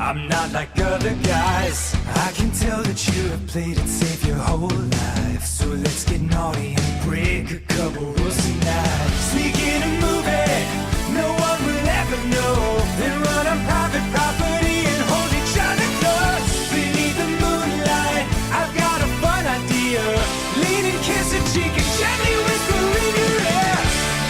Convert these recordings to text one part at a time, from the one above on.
I'm not like other guys. I can tell that you have played it safe your whole life. So let's get naughty and break a couple rules tonight. Sneak in a movie no one will ever know. Then run on private property and hold each other close. Beneath the moonlight, I've got a fun idea. Lean and kiss a cheek and gently whisper in your ear.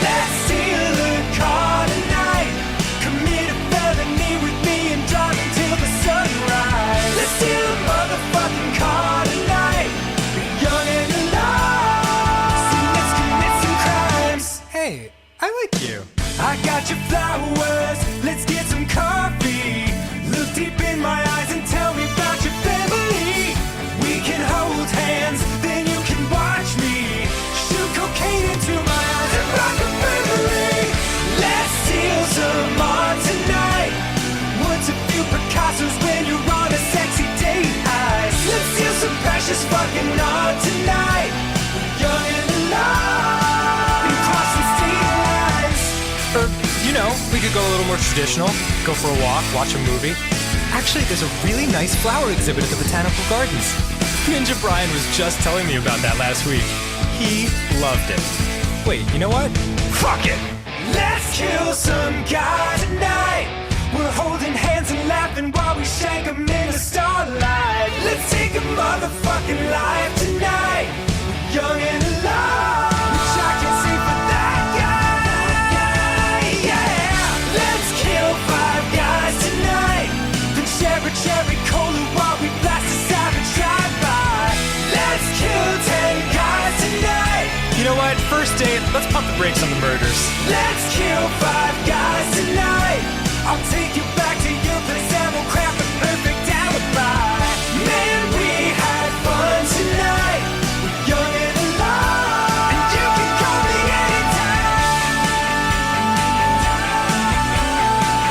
Let's steal the car tonight. Commit a felony with me and drive until the sunrise. Let's steal a motherfucking car tonight. Be young and alive. So let's commit some crimes. Hey, I like you. I got your flowers, let's get some coffee. Look deep in my eyes and tell me about your family. We can hold hands, then you can watch me shoot cocaine into my eyes and rock a memory. Let's steal some art tonight. What's a few Picassos when you're on a sexy date heist? Let's steal some precious fucking art tonight. We're young and alive and crossing state lines. Or, we could go a little more traditional. Go for a walk, watch a movie. Actually, there's a really nice flower exhibit at the Botanical Gardens. Ninja Brian was just telling me about that last week. He loved it. Wait, you know what? Fuck it! Let's kill some guy tonight. We're holding hands and laughing while we shank 'em in the starlight. Let's take a motherfucking life tonight. We're young and alive, which I can see for that guy. Yeah, let's kill 5 guys tonight. Then share a cherry cola while we blast a savage drive-by. Let's kill 10 guys tonight. You know what? First date, let's pump the brakes on the murders. Let's kill 5 guys tonight. I'll take you back to your place and we'll craft a perfect alibi. Man, we had fun tonight. We're young and alive, and you can call me anytime.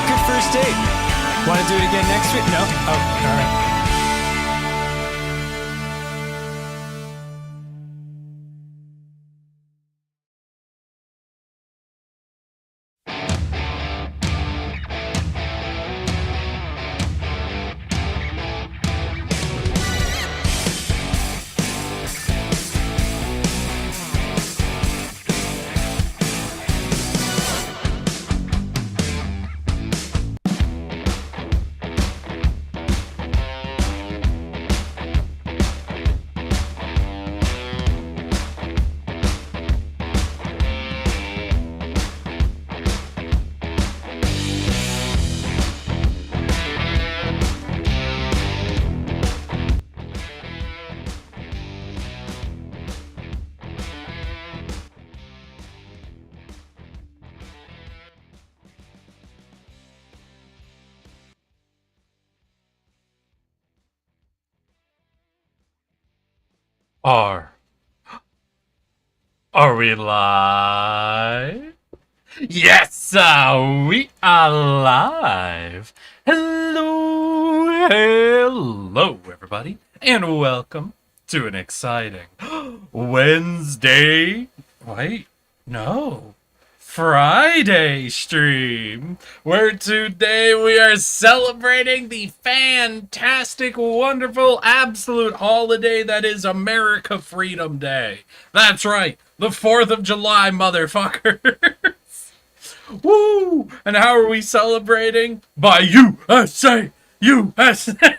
Good first date. Want to do it again next week? No? Oh, all right. Are Are we live? Yes, we are live. Hello, everybody, and welcome to an exciting Wednesday. Wait, no. Friday stream, where today we are celebrating the fantastic, wonderful, absolute holiday that is America Freedom Day. That's right, the 4th of July, motherfuckers. Woo! And how are we celebrating? By USA! USA!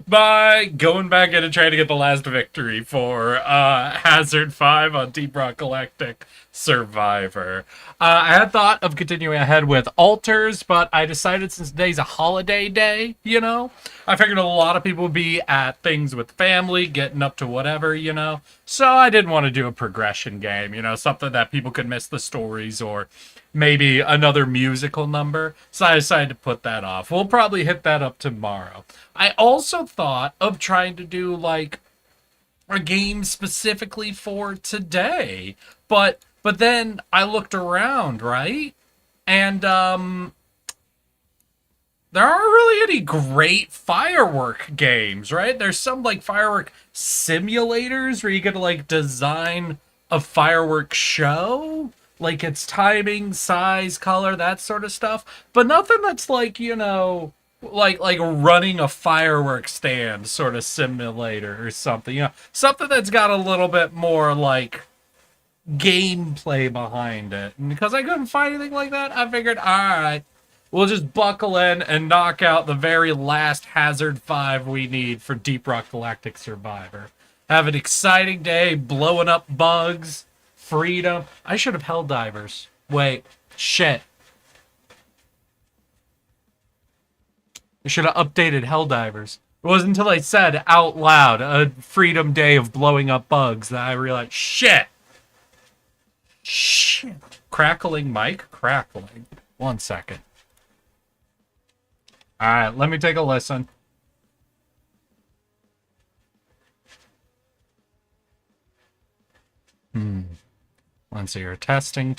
By going back in and trying to get the last victory for Hazard 5 on Deep Rock Galactic Survivor. I had thought of continuing ahead with altars, but I decided since today's a holiday day, I figured a lot of people would be at things with family, getting up to whatever, So I didn't want to do a progression game, something that people could miss the stories or maybe another musical number. So I decided to put that off. We'll probably hit that up tomorrow. I also thought of trying to do like a game specifically for today, but then I looked around, right? And there aren't really any great firework games, right? There's some like firework simulators where you get to like design a firework show, like its timing, size, color, that sort of stuff, but nothing that's like, like running a fireworks stand sort of simulator or something. Something that's got a little bit more like gameplay behind it. And because I couldn't find anything like that, I figured, all right, we'll just buckle in and knock out the very last Hazard 5 we need for Deep Rock Galactic Survivor. Have an exciting day, blowing up bugs, freedom. I should have held divers. Wait, shit. I should have updated Helldivers. It wasn't until I said out loud a freedom day of blowing up bugs that I realized, shit. Crackling mic? Crackling. 1 second. Alright, let me take a listen. Let's see here. Testing.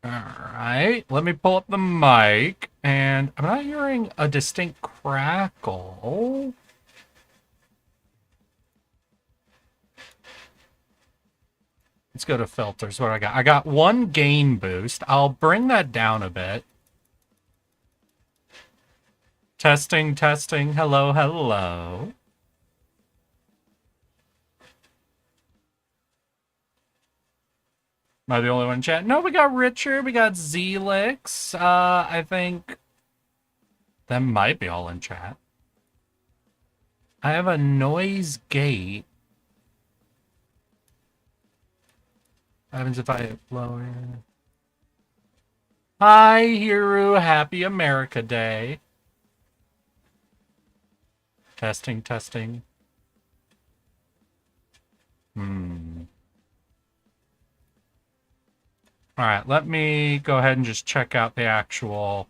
Alright, let me pull up the mic, and I'm not hearing a distinct crackle. Let's go to filters. What do I got? I got 1 gain boost. I'll bring that down a bit. Testing. Hello. Am I the only one in chat? No, we got Richard, we got Zelix. I think them might be all in chat. I have a noise gate. What happens if I lower? Hi, Hiru. Happy America Day. Testing. Alright, let me go ahead and just check out the actual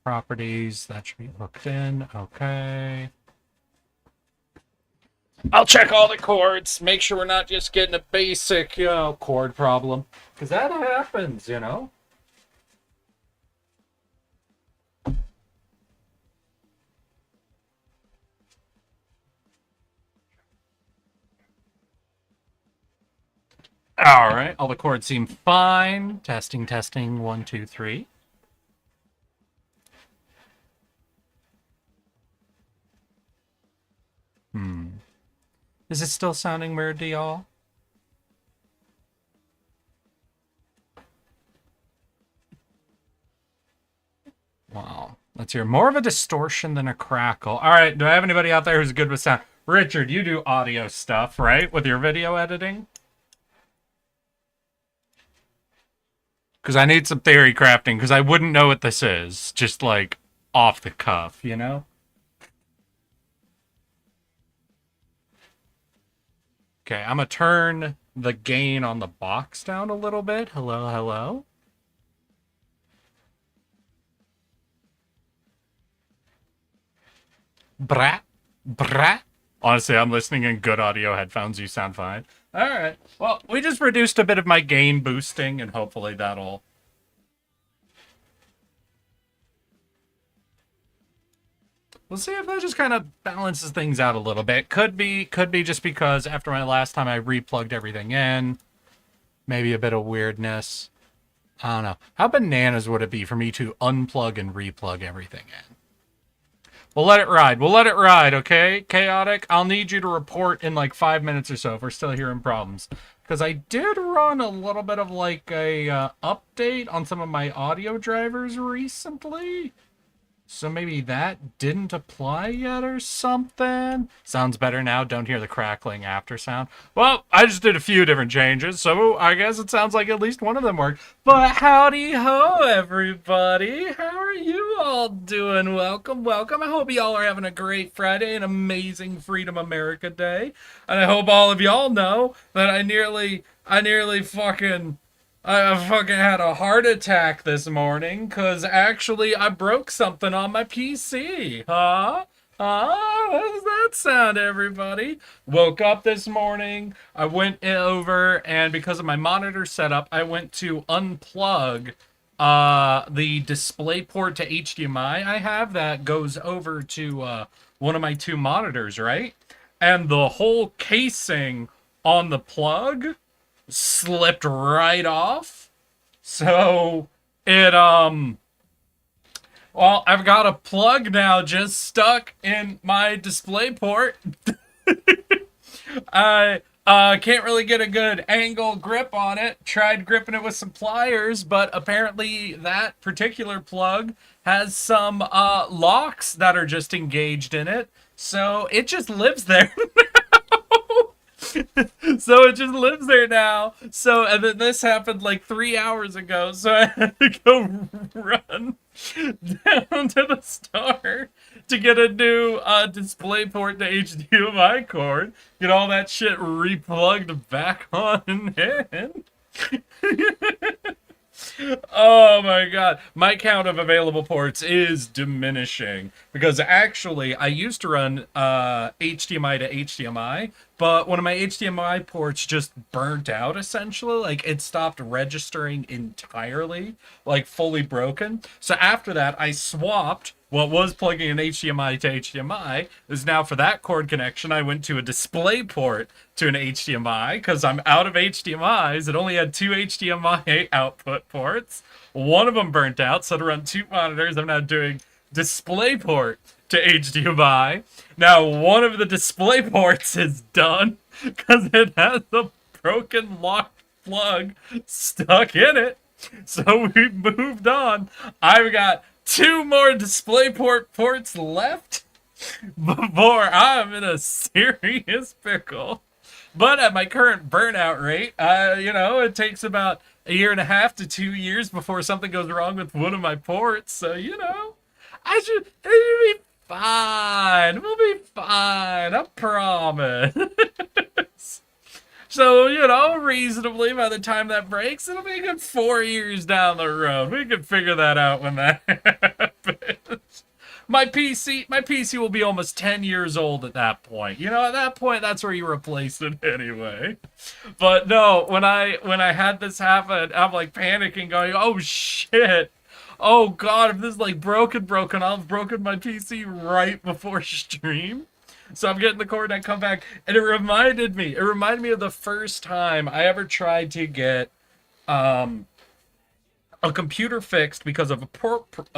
properties. That should be hooked in. Okay. I'll check all the cords. Make sure we're not just getting a basic, cord problem. Because that happens, All right, all the cords seem fine. Testing, 1, 2, 3. Is it still sounding weird to y'all? Wow. Let's hear more of a distortion than a crackle. All right, do I have anybody out there who's good with sound? Richard, you do audio stuff, right? With your video editing? Because I need some theory crafting, because I wouldn't know what this is. Just, like, off the cuff, Okay, I'm going to turn the gain on the box down a little bit. Hello. Brat. Honestly, I'm listening in good audio headphones. You sound fine. All right. Well, we just reduced a bit of my gain boosting, and hopefully that'll... We'll see if that just kind of balances things out a little bit. Could be just because after my last time I replugged everything in. Maybe a bit of weirdness. I don't know. How bananas would it be for me to unplug and replug everything in? We'll let it ride, okay? Chaotic, I'll need you to report in like 5 minutes or so if we're still hearing problems. Because I did run a little bit of like a update on some of my audio drivers recently. So maybe that didn't apply yet or something. Sounds better now. Don't hear the crackling after sound. Well, I just did a few different changes, so I guess it sounds like at least one of them worked. But howdy ho, everybody. How are you all doing? Welcome. I hope y'all are having a great Friday, an amazing Freedom America Day. And I hope all of y'all know that I nearly fucking had a heart attack this morning because actually I broke something on my PC. Huh? How does that sound, everybody? Woke up this morning, I went over, and because of my monitor setup, I went to unplug the display port to HDMI I have that goes over to one of my 2 monitors, right? And the whole casing on the plug slipped right off. So it well, I've got a plug now just stuck in my display port. I can't really get a good angle grip on it. Tried gripping it with some pliers, but apparently that particular plug has some locks that are just engaged in it. So it just lives there. So it just lives there now. So, and then this happened like 3 hours ago. So I had to go run down to the store to get a new display port to HDMI cord, get all that shit replugged back on in. Oh my god. My count of available ports is diminishing because actually I used to run HDMI to HDMI, but one of my HDMI ports just burnt out essentially. Like it stopped registering entirely, like fully broken. So after that, I swapped what was plugging an HDMI to HDMI is now for that cord connection. I went to a display port to an HDMI because I'm out of HDMIs. It only had 2 HDMI output ports. One of them burnt out, so to run 2 monitors, I'm now doing display port to HDMI. Now, one of the display ports is done because it has a broken locked plug stuck in it. So we moved on. I've got 2 more display ports left before I'm in a serious pickle. But at my current burnout rate, it takes about 1.5 to 2 years before something goes wrong with one of my ports. So, it'll be fine. We'll be fine. I promise. So, reasonably, by the time that breaks, it'll be a good 4 years down the road. We can figure that out when that happens. My PC will be almost 10 years old at that point. At that point, that's where you replace it anyway. But no, when I had this happen, I'm like panicking, going, oh shit. Oh god, if this is like broken, I'll have broken my PC right before stream. So I'm getting the cord and I come back, and it reminded me of the first time I ever tried to get a computer fixed because of a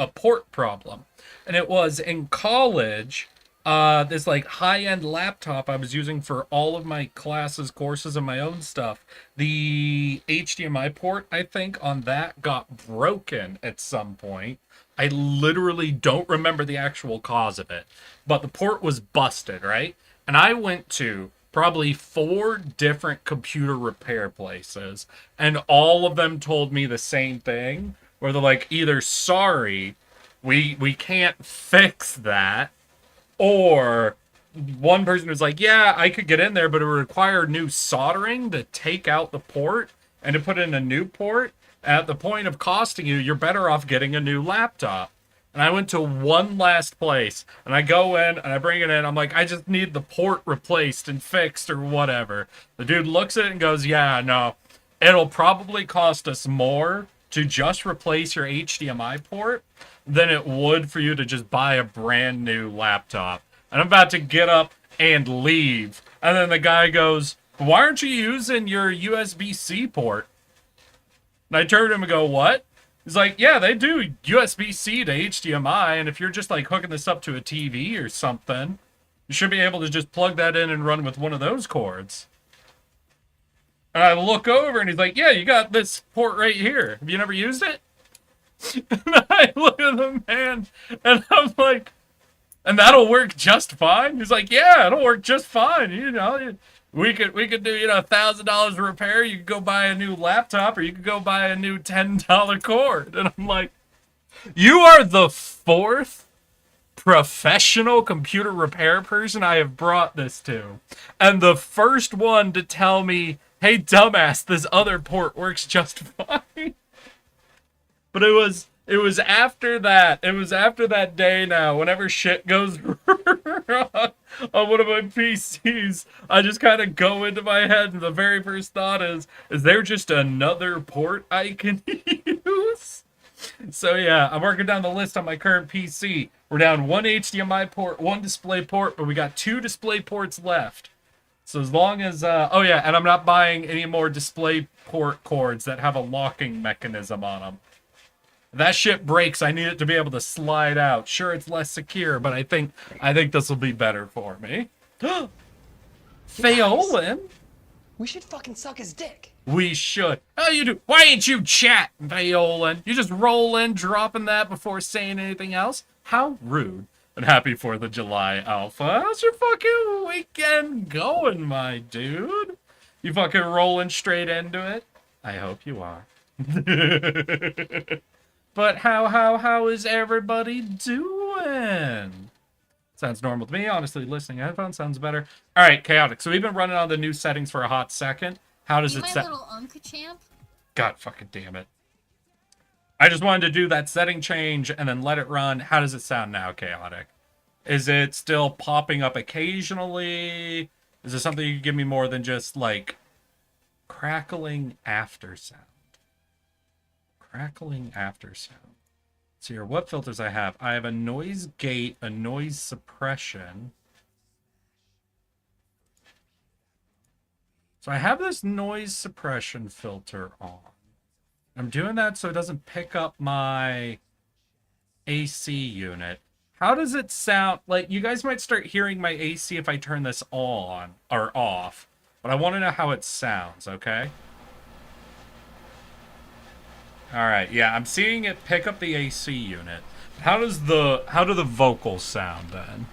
port problem. And it was in college, this like high-end laptop I was using for all of my classes, courses, and my own stuff. The HDMI port, I think, on that got broken at some point. I literally don't remember the actual cause of it, but the port was busted, right? And I went to probably 4 different computer repair places, and all of them told me the same thing, where they're like, either sorry, we can't fix that, or one person was like, yeah, I could get in there, but it would require new soldering to take out the port and to put in a new port. At the point of costing you, you're better off getting a new laptop. And I went to one last place, and I go in, and I bring it in, I'm like, I just need the port replaced and fixed or whatever. The dude looks at it and goes, yeah, no, it'll probably cost us more to just replace your HDMI port than it would for you to just buy a brand new laptop. And I'm about to get up and leave, and then the guy goes, why aren't you using your USB-C port? And I turned to him and go, what? He's like, yeah, they do USB-C to HDMI, and if you're just like hooking this up to a TV or something, you should be able to just plug that in and run with one of those cords. And I look over and he's like, yeah, you got this port right here. Have you never used it? And I look at the man and I'm like, and that'll work just fine? He's like, yeah, it'll work just fine. We could do, $1,000 repair. You could go buy a new laptop, or you could go buy a new $10 cord. And I'm like, you are the 4th professional computer repair person I have brought this to, and the first one to tell me, hey, dumbass, this other port works just fine. But it was after that. It was after that day now. Whenever shit goes wrong on one of my PCs, I just kind of go into my head, and the very first thought is there just another port I can use? So yeah, I'm working down the list on my current PC. We're down 1 HDMI port, 1 display port, but we got 2 display ports left. So as long as, oh yeah, and I'm not buying any more display port cords that have a locking mechanism on them. If that shit breaks, I need it to be able to slide out. Sure, it's less secure, but I think this will be better for me. Pheolin? We should fucking suck his dick. We should. How you do? Why ain't you chat, Pheolin? You just roll in, dropping that before saying anything else? How rude. And happy 4th of July, Alpha. How's your fucking weekend going, my dude? You fucking rolling straight into it? I hope you are. But how is everybody doing? Sounds normal to me. Honestly, listening to headphones sounds better. All right, chaotic. So we've been running on the new settings for a hot second. How does it set? My little champ. God fucking damn it. I just wanted to do that setting change and then let it run. How does it sound now, chaotic? Is it still popping up occasionally? Is there something you can give me more than just like crackling after sound? Crackling after sound. Let's see here, what filters I have. I have a noise gate, a noise suppression. So I have this noise suppression filter on. I'm doing that so it doesn't pick up my AC unit. How does it sound? Like, you guys might start hearing my AC if I turn this on or off. But I want to know how it sounds, okay? Alright, yeah, I'm seeing it pick up the AC unit. How do the vocals sound then?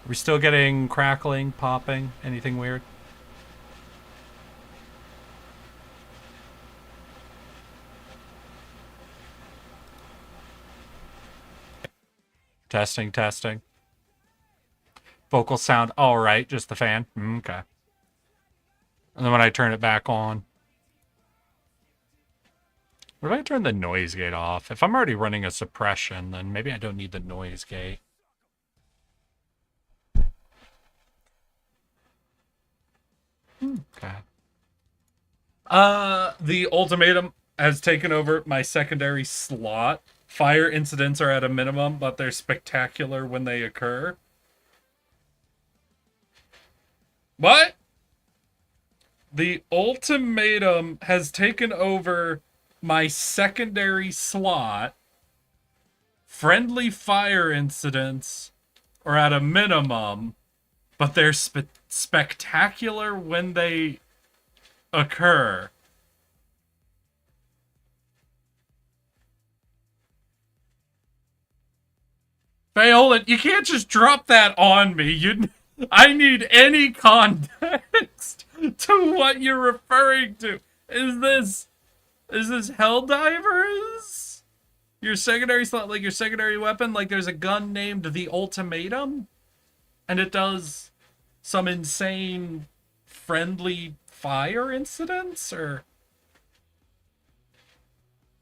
Are we still getting crackling, popping, anything weird? Testing, testing. Vocal sound, all right, just the fan. Okay. And then when I turn it back on. What if I turn the noise gate off? If I'm already running a suppression, then maybe I don't need the noise gate. Okay. The ultimatum has taken over my secondary slot. Fire incidents are at a minimum, but they're spectacular when they occur. What? The ultimatum has taken over my secondary slot. Friendly fire incidents are at a minimum, but they're spectacular when they occur. Pheolin, you can't just drop that on me. I need any context to what you're referring to. Is this Helldivers? Your secondary slot, like your secondary weapon? Like there's a gun named the Ultimatum? And it does some insane friendly fire incidents? Or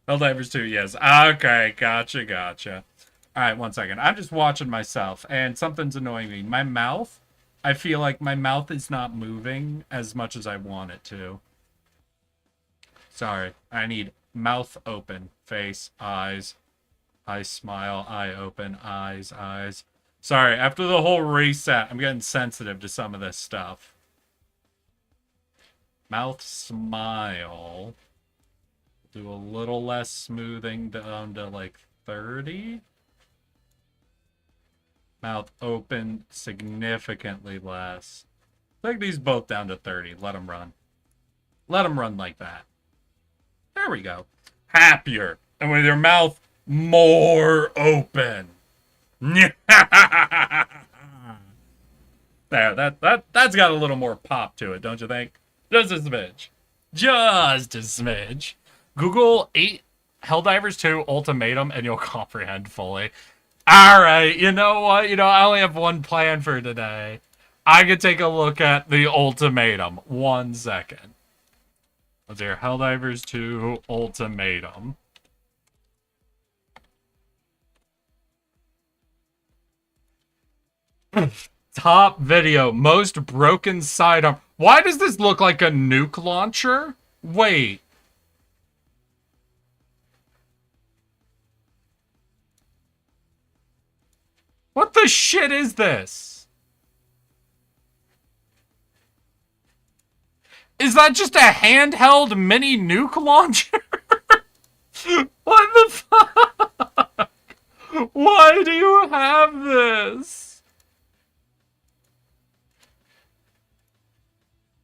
Helldivers 2, yes. Okay, gotcha. Alright, one second. I'm just watching myself, and something's annoying me. My mouth, I feel like my mouth is not moving as much as I want it to. Sorry. I need mouth open, face, eyes. I smile, eye open, eyes. Sorry, after the whole reset, I'm getting sensitive to some of this stuff. Mouth smile. Do a little less smoothing down to like 30. Mouth open significantly less. Take these both down to 30. Let them run. Let them run like that. There we go. Happier. And with your mouth more open. There, that's got a little more pop to it, don't you think? Just a smidge. Just a smidge. Google 8 Helldivers 2 Ultimatum and you'll comprehend fully. Alright, you know what? I only have one plan for today. I could take a look at the Ultimatum. 1 second. Let's hear Helldivers 2 Ultimatum. Top video. Most broken sidearm. Why does this look like a nuke launcher? Wait. What the shit is this? Is that just a handheld mini nuke launcher? What the fuck? Why do you have this?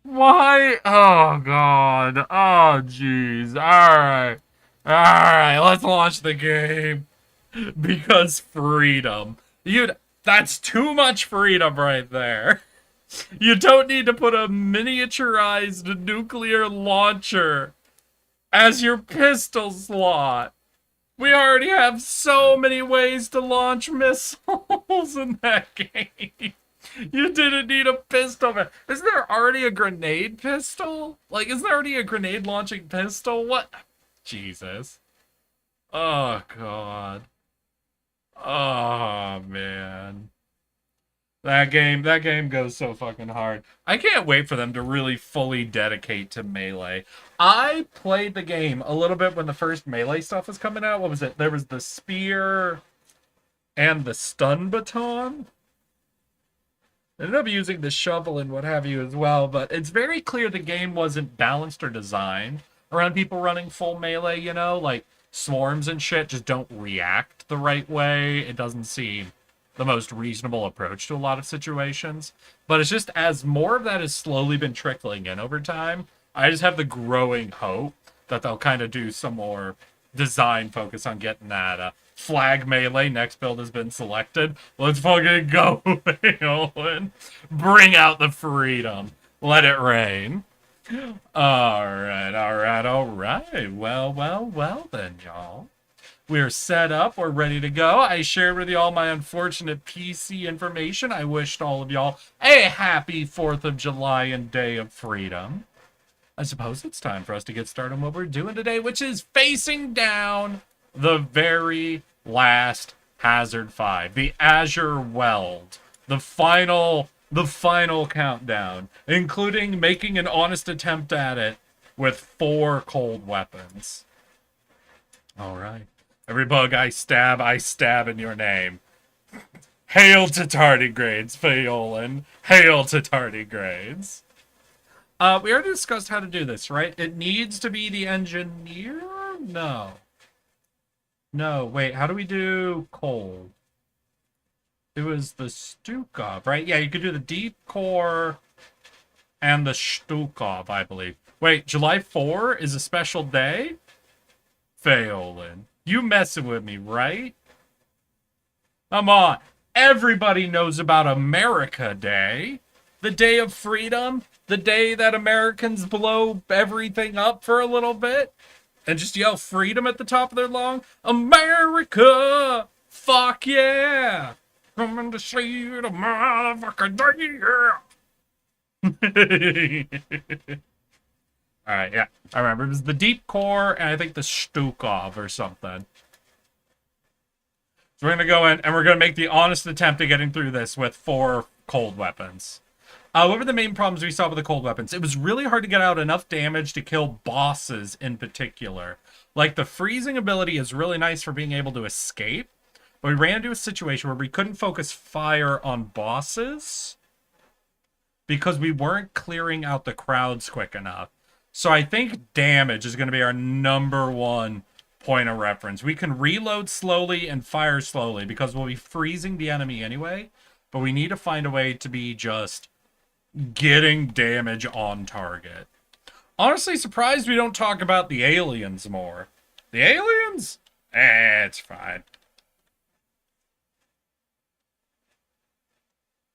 Why? Oh, God. Oh, jeez. Alright. Alright, let's launch the game. Because freedom. That's too much freedom right there. You don't need to put a miniaturized nuclear launcher as your pistol slot. We already have so many ways to launch missiles in that game. You didn't need a pistol. Isn't there already a grenade pistol? Like, isn't there already a grenade launching pistol? What? Jesus. Oh, God. Oh, man. That game goes so fucking hard. I can't wait for them to really fully dedicate to Melee. I played the game a little bit when the first Melee stuff was coming out. What was it? There was the spear and the stun baton. I ended up using the shovel and what have you as well, but it's very clear the game wasn't balanced or designed around people running full Melee, you know? Like, swarms and shit just don't react the right way. It doesn't seem the most reasonable approach to a lot of situations. But it's just as more of that has slowly been trickling in over time, I just have the growing hope that they'll kind of do some more design focus on getting that flag Melee. Next build has been selected. Let's fucking go, Nolan. Bring out the freedom. Let it rain. Alright. Well then, y'all. We're set up. We're ready to go. I shared with y'all my unfortunate PC information. I wished all of y'all a happy 4th of July and Day of Freedom. I suppose it's time for us to get started on what we're doing today, which is facing down the very last Hazard 5, the Azure Weld, the final countdown, including making an honest attempt at it with 4 cold weapons. All right. Every bug I stab in your name. Hail to tardigrades, Pheolan. Hail to tardigrades. We already discussed how to do this, right? It needs to be the engineer? No. No, wait, how do we do cold? It was the Stukov, right? Yeah, you could do the deep core and the Stukov, I believe. Wait, July 4 is a special day? Pheolan. You messing with me, right? Come on. Everybody knows about America Day. The Day of Freedom. The day that Americans blow everything up for a little bit. And just yell freedom at the top of their lung. America! Fuck yeah! Coming to see the motherfucker day, yeah! Alright, yeah. I remember. It was the deep core and I think the Stukov or something. So we're going to go in and we're going to make the honest attempt at getting through this with 4 cold weapons. What were the main problems we saw with the cold weapons? It was really hard to get out enough damage to kill bosses in particular. Like, the freezing ability is really nice for being able to escape. But we ran into a situation where we couldn't focus fire on bosses because we weren't clearing out the crowds quick enough. So I think damage is going to be our #1 point of reference. We can reload slowly and fire slowly because we'll be freezing the enemy anyway. But we need to find a way to be just getting damage on target. Honestly, surprised we don't talk about the aliens more. The aliens? It's fine.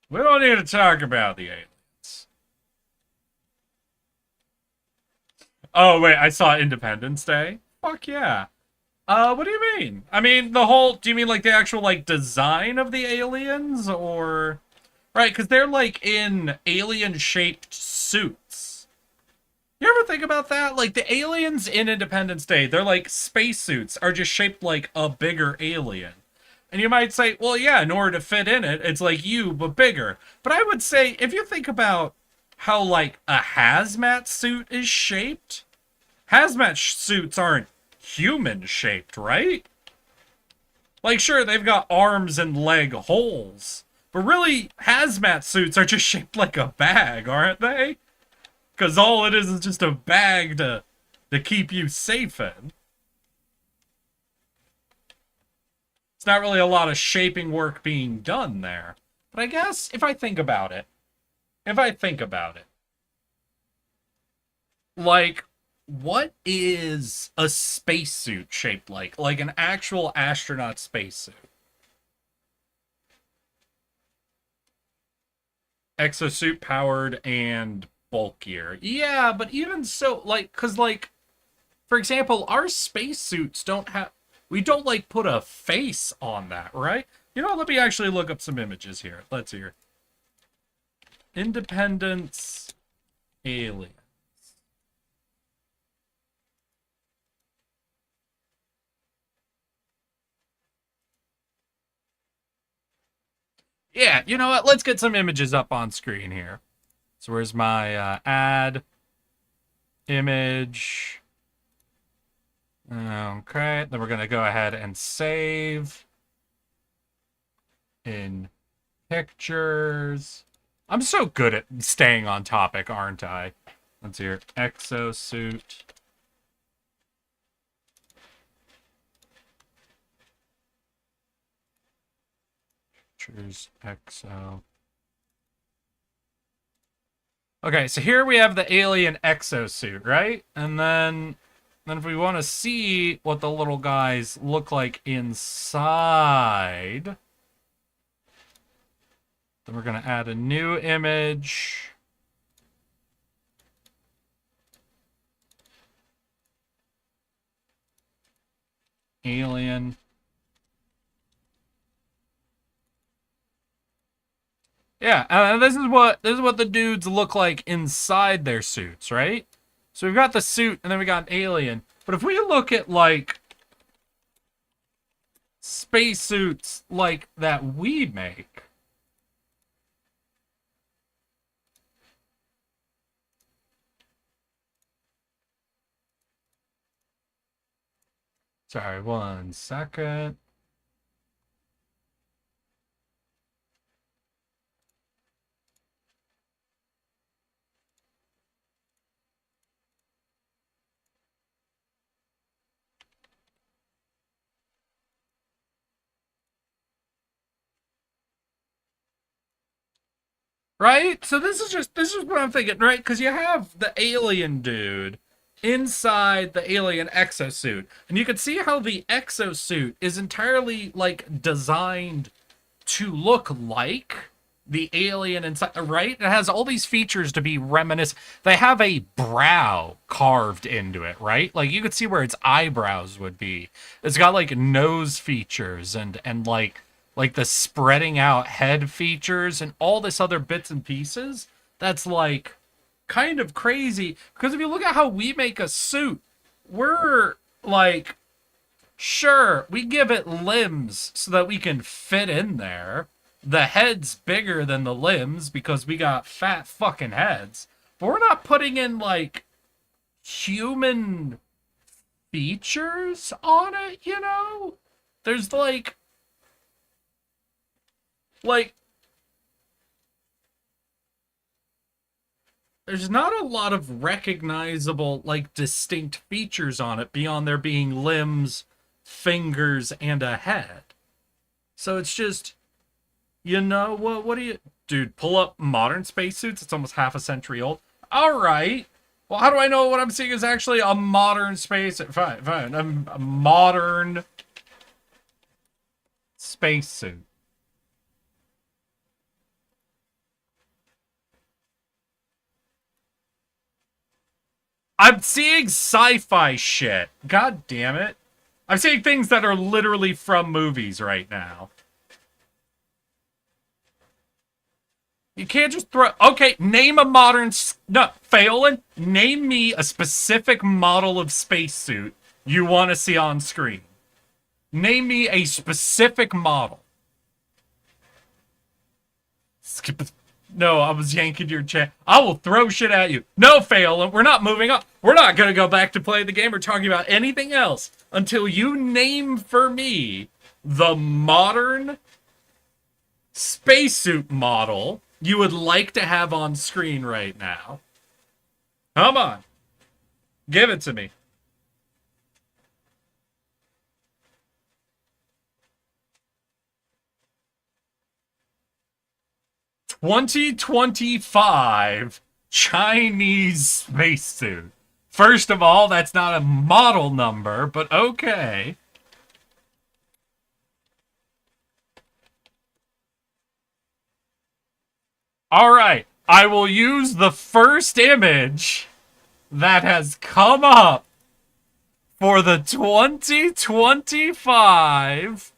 We don't need to talk about the aliens. Oh, wait, I saw Independence Day. Fuck yeah. What do you mean? I mean, do you mean like the actual, like, design of the aliens, or... Right, because they're, like, in alien-shaped suits. You ever think about that? Like, the aliens in Independence Day, they're like spacesuits, are just shaped like a bigger alien. And you might say, well, yeah, in order to fit in it, it's like you, but bigger. But I would say, if you think about how, like, a hazmat suit is shaped, hazmat suits aren't human-shaped, right? Like, sure, they've got arms and leg holes, but really, hazmat suits are just shaped like a bag, aren't they? Because all it is just a bag to keep you safe in. It's not really a lot of shaping work being done there. But I guess, if I think about it, like, what is a spacesuit shaped like? Like an actual astronaut spacesuit. Exosuit powered and bulkier. Yeah, but even so, like, cause like, for example, our spacesuits don't have, we don't like put a face on that, right? You know, let me actually look up some images here. Let's hear. Independence Alien. Yeah, you know what? Let's get some images up on screen here. So where's my add image? Okay, then we're going to go ahead and save in pictures. I'm so good at staying on topic, aren't I? Let's hear exosuit. Pictures, exo. Okay, so here we have the alien exosuit, right? And then if we want to see what the little guys look like inside, then we're going to add a new image. Alien. Yeah, this is what the dudes look like inside their suits, right? So we've got the suit, and then we got an alien. But if we look at like spacesuits like that we make, sorry, 1 second. Right? So this is what I'm thinking, right? Because you have the alien dude inside the alien exosuit. And you can see how the exosuit is entirely like designed to look like the alien inside, right? It has all these features to be reminiscent. They have a brow carved into it, right? Like you could see where its eyebrows would be. It's got like nose features and like the spreading out head features and all this other bits and pieces. That's like kind of crazy because if you look at how we make a suit, we're like, sure, we give it limbs so that we can fit in there. The head's bigger than the limbs because we got fat fucking heads. But we're not putting in like human features on it, you know? There's like there's not a lot of recognizable, like, distinct features on it beyond there being limbs, fingers, and a head. So it's just, you know, what do you... Dude, pull up modern spacesuits. It's almost half a century old. All right. Well, how do I know what I'm seeing is actually a modern space... Fine. A modern spacesuit. I'm seeing sci-fi shit. God damn it. I'm seeing things that are literally from movies right now. You can't just throw... Okay, name a modern... No, Phelan, name me a specific model of spacesuit you want to see on screen. Name me a specific model. Skip it. No, I was yanking your chair. I will throw shit at you. No, Phelan, we're not moving on. We're not going to go back to play the game or talking about anything else until you name for me the modern spacesuit model you would like to have on screen right now. Come on. Give it to me. $2025 Chinese spacesuit. First of all, that's not a model number, but okay. All right, I will use the first image that has come up for the 2025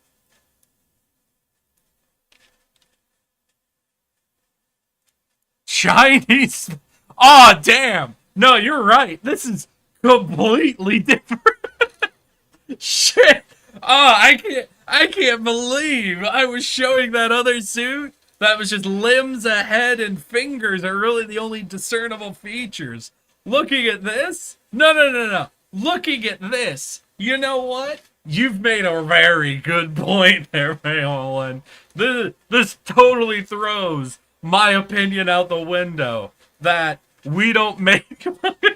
Chinese. Oh, damn. No, you're right. This is completely different. Shit. Oh, I can't believe I was showing that other suit. That was just limbs, a head, and fingers are really the only discernible features. Looking at this? No. Looking at this. You know what? You've made a very good point there, Mayolan. This totally throws my opinion out the window that we don't make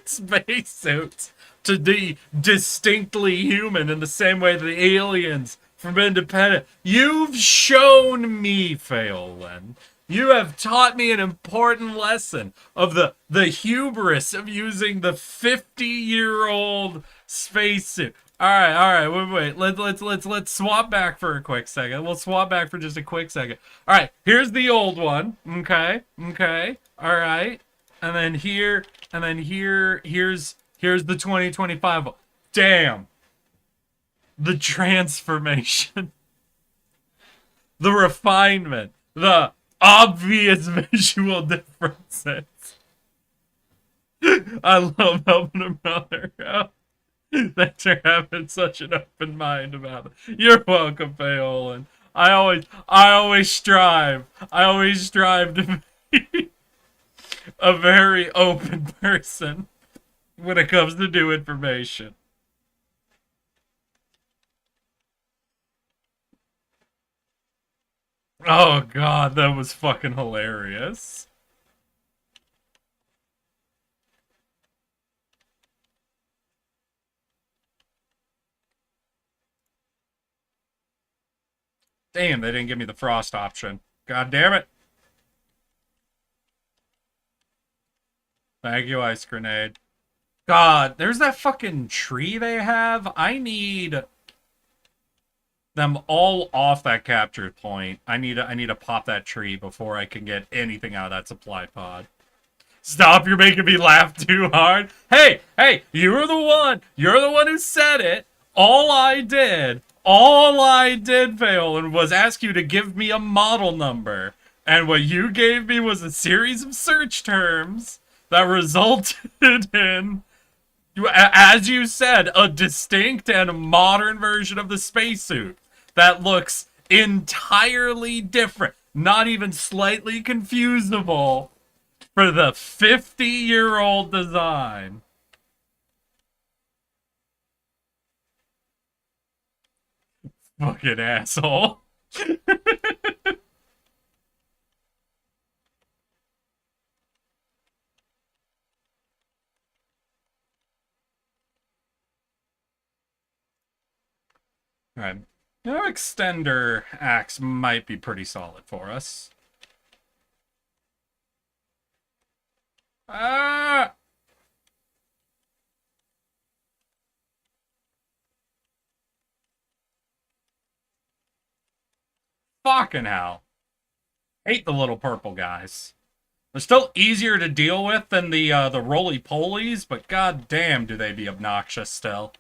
spacesuits to be distinctly human in the same way that the aliens from Independent. You've shown me, Phelan. You have taught me an important lesson of the hubris of using the 50-year-old spacesuit. All right, wait. Let's swap back for a quick second. We'll swap back for just a quick second. All right, here's the old one. Okay. All right, and then here's the 2025 one. Damn. The transformation, the refinement, the obvious visual differences. I love helping a brother out. Thanks for having such an open mind about it. You're welcome, Phelan. I always strive to be a very open person when it comes to new information. Oh god, that was fucking hilarious. Damn, they didn't give me the frost option. God damn it. Thank you, Ice Grenade. God, there's that fucking tree they have. I need them all off that capture point. I need to pop that tree before I can get anything out of that supply pod. Stop, you're making me laugh too hard. Hey, you're the one who said it. All I did, Phelan, was ask you to give me a model number. And what you gave me was a series of search terms that resulted in, as you said, a distinct and modern version of the spacesuit that looks entirely different, not even slightly confusable for the 50-year-old design. Fucking asshole. Alright. Now, extender axe might be pretty solid for us. Ah! Fucking hell. Hate the little purple guys. They're still easier to deal with than the roly-polies, but god damn do they be obnoxious still.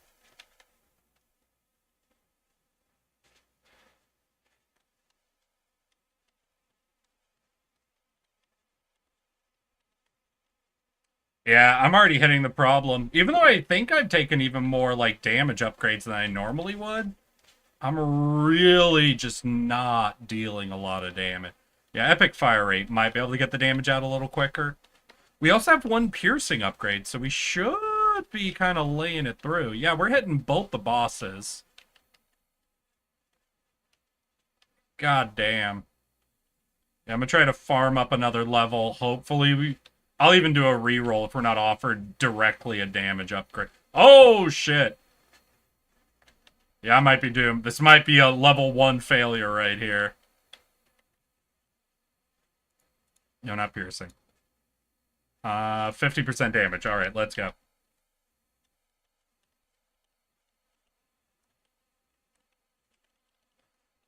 Yeah, I'm already hitting the problem. Even though I think I've taken even more, like, damage upgrades than I normally would, I'm really just not dealing a lot of damage. Yeah, Epic Fire Rate might be able to get the damage out a little quicker. We also have one piercing upgrade, so we should be kind of laying it through. Yeah, we're hitting both the bosses. God damn. Yeah, I'm gonna try to farm up another level. Hopefully I'll even do a reroll if we're not offered directly a damage upgrade. Oh, shit. Yeah, I might be doomed. This might be a level 1 failure right here. No, not piercing. 50% damage. Alright, let's go.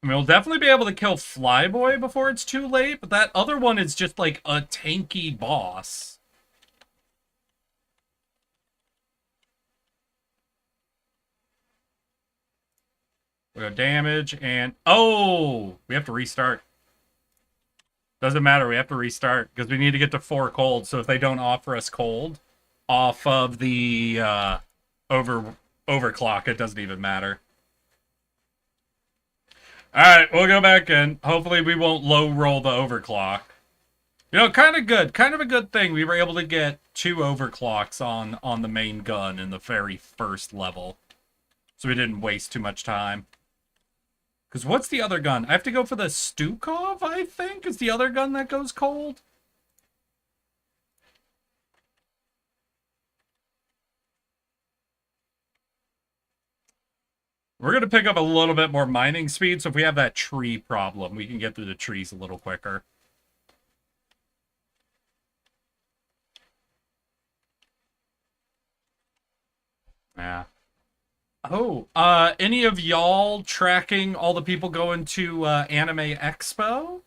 I mean, we'll definitely be able to kill Flyboy before it's too late, but that other one is just like a tanky boss. We go damage and... Oh! We have to restart. Doesn't matter, we have to restart, because we need to get to 4 cold, so if they don't offer us cold off of the overclock, it doesn't even matter. Alright, we'll go back in. Hopefully we won't low roll the overclock. You know, kind of good. Kind of a good thing we were able to get 2 overclocks on the main gun in the very first level. So we didn't waste too much time. Because what's the other gun? I have to go for the Stukov, I think, is the other gun that goes cold. We're going to pick up a little bit more mining speed, so if we have that tree problem, we can get through the trees a little quicker. Yeah. Oh, any of y'all tracking all the people going to Anime Expo?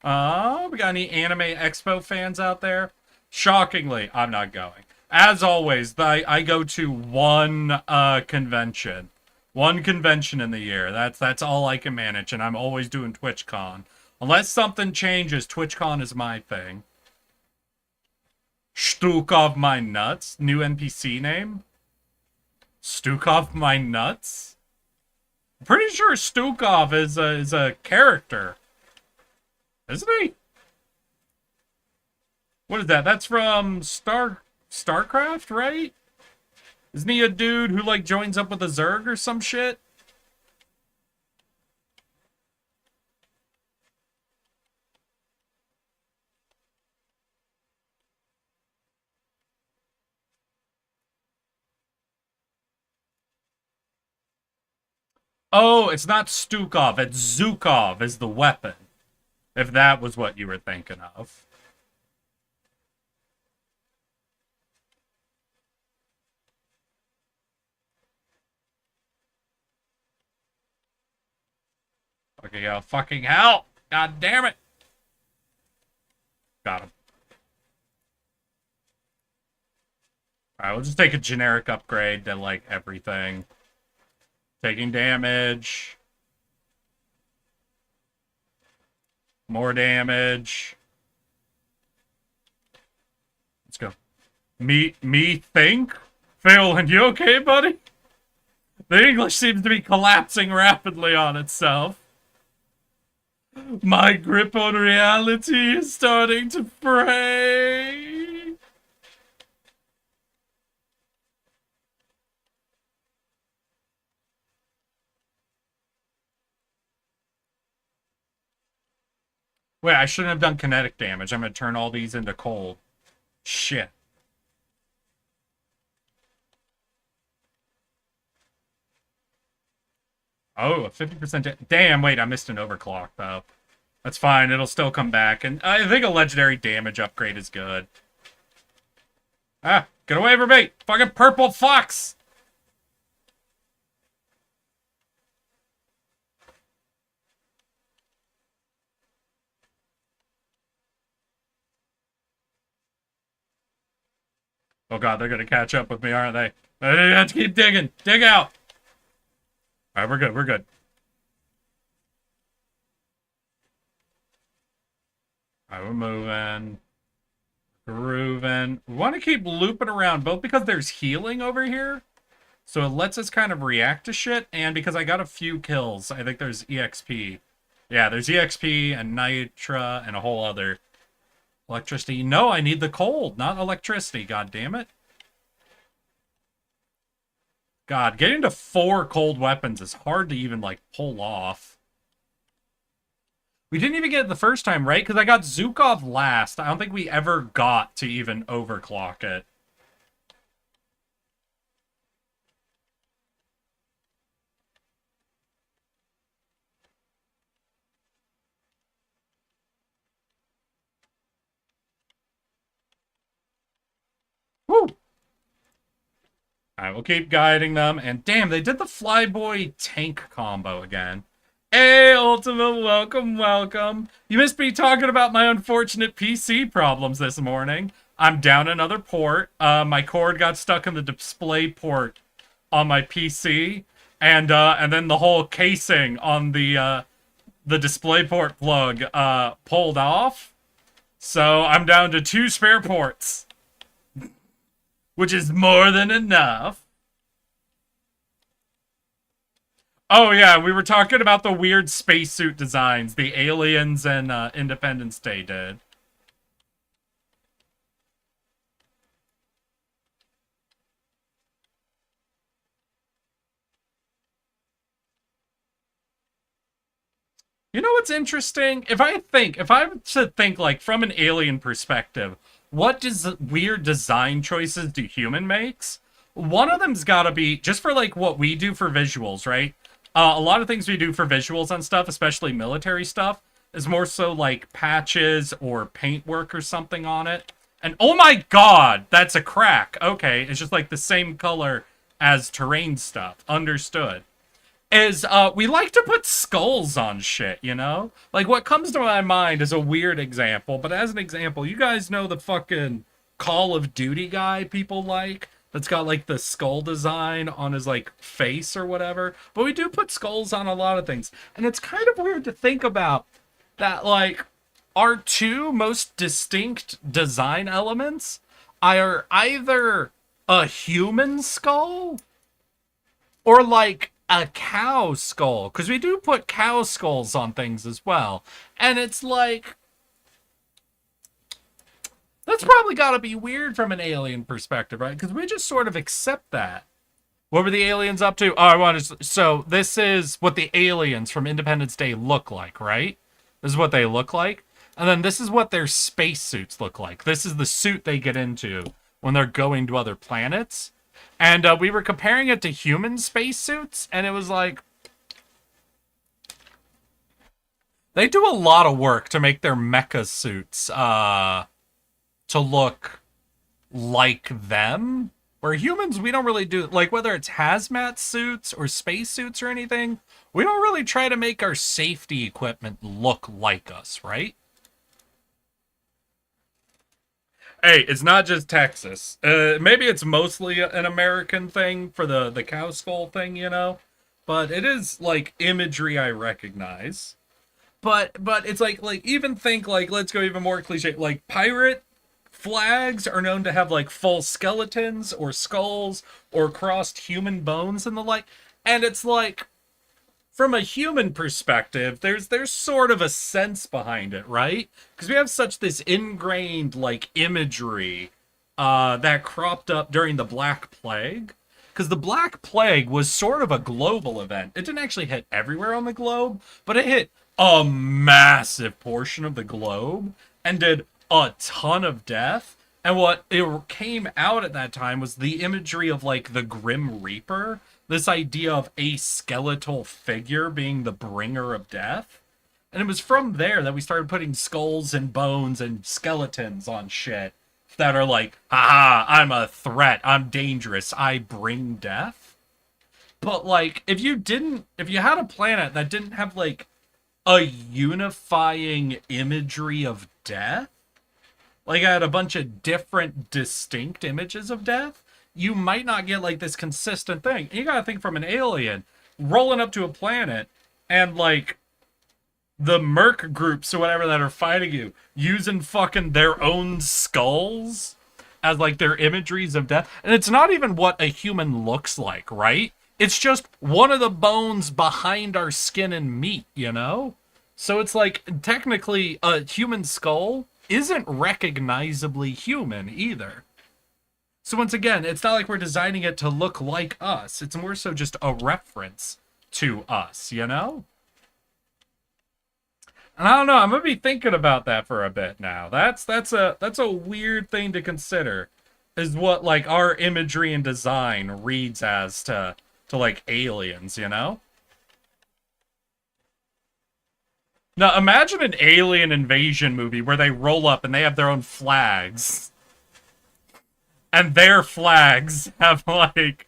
We got any Anime Expo fans out there? Shockingly, I'm not going. As always, I go to one convention. One convention in the year. That's all I can manage, and I'm always doing TwitchCon. Unless something changes, TwitchCon is my thing. Stukov my nuts. New NPC name. Stukov my nuts? I'm pretty sure Stukov is a character. Isn't he? What is that? That's from StarCraft, right? Isn't he a dude who, like, joins up with a Zerg or some shit? Oh, it's not Stukov, it's Zukov is the weapon. If that was what you were thinking of. Okay, fucking hell! God damn it! Got him. Alright, we'll just take a generic upgrade to, like, everything. Taking damage. More damage. Let's go. Me think? Phelan, you okay, buddy? The English seems to be collapsing rapidly on itself. My grip on reality is starting to fray. Wait, I shouldn't have done kinetic damage. I'm gonna turn all these into cold. Shit. Oh, a 50%. Damn, wait, I missed an overclock, though. That's fine, it'll still come back. And I think a legendary damage upgrade is good. Ah, get away from me! Fucking purple fox! Oh god, they're gonna catch up with me, aren't they? I have to keep digging! Dig out! Alright, we're good, we're good. Alright, we're moving. Grooving. We want to keep looping around, both because there's healing over here, so it lets us kind of react to shit, and because I got a few kills. I think there's EXP. Yeah, there's EXP and Nitra and a whole other electricity. No, I need the cold, not electricity, god damn it. God, getting to 4 cold weapons is hard to even, like, pull off. We didn't even get it the first time, right? Because I got Zukov last. I don't think we ever got to even overclock it. Woo! I will keep guiding them. And damn, they did the Flyboy tank combo again. Hey, Ultima, welcome, welcome. You must be talking about my unfortunate PC problems this morning. I'm down another port. My cord got stuck in the display port on my PC. And then the whole casing on the display port plug pulled off. So I'm down to 2 spare ports, which is more than enough. Oh yeah, we were talking about the weird spacesuit designs the Aliens and Independence Day did. You know what's interesting? If I were to think like from an alien perspective, what does weird design choices do human makes? One of them's got to be just for like what we do for visuals, right? A lot of things we do for visuals and stuff, especially military stuff, is more so like patches or paintwork or something on it. And oh my god, that's a crack. Okay, it's just like the same color as terrain stuff. Understood. Is we like to put skulls on shit, you know? Like what comes to my mind is a weird example, but as an example, you guys know the fucking Call of Duty guy people like? That's got like the skull design on his like face or whatever. But we do put skulls on a lot of things. And it's kind of weird to think about that like our 2 most distinct design elements are either a human skull or like a cow skull. Because we do put cow skulls on things as well. And it's like, that's probably got to be weird from an alien perspective, right? Because we just sort of accept that. What were the aliens up to? Oh, I want to. So this is what the aliens from Independence Day look like, right? This is what they look like, and then this is what their spacesuits look like. This is the suit they get into when they're going to other planets, and we were comparing it to human spacesuits, and it was like they do a lot of work to make their mecha suits to look like them. Where humans, we don't really do, like whether it's hazmat suits or space suits or anything, we don't really try to make our safety equipment look like us, right? Hey, it's not just Texas. Maybe it's mostly an American thing for the cow skull thing, you know? But it is like imagery I recognize. But it's like even think like, let's go even more cliche, like pirate flags are known to have like full skeletons or skulls or crossed human bones and the like. And it's like, from a human perspective, there's sort of a sense behind it, right? Because we have such this ingrained like imagery that cropped up during the Black Plague. Because the Black Plague was sort of a global event. It didn't actually hit everywhere on the globe, but it hit a massive portion of the globe and did a ton of death. And what it came out at that time was the imagery of like the Grim Reaper, this idea of a skeletal figure being the bringer of death. And it was from there that we started putting skulls and bones and skeletons on shit that are like, haha, I'm a threat, I'm dangerous, I bring death. But like, if you had a planet that didn't have like a unifying imagery of death, like I had a bunch of different distinct images of death, you might not get like this consistent thing. You gotta think from an alien rolling up to a planet and like the merc groups or whatever that are fighting you using fucking their own skulls as like their imageries of death. And it's not even what a human looks like, right? It's just one of the bones behind our skin and meat, you know? So it's like technically a human skull isn't recognizably human either. So once again, it's not like we're designing it to look like us. It's more so just a reference to us, you know? And I don't know, I'm gonna be thinking about that for a bit now. That's a weird thing to consider. Is what like our imagery and design reads as to like aliens, you know? Now imagine an alien invasion movie where they roll up and they have their own flags. And their flags have like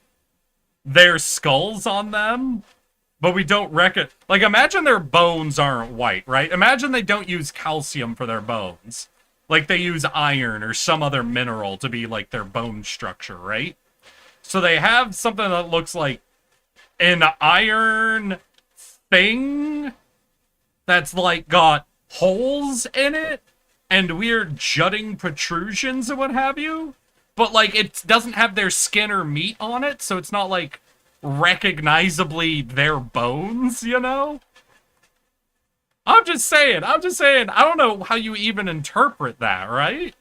their skulls on them. But we don't reckon. Like, imagine their bones aren't white, right? Imagine they don't use calcium for their bones. Like, they use iron or some other mineral to be, like, their bone structure, right? So they have something that looks like an iron thing that's, like, got holes in it and weird jutting protrusions and what have you. But, like, it doesn't have their skin or meat on it, so it's not, like, recognizably their bones, you know? I'm just saying, I don't know how you even interpret that, right?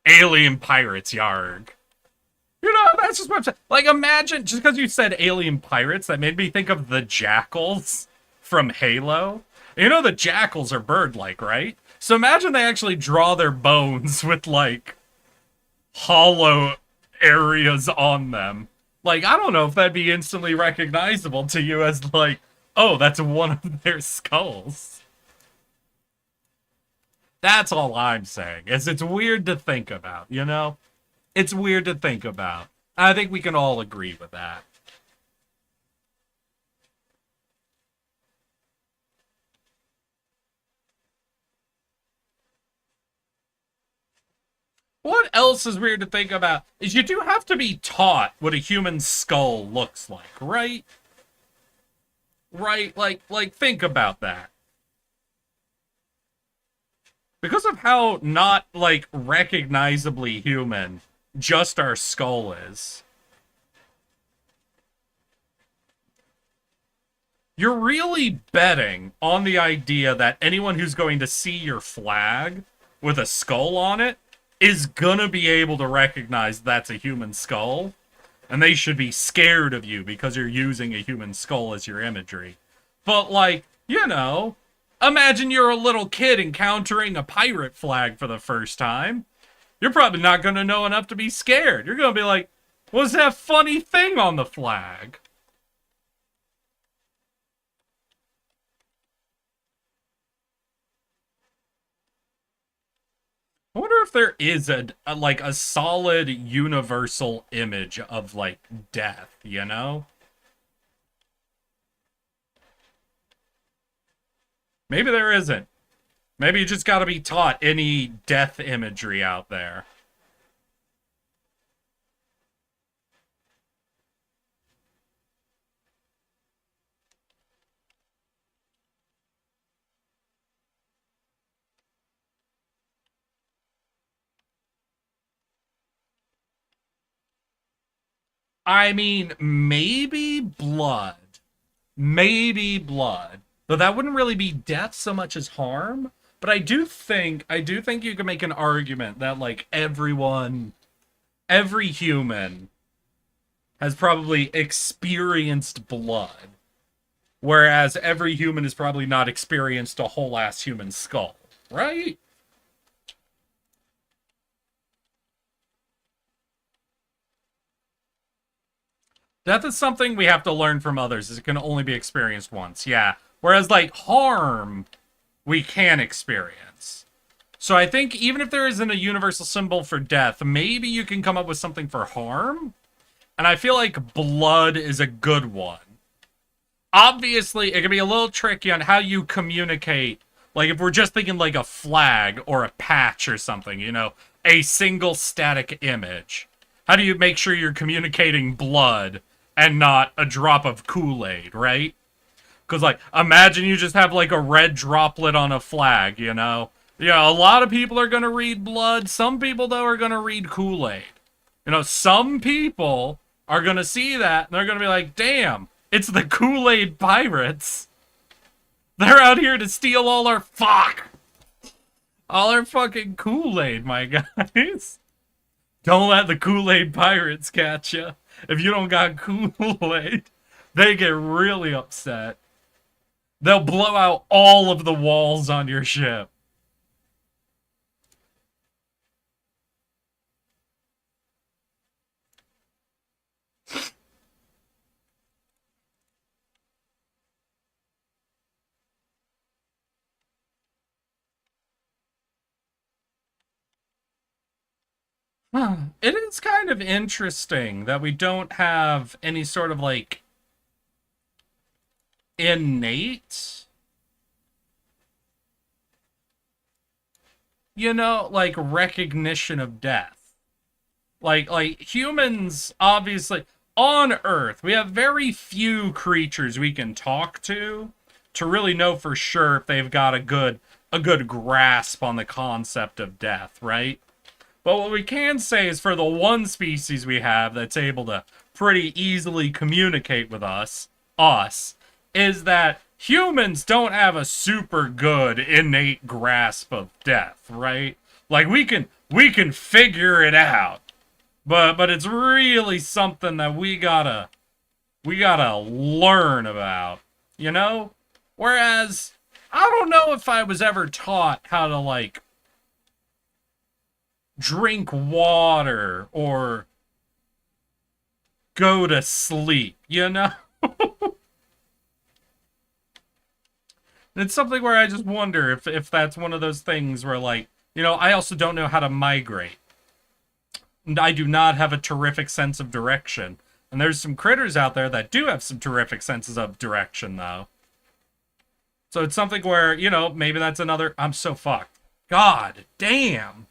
Alien pirates, yarg. You know, that's just what I'm saying. Like, imagine, just because you said alien pirates, that made me think of the jackals from Halo. You know the jackals are bird-like, right? So imagine they actually draw their bones with, like, hollow areas on them. Like, I don't know if that'd be instantly recognizable to you as, like, oh, that's one of their skulls. That's all I'm saying, is it's weird to think about, you know? It's weird to think about. I think we can all agree with that. What else is weird to think about is you do have to be taught what a human skull looks like, right? Right? Like think about that. Because of how not, like, recognizably human just our skull is. You're really betting on the idea that anyone who's going to see your flag with a skull on it is gonna be able to recognize that's a human skull, and they should be scared of you because you're using a human skull as your imagery. But, like, you know, imagine you're a little kid encountering a pirate flag for the first time. You're probably not gonna know enough to be scared. You're gonna be like, what's that funny thing on the flag? I wonder if there is like a solid universal image of like death, you know? Maybe there isn't. Maybe you just gotta be taught any death imagery out there. I mean, maybe blood. Maybe blood. Though that wouldn't really be death so much as harm. But I do think you can make an argument that like every human has probably experienced blood. Whereas every human has probably not experienced a whole ass human skull. Right? Death is something we have to learn from others, as it can only be experienced once, yeah. Whereas, like, harm, we can experience. So I think even if there isn't a universal symbol for death, maybe you can come up with something for harm? And I feel like blood is a good one. Obviously, it can be a little tricky on how you communicate. Like, if we're just thinking like a flag or a patch or something, you know, a single static image. How do you make sure you're communicating blood and not a drop of Kool-Aid, right? Because, like, imagine you just have, like, a red droplet on a flag, you know? Yeah, a lot of people are going to read blood. Some people, though, are going to read Kool-Aid. You know, some people are going to see that, and they're going to be like, damn, it's the Kool-Aid pirates. They're out here to steal all our all our fucking Kool-Aid, my guys. Don't let the Kool-Aid pirates catch you. If you don't got Kool-Aid, they get really upset. They'll blow out all of the walls on your ship. It is kind of interesting that we don't have any sort of like innate, like recognition of death. Like humans, obviously, on Earth, we have very few creatures we can talk to really know for sure if they've got a good grasp on the concept of death, right? But what we can say is for the one species we have that's able to pretty easily communicate with us, is that humans don't have a super good innate grasp of death, right? Like we can figure it out. But it's really something that we gotta learn about, you know? Whereas I don't know if I was ever taught how to like drink water or go to sleep, you know? It's something where I just wonder if that's one of those things where, like, I also don't know how to migrate. And I do not have a terrific sense of direction. And there's some critters out there that do have some terrific senses of direction, though. So it's something where, maybe that's another... I'm so fucked. God damn.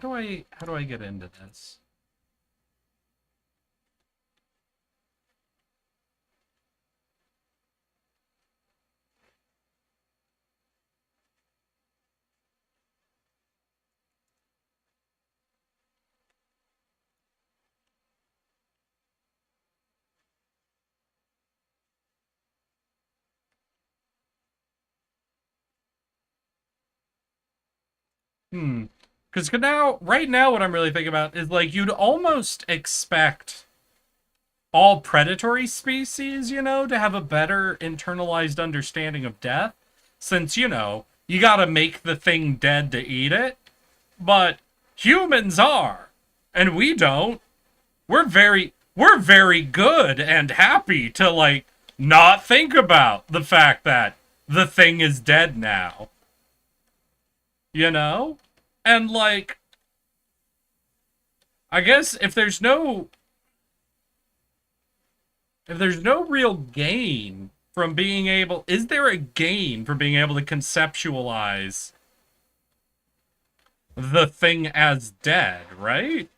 How do I get into this? Because right now, what I'm really thinking about is like you'd almost expect all predatory species, to have a better internalized understanding of death, since you gotta make the thing dead to eat it. But humans are, and we don't. We're very good and happy to like not think about the fact that the thing is dead now. You know? And like, I guess if there's no real gain from being able, is there a gain from being able to conceptualize the thing as dead, right?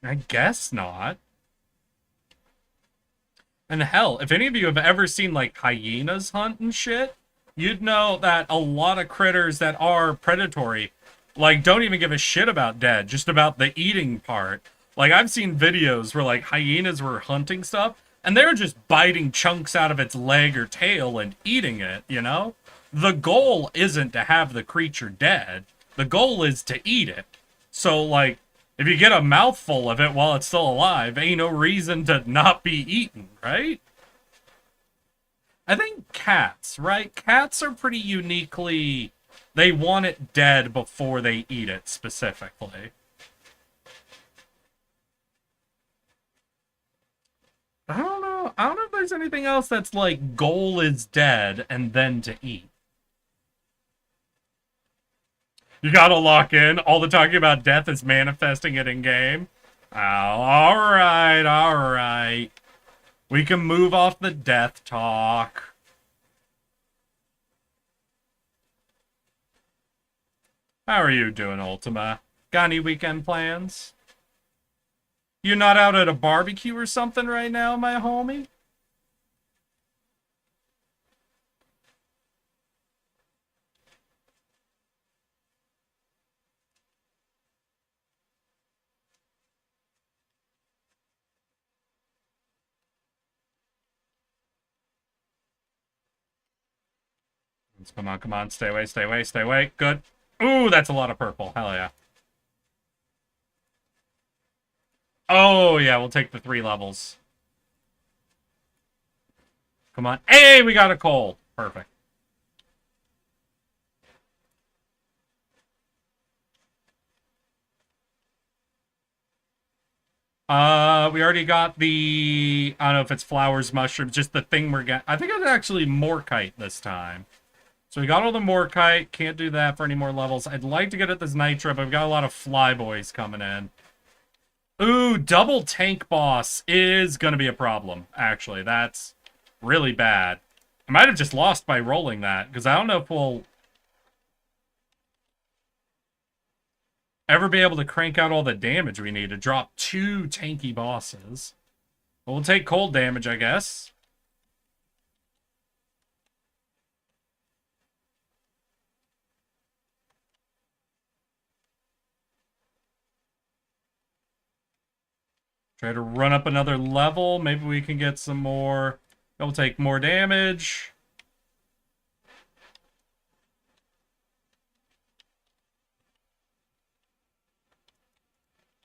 I guess not. And hell, if any of you have ever seen like hyenas hunt and shit, you'd know that a lot of critters that are predatory, like, don't even give a shit about dead, just about the eating part. Like, I've seen videos where like hyenas were hunting stuff, and they're just biting chunks out of its leg or tail and eating it, The goal isn't to have the creature dead. The goal is to eat it. So, like, if you get a mouthful of it while it's still alive, ain't no reason to not be eaten, right? I think cats, right? Cats are pretty uniquely... They want it dead before they eat it, specifically. I don't know. I don't know if there's anything else that's like, goal is dead, and then to eat. You gotta lock in. All the talking about death is manifesting it in game. Oh, alright, alright. We can move off the death talk. How are you doing, Ultima? Got any weekend plans? You not out at a barbecue or something right now, my homie? Come on, come on. Stay away, stay away, stay away. Good. Ooh, that's a lot of purple. Hell yeah. Oh, yeah, we'll take the 3 levels. Come on. Hey, we got a coal. Perfect. We already got the... I don't know if it's flowers, mushrooms, just the thing we're getting. I think it's actually Morkite this time. So we got all the Morkite. Can't do that for any more levels. I'd like to get at this Nitra, but we've got a lot of flyboys coming in. Ooh, double tank boss is going to be a problem, actually. That's really bad. I might have just lost by rolling that, because I don't know if we'll ever be able to crank out all the damage we need to drop 2 tanky bosses. But we'll take cold damage, I guess. Try to run up another level. Maybe we can get some more. We'll take more damage.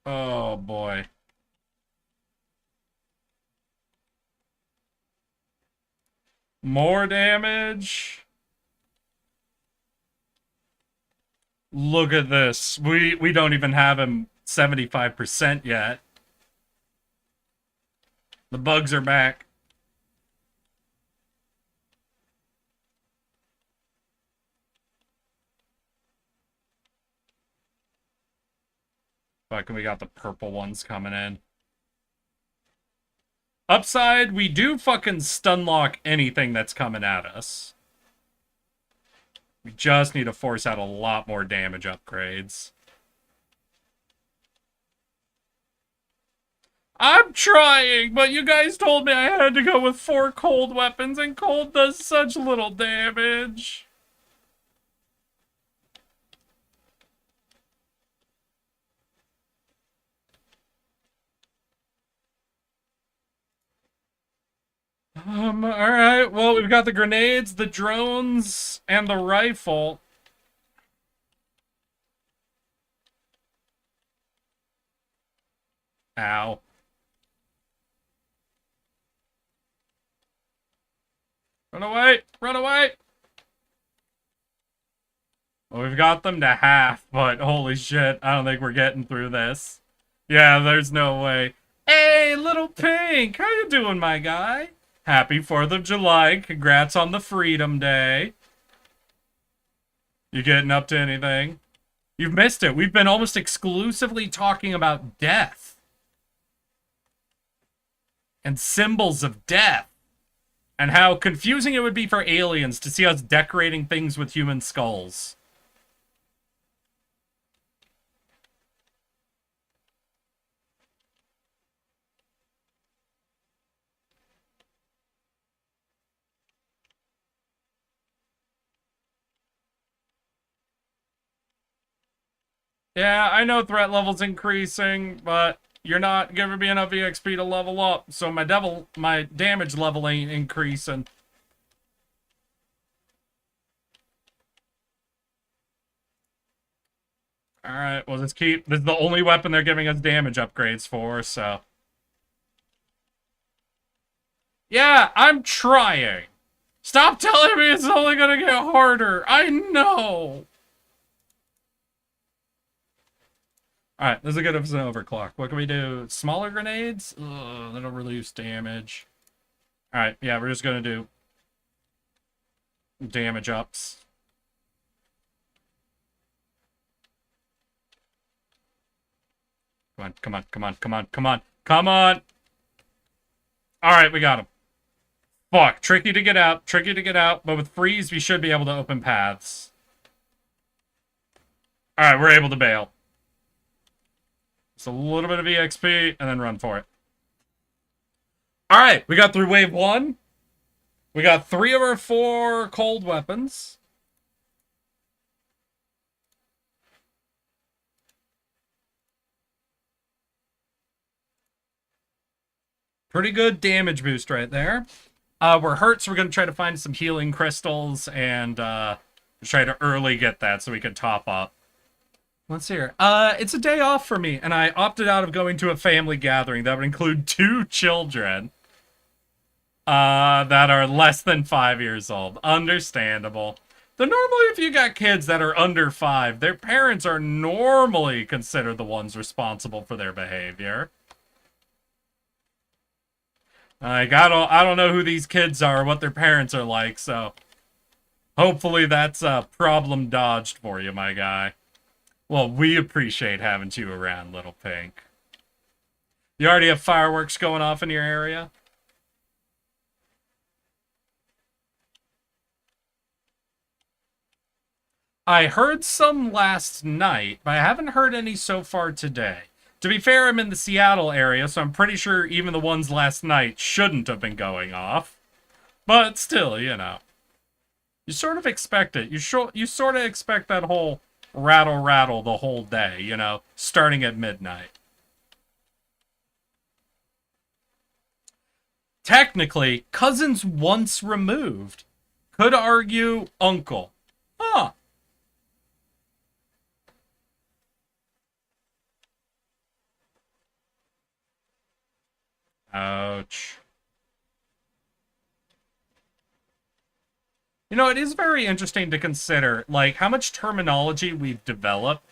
Oh, boy. More damage. Look at this. We don't even have him 75% yet. The bugs are back. Fucking, we got the purple ones coming in. Upside, we do fucking stun lock anything that's coming at us. We just need to force out a lot more damage upgrades. I'm trying, but you guys told me I had to go with 4 cold weapons, and cold does such little damage. Alright, well, we've got the grenades, the drones, and the rifle. Ow. Run away! Run away! Well, we've got them to half, but holy shit, I don't think we're getting through this. Yeah, there's no way. Hey, little pink! How you doing, my guy? Happy 4th of July. Congrats on the Freedom Day. You getting up to anything? You've missed it. We've been almost exclusively talking about death. And symbols of death. And how confusing it would be for aliens to see us decorating things with human skulls. Yeah, I know threat level's increasing, but you're not giving me enough EXP to level up, so my damage level ain't increasing. Alright, well, let's keep... This is the only weapon they're giving us damage upgrades for, so... Yeah, I'm trying! Stop telling me it's only gonna get harder! I know! Alright, this is good if it's an overclock. What can we do? Smaller grenades? Ugh, that'll reduce damage. Alright, yeah, we're just gonna do damage ups. Come on, come on, come on, come on, come on, come on! Alright, we got him. Fuck, tricky to get out, but with freeze, we should be able to open paths. Alright, we're able to bail. Just a little bit of EXP, and then run for it. Alright, we got through wave 1. We got 3 of our 4 cold weapons. Pretty good damage boost right there. We're hurt, so we're going to try to find some healing crystals and Try to early get that so we can top up. Let's see here. It's a day off for me, and I opted out of going to a family gathering that would include 2 children that are less than 5 years old. Understandable. Though normally if you got kids that are under 5, their parents are normally considered the ones responsible for their behavior. Like, I don't know who these kids are, what their parents are like, so hopefully that's a problem dodged for you, my guy. Well, we appreciate having you around, Little Pink. You already have fireworks going off in your area? I heard some last night, but I haven't heard any so far today. To be fair, I'm in the Seattle area, so I'm pretty sure even the ones last night shouldn't have been going off. But still, you know. You sort of expect it. You sort of expect that whole rattle the whole day, you know, starting at midnight. Technically, cousins once removed. Could argue uncle. Huh. Ouch. You know, it is very interesting to consider, like, how much terminology we've developed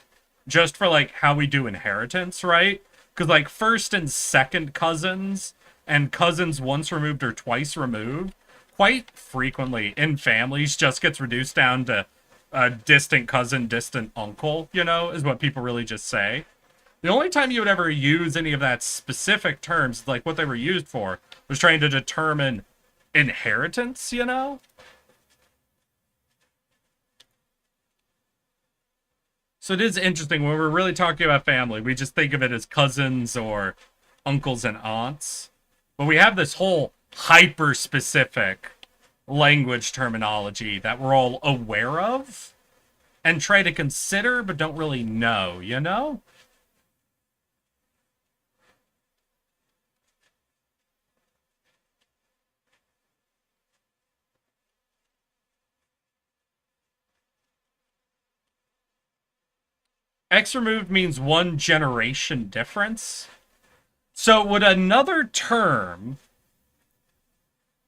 just for, like, how we do inheritance, right? Because, like, first and second cousins and cousins once removed or twice removed, quite frequently in families just gets reduced down to a distant cousin, distant uncle, you know, is what people really just say. The only time you would ever use any of that specific terms, like what they were used for, was trying to determine inheritance, you know? So it is interesting when we're really talking about family, we just think of it as cousins or uncles and aunts. But we have this whole hyper-specific language terminology that we're all aware of and try to consider but don't really know, you know? X removed means 1 generation difference. So would another term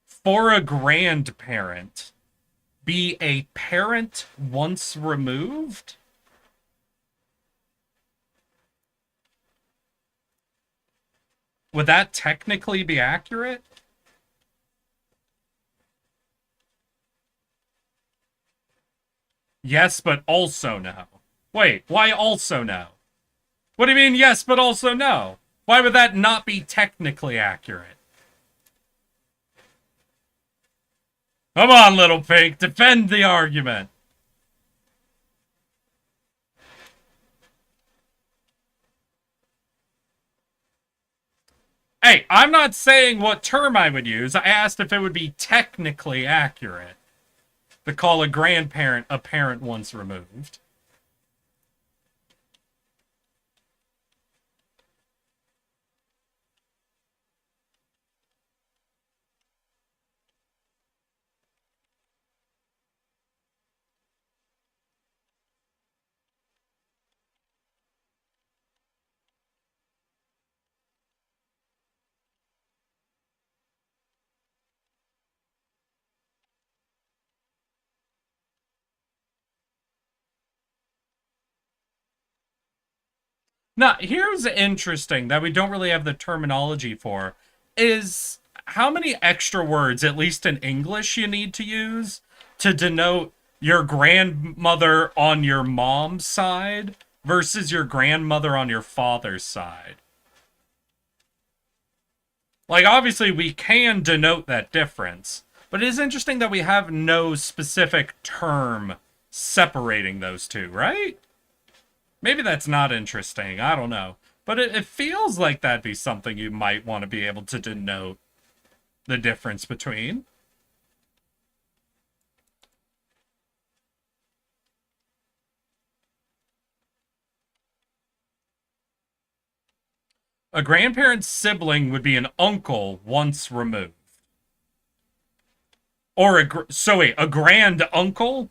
for a grandparent be a parent once removed? Would that technically be accurate? Yes, but also no. Wait, why also no? What do you mean yes, but also no? Why would that not be technically accurate? Come on, Little Pink, defend the argument. Hey, I'm not saying what term I would use. I asked if it would be technically accurate to call a grandparent a parent once removed. Now, here's interesting that we don't really have the terminology for, is how many extra words, at least in English, you need to use to denote your grandmother on your mom's side versus your grandmother on your father's side. Like, obviously, we can denote that difference, but it is interesting that we have no specific term separating those two, right? Maybe that's not interesting, I don't know. But it feels like that'd be something you might want to be able to denote the difference between. A grandparent's sibling would be an uncle once removed. Or a grand uncle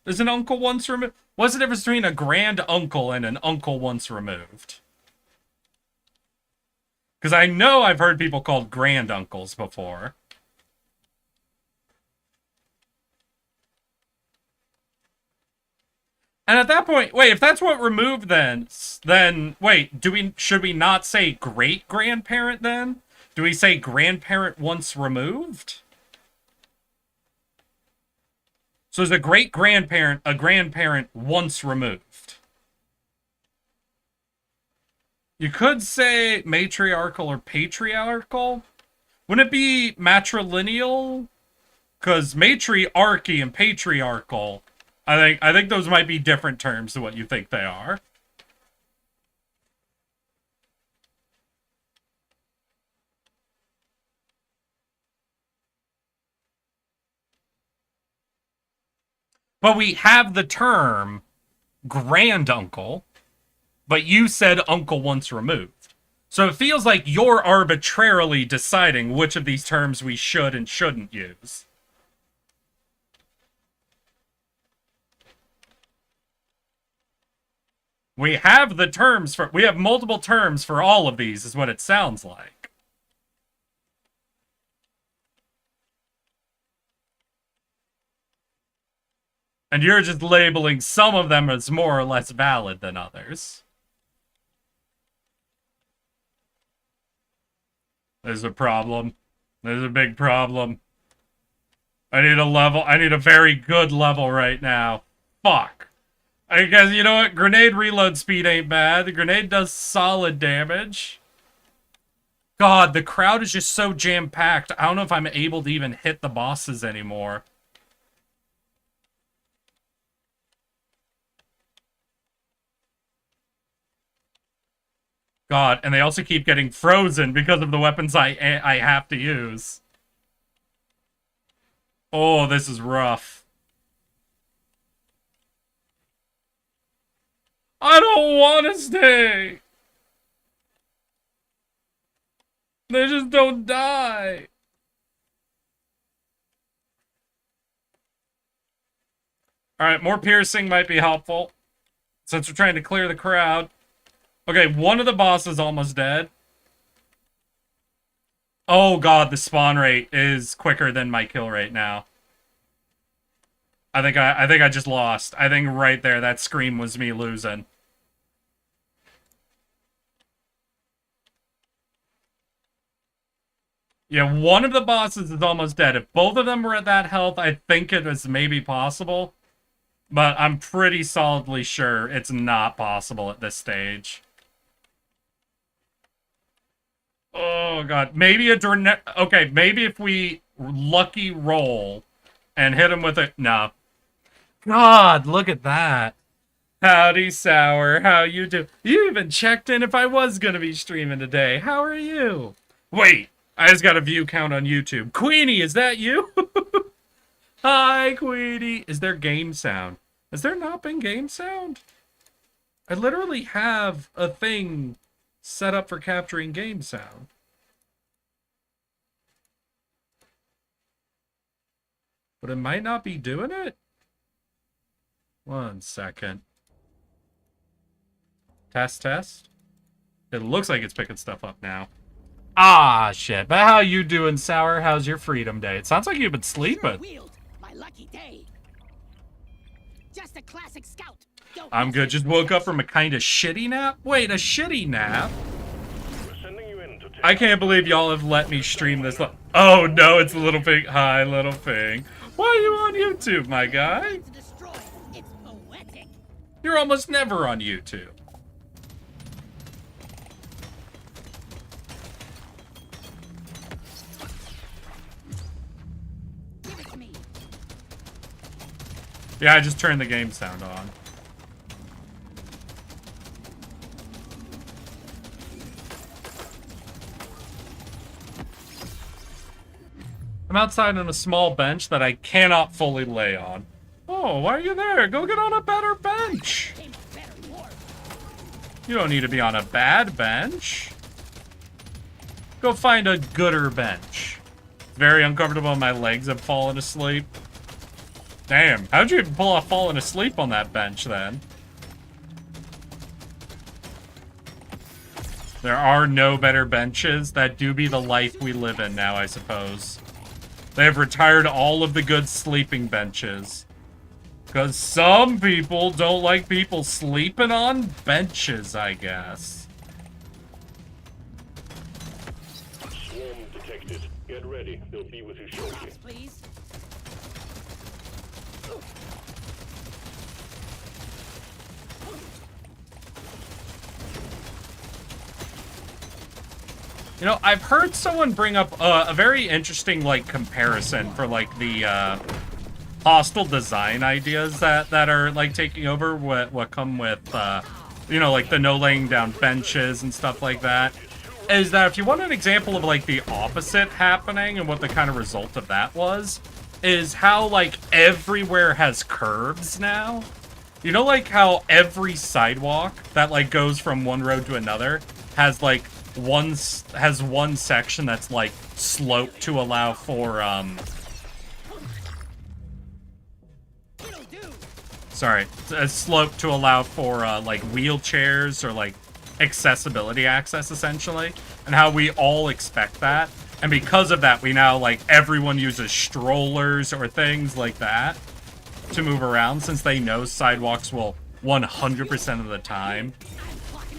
Is an uncle once removed? What's the difference between a grand uncle and an uncle once removed? Because I know I've heard people called grand uncles before. And at that point, wait, if that's what removed then wait, should we not say great grandparent then? Do we say grandparent once removed? So is a great grandparent a grandparent once removed? You could say matriarchal or patriarchal. Wouldn't it be matrilineal? Because matriarchy and patriarchal, I think those might be different terms to what you think they are. But we have the term granduncle, but you said uncle once removed. So it feels like you're arbitrarily deciding which of these terms we should and shouldn't use. We have we have multiple terms for all of these, is what it sounds like. And you're just labeling some of them as more or less valid than others. There's a problem. There's a big problem. I need a very good level right now. Fuck. I guess, you know what? Grenade reload speed ain't bad. The grenade does solid damage. God, the crowd is just so jam-packed. I don't know if I'm able to even hit the bosses anymore. God, and they also keep getting frozen because of the weapons I have to use. Oh, this is rough. I don't want to stay. They just don't die. Alright, more piercing might be helpful, since we're trying to clear the crowd. Okay, one of the bosses is almost dead. Oh god, the spawn rate is quicker than my kill rate now. I think I just lost. I think right there, that scream was me losing. Yeah, one of the bosses is almost dead. If both of them were at that health, I think it was maybe possible. But I'm pretty solidly sure it's not possible at this stage. Oh god, maybe okay, maybe if we lucky roll and hit him with a... No. God, look at that. Howdy, Sour. How you do? You even checked in if I was gonna be streaming today. How are you? Wait, I just got a view count on YouTube. Queenie, is that you? Hi, Queenie. Is there game sound? Has there not been game sound? I literally have a thing set up for capturing game sound. But it might not be doing it? 1 second. Test. It looks like it's picking stuff up now. Ah, shit. But how you doing, Sour? How's your freedom day? It sounds like you've been sleeping. My lucky day. Just a classic scout. I'm good. Just woke up from a kind of shitty nap? Wait, a shitty nap? I can't believe y'all have let me stream this. Oh, no, it's Little Pig. Hi, Little Pig. Why are you on YouTube, my guy? You're almost never on YouTube. Give it to me. Yeah, I just turned the game sound on. I'm outside on a small bench that I cannot fully lay on. Oh, why are you there? Go get on a better bench. You don't need to be on a bad bench. Go find a gooder bench. It's very uncomfortable. My legs have fallen asleep. Damn, how'd you even pull off falling asleep on that bench then? There are no better benches. That do be the life we live in now, I suppose. They have retired all of the good sleeping benches. Because some people don't like people sleeping on benches, I guess. Swarm detected. Get ready. They'll be with you shortly. Please. You know, I've heard someone bring up a very interesting, like, comparison for, like, the, hostile design ideas that are, like, taking over what come with, you know, like, the no laying down benches and stuff like that. Is that if you want an example of, like, the opposite happening and what the kind of result of that was, is how, like, everywhere has curbs now. You know, like, how every sidewalk that, like, goes from one road to another has, like, one section that's, like, sloped to allow for, sorry, a slope to allow for, like, wheelchairs or, like, accessibility access, essentially. And how we all expect that. And because of that, we now, like, everyone uses strollers or things like that to move around, since they know sidewalks will 100% of the time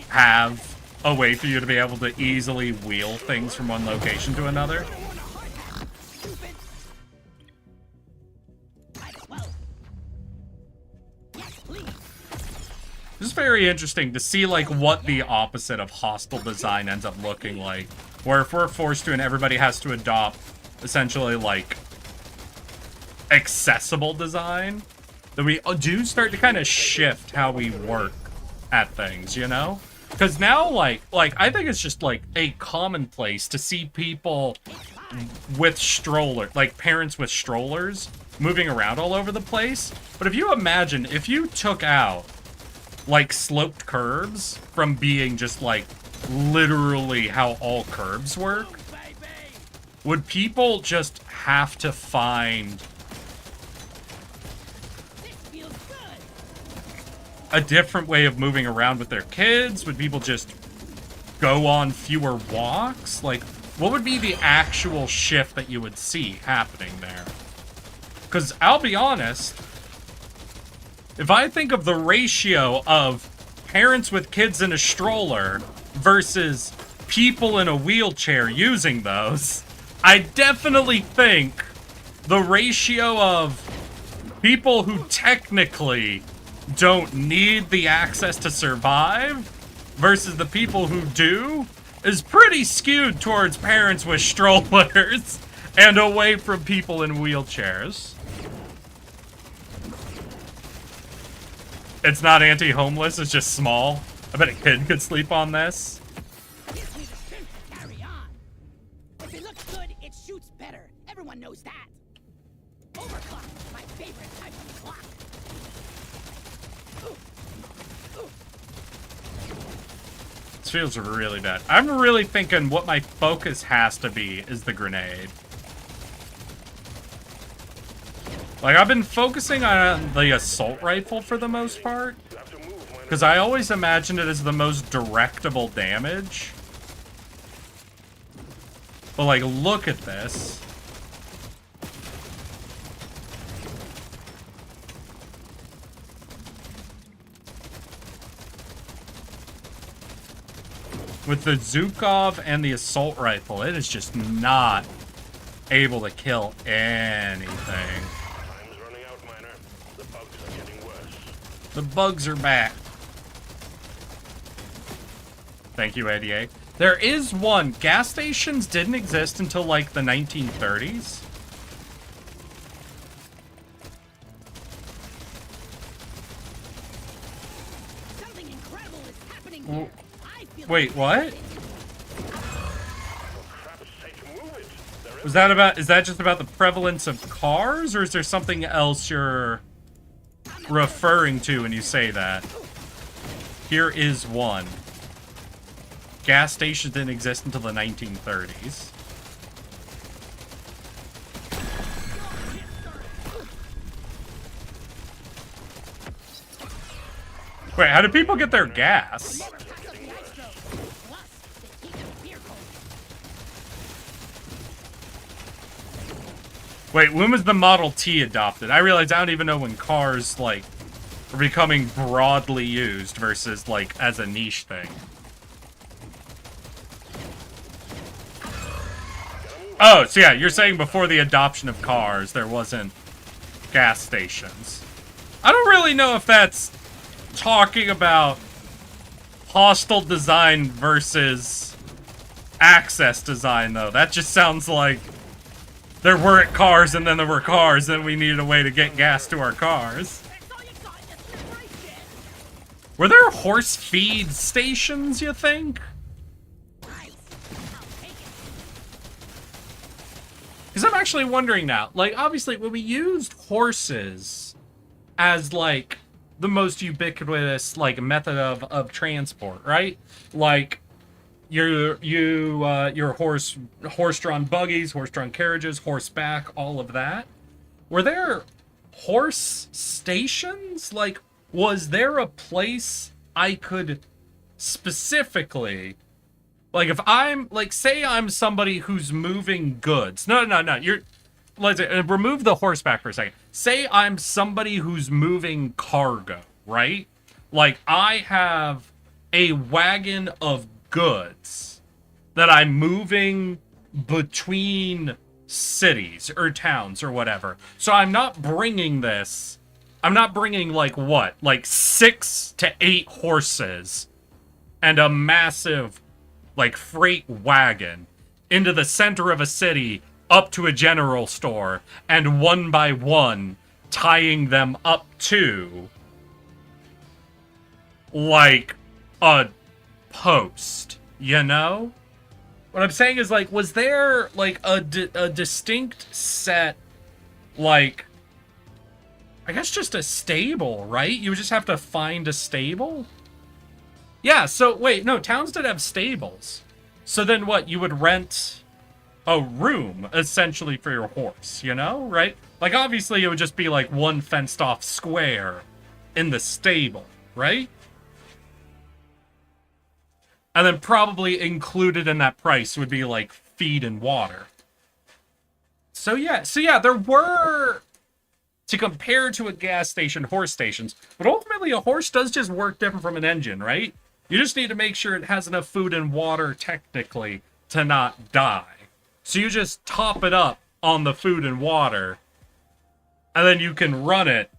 have a way for you to be able to easily wheel things from one location to another. It's very interesting to see, like, what the opposite of hostile design ends up looking like. Where if we're forced to and everybody has to adopt, essentially, like, accessible design, then we do start to kind of shift how we work at things, you know? Because now, like, I think it's just, like, a commonplace to see people with parents with strollers moving around all over the place. But if you imagine, if you took out, like, sloped curbs from being just, like, literally how all curbs work, would people just have to find a different way of moving around with their kids? Would people just go on fewer walks? Like, what would be the actual shift that you would see happening there? Because I'll be honest, if I think of the ratio of parents with kids in a stroller versus people in a wheelchair using those, I definitely think the ratio of people who technically don't need the access to survive versus the people who do is pretty skewed towards parents with strollers and away from people in wheelchairs. It's not anti-homeless, it's just small. I bet a kid could sleep on this. Gives me the strength to carry on. If it looks good, it shoots better. Everyone knows that. Overclock is my favorite type of clock. This feels really bad. I'm really thinking what my focus has to be is the grenade. Like, I've been focusing on the assault rifle for the most part, because I always imagined it as the most directable damage. But, like, look at this. With the Zukov and the assault rifle, it is just not able to kill anything. The bugs are back. Thank you, 88. There is one. Gas stations didn't exist until, like, the 1930s. Something incredible is happening here. I feel Wait, what? Was that about, is that just about the prevalence of cars, or is there something else you're referring to when you say that? Here is one. Gas stations didn't exist until the 1930s. Wait, how do people get their gas? Never pass up the ice floe. Plus, they keep them beer cold. Wait, when was the Model T adopted? I realize I don't even know when cars, like, are becoming broadly used versus, like, as a niche thing. Oh, so yeah, you're saying before the adoption of cars, there wasn't gas stations. I don't really know if that's talking about hostile design versus access design, though. That just sounds like there weren't cars and then there were cars and we needed a way to get gas to our cars. That's all you got. That's never I said. Were there horse feed stations, you think? Nice. I'll take it. Because I'm actually wondering now, like, obviously, when we used horses as, like, the most ubiquitous, like, method of transport, right? Like, your horse-drawn buggies, horse-drawn carriages, horseback, all of that. Were there horse stations? Like, was there a place I could specifically... Like, if I'm, like, say I'm somebody who's moving goods. No, let's remove the horseback for a second. Say I'm somebody who's moving cargo, right? Like, I have a wagon of goods that I'm moving between cities or towns or whatever. So I'm not bringing this. I'm not bringing, like, what? Like, 6 to 8 horses and a massive, like, freight wagon into the center of a city up to a general store and one by one tying them up to, like, a post, you know? What I'm saying is, like, was there, like, a distinct set, like, I guess just a stable, right? You would just have to find a stable? Yeah, so, wait, no, towns did have stables. So then what, you would rent a room, essentially, for your horse, you know, right? Like, obviously, it would just be, like, one fenced-off square in the stable, right? And then probably included in that price would be, like, feed and water. So, yeah, there were, to compare to a gas station, horse stations, but ultimately, a horse does just work different from an engine, right? You just need to make sure it has enough food and water, technically, to not die. So you just top it up on the food and water, and then you can run it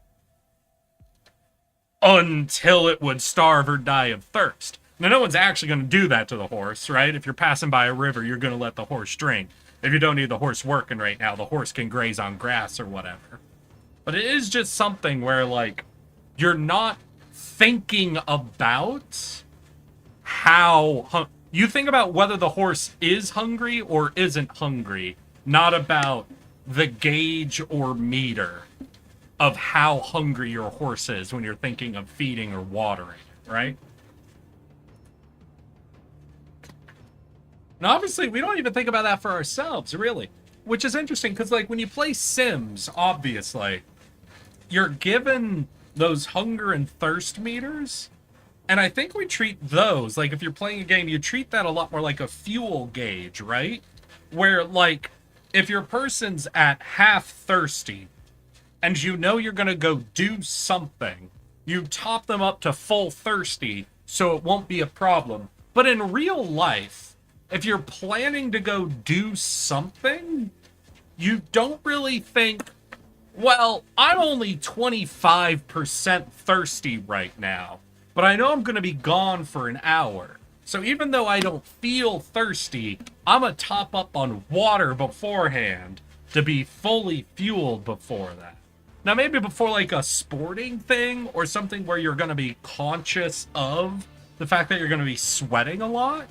until it would starve or die of thirst. Now, no one's actually going to do that to the horse, right? If you're passing by a river, you're going to let the horse drink. If you don't need the horse working right now, the horse can graze on grass or whatever. But it is just something where, like, you're not thinking about how you think about whether the horse is hungry or isn't hungry, not about the gauge or meter of how hungry your horse is when you're thinking of feeding or watering it, right? And obviously, we don't even think about that for ourselves, really. Which is interesting, because, like, when you play Sims, obviously, you're given those hunger and thirst meters. And I think we treat those, like, if you're playing a game, you treat that a lot more like a fuel gauge, right? Where, like, if your person's at half thirsty, and you know you're gonna go do something, you top them up to full thirsty, so it won't be a problem. But in real life, if you're planning to go do something, you don't really think, well, I'm only 25% thirsty right now, but I know I'm going to be gone for an hour. So even though I don't feel thirsty, I'm going to top up on water beforehand to be fully fueled before that. Now, maybe before, like, a sporting thing or something where you're going to be conscious of the fact that you're going to be sweating a lot,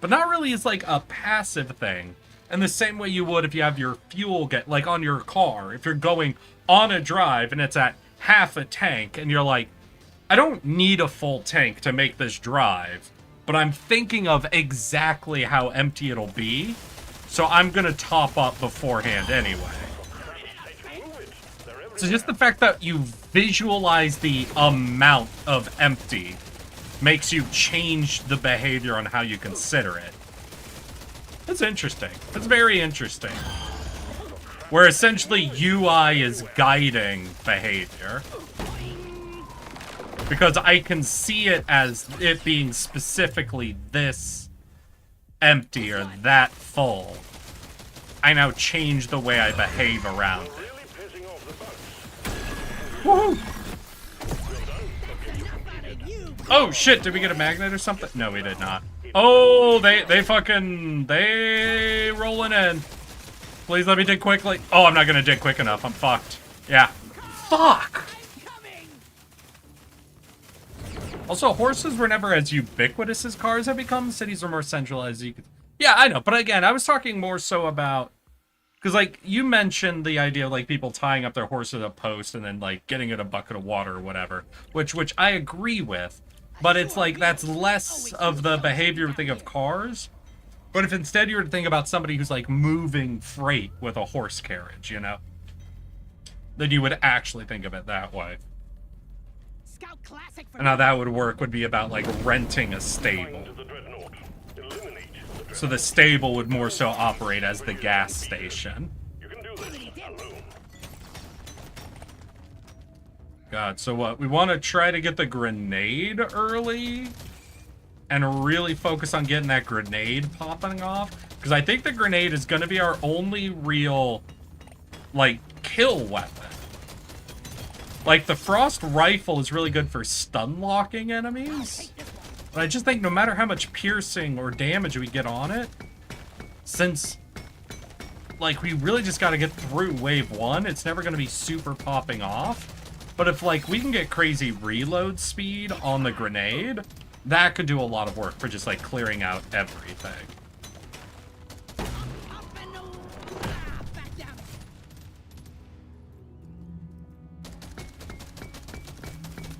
but not really as, like, a passive thing. In the same way you would if you have your fuel like, on your car. If you're going on a drive and it's at half a tank and you're like, I don't need a full tank to make this drive, but I'm thinking of exactly how empty it'll be, so I'm going to top up beforehand anyway. Move it. They're So just the fact that you visualize the amount of empty makes you change the behavior on how you consider it. That's interesting. That's very interesting. Where essentially UI is guiding behavior. Because I can see it as it being specifically this empty or that full. I now change the way I behave around it. Woohoo! Oh shit, did we get a magnet or something? No, we did not. Oh, they rolling in. Please let me dig quickly. Oh, I'm not gonna dig quick enough. I'm fucked. Yeah. Fuck! Also, horses were never as ubiquitous as cars have become. Cities are more centralized. Yeah, I know. But again, I was talking more so about... Because, like, you mentioned the idea of, like, people tying up their horse at a post and then, like, getting it a bucket of water or whatever. Which I agree with. But it's, like, that's less of the behavior we think of cars. But if instead you were to think about somebody who's, like, moving freight with a horse carriage, you know? Then you would actually think of it that way. And how that would work would be about, like, renting a stable. So the stable would more so operate as the gas station. God, so what? We want to try to get the grenade early? And really focus on getting that grenade popping off? Because I think the grenade is going to be our only real, like, kill weapon. Like, the frost rifle is really good for stun locking enemies. But I just think no matter how much piercing or damage we get on it, since, like, we really just got to get through wave 1, it's never going to be super popping off. But if, like, we can get crazy reload speed on the grenade, that could do a lot of work for just, like, clearing out everything.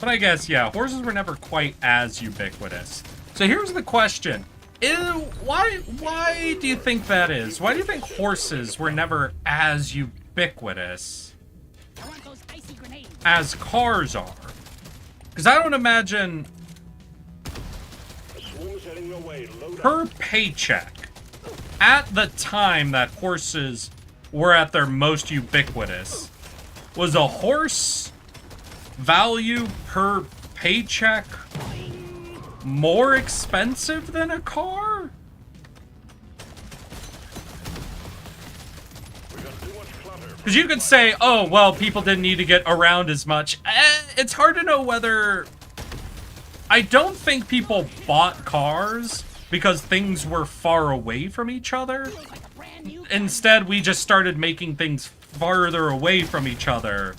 But I guess, yeah, horses were never quite as ubiquitous. So here's the question. Why do you think that is? Why do you think horses were never as ubiquitous as cars are? Because I don't imagine... Per paycheck, at the time that horses were at their most ubiquitous, was a horse value per paycheck more expensive than a car? Because you could say, oh, well, people didn't need to get around as much. It's hard to know whether... I don't think people bought cars because things were far away from each other. Instead, we just started making things farther away from each other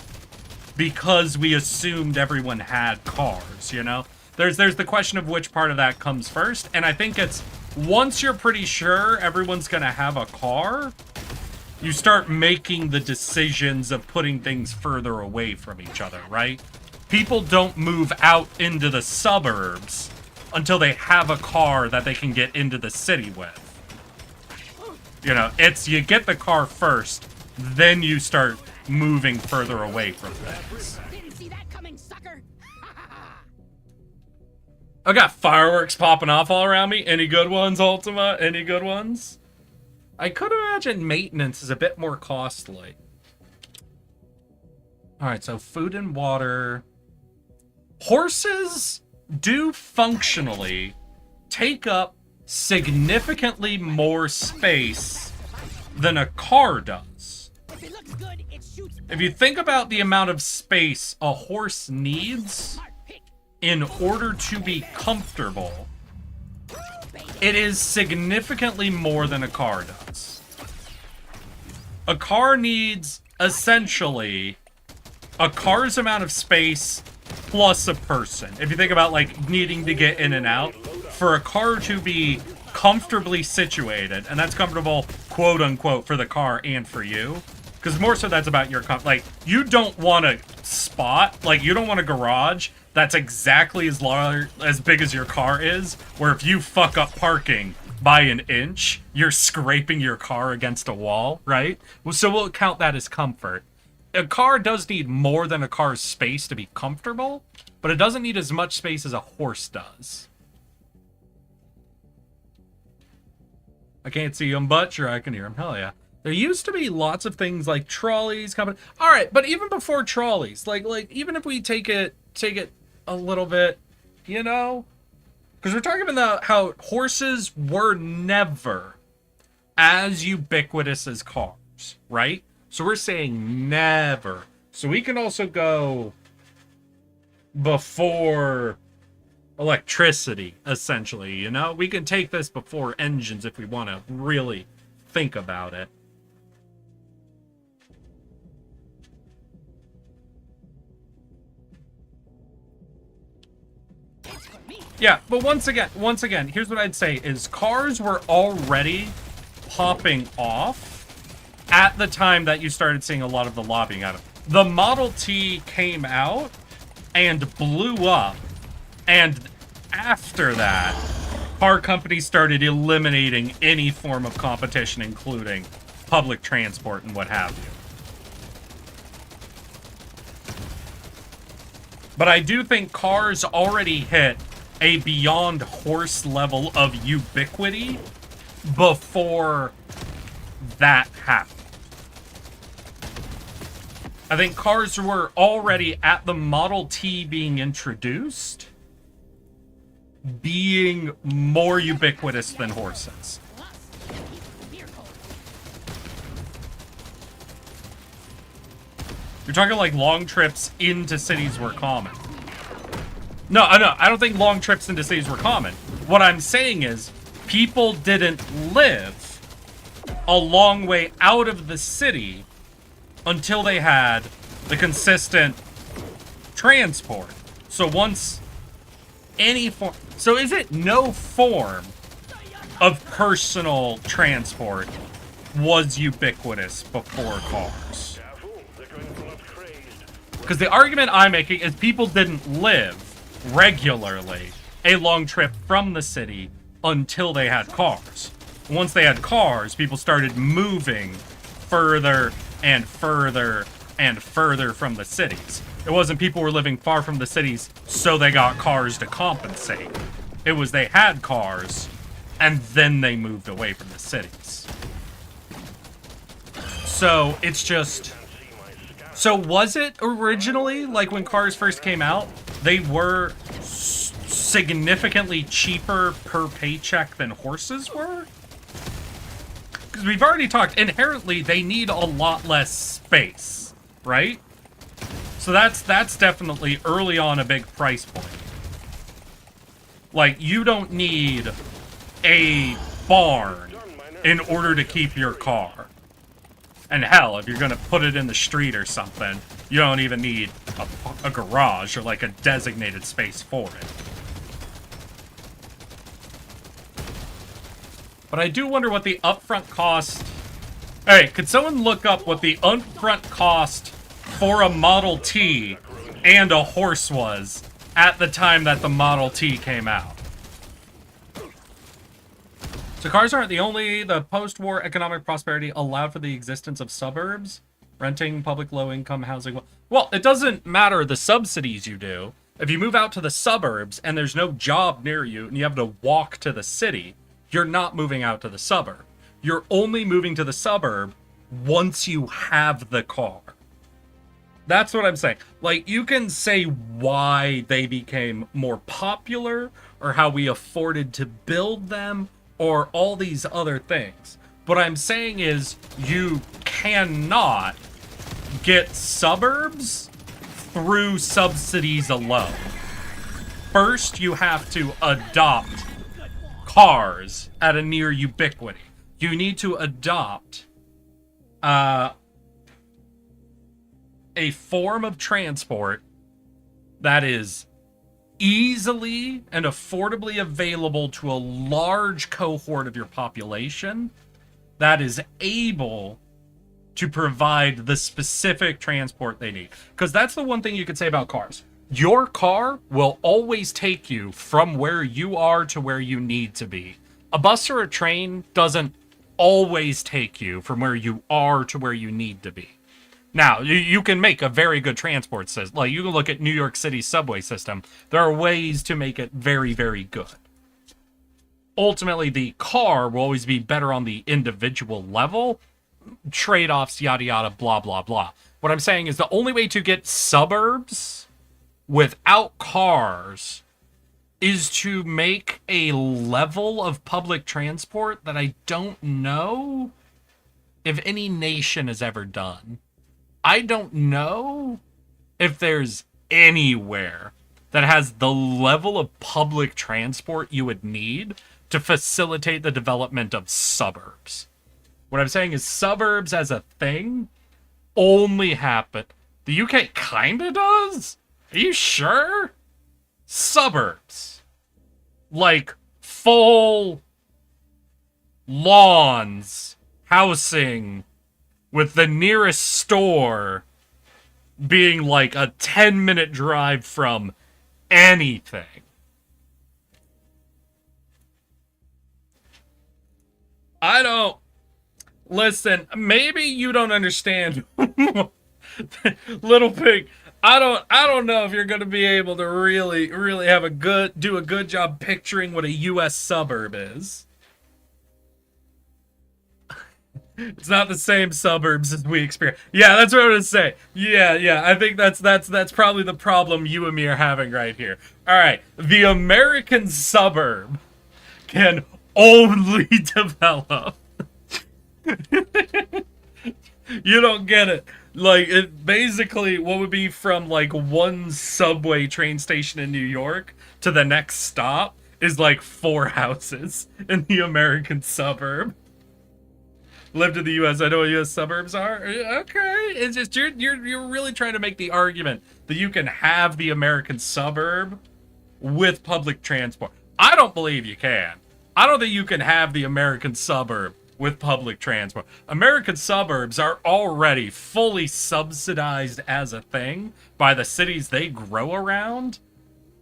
because we assumed everyone had cars, you know? There's the question of which part of that comes first, and I think it's once you're pretty sure everyone's gonna have a car, you start making the decisions of putting things further away from each other, right? People don't move out into the suburbs until they have a car that they can get into the city with. You know, it's you get the car first, then you start moving further away from things. Didn't see that coming, sucker. I got fireworks popping off all around me. Any good ones, Ultima? Any good ones? I could imagine maintenance is a bit more costly. Alright, so food and water. Horses do functionally take up significantly more space than a car does. If it looks good, it shoots If you think about the amount of space a horse needs in order to be comfortable, it is significantly more than a car does. A car needs, essentially, a car's amount of space plus a person. If you think about, like, needing to get in and out, for a car to be comfortably situated, and that's comfortable, quote-unquote, for the car and for you, because more so that's about your, like, you don't want a spot, like, you don't want a garage that's exactly as large, as big as your car is, where if you fuck up parking by an inch, you're scraping your car against a wall, right? So we'll count that as comfort. a car does need more than a car's space to be comfortable, but it doesn't need as much space as a horse does. I can't see him, but sure I can hear him. Hell yeah. There used to be lots of things like trolleys coming. All right, but even before trolleys, like even if we take it a little bit, you know, because we're talking about how horses were never as ubiquitous as cars, right? So we're saying never. So we can also go before electricity, essentially, you know? We can take this before engines if we want to really think about it. Yeah, but once again, here's what I'd say is cars were already popping off at the time that you started seeing a lot of the lobbying out of it. The Model T came out and blew up, and after that, car companies started eliminating any form of competition, including public transport and what have you. But I do think cars already hit a beyond horse level of ubiquity before that happened. I think cars were already at the Model T being introduced, being more ubiquitous than horses. You're talking like long trips into cities were common. No, I don't think long trips into cities were common. What I'm saying is, people didn't live a long way out of the city until they had the consistent transport. So once any form... So is it no form of personal transport was ubiquitous before cars? Because the argument I'm making is people didn't live regularly a long trip from the city until they had cars. Once they had cars, people started moving further and further and further from the cities. It wasn't people were living far from the cities, so they got cars to compensate. It was they had cars, and then they moved away from the cities. So it's just... So was it originally, like when cars first came out, they were significantly cheaper per paycheck than horses were? Because we've already talked, inherently, they need a lot less space, right? So that's definitely early on a big price point. Like, you don't need a barn in order to keep your car. And hell, if you're gonna put it in the street or something, you don't even need a garage or like a designated space for it. But I do wonder what the upfront cost... Hey, could someone look up what the upfront cost for a Model T and a horse was at the time that the Model T came out? So cars aren't the post-war economic prosperity allowed for the existence of suburbs, renting, public low-income housing. Well, it doesn't matter the subsidies you do. If you move out to the suburbs and there's no job near you and you have to walk to the city, you're not moving out to the suburb. You're only moving to the suburb once you have the car. That's what I'm saying. Like, you can say why they became more popular or how we afforded to build them, or all these other things. What I'm saying is you cannot get suburbs through subsidies alone. First, you have to adopt cars at a near ubiquity. You need to adopt a form of transport that is easily and affordably available to a large cohort of your population that is able to provide the specific transport they need. Because that's the one thing you could say about cars. Your car will always take you from where you are to where you need to be. A bus or a train doesn't always take you from where you are to where you need to be. Now, you can make a very good transport system. Like, you can look at New York City's subway system. There are ways to make it very, very good. Ultimately, the car will always be better on the individual level. Trade-offs, yada, yada, blah, blah, blah. What I'm saying is the only way to get suburbs without cars is to make a level of public transport that I don't know if any nation has ever done. I don't know if there's anywhere that has the level of public transport you would need to facilitate the development of suburbs. What I'm saying is suburbs as a thing only happen. The UK kinda does? Are you sure? Suburbs. Like full lawns, housing, with the nearest store being like a 10-minute drive from anything. I don't... Listen, maybe you don't understand. Little Pig, I don't know if you're going to be able to really have do a good job picturing what a US suburb is. It's not the same suburbs as we experience. Yeah, that's what I'm gonna say. Yeah. I think that's probably the problem you and me are having right here. All right, the American suburb can only develop. You don't get it. Like, it basically, what would be from like one subway train station in New York to the next stop is like 4 houses in the American suburb. Lived in the U.S. I know what U.S. suburbs are. Okay, it's just you're really trying to make the argument that you can have the American suburb with public transport. I don't believe you can. I don't think you can have the American suburb with public transport. American suburbs are already fully subsidized as a thing by the cities they grow around.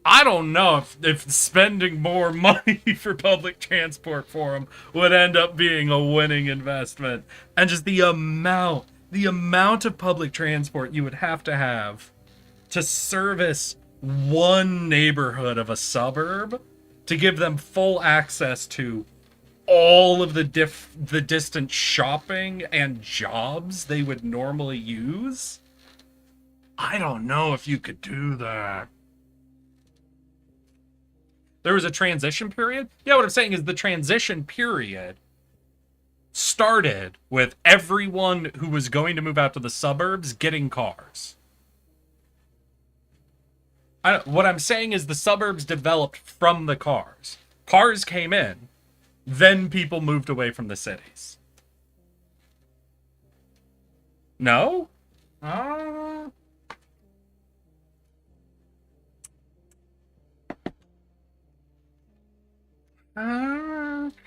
I don't know if spending more money for public transport for them would end up being a winning investment. And just the amount of public transport you would have to service one neighborhood of a suburb to give them full access to all of the distant shopping and jobs they would normally use. I don't know if you could do that. There was a transition period? Yeah, what I'm saying is the transition period started with everyone who was going to move out to the suburbs getting cars. What I'm saying is the suburbs developed from the cars. Cars came in, then people moved away from the cities. No?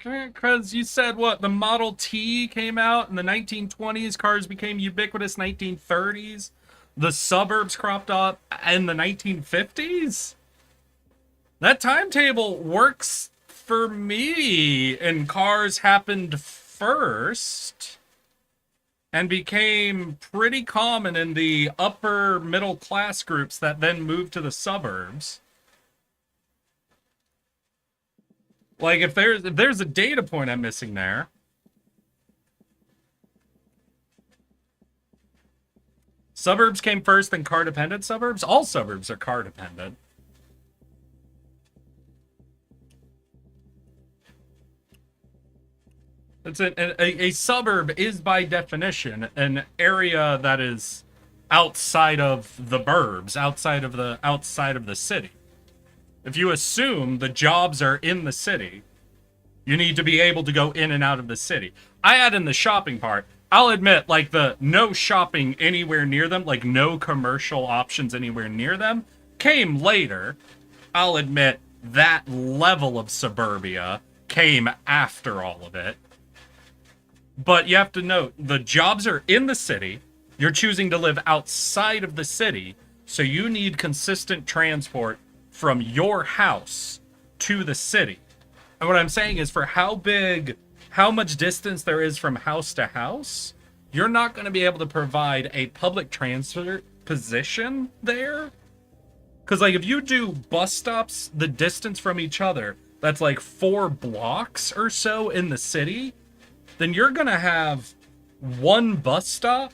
Because you said what? The Model T came out in the 1920s. Cars became ubiquitous 1930s. The suburbs cropped up in the 1950s. That timetable works for me. And cars happened first and became pretty common in the upper middle class groups that then moved to the suburbs. Like, if there's a data point I'm missing there. Suburbs came first, then car-dependent suburbs? All suburbs are car-dependent. It's a suburb is, by definition, an area that is outside of the burbs, outside of the city. If you assume the jobs are in the city, you need to be able to go in and out of the city. I add in the shopping part. I'll admit, like, the no shopping anywhere near them, like no commercial options anywhere near them, came later. I'll admit that level of suburbia came after all of it. But you have to note, the jobs are in the city. You're choosing to live outside of the city, so you need consistent transport from your house to the city. And what I'm saying is, for how much distance there is from house to house, you're not going to be able to provide a public transport position there. Because, like, if you do bus stops the distance from each other, that's like 4 blocks or so in the city, then you're going to have one bus stop,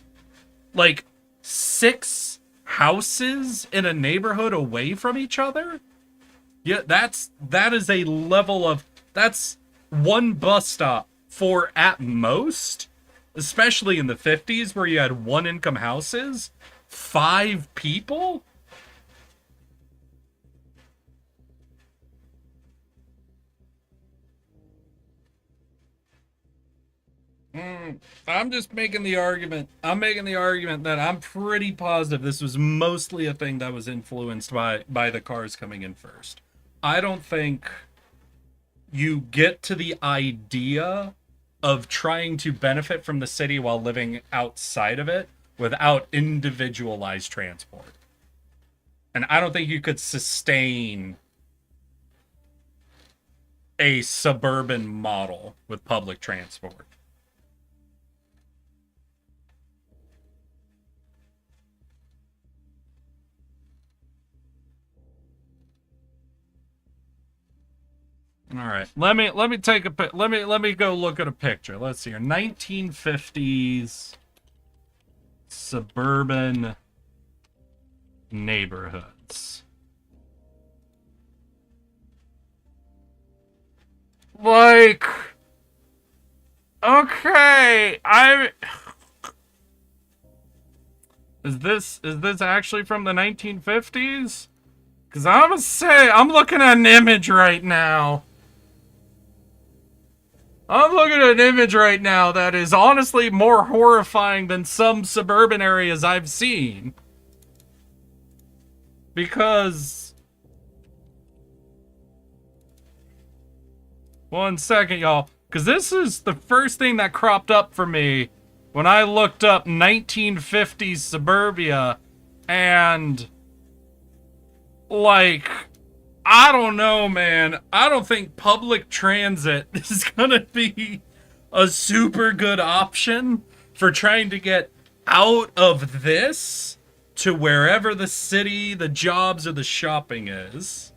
like 6 houses in a neighborhood away from each other. Yeah, that is a level of, that's one bus stop for, at most, especially in the 50s where you had 1-income houses, 5 people. I'm just making the argument. I'm making the argument that I'm pretty positive this was mostly a thing that was influenced by the cars coming in first. I don't think you get to the idea of trying to benefit from the city while living outside of it without individualized transport. And I don't think you could sustain a suburban model with public transport. All right, let me take a let me go look at a picture. Let's see here, 1950s suburban neighborhoods. Like, okay, is this actually from the 1950s? Because I'm gonna say I'm looking at an image right now. I'm looking at an image right now that is honestly more horrifying than some suburban areas I've seen. Because... One second, y'all. Because this is the first thing that cropped up for me when I looked up 1950s suburbia. And... like... I don't know, man. I don't think public transit is gonna be a super good option for trying to get out of this to wherever the city, the jobs, or the shopping is.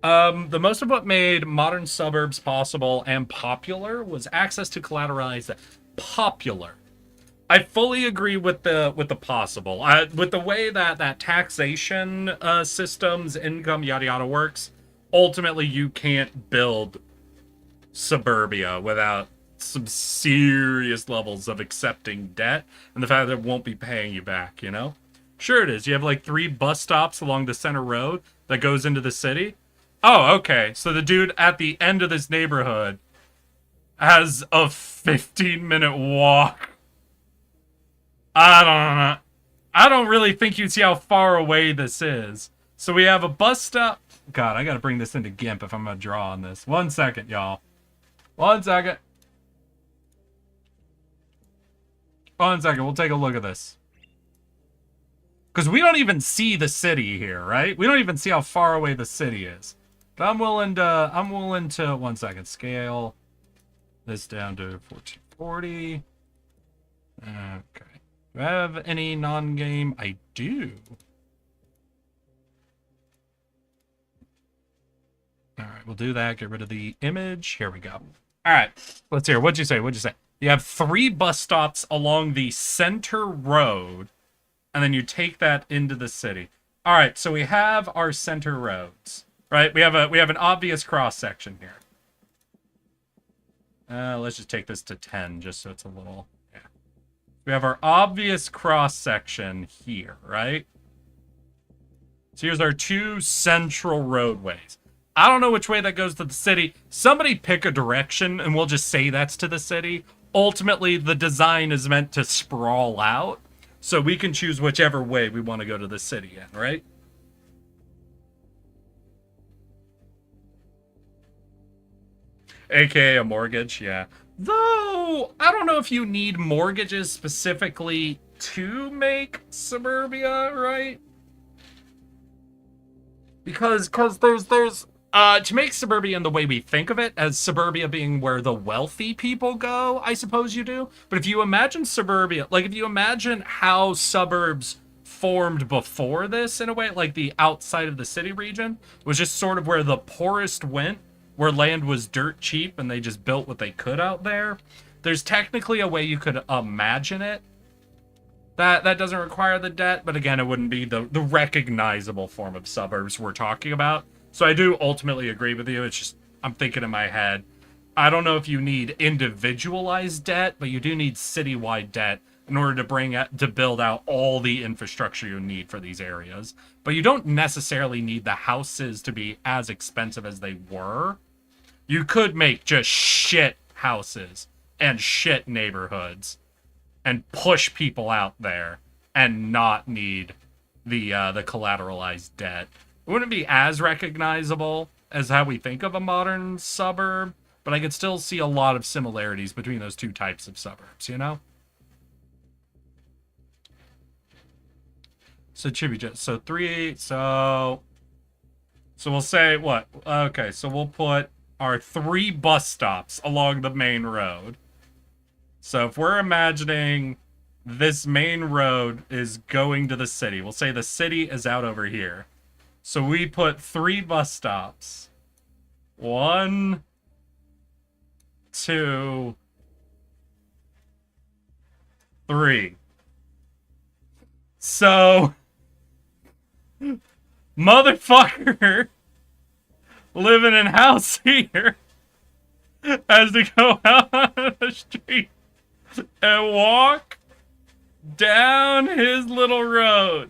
The most of what made modern suburbs possible and popular was access to collateralized popular. I fully agree with the possible. With the way that taxation systems, income, yada yada works, ultimately you can't build suburbia without some serious levels of accepting debt and the fact that it won't be paying you back, you know? Sure it is. You have like 3 bus stops along the center road that goes into the city. Oh, okay. So the dude at the end of this neighborhood has a 15-minute walk. I don't know. I don't really think you see how far away this is. So we have a bus stop. God, I gotta bring this into GIMP if I'm gonna draw on this. 1 second, y'all. 1 second. 1 second, we'll take a look at this. Because we don't even see the city here, right? We don't even see how far away the city is. But I'm willing to, 1 second, scale this down to 1440. Okay. Do I have any non-game? I do. Alright, we'll do that. Get rid of the image. Here we go. Alright, let's hear. What'd you say? What'd you say? You have 3 bus stops along the center road, and then you take that into the city. Alright, so we have our center roads. Right? We have an obvious cross-section here. Let's just take this to 10, just so it's a little... We have our obvious cross-section here, right? So here's our 2 central roadways. I don't know which way that goes to the city. Somebody pick a direction, and we'll just say that's to the city. Ultimately, the design is meant to sprawl out, so we can choose whichever way we want to go to the city in, right? AKA a mortgage, yeah. Though, I don't know if you need mortgages specifically to make suburbia, right? Because there's To make suburbia in the way we think of it, as suburbia being where the wealthy people go, I suppose you do. But if you imagine suburbia, like if you imagine how suburbs formed before this in a way, like the outside of the city region was just sort of where the poorest went, where land was dirt cheap and they just built what they could out there. There's technically a way you could imagine it. That doesn't require the debt, but again, it wouldn't be the recognizable form of suburbs we're talking about. So I do ultimately agree with you. It's just, I'm thinking in my head, I don't know if you need individualized debt, but you do need citywide debt in order to build out all the infrastructure you need for these areas. But you don't necessarily need the houses to be as expensive as they were. You could make just shit houses and shit neighborhoods and push people out there and not need the collateralized debt. It wouldn't be as recognizable as how we think of a modern suburb, but I could still see a lot of similarities between those two types of suburbs, you know? So Chibi, so 3, so we'll say what? Okay, so we'll put our 3 bus stops along the main road. So if we're imagining this main road is going to the city, we'll say the city is out over here. So we put 3 bus stops. 1, 2, 3. So, motherfucker living in house here has to go out on the street and walk down his little road.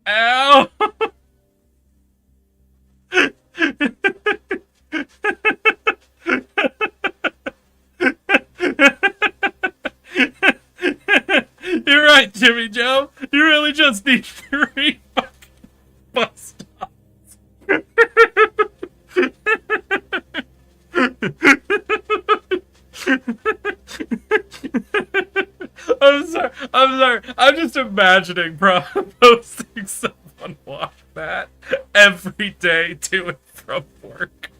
Ow! You're right, Jimmy Joe. You really just need 3 fucking bus stops. I'm sorry. I'm just imagining posting someone walk that every day to and from work.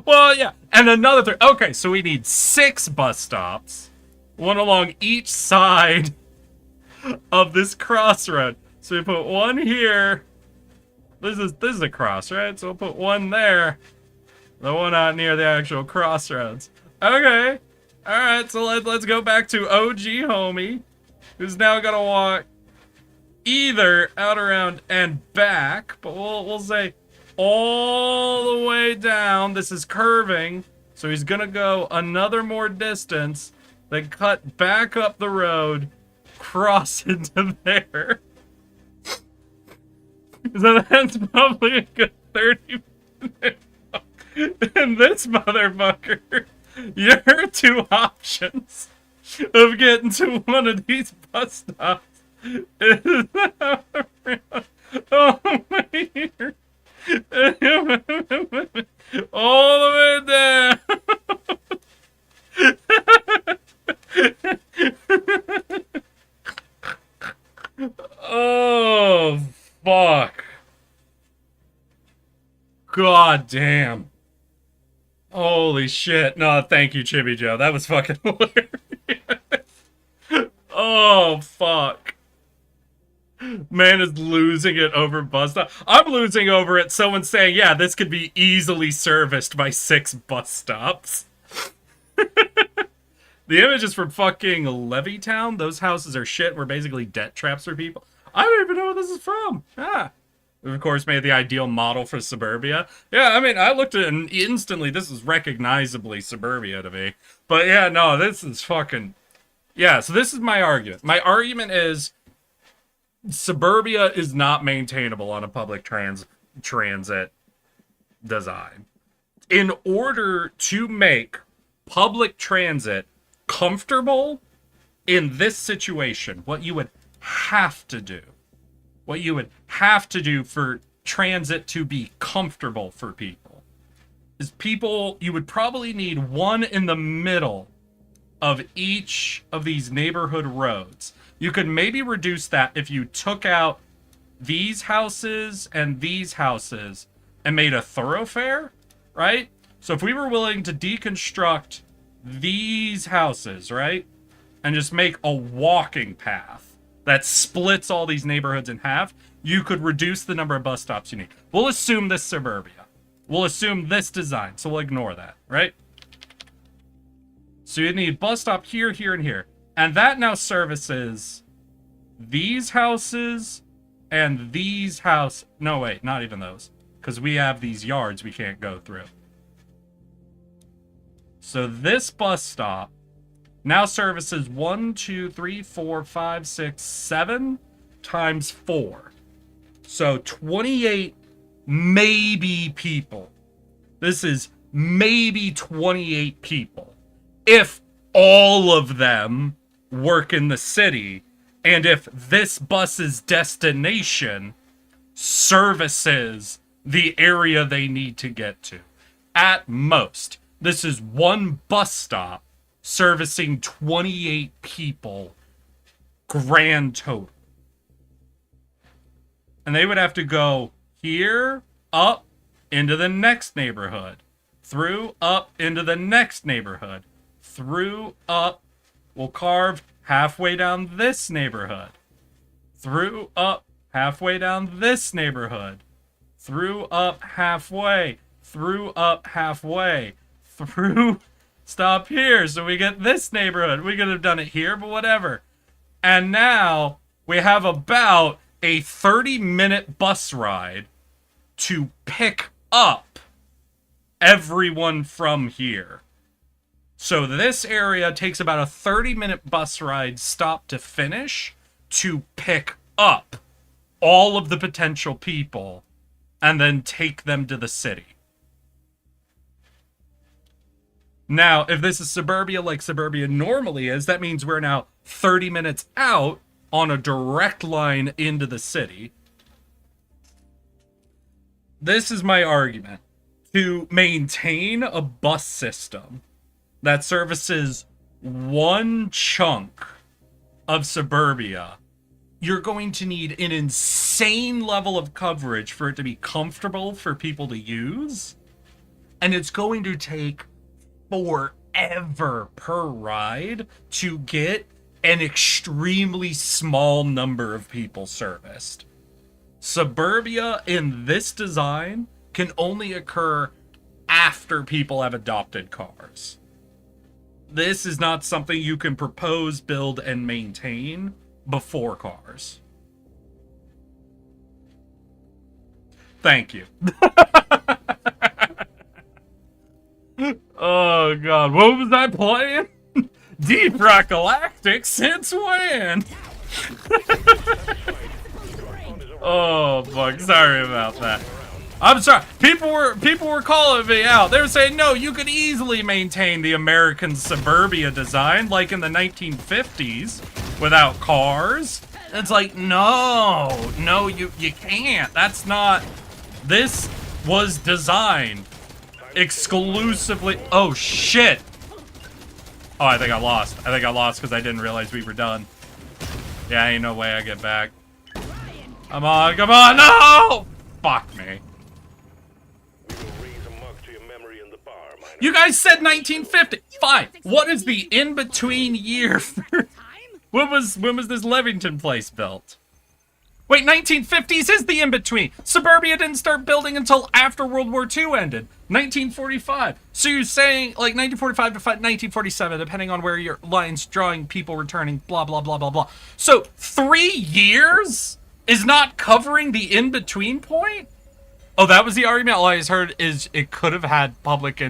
Well, yeah. And another 3. Okay, so we need 6 bus stops. 1 along each side of this crossroad. So we put 1 here. This is a cross, right? So we'll put 1 there. The one out near the actual crossroads. Okay. Alright, so let's go back to OG homie, who's now gonna walk either out around and back, but we'll say all the way down. This is curving, so he's gonna go another more distance, then cut back up the road, cross into there. So that's probably a good 30 minutes. And this motherfucker, your 2 options of getting to one of these bus stops is over here. All the way down. Oh, fuck. God damn. Holy shit. No, thank you, Chibi Joe. That was fucking hilarious. Oh, fuck. Man is losing it over bus stop. I'm losing over it. Someone saying, yeah, this could be easily serviced by 6 bus stops. The image is from fucking Levittown. Those houses are shit. We're basically debt traps for people. I don't even know where this is from. Ah. Of course, made the ideal model for suburbia. Yeah, I mean, I looked at it and instantly this is recognizably suburbia to me. But yeah, no, this is fucking... Yeah, so this is my argument. My argument is suburbia is not maintainable on a public transit design. In order to make public transit comfortable in this situation, what you would have to do for transit to be comfortable for people is you would probably need 1 in the middle of each of these neighborhood roads. You could maybe reduce that if you took out these houses and these houses and made a thoroughfare, right? So if we were willing to deconstruct these houses, right, and just make a walking path that splits all these neighborhoods in half, you could reduce the number of bus stops you need. We'll assume this suburbia. We'll assume this design, so we'll ignore that, right? So you need bus stop here, here, and here. And that now services these houses and these house. No, wait, not even those. Because we have these yards we can't go through. So this bus stop now services 1, 2, 3, 4, 5, 6, 7 times 4. So 28 maybe people. This is maybe 28 people. If all of them work in the city, and if this bus's destination services the area they need to get to. At most, this is one bus stop servicing 28 people grand total. And they would have to go here, up, into the next neighborhood. Through, up, into the next neighborhood. Through, up, we'll carve halfway down this neighborhood. Through, up, halfway down this neighborhood. Through, up, halfway. Through, up, halfway. Through, stop here. So we get this neighborhood. We could have done it here, but whatever. And now we have about a 30-minute bus ride to pick up everyone from here. So this area takes about a 30-minute bus ride stop to finish to pick up all of the potential people and then take them to the city. Now, if this is suburbia like suburbia normally is, that means we're now 30 minutes out on a direct line into the city. This is my argument. To maintain a bus system that services one chunk of suburbia, you're going to need an insane level of coverage for it to be comfortable for people to use. And it's going to take forever per ride to get an extremely small number of people serviced. Suburbia in this design can only occur after people have adopted cars. This is not something you can propose, build, and maintain before cars. Thank you. Oh god, what was I playing? Deep Rock Galactic? Since when? Oh fuck, sorry about that. I'm sorry. People were calling me out. They were saying, no, you could easily maintain the American suburbia design like in the 1950s without cars. And it's like, no, you can't. That's not. This was designed exclusively. Oh shit. Oh, I think I lost. I think I lost because I didn't realize we were done. Yeah, ain't no way I get back. Come on, no! Fuck me. You guys said 1950. Fine. What is the in-between year for... When was this Levington place built? Wait, 1950s is the in-between. Suburbia didn't start building until after World War II ended. 1945. So you're saying, like, 1945 to 1947, depending on where your line's drawing, people returning, blah, blah, blah, blah, blah. So 3 years is not covering the in-between point? Oh, that was the argument. All I just heard is it could have had public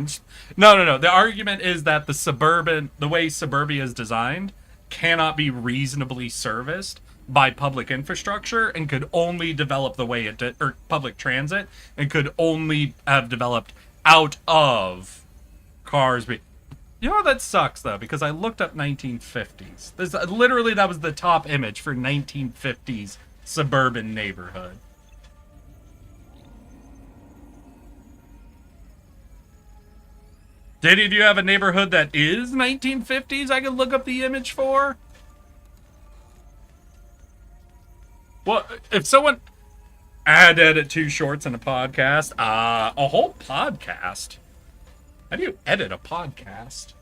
No. The argument is that the way suburbia is designed cannot be reasonably serviced by public infrastructure and could only develop the way it did, or public transit, and could only have developed out of cars. You know, that sucks though, because I looked up 1950s. Literally, that was the top image for 1950s suburban neighborhood. Did any of you have a neighborhood that is 1950s I could look up the image for? Well, if someone I'd edit 2 shorts in a podcast. A whole podcast? How do you edit a podcast?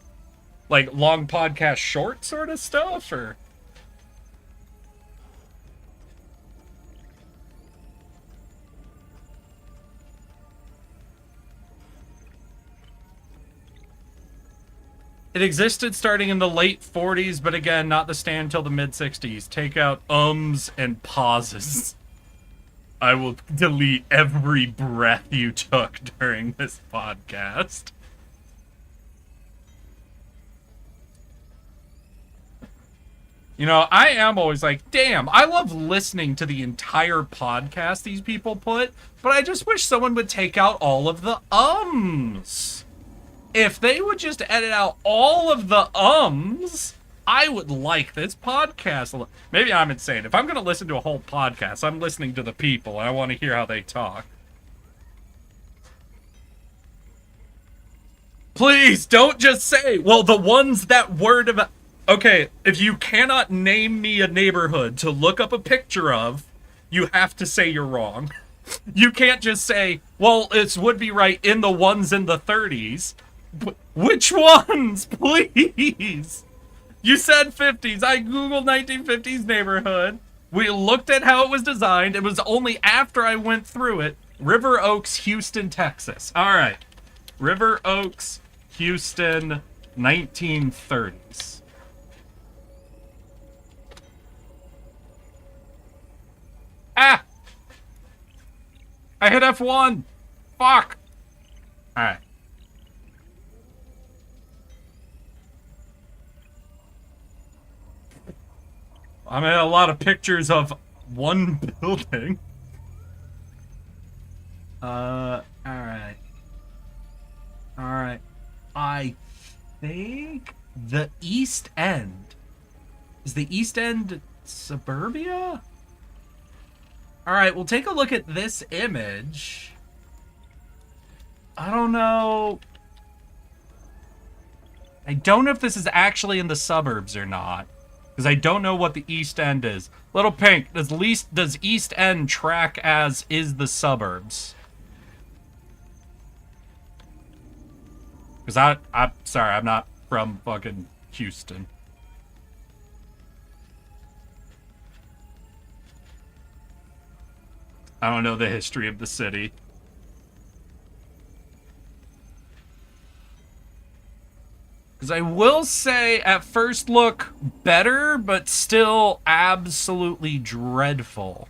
Like long podcast short sort of stuff, or? It existed starting in the late 40s, but again, not to stand until the mid 60s. Take out ums and pauses. I will delete every breath you took during this podcast. You know, I am always like, damn, I love listening to the entire podcast these people put, but I just wish someone would take out all of the ums. If they would just edit out all of the ums, I would like this podcast. Maybe I'm insane. If I'm going to listen to a whole podcast, I'm listening to the people, and I want to hear how they talk. Please, don't just say, well, the ones that word of... Okay, if you cannot name me a neighborhood to look up a picture of, you have to say you're wrong. You can't just say, well, it would be right in the ones in the 30s. Which ones, please? You said 50s. I googled 1950s neighborhood. We looked at how it was designed. It was only after I went through it. River Oaks, Houston, Texas. All right. River Oaks, Houston, 1930s. Ah! I hit F1. Fuck. All right. I mean, a lot of pictures of one building. Alright. Alright. I think the East End. Is the East End suburbia? Alright, we'll take a look at this image. I don't know. I don't know if this is actually in the suburbs or not. Because I don't know what the East End is. Little Pink, does East End track as is the suburbs? Because I'm sorry, I'm not from fucking Houston. I don't know the history of the city. Because I will say, at first look, better, but still absolutely dreadful.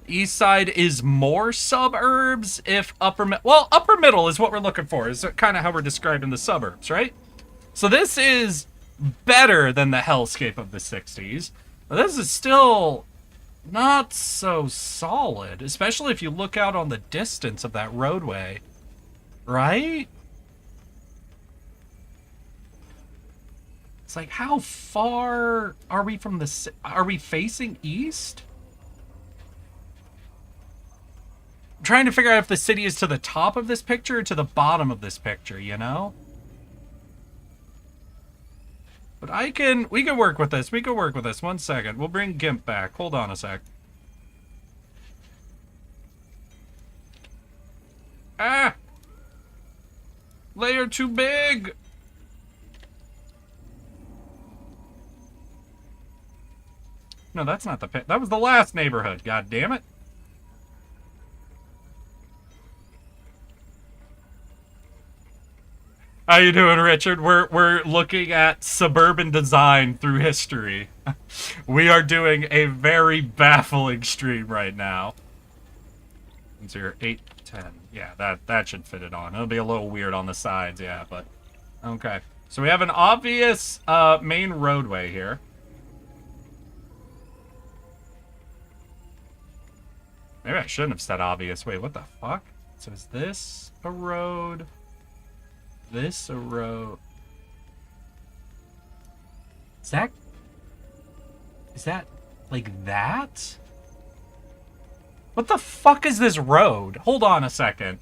East Side is more suburbs if upper middle is what we're looking for. Is kind of how we're describing the suburbs, right? So this is better than the hellscape of the 60s. But this is still not so solid, especially if you look out on the distance of that roadway. Right? It's like, how far are we from the... Are we facing east? I'm trying to figure out if the city is to the top of this picture or to the bottom of this picture, you know? But we can work with this. We can work with this. 1 second. We'll bring GIMP back. Hold on a sec. Ah! Layer too big! No, that's not the pit. That was the last neighborhood. God damn it. How you doing, Richard? We're looking at suburban design through history. We are doing a very baffling stream right now. 0, 8, 10. Yeah, that should fit it on. It'll be a little weird on the sides, yeah, but okay. So we have an obvious main roadway here. Maybe I shouldn't have said obvious. Wait, what the fuck? So is this a road? This a road? Is that like that? What the fuck is this road? Hold on a second.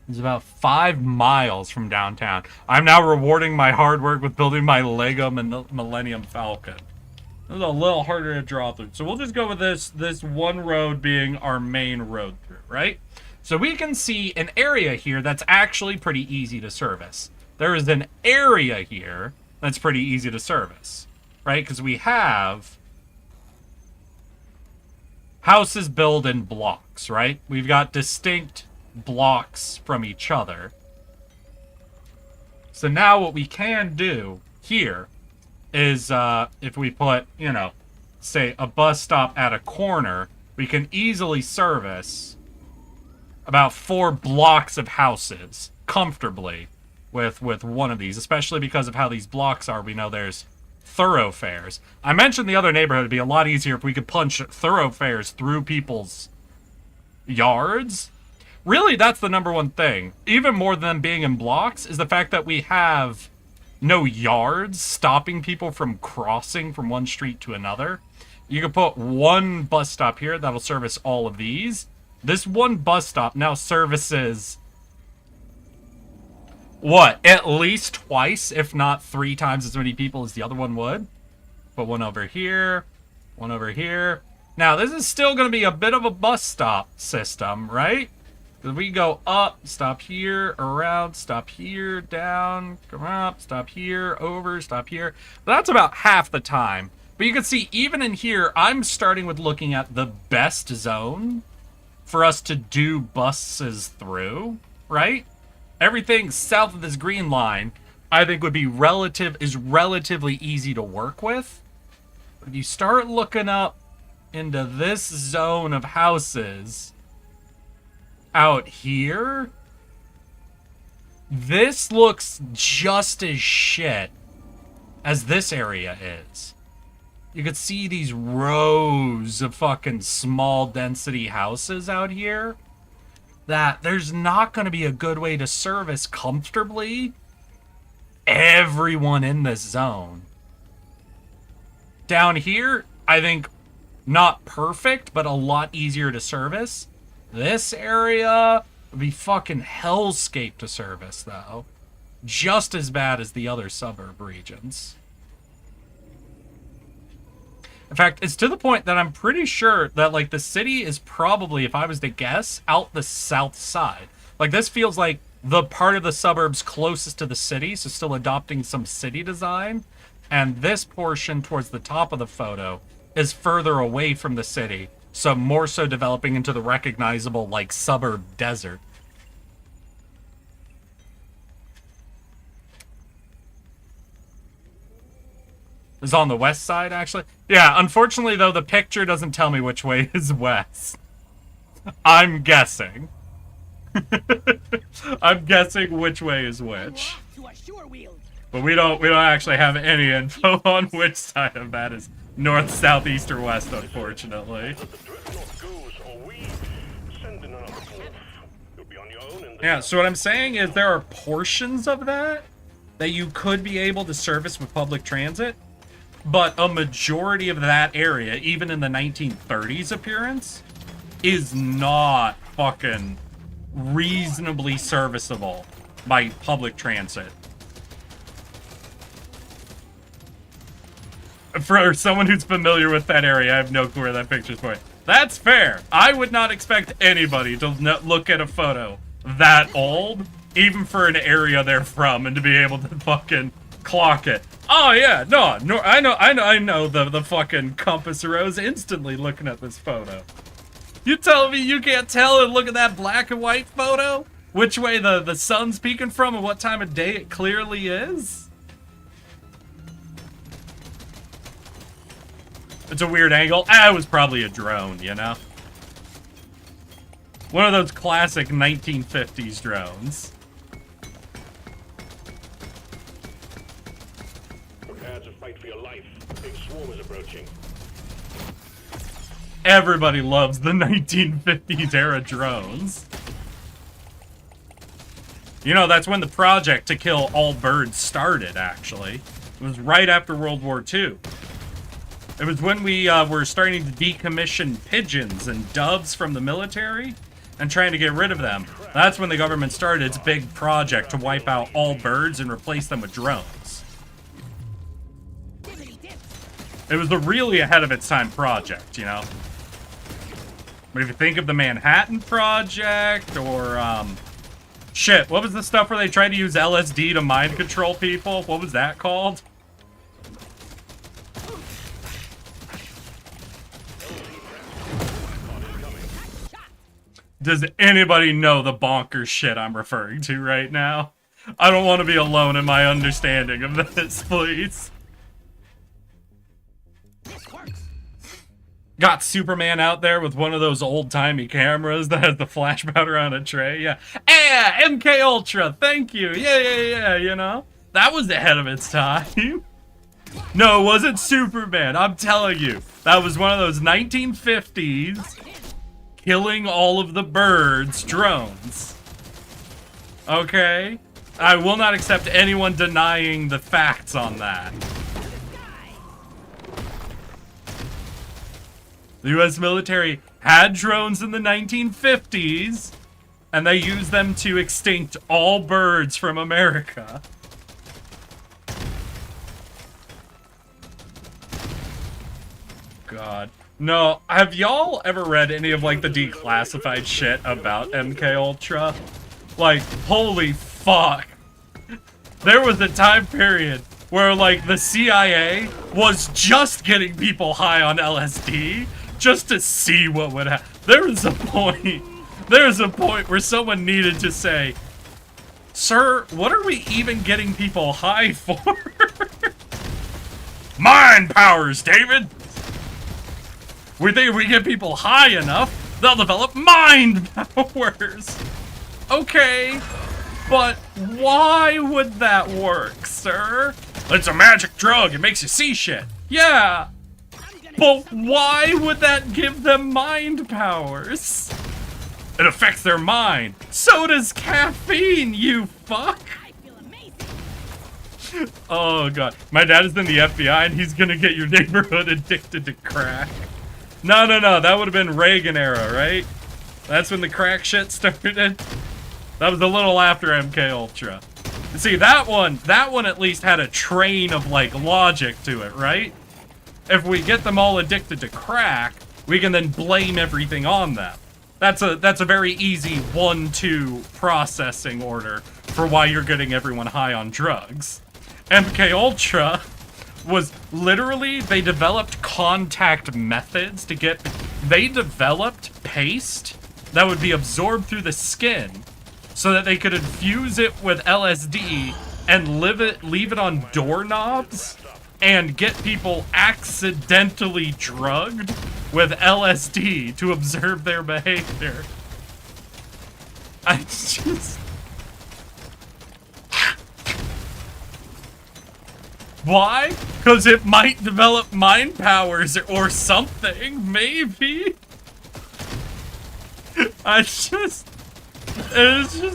It's about 5 miles from downtown. I'm now rewarding my hard work with building my Lego Millennium Falcon. This is a little harder to draw through. So we'll just go with this one road being our main road through, right? So we can see an area here that's actually pretty easy to service. There is an area here that's pretty easy to service, right? Because we have houses built in blocks, right? We've got distinct blocks from each other. So now what we can do here is if we put, you know, say a bus stop at a corner, we can easily service about 4 blocks of houses comfortably with one of these, especially because of how these blocks are. We know there's thoroughfares. I mentioned the other neighborhood would be a lot easier if we could punch thoroughfares through people's yards. Really, that's the number one thing, even more than being in blocks, is the fact that we have no yards stopping people from crossing from one street to another. You can put one bus stop here that'll service all of these. This one bus stop now services, what, at least twice, if not 3 times as many people as the other one would. Put one over here, one over here. Now, this is still going to be a bit of a bus stop system, right? We go up, stop here, around, stop here, down, come up, stop here, over, stop here. That's about half the time. But you can see, even in here, I'm starting with looking at the best zone for us to do buses through, right? Everything south of this green line, I think is relatively easy to work with. But if you start looking up into this zone of houses out here, this looks just as shit as this area is. You could see these rows of fucking small density houses out here that there's not going to be a good way to service comfortably everyone in this zone. Down here, I think not perfect, but a lot easier to service. This area would be fucking hellscape to service, though. Just as bad as the other suburb regions. In fact, it's to the point that I'm pretty sure that, like, the city is probably, if I was to guess, out the south side. Like, this feels like the part of the suburbs closest to the city, so still adopting some city design. And this portion towards the top of the photo is further away from the city, so more so developing into the recognizable, like, suburb desert. Is on the west side, actually? Yeah, unfortunately, though, the picture doesn't tell me which way is west. I'm guessing. I'm guessing which way is which. But we don't actually have any info on which side of that is north, south, east, or west, unfortunately. Yeah, so what I'm saying is there are portions of that you could be able to service with public transit, but a majority of that area, even in the 1930s appearance, is not fucking reasonably serviceable by public transit. For someone who's familiar with that area, I have no clue where that picture's going. That's fair. I would not expect anybody to look at a photo that old, even for an area they're from, and to be able to fucking clock it. Oh yeah, no, I know the fucking compass rose instantly looking at this photo. You telling me you can't tell and look at that black and white photo? Which way the sun's peeking from and what time of day it clearly is? It's a weird angle. It was probably a drone, you know? One of those classic 1950s drones. Prepare to fight for your life. A big swarm is approaching. Everybody loves the 1950s era drones. You know, that's when the project to kill all birds started, actually. It was right after World War II. It was when we were starting to decommission pigeons and doves from the military. and trying to get rid of them. That's when the government started its big project to wipe out all birds and replace them with drones. It was the really ahead of its time project, you know? But if you think of the Manhattan Project, or, shit, what was the stuff where they tried to use LSD to mind control people? What was that called? Does anybody know the bonkers shit I'm referring to right now? I don't want to be alone in my understanding of this, please. Got Superman out there with one of those old-timey cameras that has the flash powder on a tray. Yeah. MK Ultra, thank you. Yeah, you know? That was ahead of its time. No, it wasn't Superman, I'm telling you. That was one of those 1950s killing all of the birds drones. Okay? I will not accept anyone denying the facts on that. The US military had drones in the 1950s, and they used them to extinct all birds from America. God. No, have y'all ever read any of, like, the declassified shit about MK Ultra? Like, holy fuck. There was a time period where, like, the CIA was just getting people high on LSD just to see what would happen. There was a point where someone needed to say, "Sir, what are we even getting people high for?" Mind powers, David! We think if we get people high enough, they'll develop mind powers. Okay, but why would that work, sir? It's a magic drug, it makes you see shit. Yeah, but why would that give them mind powers? It affects their mind. So does caffeine, you fuck. Oh god, my dad is in the FBI and he's gonna get your neighborhood addicted to crack. No, that would have been Reagan era, right? That's when the crack shit started. That was a little after MK Ultra. See, that one at least had a train of, like, logic to it, right? If we get them all addicted to crack, we can then blame everything on them. That's a very easy 1-2 processing order for why you're getting everyone high on drugs. MK Ultra was literally, they developed contact methods to get, they developed paste that would be absorbed through the skin so that they could infuse it with LSD and leave it on doorknobs and get people accidentally drugged with LSD to observe their behavior. I just... Why? Because it might develop mind powers or something, maybe. It's just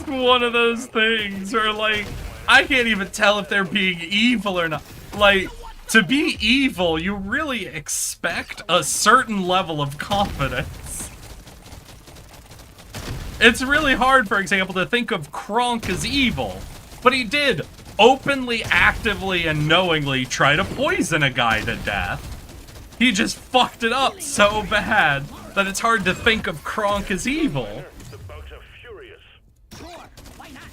one of those things where, like, I can't even tell if they're being evil or not. Like, to be evil, you really expect a certain level of confidence. It's really hard, for example, to think of Kronk as evil, but he did openly, actively, and knowingly try to poison a guy to death. He just fucked it up so bad that it's hard to think of Kronk as evil. The bugs are furious. Sure, why not?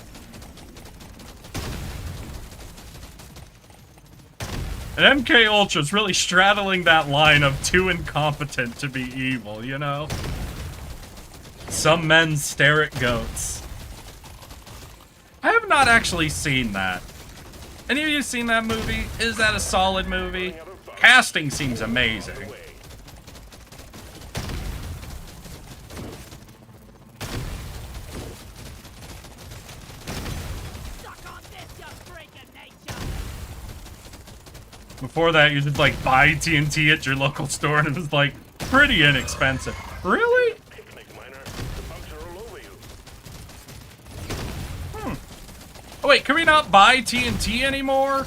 And MK Ultra's really straddling that line of too incompetent to be evil, you know? Some men stare at goats. I have not actually seen that. Any of you seen that movie? Is that a solid movie? Casting seems amazing. Suck on this, you freak of nature! Before that, you just like buy TNT at your local store and it was like pretty inexpensive. Really? Picnic, Miner. The bugs are all over you. Oh wait, can we not buy TNT anymore?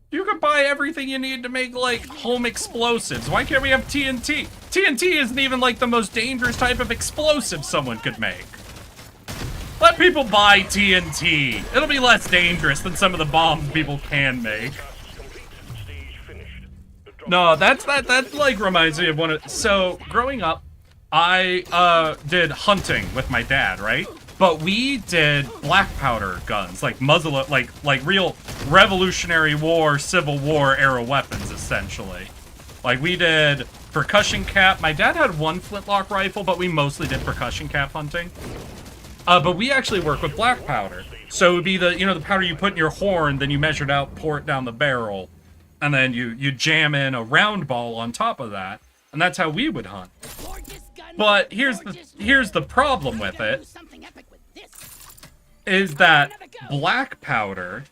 You can buy everything you need to make, like, home explosives. Why can't we have TNT? TNT isn't even like the most dangerous type of explosive someone could make. Let people buy TNT. It'll be less dangerous than some of the bombs people can make. No, that like reminds me of one of, so growing up, I did hunting with my dad, right? But we did black powder guns, like muzzle, like real Revolutionary War, Civil War era weapons, essentially. Like we did percussion cap. My dad had one flintlock rifle, but we mostly did percussion cap hunting. But we actually work with black powder. So it would be the, you know, the powder you put in your horn, then you measure it out, pour it down the barrel, and then you jam in a round ball on top of that, and that's how we would hunt. But here's the problem with it, is that black powder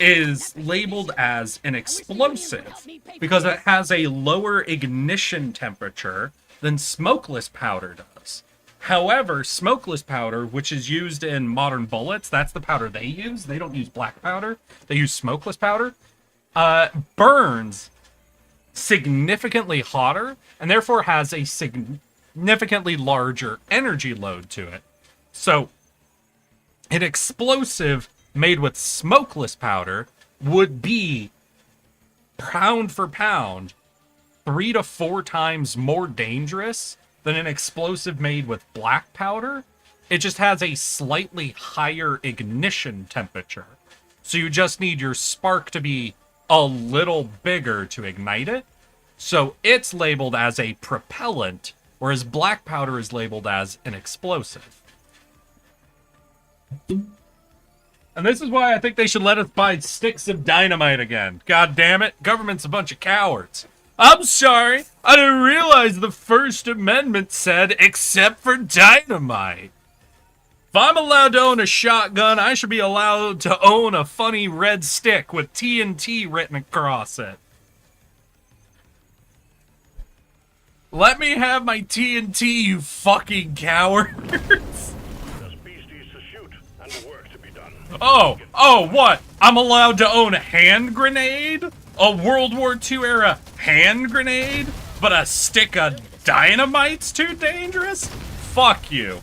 is labeled as an explosive because it has a lower ignition temperature than smokeless powder does. However, smokeless powder, which is used in modern bullets, that's the powder they use. They don't use black powder. They use smokeless powder. Burns significantly hotter and therefore has a significantly larger energy load to it. So, an explosive made with smokeless powder would be, pound for pound, 3 to 4 times more dangerous than an explosive made with black powder. It just has a slightly higher ignition temperature. So you just need your spark to be a little bigger to ignite it. So it's labeled as a propellant, whereas black powder is labeled as an explosive. And this is why I think they should let us buy sticks of dynamite again. God damn it, government's a bunch of cowards. I'm sorry, I didn't realize the First Amendment said except for dynamite. If I'm allowed to own a shotgun, I should be allowed to own a funny red stick with TNT written across it. Let me have my TNT, you fucking cowards. There's beasties to shoot and work to be done. Oh, what? I'm allowed to own a hand grenade? A World War II era hand grenade? But a stick of dynamite's too dangerous? Fuck you.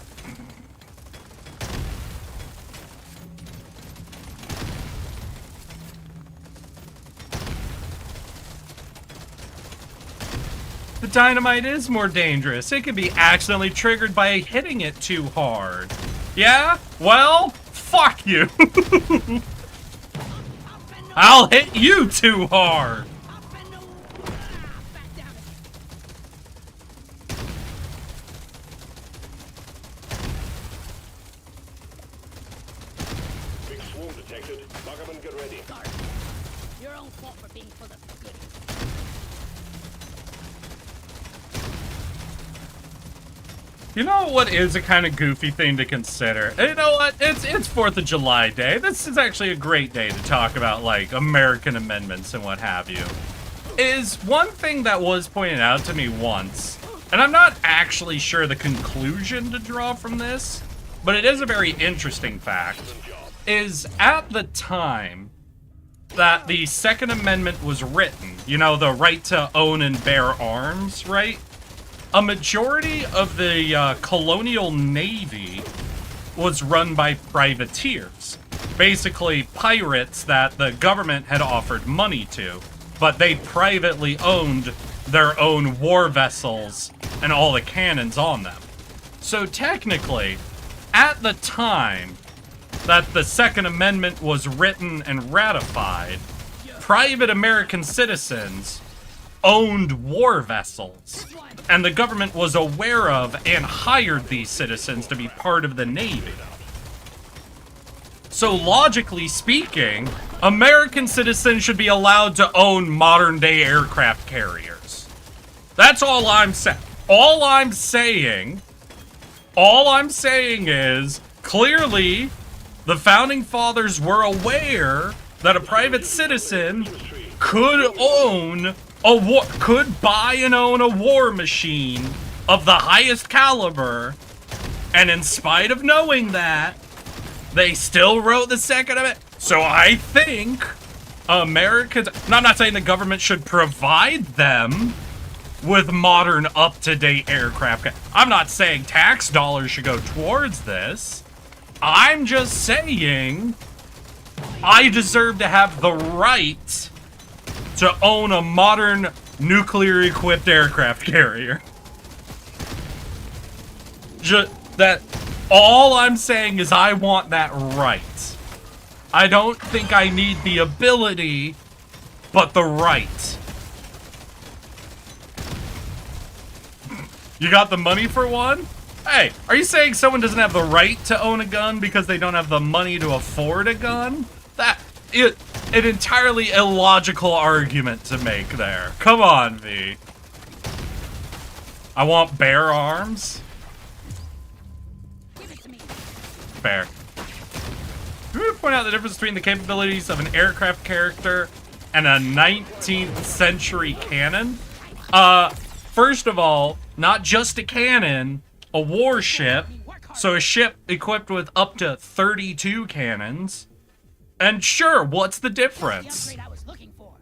The dynamite is more dangerous. It can be accidentally triggered by hitting it too hard. Yeah? Well, fuck you. I'll hit you too hard. Big swarm detected. Buggerman, get ready. Your own fault for being full of goodies. You know what is a kind of goofy thing to consider? You know what? It's 4th of July Day. This is actually a great day to talk about, like, American amendments and what have you. Is one thing that was pointed out to me once, and I'm not actually sure the conclusion to draw from this, but it is a very interesting fact, is at the time that the Second Amendment was written, you know, the right to own and bear arms, right? A majority of the colonial navy was run by privateers. Basically, pirates that the government had offered money to, but they privately owned their own war vessels and all the cannons on them. So technically, at the time that the Second Amendment was written and ratified, private American citizens owned war vessels, and the government was aware of and hired these citizens to be part of the Navy. So logically speaking, American citizens should be allowed to own modern-day aircraft carriers. That's all I'm saying. All I'm saying is, clearly, the Founding Fathers were aware that a private citizen could buy and own a war machine of the highest caliber, and in spite of knowing that, they still wrote the Second Amendment. So I think Americans, I'm not saying the government should provide them with modern, up-to-date aircraft. I'm not saying tax dollars should go towards this. I'm just saying I deserve to have the right to own a modern, nuclear-equipped aircraft carrier. All I'm saying is I want that right. I don't think I need the ability, but the right. You got the money for one? Hey, are you saying someone doesn't have the right to own a gun because they don't have the money to afford a gun? An entirely illogical argument to make there. Come on, V. I want bear arms. Give it to me. Bear. Can we point out the difference between the capabilities of an aircraft character and a 19th century cannon? First of all, not just a cannon, a warship. So a ship equipped with up to 32 cannons. And sure, what's the The difference? upgrade I was looking for.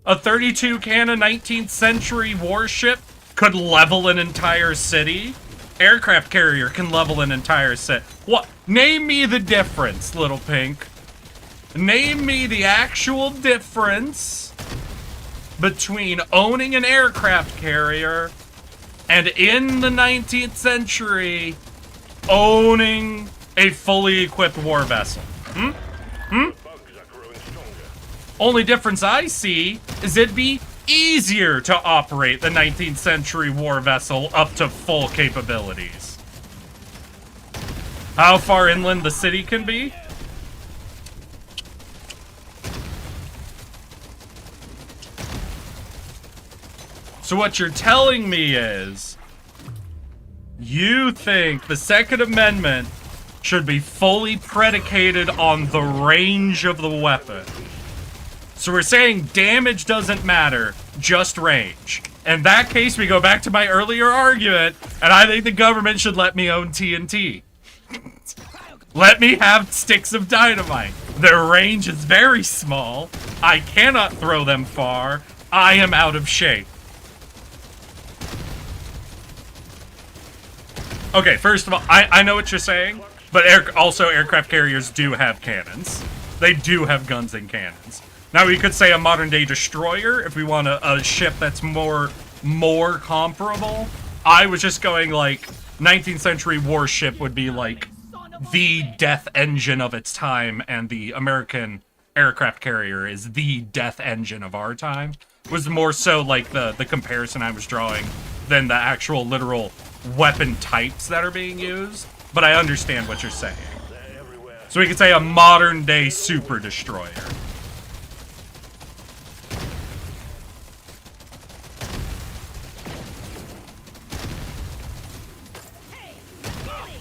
A 32 cannon 19th century warship could level an entire city. Aircraft carrier can level an entire city. What? Name me the difference, Little Pink. Name me the actual difference between owning an aircraft carrier and in the 19th century owning a fully equipped war vessel. Bugs are growing stronger. Only difference I see is it'd be easier to operate the 19th century war vessel up to full capabilities. How far inland the city can be? So what you're telling me is you think the Second Amendment should be fully predicated on the range of the weapon. So we're saying damage doesn't matter, just range. In that case, we go back to my earlier argument, and I think the government should let me own TNT. Let me have sticks of dynamite. Their range is very small. I cannot throw them far. I am out of shape. Okay, first of all, I know what you're saying, but also aircraft carriers do have cannons. They do have guns and cannons. Now, we could say a modern-day destroyer if we want a ship that's more comparable. I was just going, like, 19th century warship would be, like, the death engine of its time, and the American aircraft carrier is the death engine of our time. It was more so, like, the comparison I was drawing than the actual literal weapon types that are being used. But I understand what you're saying. So we could say a modern-day super destroyer. Hey, Molly!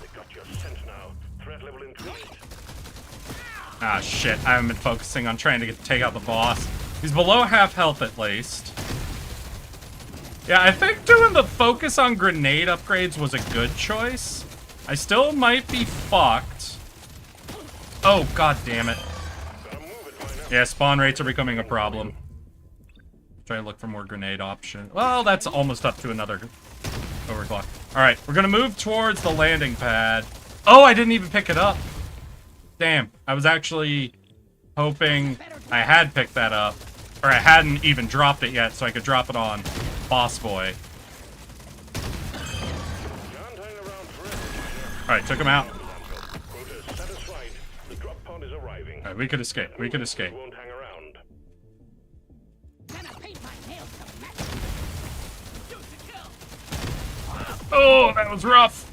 They got your scent now. Threat level increased. Ah, shit. I haven't been focusing on trying to take out the boss. He's below half health at least. Yeah, I think doing the focus on grenade upgrades was a good choice. I still might be fucked. Oh, god damn it. Gotta move it by now. Yeah, spawn rates are becoming a problem. Try to look for more grenade options. Well, that's almost up to another overclock. Alright, we're gonna move towards the landing pad. Oh, I didn't even pick it up. Damn, I was actually hoping I had picked that up. Or I hadn't even dropped it yet, so I could drop it on Boss Boy. Can't hang around forever. Alright, took him out. Quota satisfied. The drop pod is arriving. Alright, we could escape. We could escape. Won't hang around. Can I paint my nails to match? Shoot to kill! Oh, that was rough.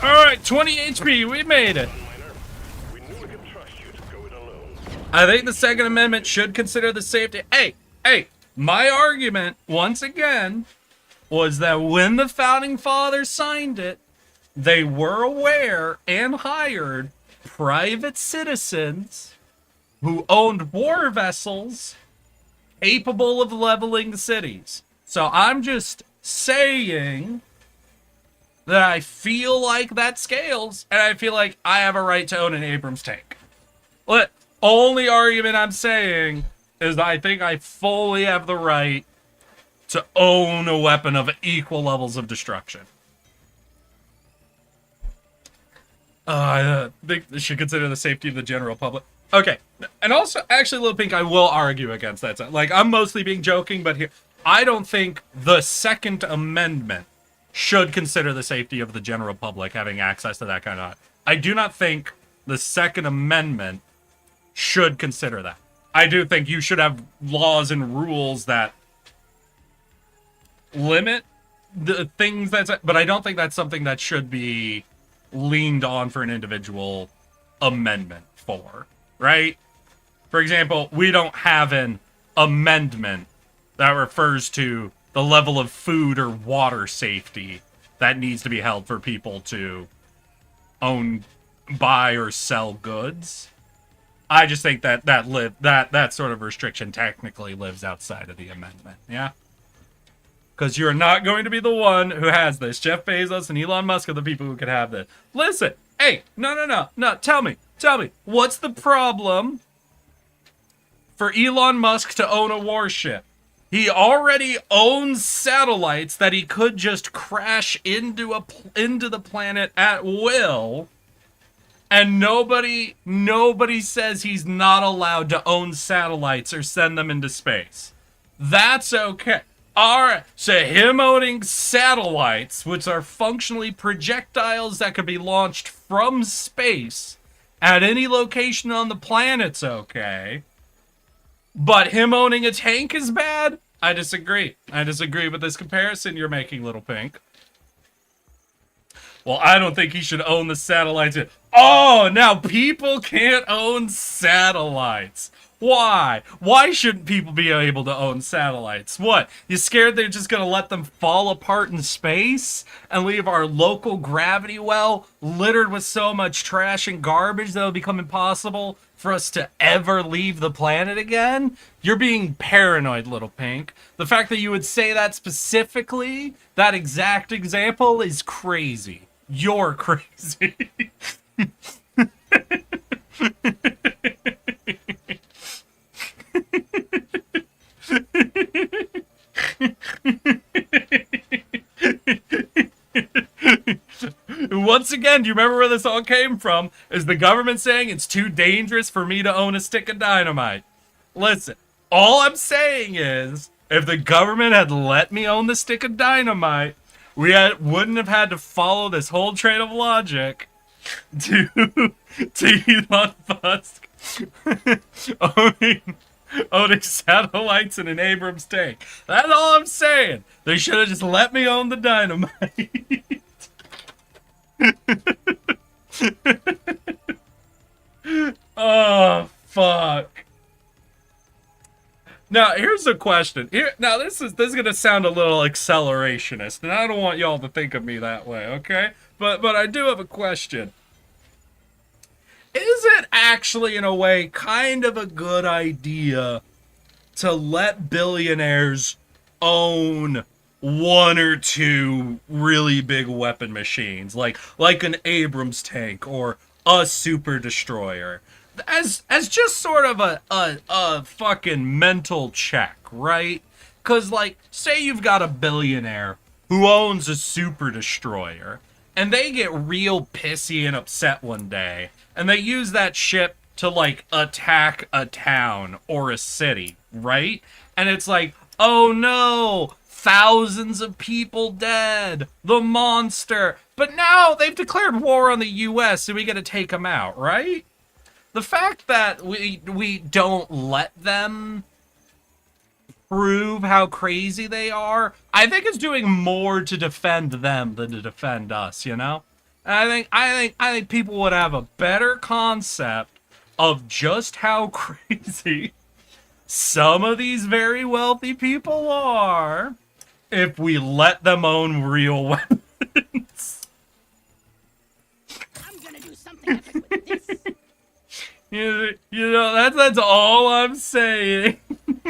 Alright, 20 HP. We made it. Miner, we knew we could trust you to go it alone. I think the Second Amendment should consider the safety. Hey, my argument, once again, was that when the Founding Fathers signed it, they were aware and hired private citizens who owned war vessels capable of leveling the cities. So I'm just saying that I feel like that scales, and I feel like I have a right to own an Abrams tank. only argument I'm saying is that I think I fully have the right to own a weapon of equal levels of destruction. I think they should consider the safety of the general public. Okay, and also, actually, Little Pink, I will argue against that. Like, I'm mostly being joking, but here, I don't think the Second Amendment should consider the safety of the general public having access to that kind of... I do not think the Second Amendment should consider that. I do think you should have laws and rules that limit the things that's... But I don't think that's something that should be leaned on for an individual amendment for, right? For example, we don't have an amendment that refers to the level of food or water safety that needs to be held for people to own, buy, or sell goods. I just think that that sort of restriction technically lives outside of the amendment, yeah? Because you're not going to be the one who has this. Jeff Bezos and Elon Musk are the people who could have this. Listen, hey, no, tell me, what's the problem for Elon Musk to own a warship? He already owns satellites that he could just crash into the planet at will, and nobody says he's not allowed to own satellites or send them into space. That's okay. Alright, so him owning satellites, which are functionally projectiles that could be launched from space at any location on the planet's okay. But him owning a tank is bad? I disagree. I disagree with this comparison you're making, Little Pink. Well, I don't think he should own the satellites. Oh, now people can't own satellites. Why? Why shouldn't people be able to own satellites? What? You scared they're just gonna let them fall apart in space and leave our local gravity well littered with so much trash and garbage that it'll become impossible for us to ever leave the planet again? You're being paranoid, Little Pink. The fact that you would say that specifically, that exact example, is crazy. You're crazy. Once again, do you remember where this all came from? Is the government saying it's too dangerous for me to own a stick of dynamite? Listen, all I'm saying is, if the government had let me own the stick of dynamite, wouldn't have had to follow this whole train of logic to Elon Musk owning satellites in an Abrams tank. That's all I'm saying. They should have just let me own the dynamite. Oh, fuck. Now, here's a question. Now, this is gonna sound a little accelerationist, and I don't want y'all to think of me that way, okay? But I do have a question. Is it actually, in a way, kind of a good idea to let billionaires own one or two really big weapon machines, like an Abrams tank or a super destroyer, as just sort of a fucking mental check, right? Because, like, say you've got a billionaire who owns a super destroyer, and they get real pissy and upset one day, and they use that ship to, like, attack a town or a city, right? And it's like, oh no, thousands of people dead, the monster. But now they've declared war on the US, so we gotta take them out, right? The fact that we don't let them prove how crazy they are, I think it's doing more to defend them than to defend us, you know? And I think people would have a better concept of just how crazy some of these very wealthy people are if we let them own real weapons. I'm gonna do something epic with this. You know, that's all I'm saying. Woo,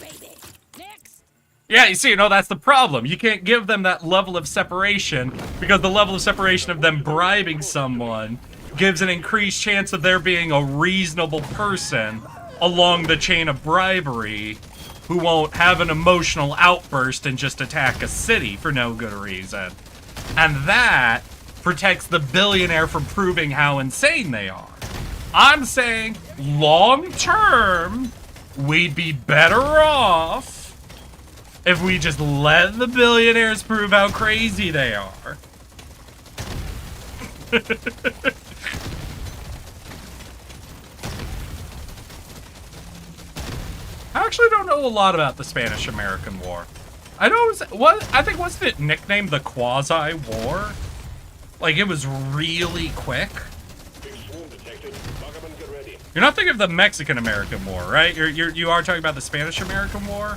baby. Next. Yeah, you see, that's the problem. You can't give them that level of separation because the level of separation of them bribing someone gives an increased chance of there being a reasonable person along the chain of bribery who won't have an emotional outburst and just attack a city for no good reason. And that protects the billionaire from proving how insane they are. I'm saying, long term, we'd be better off if we just let the billionaires prove how crazy they are. I actually don't know a lot about the Spanish-American War. I know I think wasn't it nicknamed the Quasi-War? Like it was really quick. Big swarm detected. Buggerman, get ready. You're not thinking of the Mexican-American War, right? You are talking about the Spanish-American War?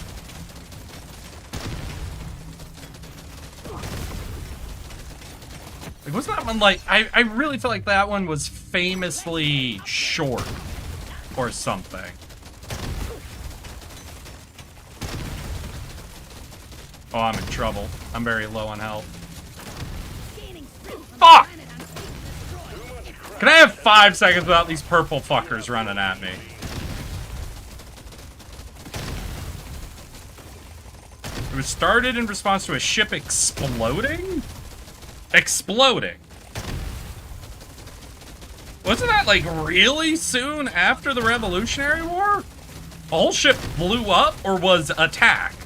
Like, wasn't that one like... I really feel like that one was famously short or something. Oh, I'm in trouble. I'm very low on health. Fuck! Can I have 5 seconds without these purple fuckers running at me? It was started in response to a ship exploding? Exploding. Wasn't that like really soon after the Revolutionary War? A whole ship blew up or was attacked?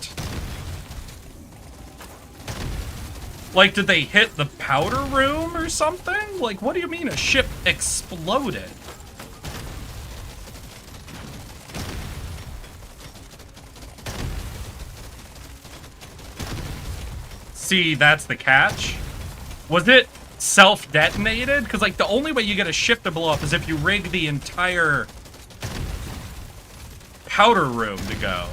Like, did they hit the powder room or something? Like, what do you mean a ship exploded? See, that's the catch. Was it self-detonated? Because, like, the only way you get a ship to blow up is if you rig the entire powder room to go.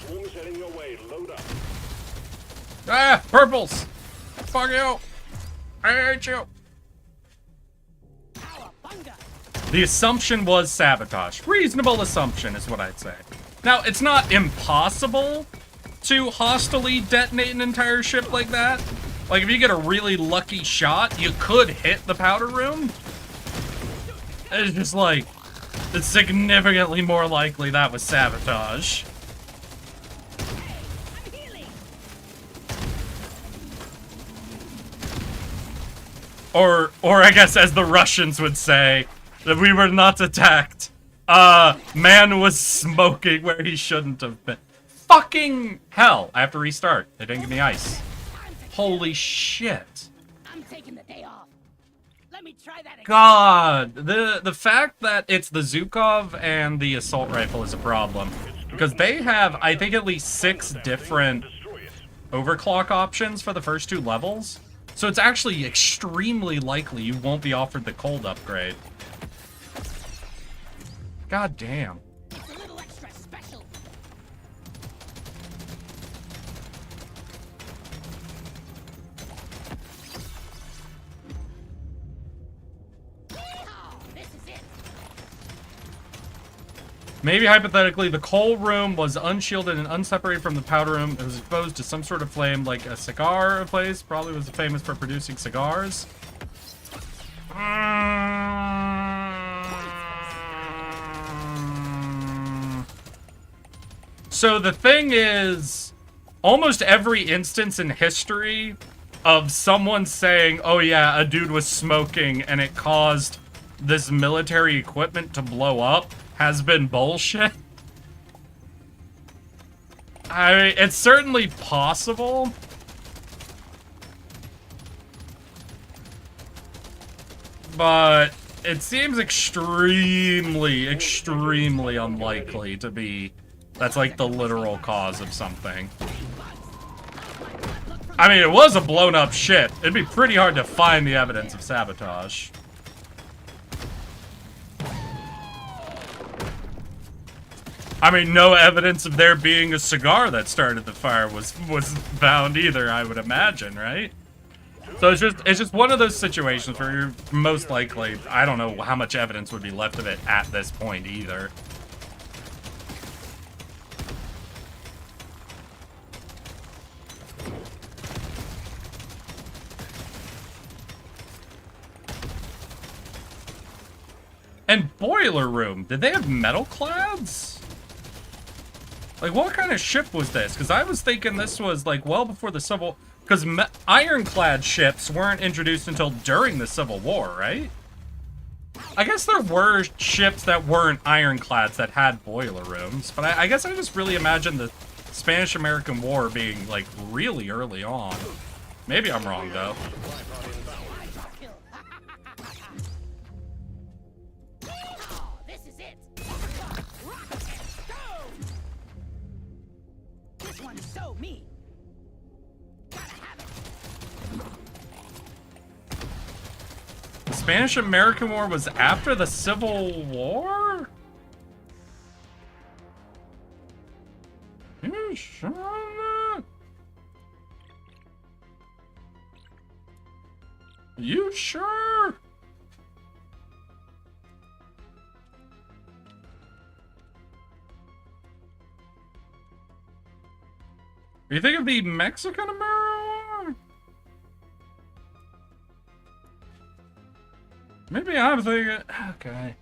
Swarm is heading your way. Load up. Ah, purples! Fuck you! I hate you! The assumption was sabotage. Reasonable assumption is what I'd say. Now, it's not impossible to hostily detonate an entire ship like that. Like, if you get a really lucky shot, you could hit the powder room. It's just like, it's significantly more likely that was sabotage. Or I guess as the Russians would say, that we were not attacked. Man was smoking where he shouldn't have been. Fucking hell. I have to restart. They didn't give me ice. Holy shit. I'm taking the day off. Let me try that again. God. The fact that it's the Zhukov and the assault rifle is a problem. Because they have, I think, at least 6 different overclock options for the first 2 levels. So it's actually extremely likely you won't be offered the cold upgrade. God damn. It's a little extra special. Oh, this is it. Maybe hypothetically, the coal room was unshielded and unseparated from the powder room. It was exposed to some sort of flame, like a cigar place. Probably was famous for producing cigars. So the thing is, almost every instance in history of someone saying, oh yeah, a dude was smoking and it caused this military equipment to blow up has been bullshit. I mean, it's certainly possible. But it seems extremely, extremely unlikely to be that's like the literal cause of something. I mean, it was a blown up ship. It'd be pretty hard to find the evidence of sabotage. I mean, no evidence of there being a cigar that started the fire was found either, I would imagine, right? So it's just one of those situations where you're most likely, I don't know how much evidence would be left of it at this point either. And Boiler Room, did they have metal clads? Like, what kind of ship was this? Because I was thinking this was, like, well before the Civil... Because ironclad ships weren't introduced until during the Civil War, right? I guess there were ships that weren't ironclads that had boiler rooms, but I guess I just really imagined the Spanish-American War being, like, really early on. Maybe I'm wrong, though. This is it. Go! This one's so me. Gotta have it. The Spanish-American War was after the Civil War? You sure on that? You sure? You think it'd be Mexican-American War? Maybe I'm thinking... Okay.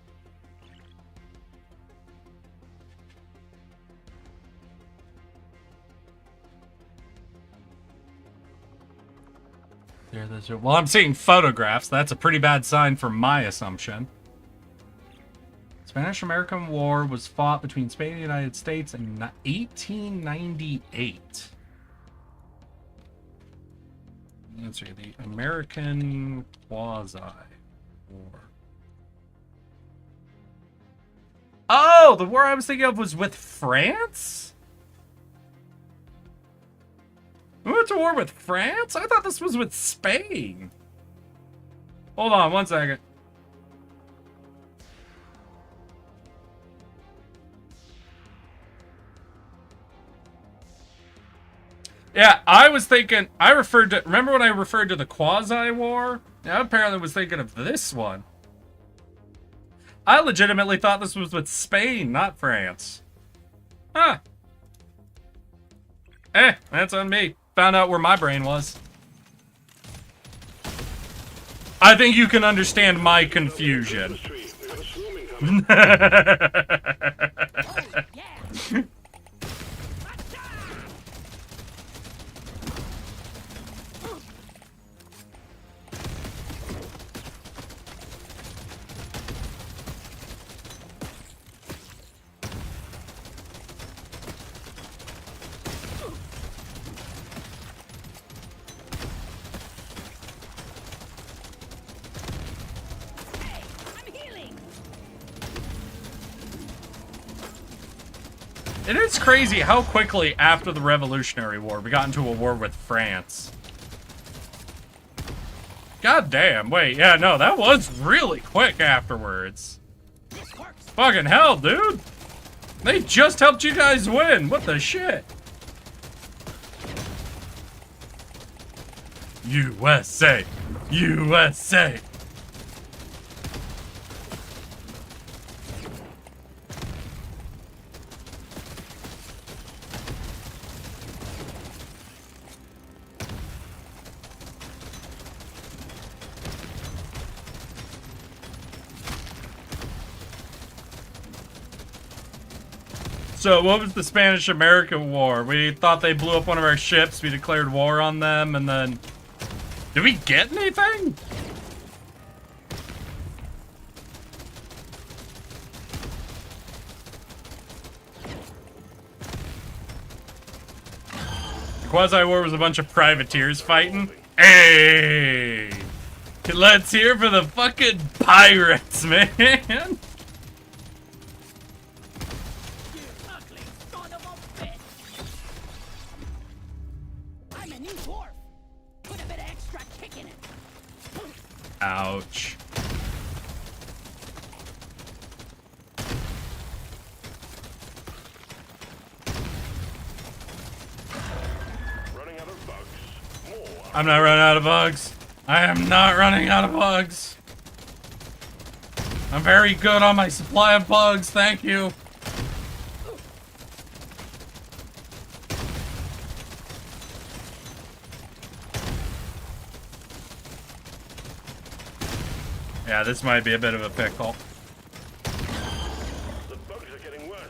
Well, I'm seeing photographs. That's a pretty bad sign for my assumption. Spanish-American War was fought between Spain and the United States in 1898. Let's see, the American Quasi-War. Oh, the war I was thinking of was with France? We went to war with France? I thought this was with Spain. Hold on, 1 second. Yeah, I was thinking, remember when I referred to the Quasi-War? Yeah, I apparently was thinking of this one. I legitimately thought this was with Spain, not France. Huh. That's on me. Found out where my brain was. I think you can understand my confusion. It is crazy how quickly after the Revolutionary War we got into a war with France. God damn, wait, yeah, no, that was really quick afterwards. Fucking hell, dude. They just helped you guys win. What the shit? USA! USA! So, what was the Spanish-American War? We thought they blew up one of our ships, we declared war on them, and then... Did we get anything? The Quasi-War was a bunch of privateers fighting. Hey! Let's hear for the fucking pirates, man! Ouch. Running out of bugs. More. I'm not running out of bugs. I am not running out of bugs. I'm very good on my supply of bugs, thank you. Yeah, this might be a bit of a pickle. The bugs are getting worse.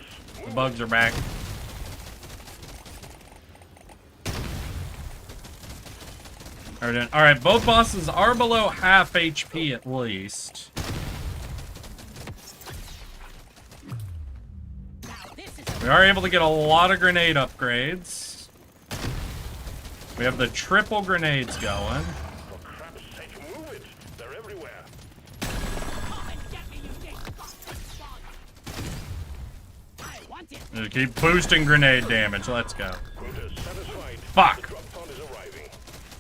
The bugs are back. Alright, both bosses are below half HP at least. We are able to get a lot of grenade upgrades. We have the triple grenades going. For crap's sake, move it! They're everywhere. Come and get me, you big fucking bug. I want it. Just keep boosting grenade damage. Let's go. Quota satisfied. Fuck. The drop pod is arriving.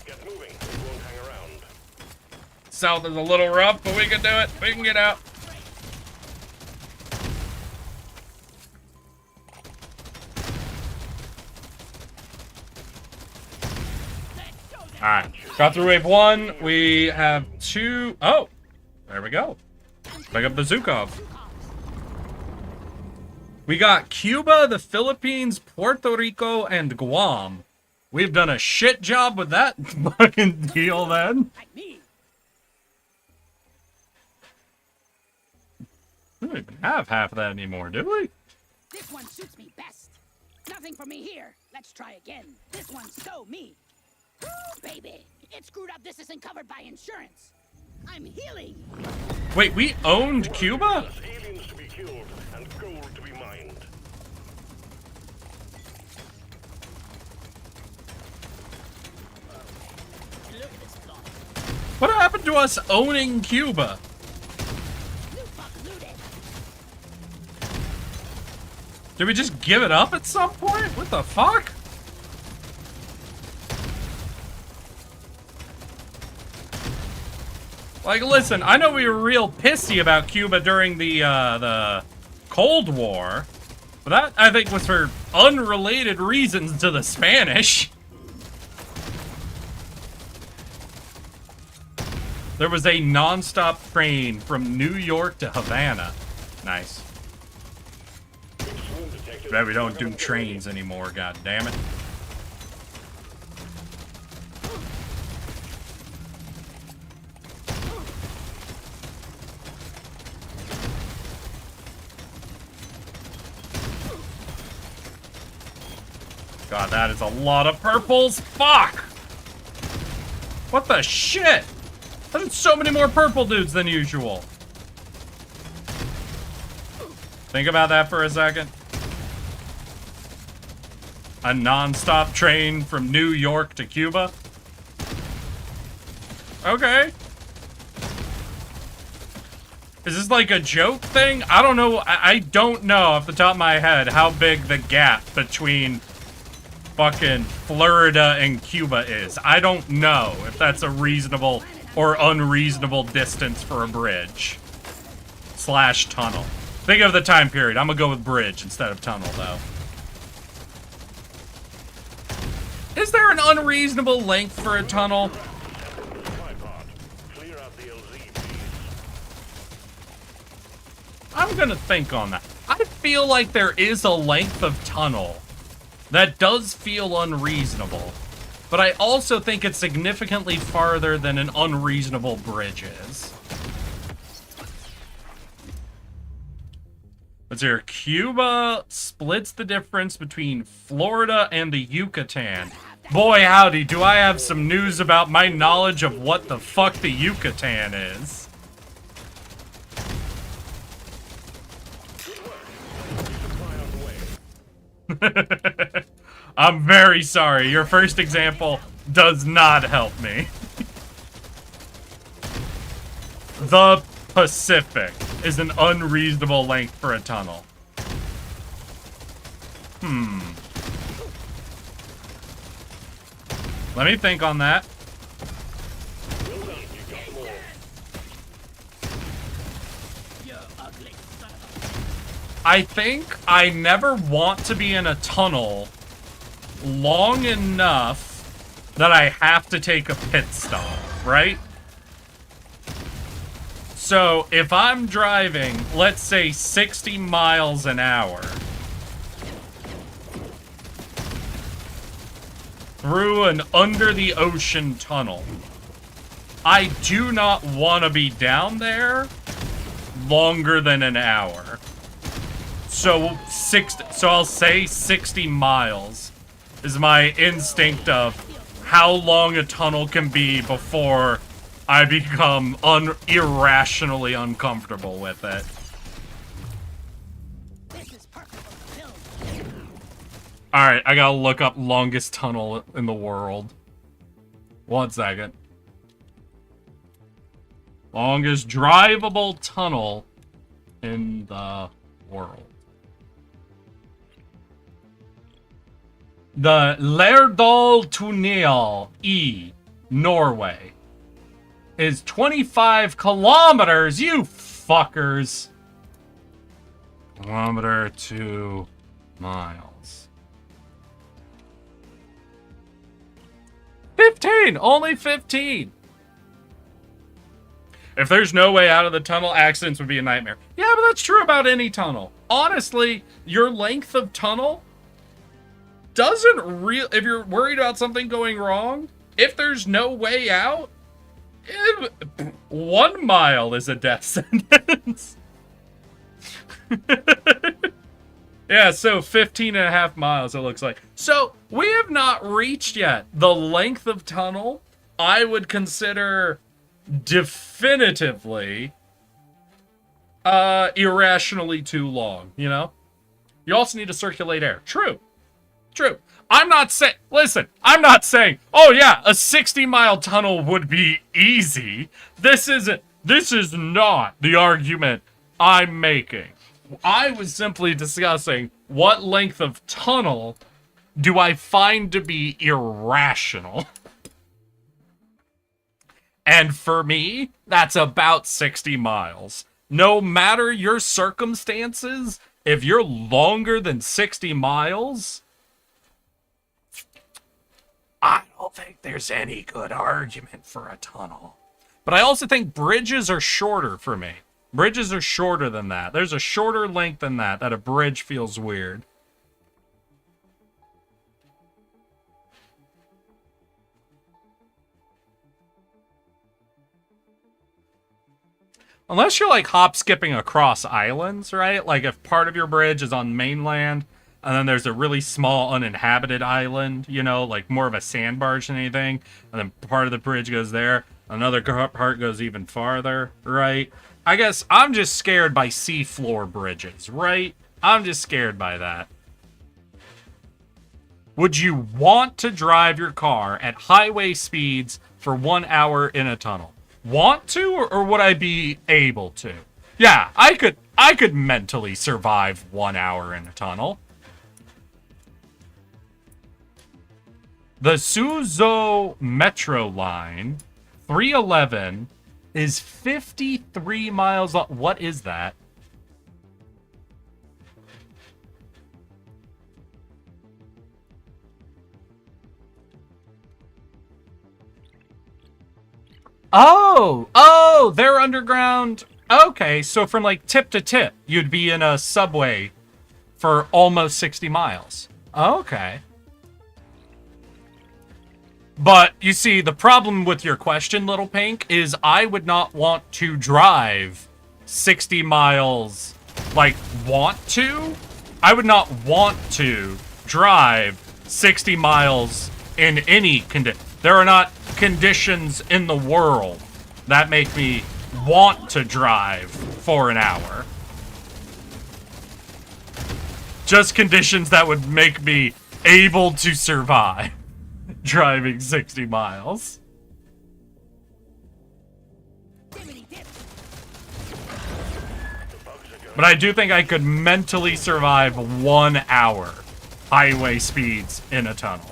Get moving. It won't hang around. South is a little rough, but we can do it. We can get out. Alright. Got through wave 1. We have 2. Oh! There we go. Pick up the Zukov. We got Cuba, the Philippines, Puerto Rico, and Guam. We've done a shit job with that fucking deal then. Like me. We don't even have half of that anymore, do we? This one suits me best. Nothing for me here. Let's try again. This one's so me. Ooh, baby. It's screwed up. This isn't covered by insurance. I'm healing. Wait, we owned Cuba? There's aliens to be killed and gold to be mined. Look at this plot. What happened to us owning Cuba? Loot bug looted. Did we just give it up at some point? What the fuck? Like, listen, I know we were real pissy about Cuba during the Cold War, but that, I think, was for unrelated reasons to the Spanish. There was a non-stop train from New York to Havana. Nice. Bet we don't do trains anymore, god damn it. God, that is a lot of purples. Fuck! What the shit? There's so many more purple dudes than usual. Think about that for a second. A non-stop train from New York to Cuba. Okay. Is this like a joke thing? I don't know. I don't know off the top of my head how big the gap between fucking Florida and Cuba is. I don't know if that's a reasonable or unreasonable distance for a bridge / tunnel. Think of the time period. I'm gonna go with bridge instead of tunnel, though. Is there an unreasonable length for a tunnel? Tripod. Clear out the LZ, please. I'm gonna think on that. I feel like there is a length of tunnel that does feel unreasonable, but I also think it's significantly farther than an unreasonable bridge is. Let's hear. Cuba splits the difference between Florida and the Yucatan. Boy, howdy, do I have some news about my knowledge of what the fuck the Yucatan is. I'm very sorry. Your first example does not help me. The Pacific is an unreasonable length for a tunnel. Let me think on that. I think I never want to be in a tunnel long enough that I have to take a pit stop, right? So if I'm driving, let's say 60 miles an hour through an under the ocean tunnel, I do not want to be down there longer than an hour. So I'll say 60 miles is my instinct of how long a tunnel can be before I become irrationally uncomfortable with it. This is perfect for the build. Alright, I gotta look up longest tunnel in the world. 1 second. Longest drivable tunnel in the world. The Lærdal Tunnel E, Norway, is 25 kilometers, you fuckers. Kilometer to miles. 15! Only 15! If there's no way out of the tunnel, accidents would be a nightmare. Yeah, but that's true about any tunnel. Honestly, your length of tunnel doesn't if you're worried about something going wrong, if there's no way out, 1 mile is a death sentence. Yeah, so 15 and a half miles, it looks like. So, we have not reached yet the length of tunnel I would consider definitively irrationally too long, you know? You also need to circulate air. True. I'm not saying, listen, I'm not saying, oh yeah, a 60-mile tunnel would be easy. This is not the argument I'm making. I was simply discussing what length of tunnel do I find to be irrational. And for me, that's about 60 miles. No matter your circumstances, if you're longer than 60 miles, I don't think there's any good argument for a tunnel. But I also think bridges are shorter for me. Bridges are shorter than that. There's a shorter length than that a bridge feels weird. Unless you're like hop skipping across islands, right? Like if part of your bridge is on mainland and then there's a really small uninhabited island, you know, like more of a sand barge than anything, and then part of the bridge goes there, another part goes even farther, right? I guess I'm just scared by seafloor bridges, right? I'm just scared by that. Would you want to drive your car at highway speeds for 1 hour in a tunnel? Want to, or would I be able to? Yeah, I could mentally survive 1 hour in a tunnel. The Suzhou Metro Line 311 is 53 miles long. What is that? Oh, they're underground. Okay, so from like tip to tip, you'd be in a subway for almost 60 miles. Okay. But, you see, the problem with your question, Little Pink, is I would not want to drive 60 miles, like, want to? I would not want to drive 60 miles in any condition. There are not conditions in the world that make me want to drive for an hour. Just conditions that would make me able to survive driving 60 miles. But I do think I could mentally survive 1 hour highway speeds in a tunnel.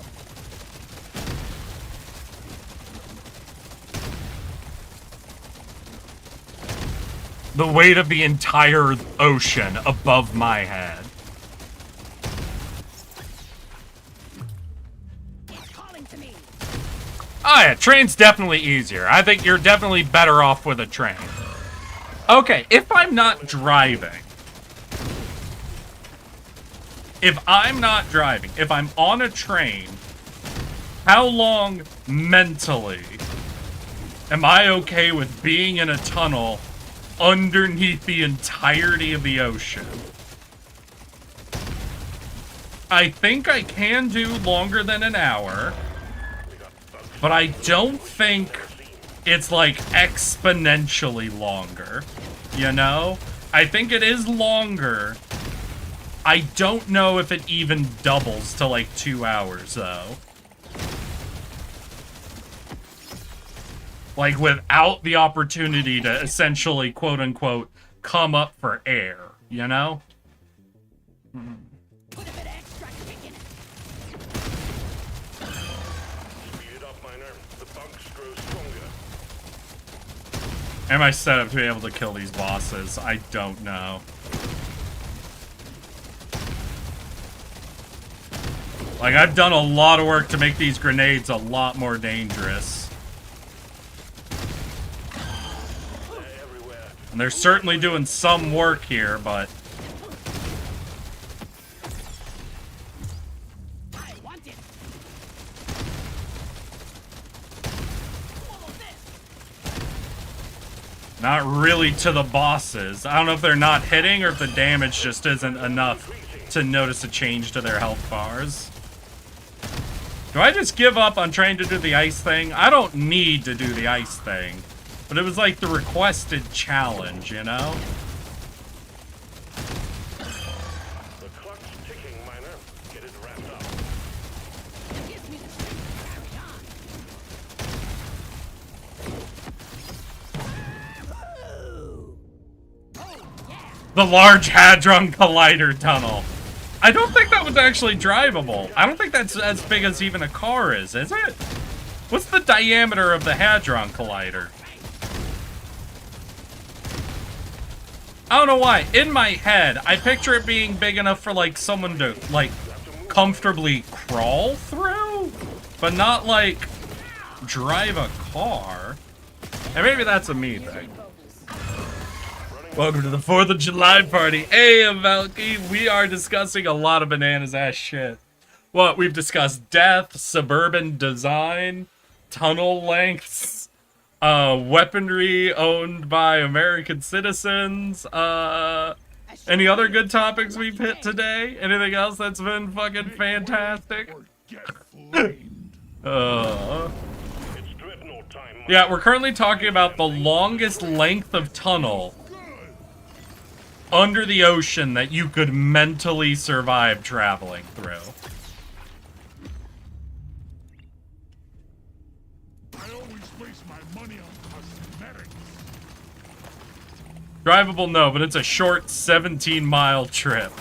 The weight of the entire ocean above my head. Oh yeah, train's definitely easier. I think you're definitely better off with a train. Okay, if I'm not driving, if I'm on a train, how long mentally am I okay with being in a tunnel underneath the entirety of the ocean? I think I can do longer than an hour, but I don't think it's like exponentially longer, you know? I think it is longer. I don't know if it even doubles to like 2 hours though. Like without the opportunity to essentially quote unquote come up for air, you know? Put a bit of extra kick in it. Speed it up, miner. The bunks grow stronger. Am I set up to be able to kill these bosses? I don't know. Like, I've done a lot of work to make these grenades a lot more dangerous. They're everywhere. And they're certainly doing some work here, but... I want it. All of this. not really to the bosses. I don't know if they're not hitting or if the damage just isn't enough to notice a change to their health bars. Do I just give up on trying to do the ice thing? I don't need to do the ice thing. But it was like the requested challenge, you know? The clock's ticking, miner. Get it wrapped up. Gives me the strength to carry on. Ooh. Oh, yeah. The Large Hadron Collider Tunnel. I don't think that was actually drivable. I don't think that's as big as even a car is it? What's the diameter of the Hadron Collider? I don't know why. In my head, I picture it being big enough for, like, someone to, like, comfortably crawl through, but not, like, drive a car. And maybe that's a me thing. Welcome to the 4th of July party. Hey, Valky, we are discussing a lot of bananas ass shit. What, we've discussed death, suburban design, tunnel lengths, weaponry owned by American citizens, any other good topics we've hit today? Anything else that's been fucking fantastic? It's dreadnought time, miner. Yeah, we're currently talking about the longest length of tunnel under the ocean that you could mentally survive traveling through. I always waste my money on cosmetics. Drivable, no, but it's a short 17-mile trip.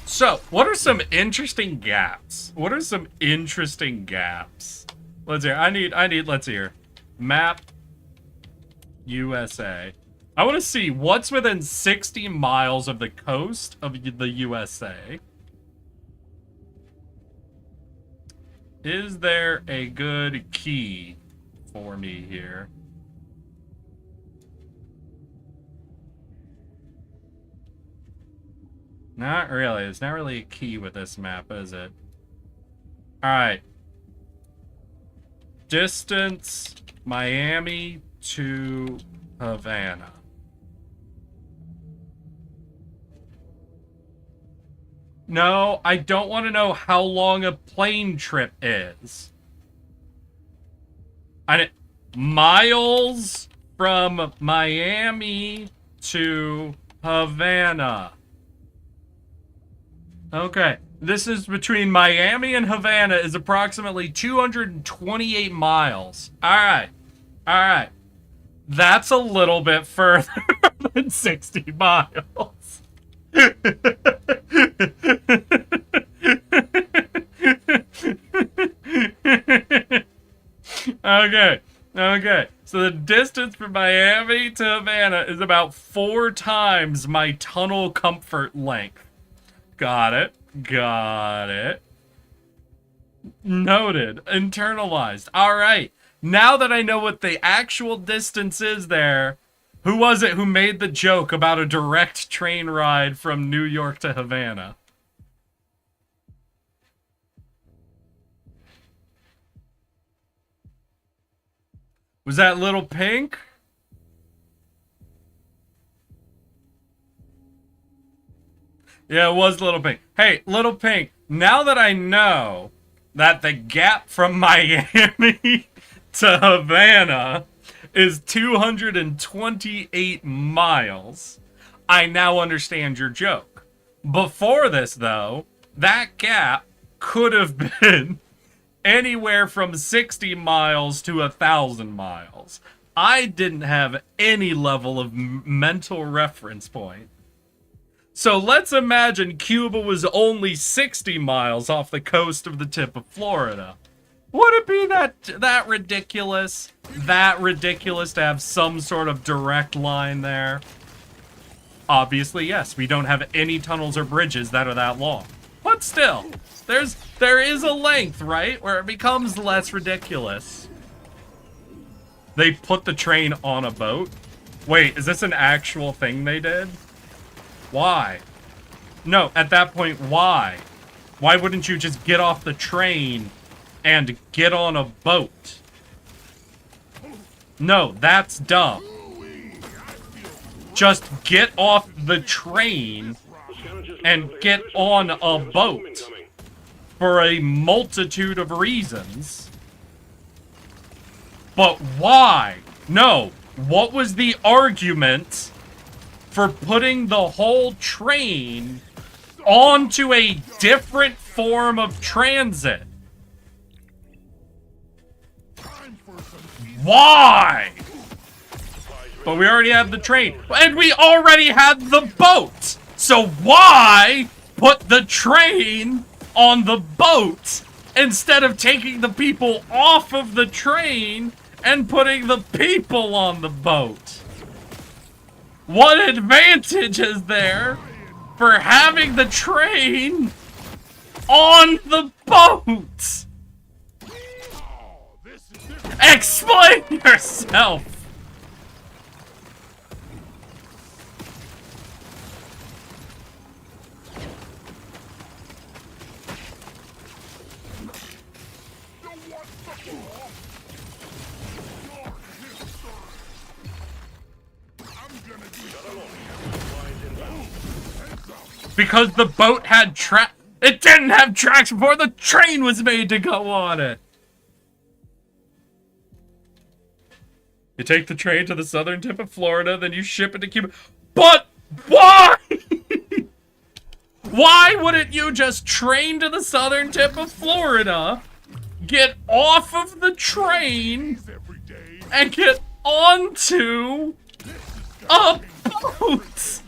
So, what are some interesting gaps? Let's hear. Let's hear. Map USA. I want to see what's within 60 miles of the coast of the USA. Is there a good key for me here? Not really. It's not really a key with this map, is it? Alright. Distance Miami to Havana. No, I don't want to know how long a plane trip is. Miles from Miami to Havana. Okay, this is between Miami and Havana is approximately 228 miles. Alright, alright. That's a little bit further than 60 miles. Okay. So the distance from Miami to Havana is about 4 times my tunnel comfort length. Got it. Got it. Noted. Internalized. Alright. Now that I know what the actual distance is there, who was it who made the joke about a direct train ride from New York to Havana? Was that Little Pink? Yeah, it was Little Pink. Hey, Little Pink, now that I know that the gap from Miami to Havana is 228 miles, I now understand your joke. Before this, though, that gap could have been anywhere from 60 miles to 1,000 miles. I didn't have any level of mental reference point. So let's imagine Cuba was only 60 miles off the coast of the tip of Florida. Would it be that ridiculous? That ridiculous to have some sort of direct line there? Obviously, yes. We don't have any tunnels or bridges that are that long. But still, there is a length, right? Where it becomes less ridiculous. They put the train on a boat? Wait, is this an actual thing they did? Why? No, at that point, why? Why wouldn't you just get off the train and get on a boat? No, that's dumb. Just get off the train and get on a boat for a multitude of reasons. But why? No, what was the argument for putting the whole train onto a different form of transit? Why? But we already have the train. And we already had the boat. So why put the train on the boat instead of taking the people off of the train and putting the people on the boat? What advantage is there for having the train on the boat? Explain yourself! Because the boat had it didn't have tracks before the train was made to go on it. You take the train to the southern tip of Florida, then you ship it to Cuba. But why? Why wouldn't you just train to the southern tip of Florida, get off of the train, and get onto a boat?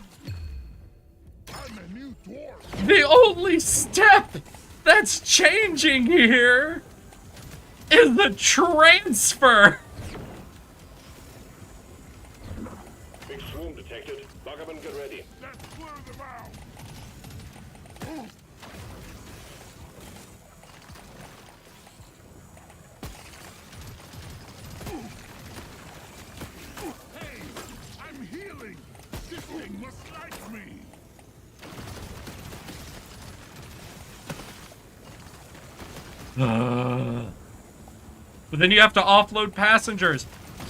The only step that's changing here is the transfer. Big swoon detected. Lock up and get ready. Let's clear them out. Hey, I'm healing. This thing must like me. But then you have to offload passengers.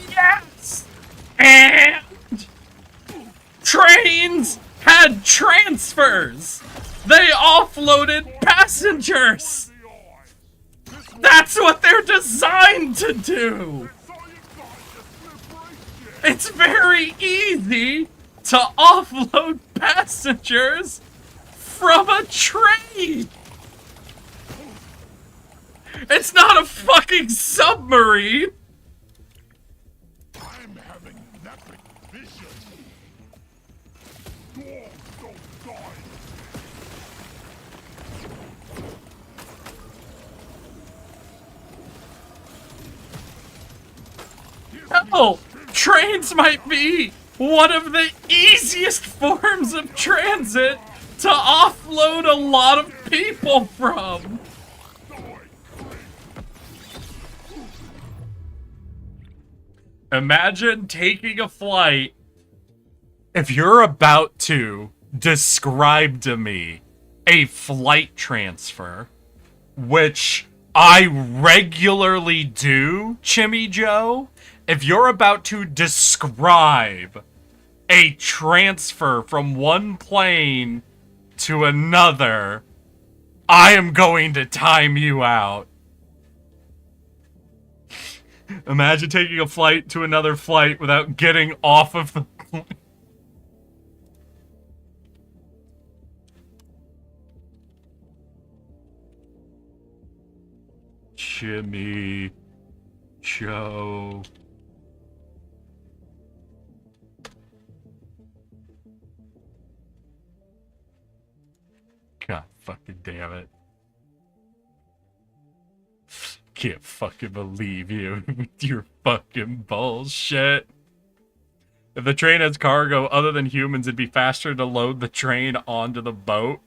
Yes! And trains had transfers. They offloaded passengers. That's what they're designed to do. It's very easy to offload passengers from a train. It's not a fucking submarine! I'm having an epic vision. Dogs don't die. Hell, trains might be one of the easiest forms of transit to offload a lot of people from. Imagine taking a flight. If you're about to describe to me a flight transfer, which I regularly do, Chimmy Joe, if you're about to describe a transfer from one plane to another, I am going to time you out. Imagine taking a flight to another flight without getting off of the plane. Jimmy Joe. God fucking damn it. Can't fucking believe you with your fucking bullshit. If the train has cargo other than humans, it'd be faster to load the train onto the boat.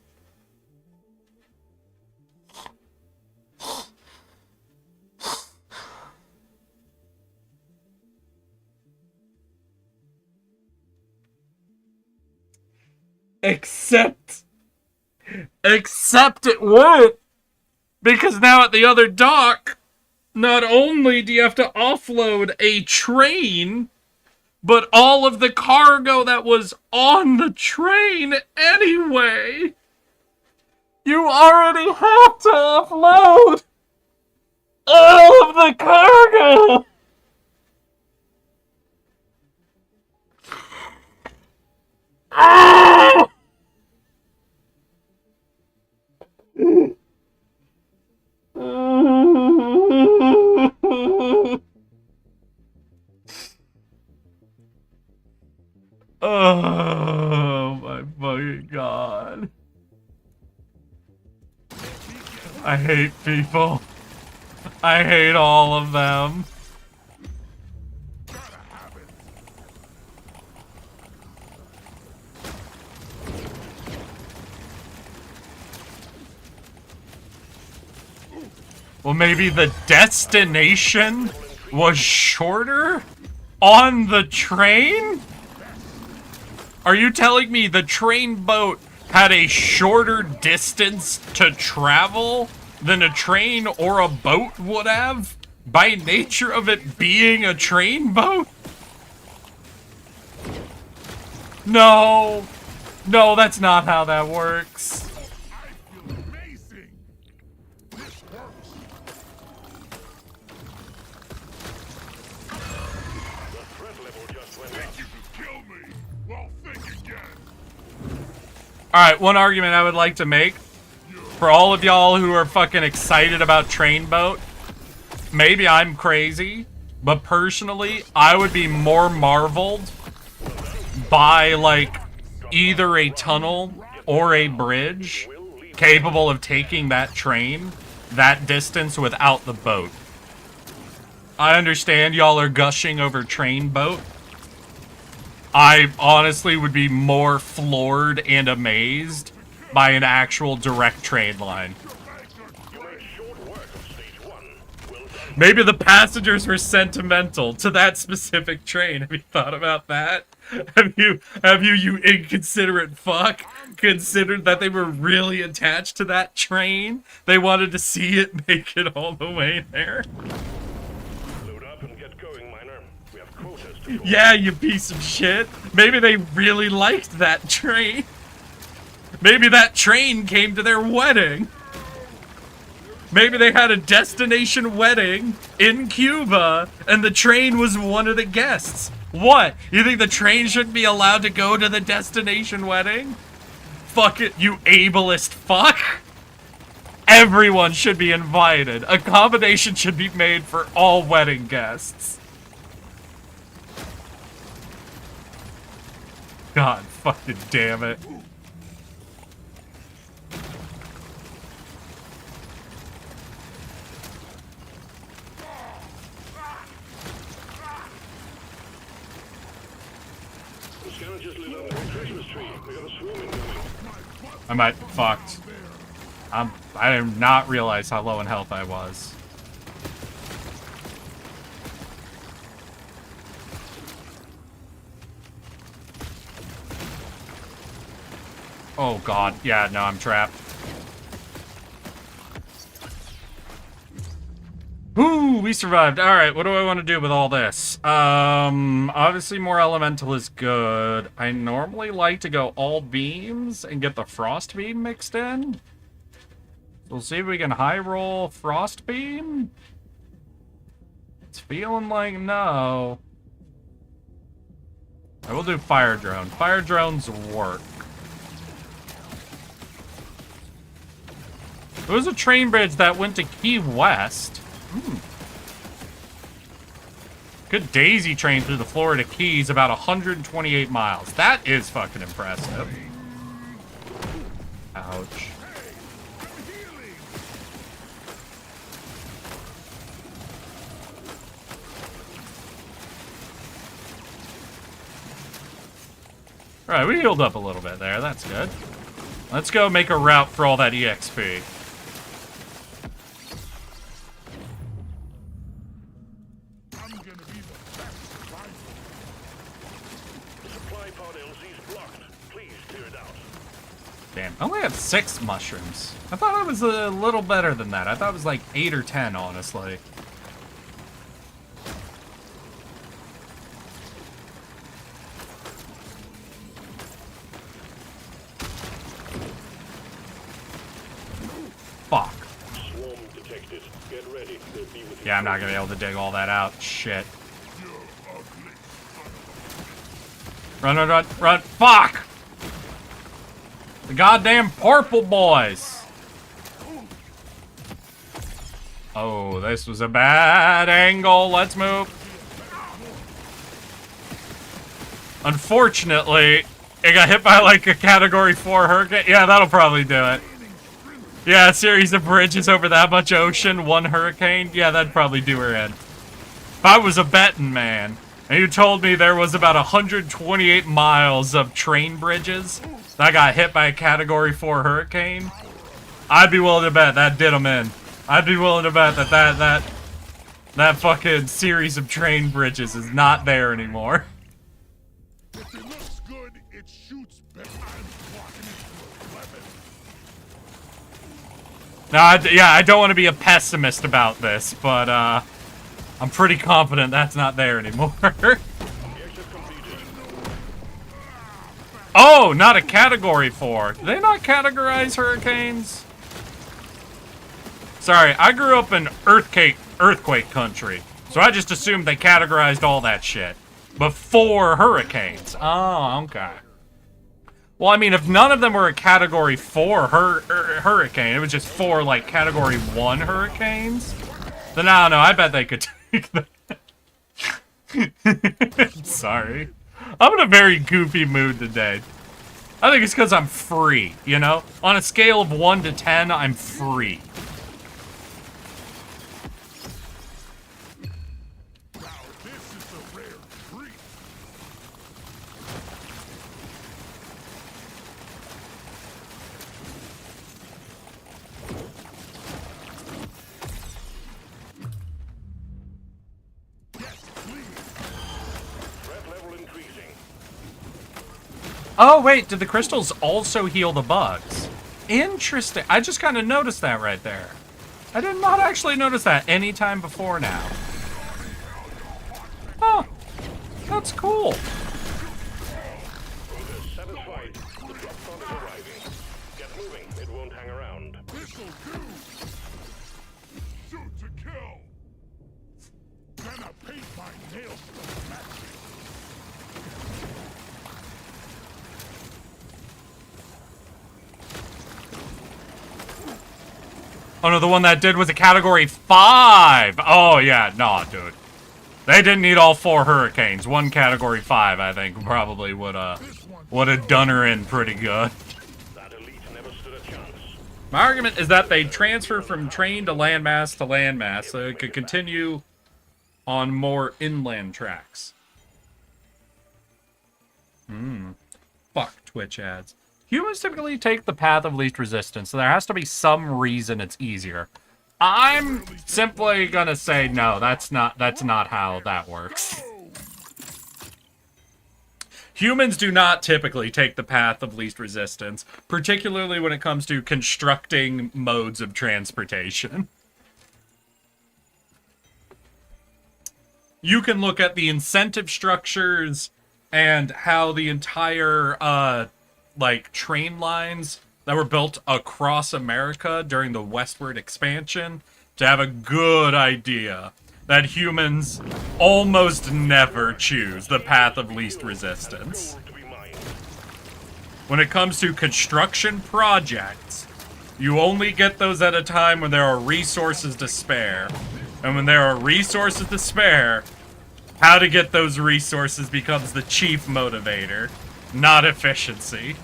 Except it won't. Because now at the other dock, not only do you have to offload a train, but all of the cargo that was on the train anyway. You already have to offload all of the cargo. Ah! Oh my fucking god. I hate people. I hate all of them. Well, maybe the destination was shorter on the train? Are you telling me the train boat had a shorter distance to travel than a train or a boat would have? By nature of it being a train boat? No. No, that's not how that works. Alright, one argument I would like to make for all of y'all who are fucking excited about Train Boat. Maybe I'm crazy, but personally, I would be more marveled by, like, either a tunnel or a bridge capable of taking that train that distance without the boat. I understand y'all are gushing over Train Boat. I honestly would be more floored and amazed by an actual direct train line. Maybe the passengers were sentimental to that specific train. Have you thought about that? Have you, you inconsiderate fuck, considered that they were really attached to that train? They wanted to see it make it all the way there? Yeah, you piece of shit. Maybe they really liked that train. Maybe that train came to their wedding. Maybe they had a destination wedding in Cuba, and the train was one of the guests. What? You think the train shouldn't be allowed to go to the destination wedding? Fuck it, you ableist fuck. Everyone should be invited. Accommodation should be made for all wedding guests. God fucking damn it. The scanner just lit up the Christmas tree. We got a swarm incoming. I might fucked. I did not realize how low in health I was. Oh god, yeah, no, I'm trapped. Ooh, we survived. Alright, what do I want to do with all this? Obviously more elemental is good. I normally like to go all beams and get the frost beam mixed in. We'll see if we can high roll frost beam. It's feeling like no. I will do fire drone. Fire drones work. There was a train bridge that went to Key West. Good daisy train through the Florida Keys, about 128 miles. That is fucking impressive. Ouch. Alright, we healed up a little bit there. That's good. Let's go make a route for all that EXP. Damn, I only have 6 mushrooms. I thought it was a little better than that. I thought it was like 8 or 10, honestly. Fuck. Swarm detected. Get ready. They'll be with you. Yeah, I'm not gonna be able to dig all that out. Shit. Run, run, run, run. Fuck! The goddamn purple boys. Oh, this was a bad angle. Let's move. Unfortunately, it got hit by like a Category 4 hurricane. Yeah, that'll probably do it. Yeah, a series of bridges over that much ocean, 1 hurricane. Yeah, that'd probably do her in. If I was a betting man, and you told me there was about 128 miles of train bridges that got hit by a Category 4 hurricane, I'd be willing to bet that did them in. I'd be willing to bet that fucking series of train bridges is not there anymore. If it looks good, it shoots better. I'm walking into a weapon. No, yeah, I don't want to be a pessimist about this, but I'm pretty confident that's not there anymore. Oh, not a Category 4. Do they not categorize hurricanes? Sorry, I grew up in earthquake country, so I just assumed they categorized all that shit before hurricanes. Oh, okay. Well, I mean, if none of them were a Category 4 hurricane, it was just 4, like, Category 1 hurricanes, then I don't know, I bet they could take that. Sorry. I'm in a very goofy mood today. I think it's because I'm free, you know? On a scale of 1 to 10, I'm free. Now this is a rare treat. Threat level increasing. Oh, wait, did the crystals also heal the bugs? Interesting. I just kind of noticed that right there. I did not actually notice that any time before now. Oh, that's cool. Satisfied. The drop pod is arriving. Get moving. It won't hang around. This'll do. Shoot to kill. Gonna paint my nails to match. Oh no, the one that did was a Category 5. Oh yeah, no, dude. They didn't need all 4 hurricanes. 1 Category 5, I think, probably would have done her in pretty good. That elite never stood a chance. My argument is that they transfer from train to landmass, so it could continue on more inland tracks. Fuck Twitch ads. Humans typically take the path of least resistance, so there has to be some reason it's easier. I'm simply gonna say no, that's not how that works. Humans do not typically take the path of least resistance, particularly when it comes to constructing modes of transportation. You can look at the incentive structures and how the entire, train lines that were built across America during the westward expansion to have a good idea that humans almost never choose the path of least resistance. When it comes to construction projects, you only get those at a time when there are resources to spare. And when there are resources to spare, how to get those resources becomes the chief motivator, not efficiency.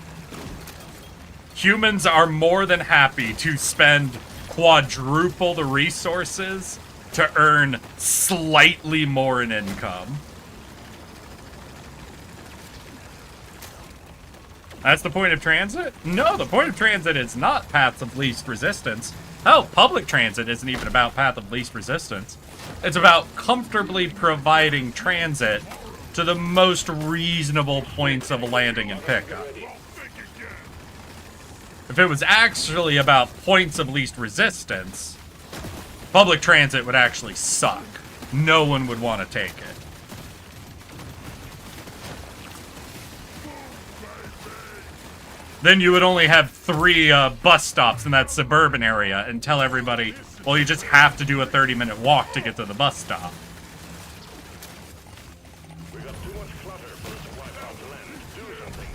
Humans are more than happy to spend quadruple the resources to earn slightly more in income. That's the point of transit? No, the point of transit is not paths of least resistance. Hell, public transit isn't even about path of least resistance. It's about comfortably providing transit to the most reasonable points of landing and pickup. If it was actually about points of least resistance, public transit would actually suck. No one would want to take it. Then you would only have 3 bus stops in that suburban area and tell everybody, well, you just have to do a 30-minute walk to get to the bus stop. We got too much clutter for us to wipe out the land. Do something.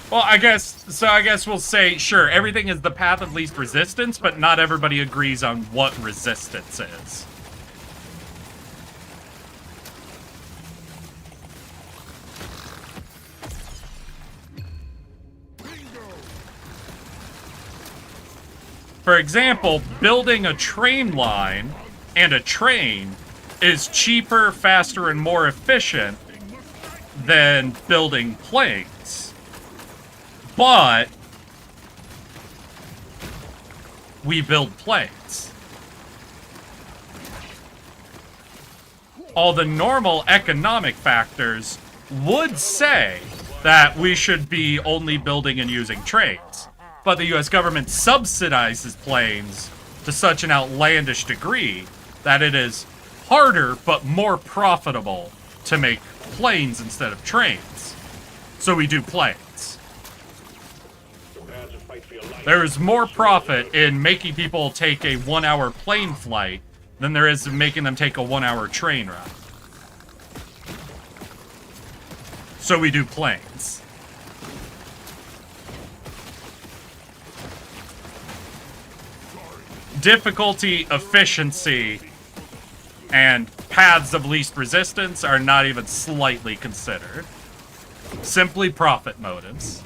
Well, I guess we'll say, sure, everything is the path of least resistance, but not everybody agrees on what resistance is. For example, building a train line and a train is cheaper, faster, and more efficient than building planes. But we build planes. All the normal economic factors would say that we should be only building and using trains. But the US government subsidizes planes to such an outlandish degree that it is harder but more profitable to make planes instead of trains. So we do planes. There is more profit in making people take a 1-hour plane flight than there is in making them take a 1-hour train ride. So we do planes. Difficulty, efficiency, and paths of least resistance are not even slightly considered. Simply profit motives.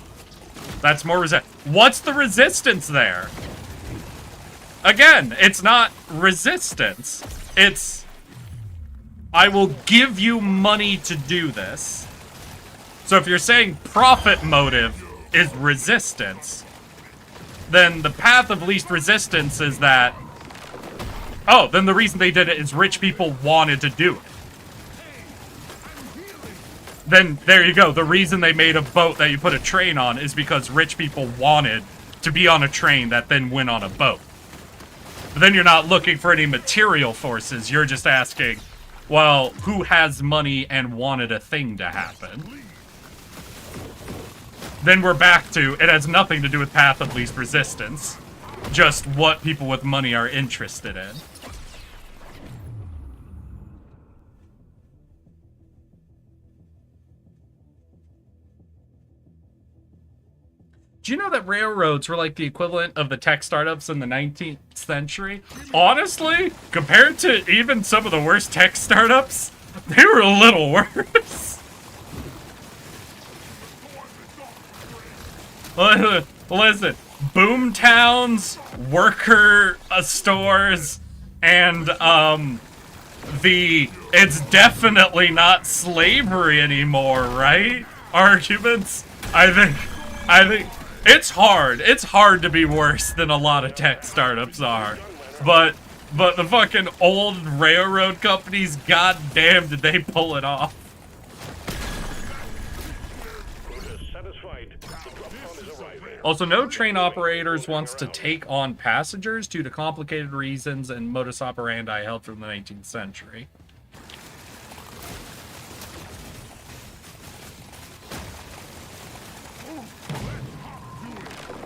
That's more What's the resistance there? Again, it's not resistance. It's, I will give you money to do this. So if you're saying profit motive is resistance, then the path of least resistance is that, oh, then the reason they did it is rich people wanted to do it. Then there you go. The reason they made a boat that you put a train on is because rich people wanted to be on a train that then went on a boat. But then you're not looking for any material forces. You're just asking, well, who has money and wanted a thing to happen? Then we're back to, it has nothing to do with path of least resistance. Just what people with money are interested in. Do you know that railroads were like the equivalent of the tech startups in the 19th century? Honestly, compared to even some of the worst tech startups, they were a little worse. Listen, boom towns, worker stores, and the it's definitely not slavery anymore, right? Arguments. I think it's hard. It's hard to be worse than a lot of tech startups are, but the fucking old railroad companies, goddamn, did they pull it off? Satisfied. The drop pod is arriving. Also, no train operators wants to take on passengers due to complicated reasons and modus operandi held from the 19th century.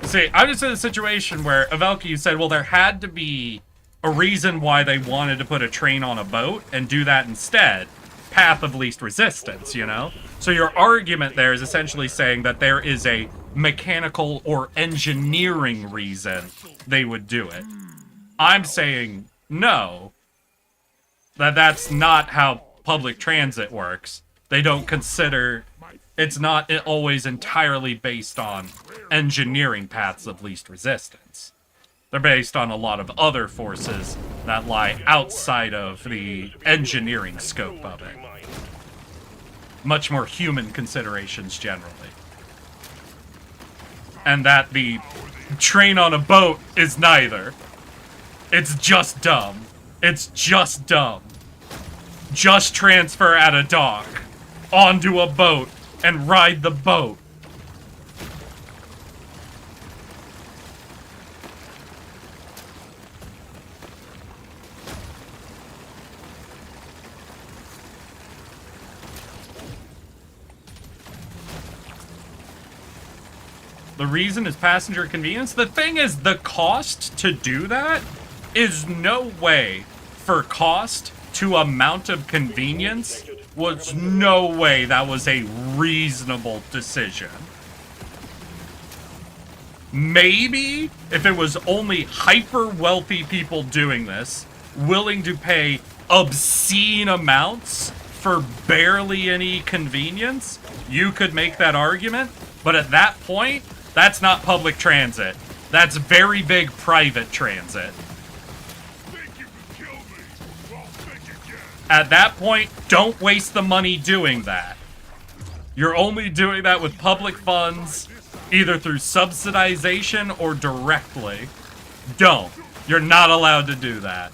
See, I'm just in a situation where, Avelki, you said, well, there had to be a reason why they wanted to put a train on a boat and do that instead. Path of least resistance, you know? So your argument there is essentially saying that there is a mechanical or engineering reason they would do it. I'm saying no. That's not how public transit works. They don't consider... It's not always entirely based on engineering paths of least resistance. They're based on a lot of other forces that lie outside of the engineering scope of it. Much more human considerations generally. And that the train on a boat is neither. It's just dumb. It's just dumb. Just transfer at a dock onto a boat and ride the boat. The reason is passenger convenience. The thing is, the cost to do that is no way for cost to amount of convenience was no way that was a reasonable decision. Maybe if it was only hyper wealthy people doing this, willing to pay obscene amounts for barely any convenience, you could make that argument. But at that point, that's not public transit. That's very big private transit. At that point, don't waste the money doing that. You're only doing that with public funds, either through subsidization or directly. Don't. You're not allowed to do that.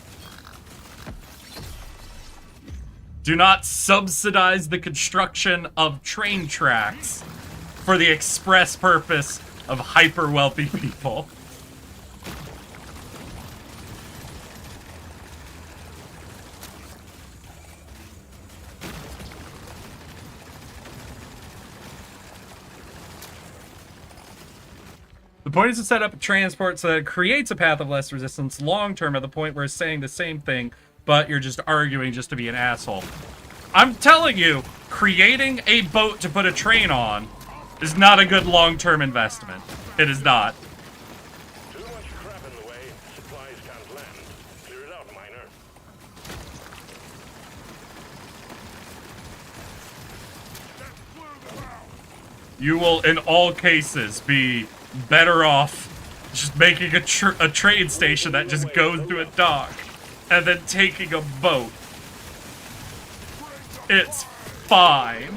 Do not subsidize the construction of train tracks for the express purpose of hyper-wealthy people. The point is to set up a transport so that it creates a path of less resistance long-term at the point where it's saying the same thing, but you're just arguing just to be an asshole. I'm telling you, creating a boat to put a train on is not a good long-term investment. It is not. Too much crap in the way. Supplies can't land. Clear it out, miner. You will, in all cases, be better off just making a train station that just goes to a dock and then taking a boat. It's fine.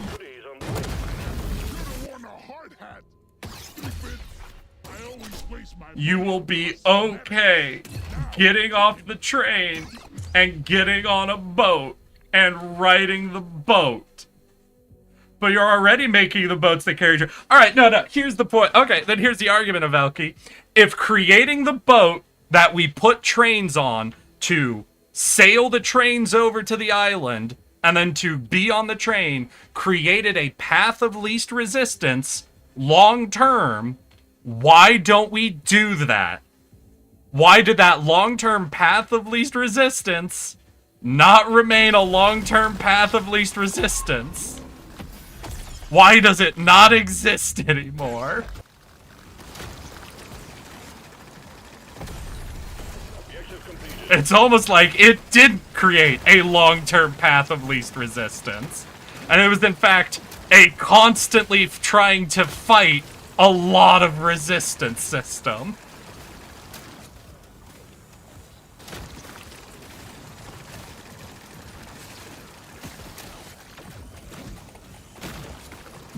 You will be okay getting off the train and getting on a boat and riding the boat. But you're already making the boats that carry you. Alright, no, here's the point. Okay, then here's the argument of Valky. If creating the boat that we put trains on to sail the trains over to the island and then to be on the train created a path of least resistance long term, why don't we do that? Why did that long-term path of least resistance not remain a long-term path of least resistance? Why does it not exist anymore? It's almost like it did create a long-term path of least resistance. And it was, in fact, a constantly trying to fight a lot of resistance system.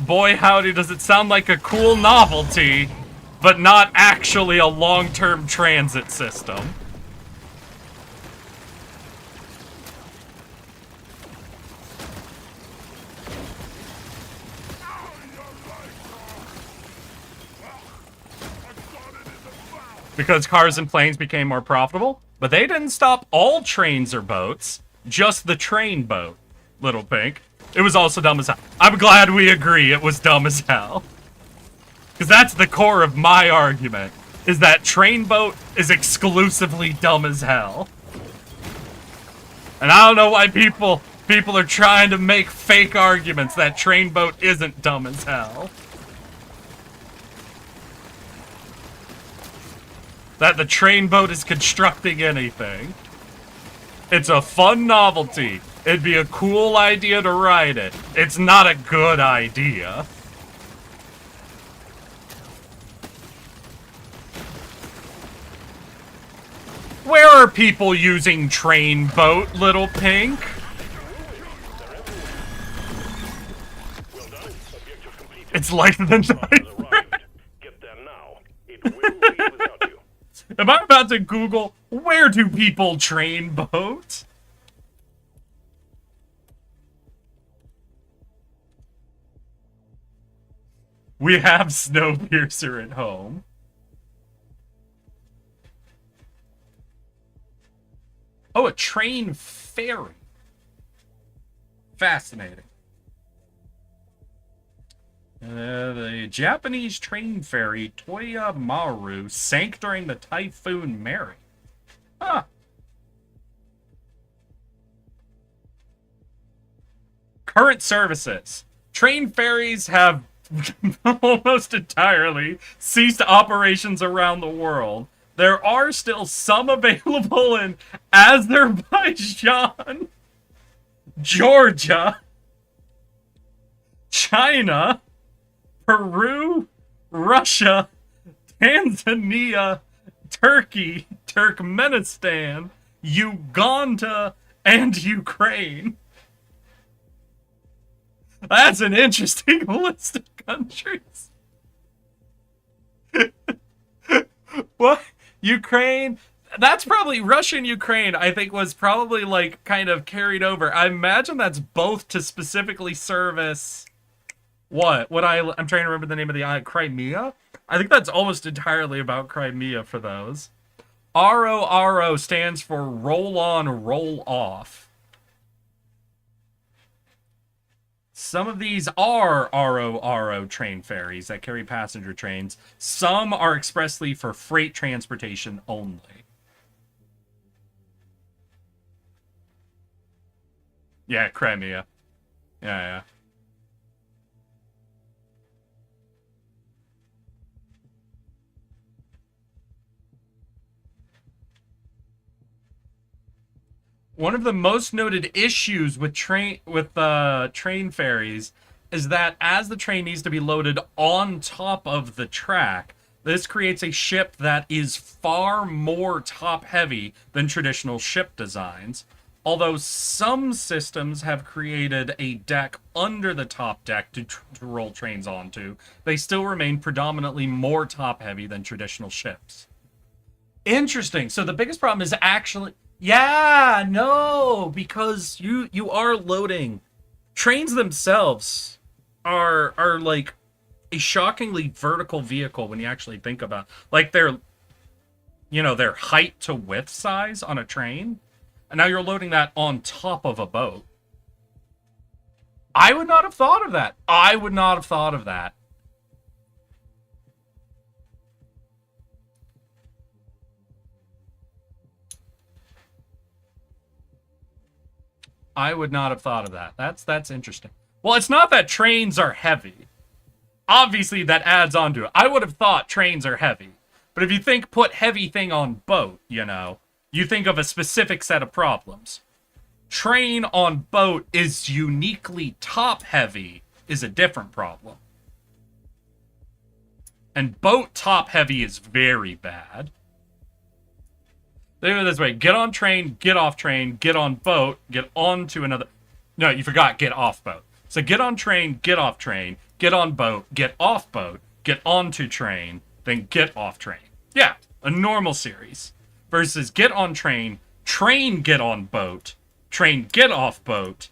boy howdy does it sound like a cool novelty, but not actually a long-term transit system. Because cars and planes became more profitable, but they didn't stop all trains or boats, just the train boat, Little Pink. It was also dumb as hell. I'm glad we agree it was dumb as hell. Because that's the core of my argument, is that train boat is exclusively dumb as hell. And I don't know why people are trying to make fake arguments that train boat isn't dumb as hell. That the train boat is constructing anything. It's a fun novelty. It'd be a cool idea to ride it. It's not a good idea. Where are people using train boat, Little Pink? Well done. Objective completed. It's like the night. Arrived. Get there now. It will leave without you. Am I about to Google, where do people train boat? We have Snowpiercer at home. Oh, a train ferry. Fascinating. The Japanese train ferry Toya Maru sank during the Typhoon Mary. Huh. Current services. Train ferries have almost entirely ceased operations around the world. There are still some available in Azerbaijan, Georgia, China, Peru, Russia, Tanzania, Turkey, Turkmenistan, Uganda, and Ukraine. That's an interesting list of countries. What? Ukraine? That's probably Russia and Ukraine, I think, was probably like kind of carried over. I imagine that's both to specifically service what? I'm trying to remember the name of the island. Crimea? I think that's almost entirely about Crimea for those. RORO stands for roll on, roll off. Some of these are RORO train ferries that carry passenger trains. Some are expressly for freight transportation only. Yeah, Crimea. Yeah. One of the most noted issues with train ferries is that as the train needs to be loaded on top of the track, this creates a ship that is far more top heavy than traditional ship designs. Although some systems have created a deck under the top deck to roll trains onto, they still remain predominantly more top heavy than traditional ships. Interesting. So the biggest problem is actually... Yeah, no, because you are loading. Trains themselves are like a shockingly vertical vehicle when you actually think about, like, their height to width size on a train, and now you're loading that on top of a boat. I would not have thought of that. That's interesting. Well, it's not that trains are heavy. Obviously, that adds on to it. I would have thought trains are heavy. But if you think put heavy thing on boat, you think of a specific set of problems. Train on boat is uniquely top heavy is a different problem. And boat top heavy is very bad. Think of it this way. Get on train, get off train, get on boat, get on to another... No, you forgot get off boat. So get on train, get get on boat, get off boat, get onto train, then get off train. Yeah, a normal series. Versus get on train, train get on boat, train get off boat,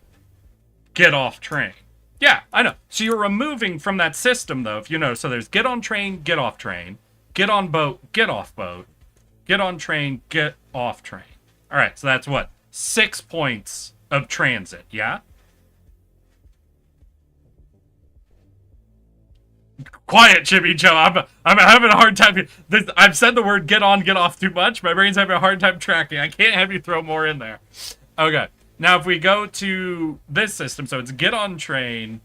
get off train. Yeah, I know. So you're removing from that system, though, if you know. So there's get on train, get off train, get on boat, get off boat, get on train, get off train. All right, so that's what? 6 points of transit, yeah? Quiet, Chippy Joe. I'm having a hard time. I've said the word get on, get off too much. My brain's having a hard time tracking. I can't have you throw more in there. Okay. Now, if we go to this system, so it's get on train,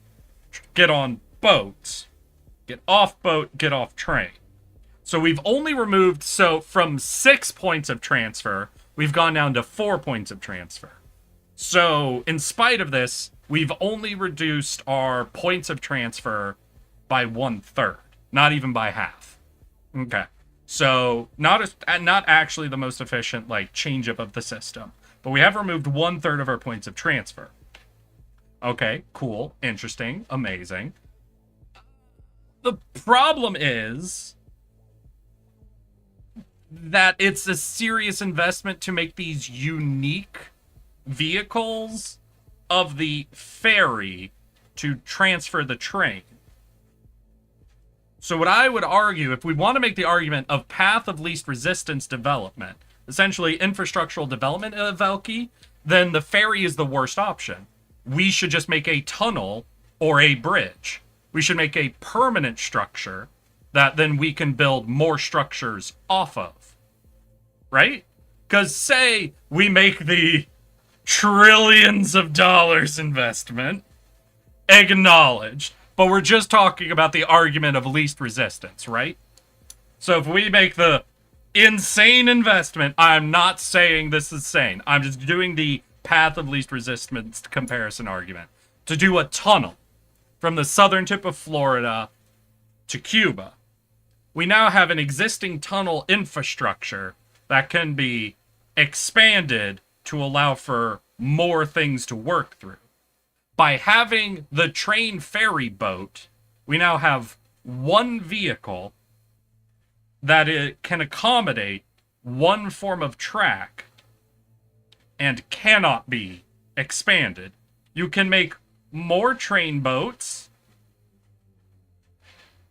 get on boat, get off boat, get off train. So we've only removed, so from 6 points of transfer, we've gone down to 4 points of transfer. So, in spite of this, we've only reduced our points of transfer by 1/3, not even by half. Okay. So, not actually the most efficient, like, change-up of the system. But we have removed 1/3 of our points of transfer. Okay, cool, interesting, amazing. The problem is that it's a serious investment to make these unique vehicles of the ferry to transfer the train. So what I would argue, if we want to make the argument of path of least resistance development, essentially infrastructural development of Velki, then the ferry is the worst option. We should just make a tunnel or a bridge. We should make a permanent structure that then we can build more structures off of. Right? Because say we make the trillions of dollars investment, acknowledged, but we're just talking about the argument of least resistance, right? So if we make the insane investment, I'm not saying this is sane. I'm just doing the path of least resistance comparison argument. To do a tunnel from the southern tip of Florida to Cuba, we now have an existing tunnel infrastructure that can be expanded to allow for more things to work through. By having the train ferry boat, we now have one vehicle that it can accommodate one form of track and cannot be expanded. You can make more train boats.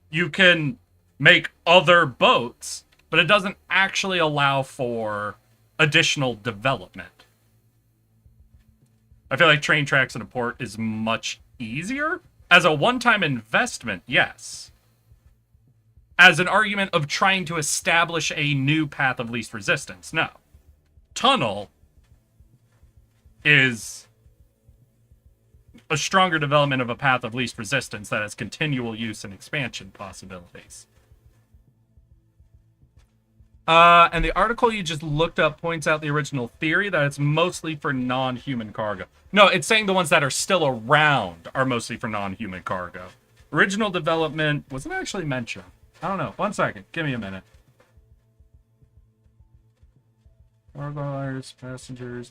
You can make other boats, but it doesn't actually allow for additional development. I feel like train tracks in a port is much easier. As a one-time investment, yes. As an argument of trying to establish a new path of least resistance, no. Tunnel is a stronger development of a path of least resistance that has continual use and expansion possibilities. And the article you just looked up points out the original theory that it's mostly for non-human cargo. No, it's saying the ones that are still around are mostly for non-human cargo. Original development wasn't actually mentioned. I don't know. 1 second. Give me a minute. Cargoers, passengers.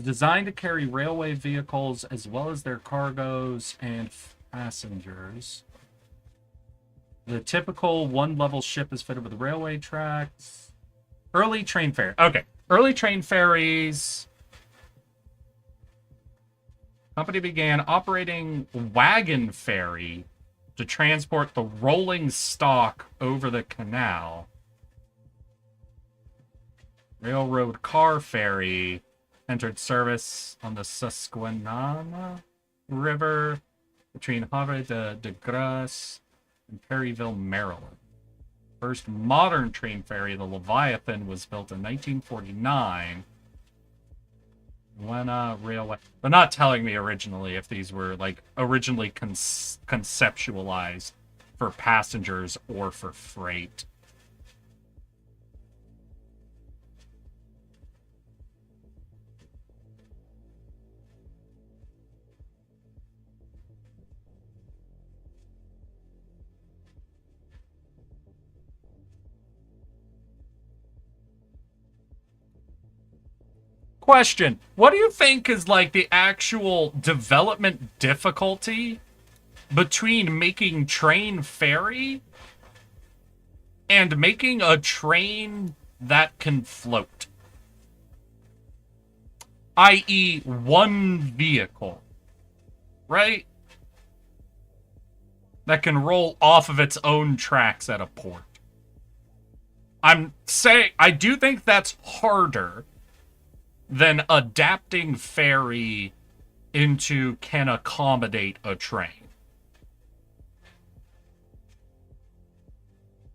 Designed to carry railway vehicles as well as their cargoes and passengers. The typical one-level ship is fitted with railway tracks. Early train ferry. Okay. Early train ferries. Company began operating wagon ferry to transport the rolling stock over the canal. Railroad car ferry entered service on the Susquehanna River between Havre de Grace in Perryville, Maryland. First modern train ferry, the Leviathan, was built in 1949. Railway. They're not telling me originally if these were like originally conceptualized for passengers or for freight. Question. What do you think is like the actual development difficulty between making train ferry and making a train that can float. I.e., one vehicle, right? That can roll off of its own tracks at a port. I'm saying, I do think that's harder than adapting ferry into can accommodate a train.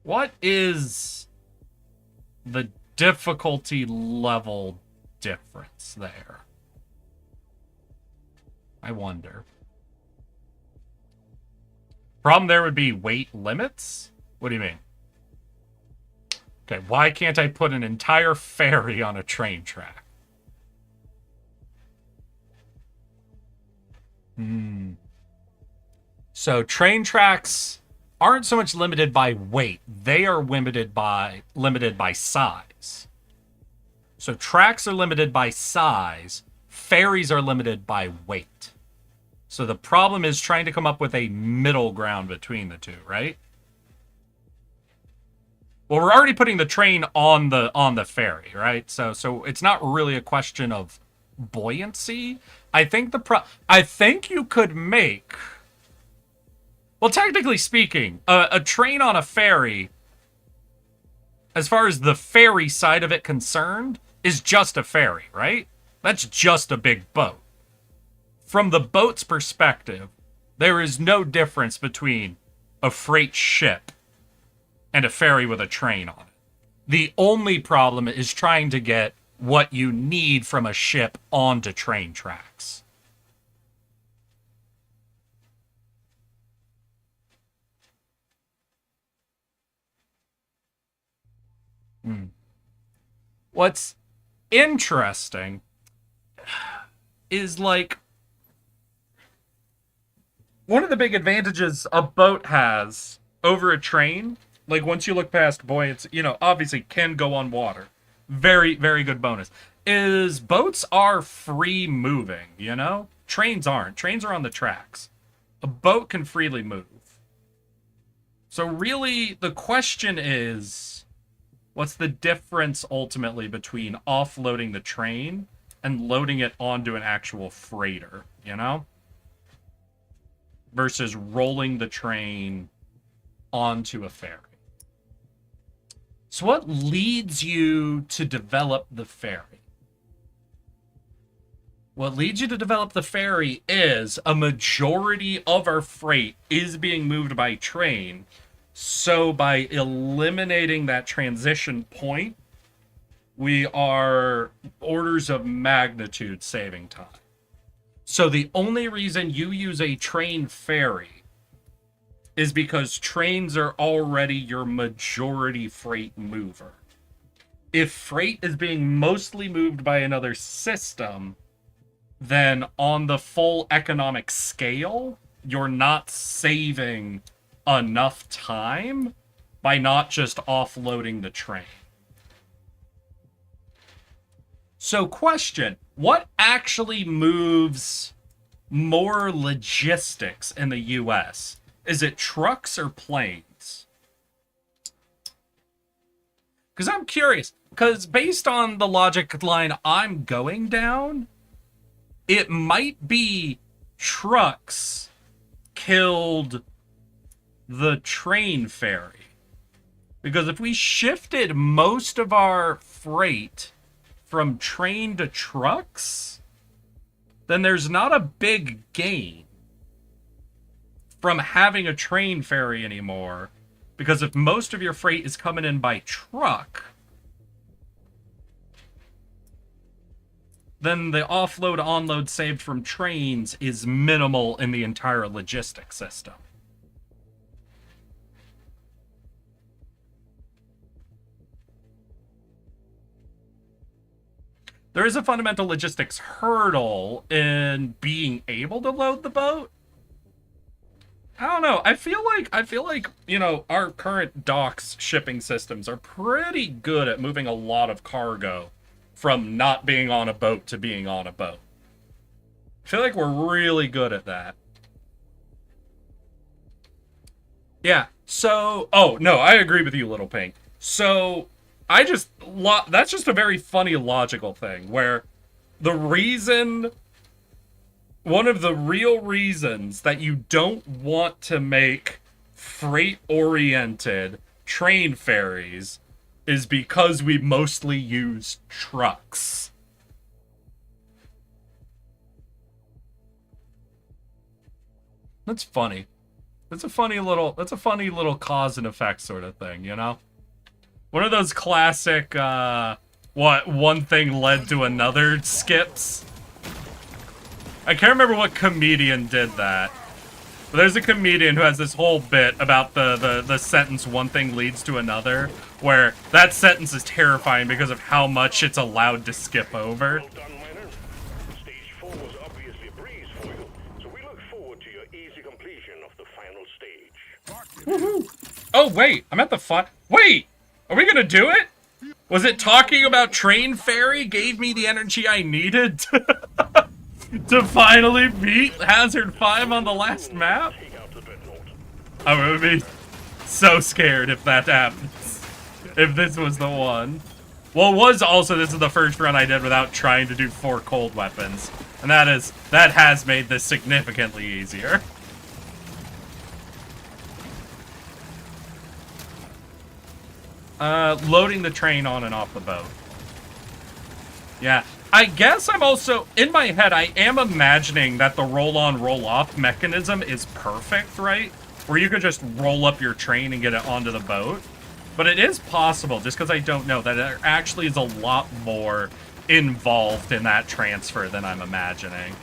What is the difficulty level difference there? I wonder. Problem there would be weight limits? What do you mean? Okay, why can't I put an entire ferry on a train track? So train tracks aren't so much limited by weight. They are limited by size. So tracks are limited by size. Ferries are limited by weight. So the problem is trying to come up with a middle ground between the two, right? Well, we're already putting the train on the ferry, right? So it's not really a question of buoyancy. I think you could make, well, technically speaking, a train on a ferry, as far as the ferry side of it concerned, is just a ferry, right? That's just a big boat. From the boat's perspective, there is no difference between a freight ship and a ferry with a train on it. The only problem is trying to get what you need from a ship onto train tracks. What's interesting is, like, one of the big advantages a boat has over a train, like, once you look past buoyancy, obviously can go on water. Very, very good bonus. Is boats are free moving, Trains aren't. Trains are on the tracks. A boat can freely move. So really, the question is, what's the difference ultimately between offloading the train and loading it onto an actual freighter, versus rolling the train onto a ferry? So what leads you to develop the ferry? What leads you to develop the ferry is a majority of our freight is being moved by train. So by eliminating that transition point, we are orders of magnitude saving time. So the only reason you use a train ferry is because trains are already your majority freight mover. If freight is being mostly moved by another system, then on the full economic scale, you're not saving enough time by not just offloading the train. So question, what actually moves more logistics in the US? Is it trucks or planes? Because I'm curious. Because based on the logic line I'm going down, it might be trucks killed the train ferry. Because if we shifted most of our freight from train to trucks, then there's not a big gain from having a train ferry anymore, because if most of your freight is coming in by truck, then the offload onload saved from trains is minimal in the entire logistics system. There is a fundamental logistics hurdle in being able to load the boat. I don't know. I feel like, our current docks shipping systems are pretty good at moving a lot of cargo from not being on a boat to being on a boat. I feel like we're really good at that. Yeah. So, oh no, I agree with you, Little Pink. So, that's just a very funny logical thing where one of the real reasons that you don't want to make freight-oriented train ferries is because we mostly use trucks. That's funny. That's a funny little cause and effect sort of thing, you know? One of those classic, what one thing led to another skips. I can't remember what comedian did that. But there's a comedian who has this whole bit about the sentence one thing leads to another, where that sentence is terrifying because of how much it's allowed to skip over. Well done, Miner. Stage 4 was obviously a breeze for you, so we look forward to your easy completion of the final stage. Woohoo! Oh, wait, I'm at the wait! Are we gonna do it? Was it talking about Train Fairy gave me the energy I needed to finally beat Hazard 5 on the last map? Take out the dreadnought. I would be so scared if that happens. If this was the one. Well, this is the first run I did without trying to do 4 cold weapons. And that has made this significantly easier. Loading the train on and off the boat. Yeah. I guess I'm also, in my head, I am imagining that the roll-on, roll-off mechanism is perfect, right? Where you could just roll up your train and get it onto the boat. But it is possible, just because I don't know, that there actually is a lot more involved in that transfer than I'm imagining.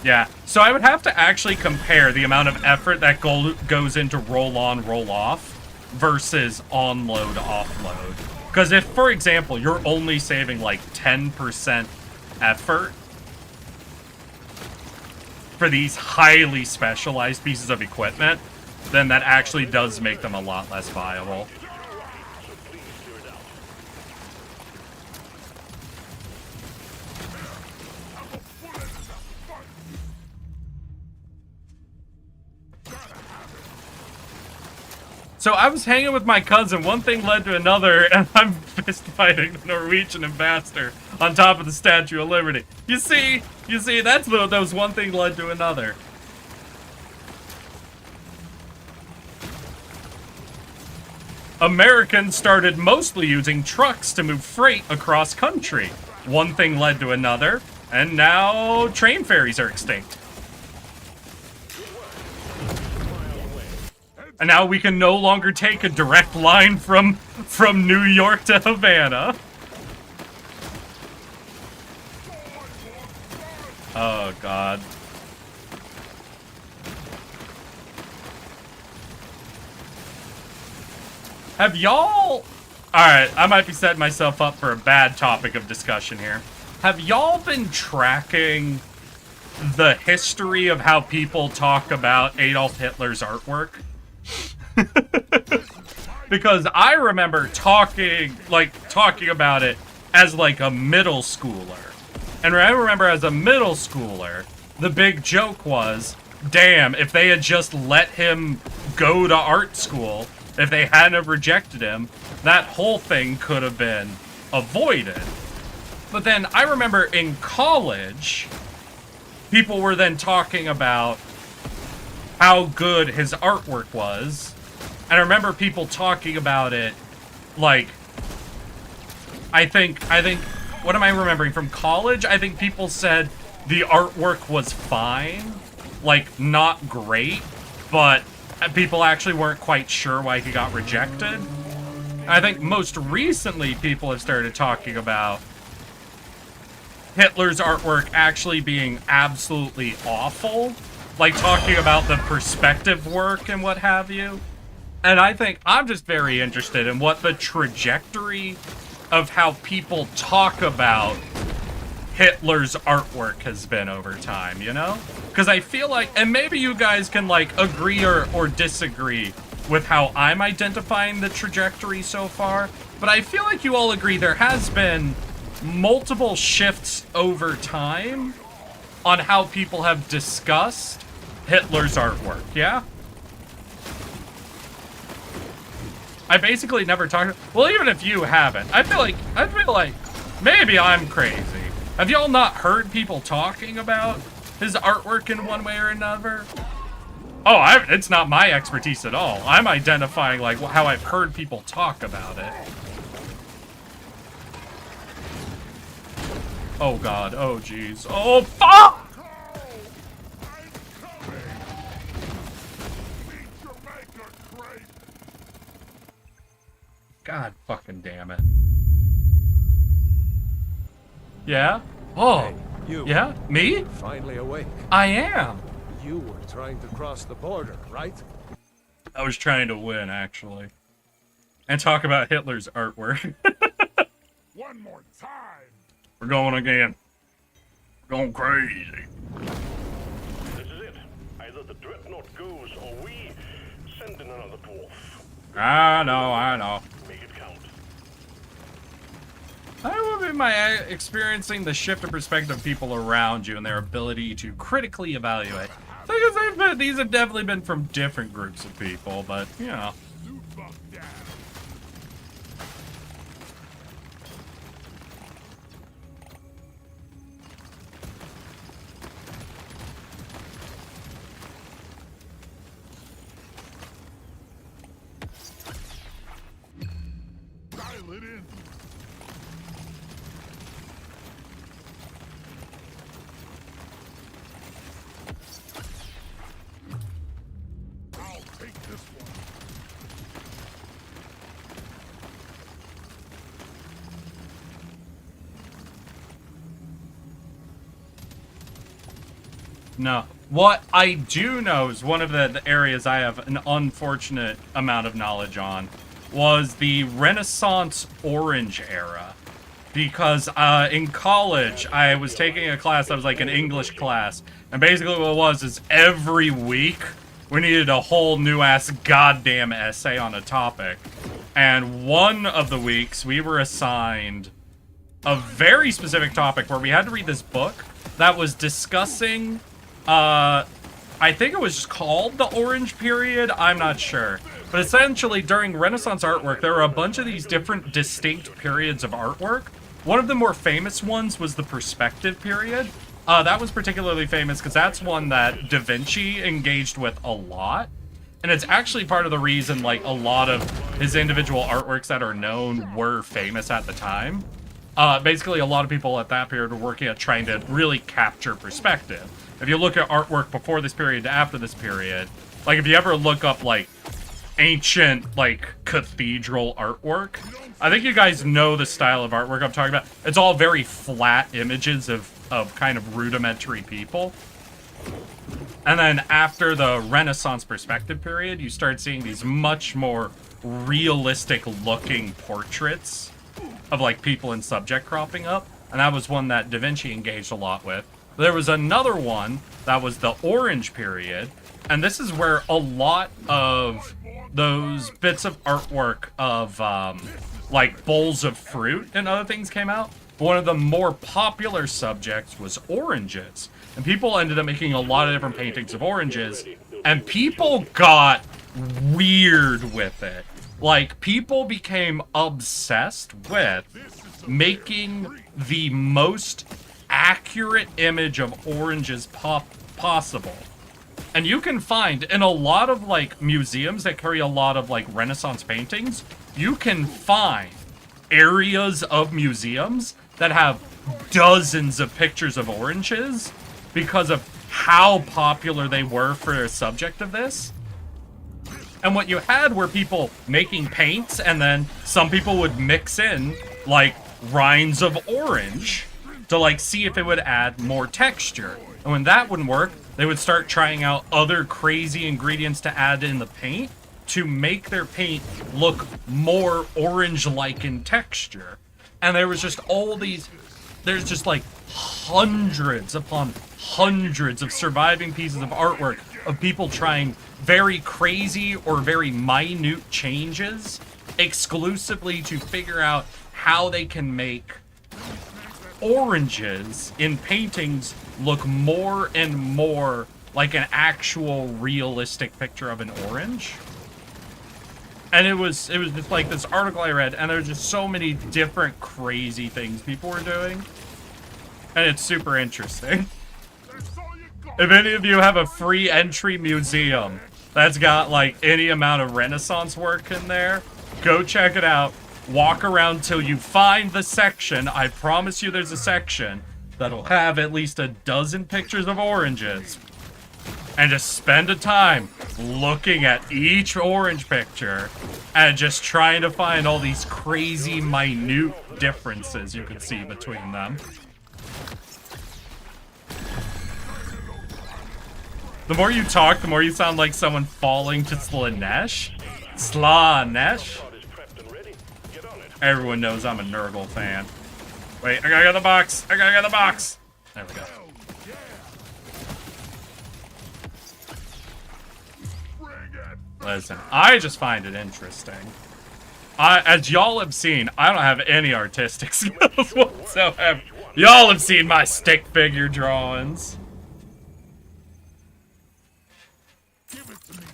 Yeah, so I would have to actually compare the amount of effort that goes into roll-on, roll-off versus on-load, off-load. Because if, for example, you're only saving like 10% effort for these highly specialized pieces of equipment, then that actually does make them a lot less viable. So I was hanging with my cousin, one thing led to another, and I'm fist fighting the Norwegian ambassador on top of the Statue of Liberty. You see, that's those one thing led to another. Americans started mostly using trucks to move freight across country. One thing led to another, and now train ferries are extinct. And now we can no longer take a direct line from New York to Havana. Oh, God. Have y'all... Alright, I might be setting myself up for a bad topic of discussion here. Have y'all been tracking the history of how people talk about Adolf Hitler's artwork? Because I remember talking about it as like a middle schooler. And I remember as a middle schooler, the big joke was, damn, if they had just let him go to art school, if they hadn't have rejected him, that whole thing could have been avoided. But then I remember in college, people were then talking about how good his artwork was. And I remember people talking about it, like, I think, what am I remembering from college? I think people said the artwork was fine, like, not great, but people actually weren't quite sure why he got rejected. I think most recently people have started talking about Hitler's artwork actually being absolutely awful, like talking about the perspective work and what have you. And I think I'm just very interested in what the trajectory of how people talk about Hitler's artwork has been over time, you know? Because I feel like, and maybe you guys can like agree or disagree with how I'm identifying the trajectory so far, but I feel like you all agree there has been multiple shifts over time on how people have discussed Hitler's artwork, yeah? I basically never talked. Well, even if you haven't, I feel like maybe I'm crazy. Have y'all not heard people talking about his artwork in one way or another? Oh, it's not my expertise at all. I'm identifying like how I've heard people talk about it. Oh God. Oh jeez. Oh fuck! God fucking damn it. Yeah? Oh. Hey, you. Yeah? Me? Finally awake. I am. You were trying to cross the border, right? I was trying to win, actually. And talk about Hitler's artwork. One more time. We're going again. Going crazy. This is it. Either the dreadnought goes or we send in another dwarf. I know. Make it count. I would be experiencing the shift in perspective of people around you and their ability to critically evaluate. Because these have definitely been from different groups of people, but, you know. Suit buff down. Dial it in. I'll take this one. No. What I do know is one of the areas I have an unfortunate amount of knowledge on was the Renaissance Orange era. Because in college, I was taking a class that was like an English class. And basically what it was is every week, we needed a whole new ass goddamn essay on a topic. And one of the weeks, we were assigned a very specific topic where we had to read this book that was discussing, I think it was just called the Orange Period, I'm not sure. But essentially, during Renaissance artwork, there were a bunch of these different distinct periods of artwork. One of the more famous ones was the Perspective period. That was particularly famous because that's one that Da Vinci engaged with a lot. And it's actually part of the reason, like, a lot of his individual artworks that are known were famous at the time. Basically, a lot of people at that period were working at trying to really capture perspective. If you look at artwork before this period to after this period, like, if you ever look up, like, ancient, like, cathedral artwork, I think you guys know the style of artwork I'm talking about. It's all very flat images of kind of rudimentary people. And then after the Renaissance Perspective period, you start seeing these much more realistic looking portraits of like people and subject cropping up. And that was one that Da Vinci engaged a lot with. There was another one that was the Orange period. And this is where a lot of those bits of artwork of like bowls of fruit and other things came out. One of the more popular subjects was oranges. And people ended up making a lot of different paintings of oranges. And people got weird with it. Like, people became obsessed with making the most accurate image of oranges possible. And you can find in a lot of, like, museums that carry a lot of, like, Renaissance paintings, you can find areas of museums that have dozens of pictures of oranges because of how popular they were for a subject of this. And what you had were people making paints, and then some people would mix in, like, rinds of orange to, like, see if it would add more texture. And when that wouldn't work, they would start trying out other crazy ingredients to add in the paint to make their paint look more orange-like in texture. And there was just all these, there's just like hundreds upon hundreds of surviving pieces of artwork of people trying very crazy or very minute changes exclusively to figure out how they can make oranges in paintings look more and more like an actual realistic picture of an orange. And it was just like this article I read, and there's just so many different crazy things people were doing. And it's super interesting. If any of you have a free entry museum that's got like any amount of Renaissance work in there, go check it out. Walk around till you find the section. I promise you there's a section that'll have at least a dozen pictures of oranges. And just spend a time looking at each orange picture and just trying to find all these crazy minute differences you can see between them. The more you talk, the more you sound like someone falling to Slanesh. Slanesh. Everyone knows I'm a Nurgle fan. Wait, I gotta get the box. I gotta get the box. There we go. Listen, I just find it interesting. As y'all have seen, I don't have any artistic skills whatsoever. Y'all have seen my stick figure drawings. Give it to me.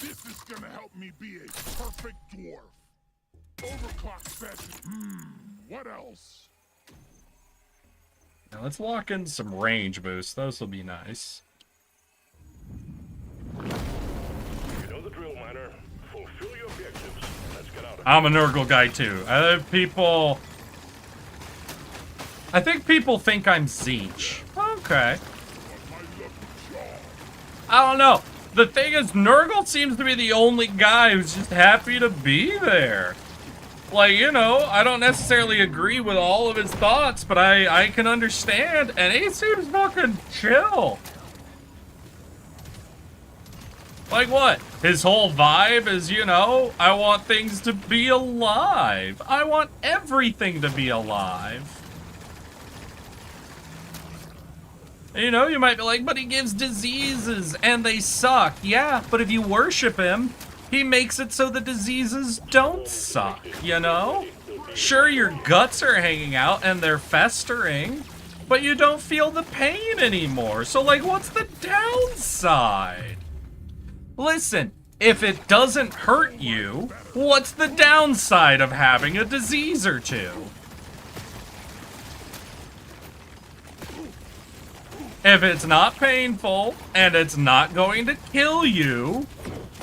This is gonna help me be a perfect dwarf. Overclock session. What else? Now let's lock in some range boosts. Those will be nice. I'm a Nurgle guy too. I think people think I'm Zeech. Okay. I don't know. The thing is, Nurgle seems to be the only guy who's just happy to be there. Like, you know, I don't necessarily agree with all of his thoughts, but I can understand, and he seems fucking chill. Like what? His whole vibe is, you know, I want things to be alive. I want everything to be alive. You know, you might be like, but he gives diseases and they suck. Yeah, but if you worship him, he makes it so the diseases don't suck, you know? Sure, your guts are hanging out and they're festering, but you don't feel the pain anymore. So, like, what's the downside? Listen, if it doesn't hurt you, what's the downside of having a disease or two? If it's not painful and it's not going to kill you,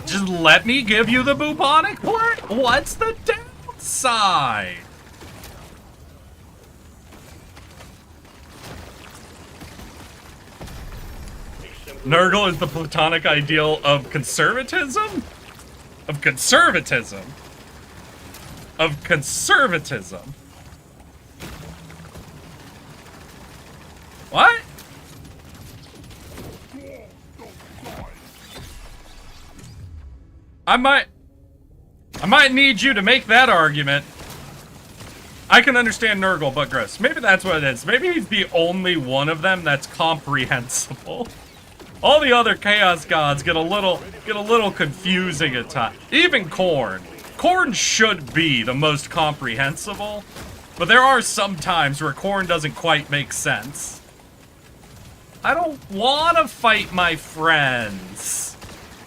just let me give you the bubonic plague. What's the downside? Nurgle is the platonic ideal of conservatism? Of conservatism? Of conservatism? What? I might need you to make that argument. I can understand Nurgle, but gross. Maybe that's what it is. Maybe he's the only one of them that's comprehensible. All the other Chaos Gods get a little confusing at times. Even Khorne. Khorne should be the most comprehensible, but there are some times where Khorne doesn't quite make sense. I don't want to fight my friends.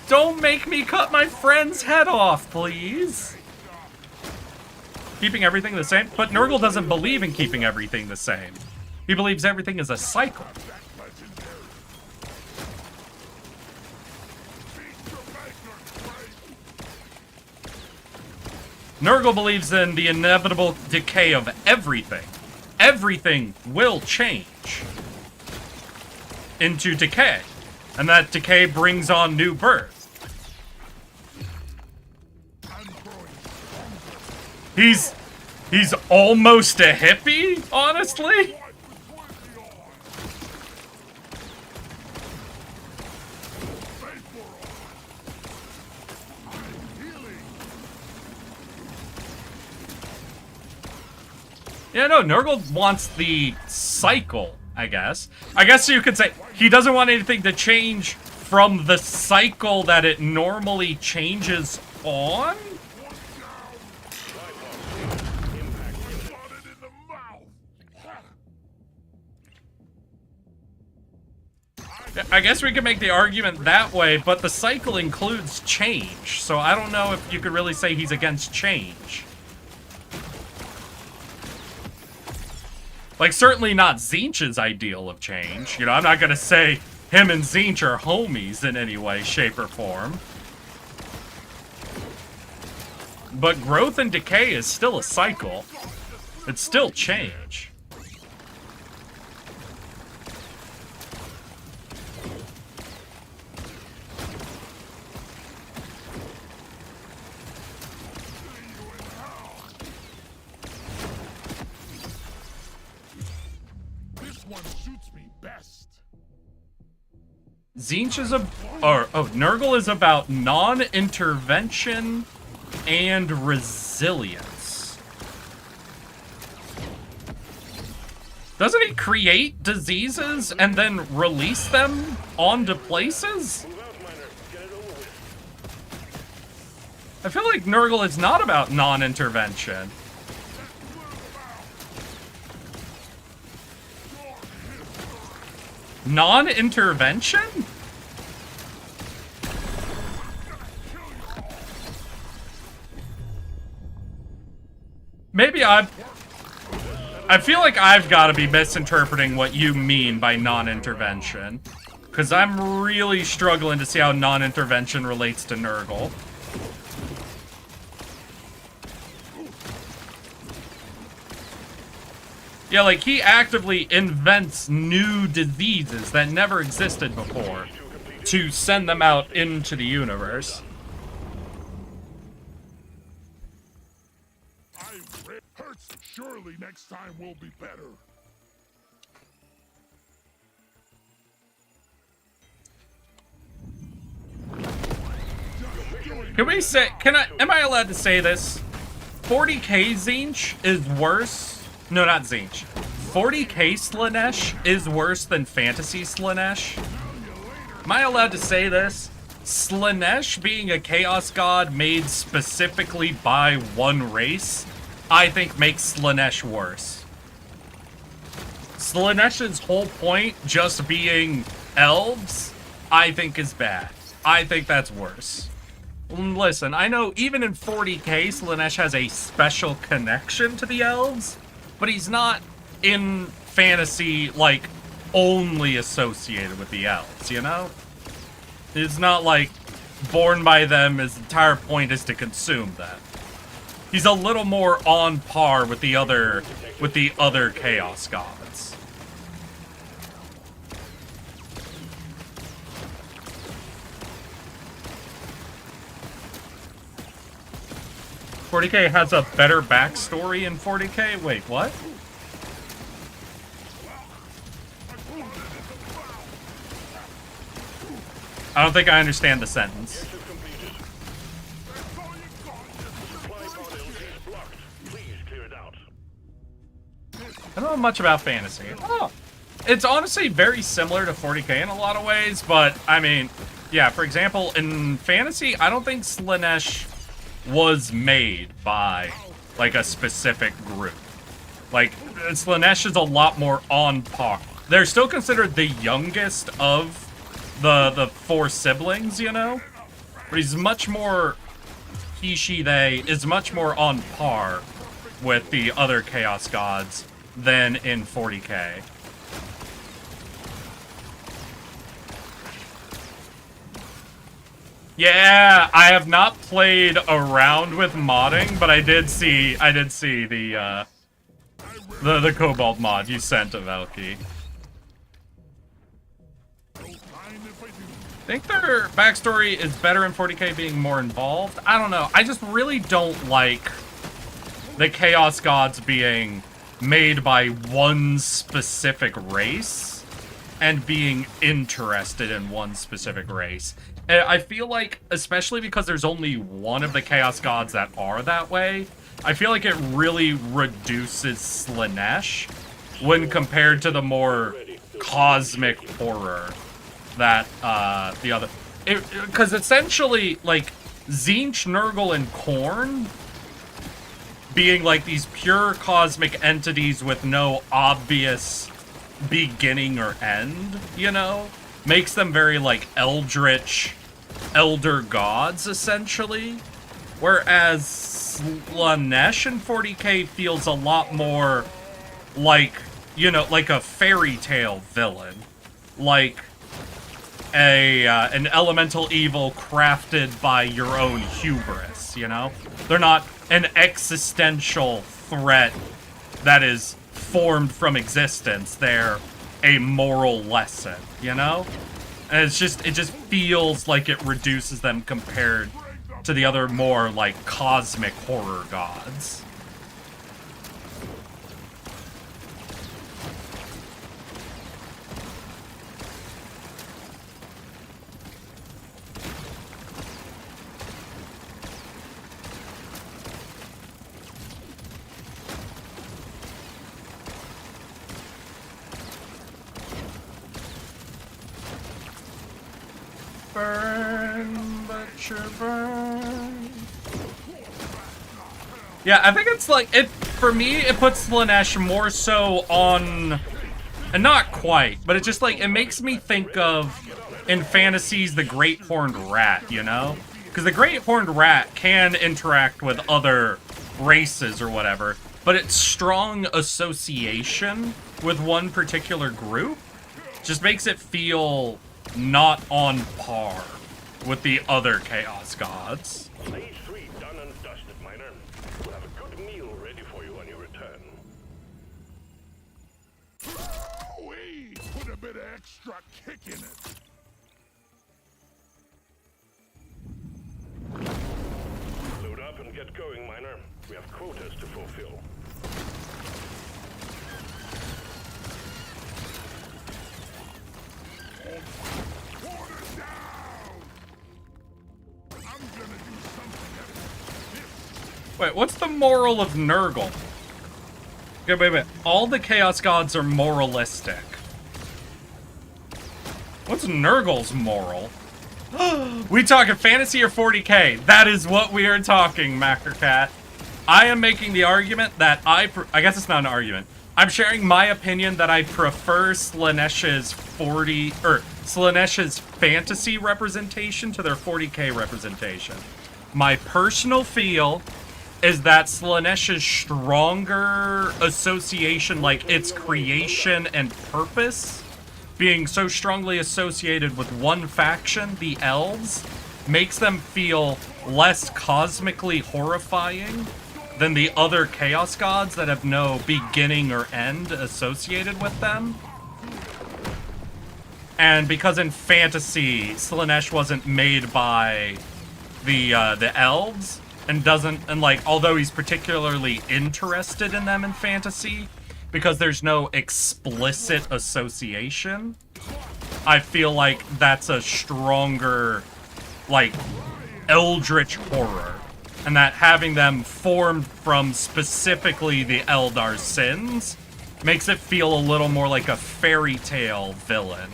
Don't make me cut my friend's head off, please. Keeping everything the same? But Nurgle doesn't believe in keeping everything the same. He believes everything is a cycle. Nurgle believes in the inevitable decay of everything. Everything will change into decay. And that decay brings on new birth. He's almost a hippie, honestly. Yeah, no, Nurgle wants the cycle, I guess. I guess you could say he doesn't want anything to change from the cycle that it normally changes on? I guess we could make the argument that way, but the cycle includes change, so I don't know if you could really say he's against change. Like, certainly not Tzeentch's ideal of change. You know, I'm not gonna say him and Tzeentch are homies in any way, shape, or form. But growth and decay is still a cycle. It's still change. This one suits me best. Tzeentch is Nurgle is about non-intervention and resilience. Doesn't he create diseases and then release them onto places? I feel like Nurgle is not about non-intervention. Non-intervention? Maybe I feel like I've got to be misinterpreting what you mean by non-intervention. Because I'm really struggling to see how non-intervention relates to Nurgle. Yeah, like, he actively invents new diseases that never existed before to send them out into the universe. Hurts. Surely next time will be better. Can we say, am I allowed to say this? 40k Tzeentch is worse. No, not Tzeentch. 40k Slaanesh is worse than Fantasy Slaanesh. Am I allowed to say this? Slaanesh being a Chaos God made specifically by one race, I think makes Slaanesh worse. Slaanesh's whole point just being elves, I think is bad. I think that's worse. Listen, I know even in 40k, Slaanesh has a special connection to the elves, but he's not in fantasy, like, only associated with the elves, you know? It's not like born by them, his entire point is to consume them. He's a little more on par with the other Chaos Gods. "40k has a better backstory in 40k? Wait, what?" I don't think I understand the sentence. I don't know much about fantasy. Oh, it's honestly very similar to 40k in a lot of ways, but, I mean, yeah, for example, in fantasy, I don't think Slaanesh was made by, like, a specific group. Like, Slaanesh is a lot more on par. They're still considered the youngest of the four siblings, you know? But he's much more, he, she, they, is much more on par with the other Chaos Gods than in 40k. Yeah, I have not played around with modding, but I did see the Cobalt mod you sent to Valky. I think their backstory is better in 40k being more involved. I don't know. I just really don't like the Chaos Gods being made by one specific race and being interested in one specific race. And I feel like, especially because there's only one of the Chaos Gods that are that way, I feel like it really reduces Slaanesh when compared to the more cosmic horror that the other, because essentially, like, Tzeentch, Nurgle, and Khorne being like these pure cosmic entities with no obvious beginning or end, you know? makes them very, like, eldritch, elder gods, essentially. Whereas Slanesh in 40k feels a lot more like, you know, like a fairy tale villain. Like an elemental evil crafted by your own hubris, you know? They're not an existential threat that is formed from existence. They're a moral lesson, you know? And it just feels like it reduces them compared to the other more, like, cosmic horror gods. Burn, butcher, burn. Yeah, I think it's like, for me, it puts Slanesh more so on, and not quite, but it just like, it makes me think of, in fantasies, the Great Horned Rat, you know? Because the Great Horned Rat can interact with other races or whatever, but its strong association with one particular group just makes it feel not on par with the other Chaos Gods. Stage 3 done and dusted, Miner. We'll have a good meal ready for you on your return. We put a bit of extra kick in it. Load up and get going, Miner. We have quotas to fulfill. Water down! I'm gonna do something epic. Wait, what's the moral of Nurgle? Okay, wait. All the Chaos Gods are moralistic. What's Nurgle's moral? We talking fantasy or 40k? That is what we are talking, Mackercat. I am making the argument that I guess it's not an argument. I'm sharing my opinion that I prefer Slanesh's Slanesh's fantasy representation to their 40k representation. My personal feel is that Slanesh's stronger association, like its creation and purpose, being so strongly associated with one faction, the Elves, makes them feel less cosmically horrifying than the other Chaos Gods that have no beginning or end associated with them. And because in fantasy, Slanesh wasn't made by the Elves, and although he's particularly interested in them in fantasy, because there's no explicit association, I feel like that's a stronger, like, eldritch horror. And that having them formed from specifically the Eldar's sins makes it feel a little more like a fairy tale villain.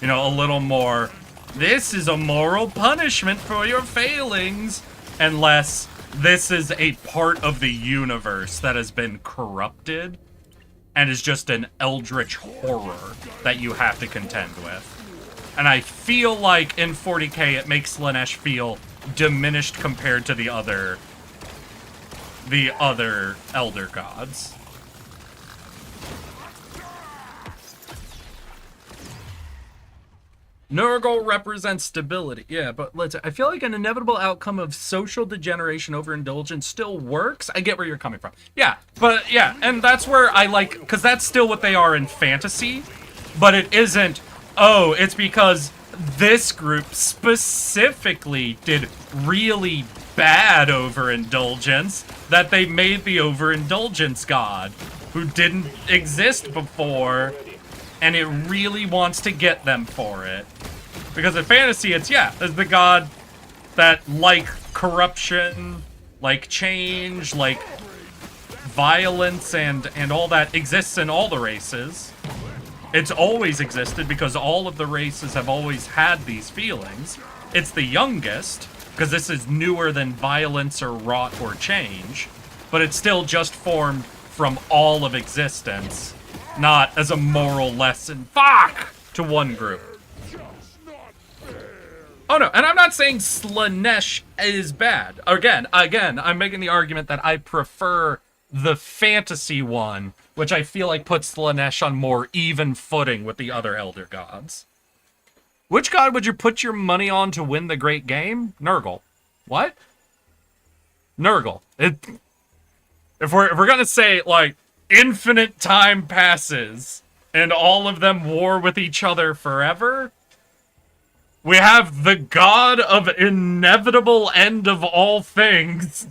You know, a little more, this is a moral punishment for your failings, and less, this is a part of the universe that has been corrupted and is just an eldritch horror that you have to contend with. And I feel like in 40k it makes Slanesh feel diminished compared to the other Elder Gods. Nurgle represents stability. Yeah, but I feel like an inevitable outcome of social degeneration over indulgence still works. I get where you're coming from. Yeah, but yeah, and that's where I like, because that's still what they are in fantasy, but it isn't, oh, it's because this group specifically did really bad overindulgence that they made the overindulgence god, who didn't exist before, and it really wants to get them for it. Because in fantasy, it's the god that, like corruption, like change, like violence, and all that exists in all the races. It's always existed because all of the races have always had these feelings. It's the youngest, because this is newer than violence or rot or change, but it's still just formed from all of existence, not as a moral lesson, to one group. Oh no, and I'm not saying Slanesh is bad. Again, I'm making the argument that I prefer the fantasy one, which I feel like puts Slanesh on more even footing with the other Elder Gods. Which god would you put your money on to win the great game? Nurgle. What? Nurgle. If we're gonna say, like, infinite time passes and all of them war with each other forever, we have the god of inevitable end of all things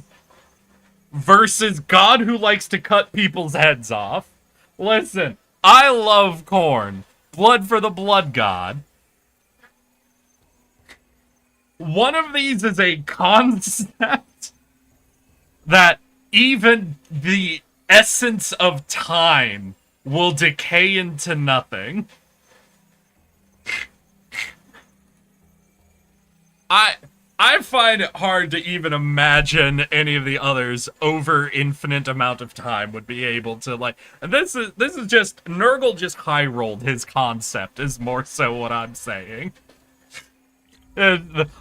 versus god who likes to cut people's heads off. Listen, I love corn. Blood for the blood god. One of these is a concept that even the essence of time will decay into nothing. I find it hard to even imagine any of the others over infinite amount of time would be able to, like, and this is just Nurgle just high rolled his concept is more so what I'm saying.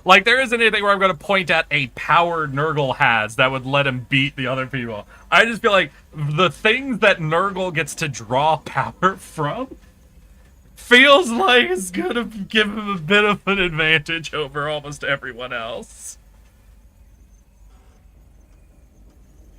Like, there isn't anything where I'm going to point at a power Nurgle has that would let him beat the other people. I just feel like the things that Nurgle gets to draw power from feels like it's going to give him a bit of an advantage over almost everyone else.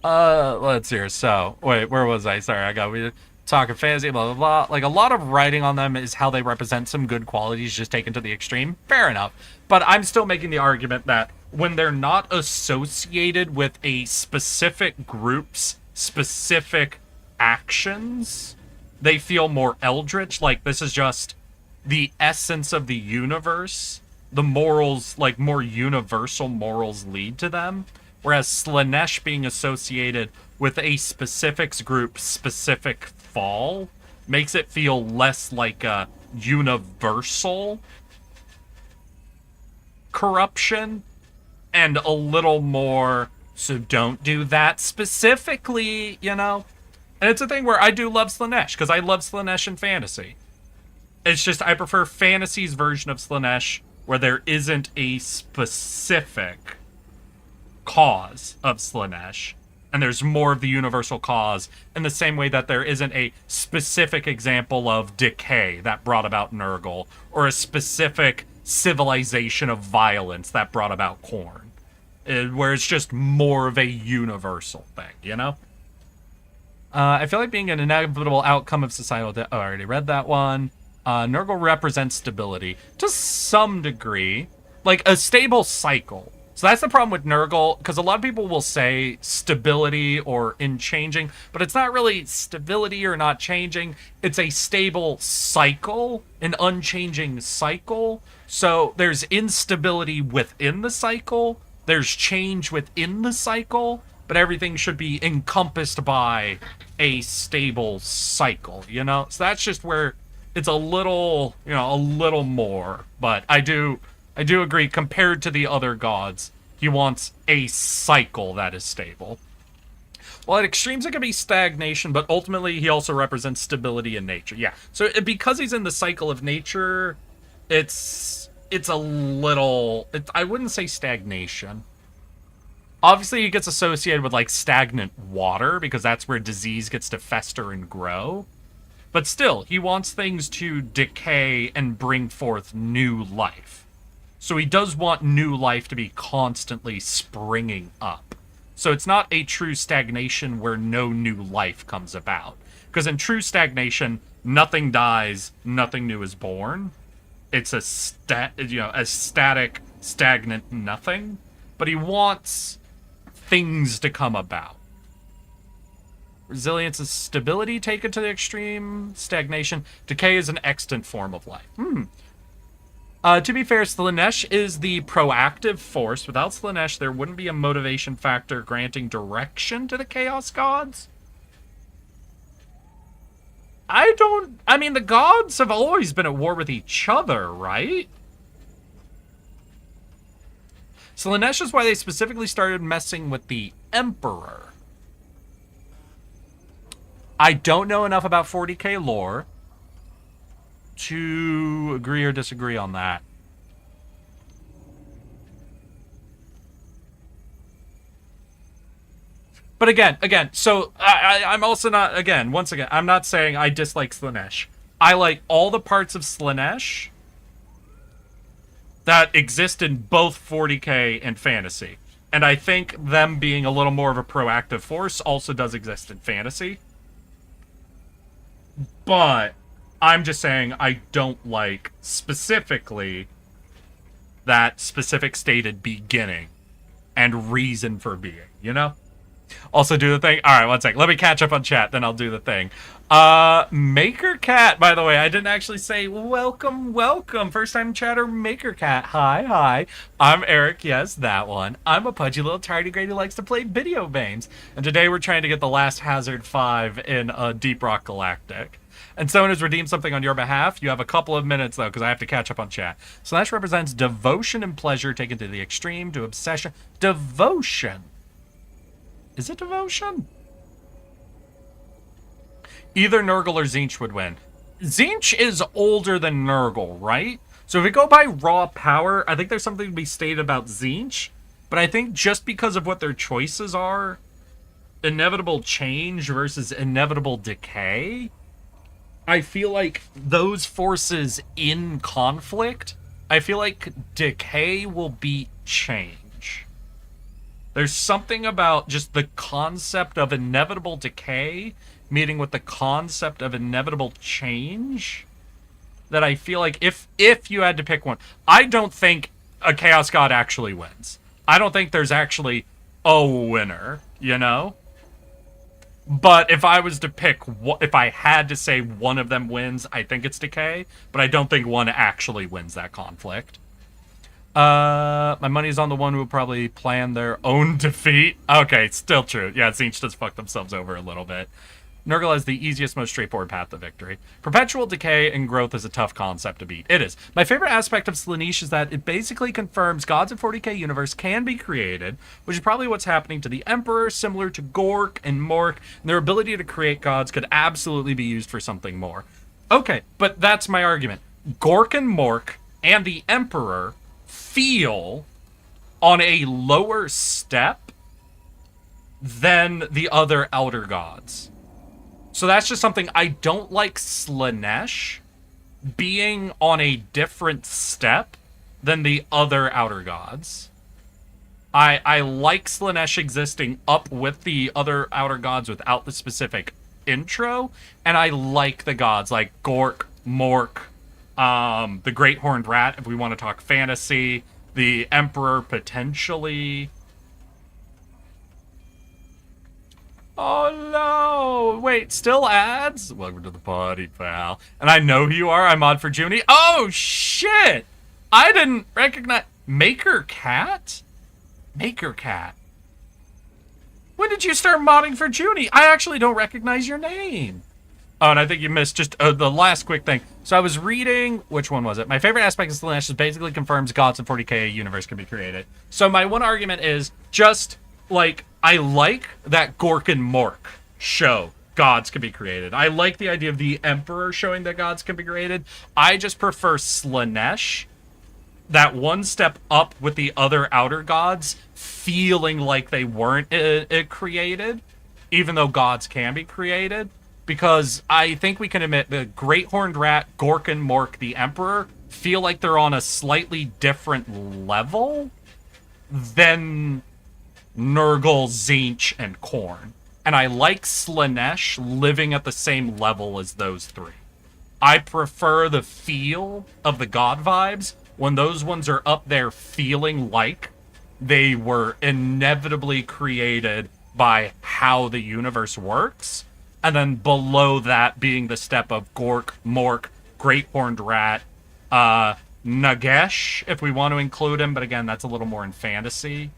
Let's hear. So, wait, where was I? Sorry, we talking fantasy, blah, blah, blah. Like, a lot of writing on them is how they represent some good qualities just taken to the extreme. Fair enough. But I'm still making the argument that when they're not associated with a specific group's specific actions, they feel more eldritch. Like, this is just the essence of the universe. The morals, like, more universal morals lead to them. Whereas Slanesh being associated with a specifics group specific fall makes it feel less like a universal corruption and a little more, so don't do that specifically, you know? And it's a thing where I do love Slanesh, because I love Slanesh in fantasy. It's just I prefer fantasy's version of Slanesh where there isn't a specific cause of Slanesh, and there's more of the universal cause, in the same way that there isn't a specific example of decay that brought about Nurgle, or a specific civilization of violence that brought about Khorne, where it's just more of a universal thing, you know? I feel like being an inevitable outcome of societal I already read that one. Nurgle represents stability to some degree, like a stable cycle. So that's the problem with Nurgle, because a lot of people will say stability or in changing, but it's not really stability or not changing. It's a stable cycle, an unchanging cycle. So there's instability within the cycle, there's change within the cycle, but everything should be encompassed by a stable cycle, you know? So that's just where it's a little, you know, a little more. But I do agree, compared to the other gods, he wants a cycle that is stable. Well, at extremes it can be stagnation, but ultimately he also represents stability in nature. Yeah, so because he's in the cycle of nature, it's a little, I wouldn't say stagnation. Obviously, he gets associated with, like, stagnant water, because that's where disease gets to fester and grow. But still, he wants things to decay and bring forth new life. So he does want new life to be constantly springing up. So it's not a true stagnation where no new life comes about. Because in true stagnation, nothing dies, nothing new is born. It's a static, stagnant nothing. But he wants things to come about. Resilience is stability taken to the extreme. Stagnation. Decay is an extant form of life. To be fair, Slanesh is the proactive force. Without Slanesh, there wouldn't be a motivation factor granting direction to the Chaos Gods. I mean, the gods have always been at war with each other, right? Slanesh is why they specifically started messing with the Emperor. I don't know enough about 40k lore to agree or disagree on that. But again, so I'm also not, once again, I'm not saying I dislike Slaanesh. I like all the parts of Slaanesh that exist in both 40k and fantasy. And I think them being a little more of a proactive force also does exist in fantasy. But I'm just saying I don't like specifically that specific stated beginning and reason for being, you know? Also do the thing. All right, one sec. Let me catch up on chat, then I'll do the thing. Maker Cat, by the way, I didn't actually say welcome. First time chatter, Maker Cat. Hi. I'm Eric, yes, that one. I'm a pudgy little tardigrade who likes to play video games. And today we're trying to get the last Hazard 5 in Deep Rock Galactic. And someone has redeemed something on your behalf. You have a couple of minutes, though, because I have to catch up on chat. Slash represents devotion and pleasure taken to the extreme, to obsession. Devotion. Is it devotion? Either Nurgle or Tzeentch would win. Tzeentch is older than Nurgle, right? So if we go by raw power, I think there's something to be stated about Tzeentch. But I think just because of what their choices are, inevitable change versus inevitable decay, I feel like those forces in conflict, I feel like decay will beat change. There's something about just the concept of inevitable decay meeting with the concept of inevitable change that I feel like if you had to pick one, I don't think a Chaos God actually wins. I don't think there's actually a winner, you know? But if I was to pick, if I had to say one of them wins, I think it's decay, but I don't think one actually wins that conflict. My money's on the one who will probably plan their own defeat. Okay, still true. Yeah, Tzeentch does fuck themselves over a little bit. Nurgle has the easiest, most straightforward path to victory. Perpetual decay and growth is a tough concept to beat. It is. My favorite aspect of Slaanesh is that it basically confirms gods in 40k universe can be created, which is probably what's happening to the Emperor, similar to Gork and Mork, and their ability to create gods could absolutely be used for something more. Okay, but that's my argument. Gork and Mork and the Emperor feel on a lower step than the other Elder Gods. So that's just something I don't like Slaanesh being on a different step than the other Outer Gods. I like Slaanesh existing up with the other Outer Gods without the specific intro, and I like the gods like Gork, Mork, the Great Horned Rat, if we want to talk fantasy, the Emperor potentially. Oh no! Wait, still ads? Welcome to the party, pal. And I know who you are. I'm on for Junie. Oh shit! I didn't recognize Maker Cat? Maker Cat. When did you start modding for Junie? I actually don't recognize your name. Oh, and I think you missed just the last quick thing. So I was reading, which one was it? My favorite aspect of Slaanesh is basically confirms gods in 40k universe can be created. So my one argument is just, like, I like that Gork and Mork show gods can be created. I like the idea of the Emperor showing that gods can be created. I just prefer Slaanesh, that one step up with the other outer gods, feeling like they weren't created, even though gods can be created. Because I think we can admit the Great Horned Rat, Gork and Mork, the Emperor, feel like they're on a slightly different level than Nurgle, Tzeentch, and Khorne. And I like Slaanesh living at the same level as those three. I prefer the feel of the god vibes when those ones are up there feeling like they were inevitably created by how the universe works. And then below that being the step of Gork, Mork, Great Horned Rat, Nagesh, if we want to include him. But again, that's a little more in fantasy.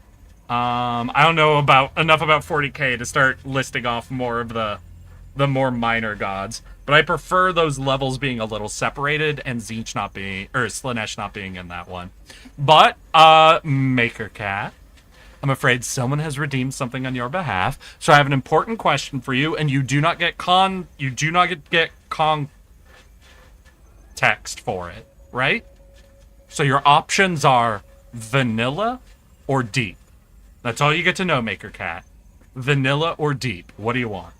I don't know enough about 40k to start listing off more of the more minor gods. But I prefer those levels being a little separated and Tzeentch not being, or Slaanesh not being in that one. But, Maker Cat, I'm afraid someone has redeemed something on your behalf. So I have an important question for you, and you do not get context for it, right? So your options are vanilla or deep. That's all you get to know, Maker Cat. vanilla or deep? What do you want?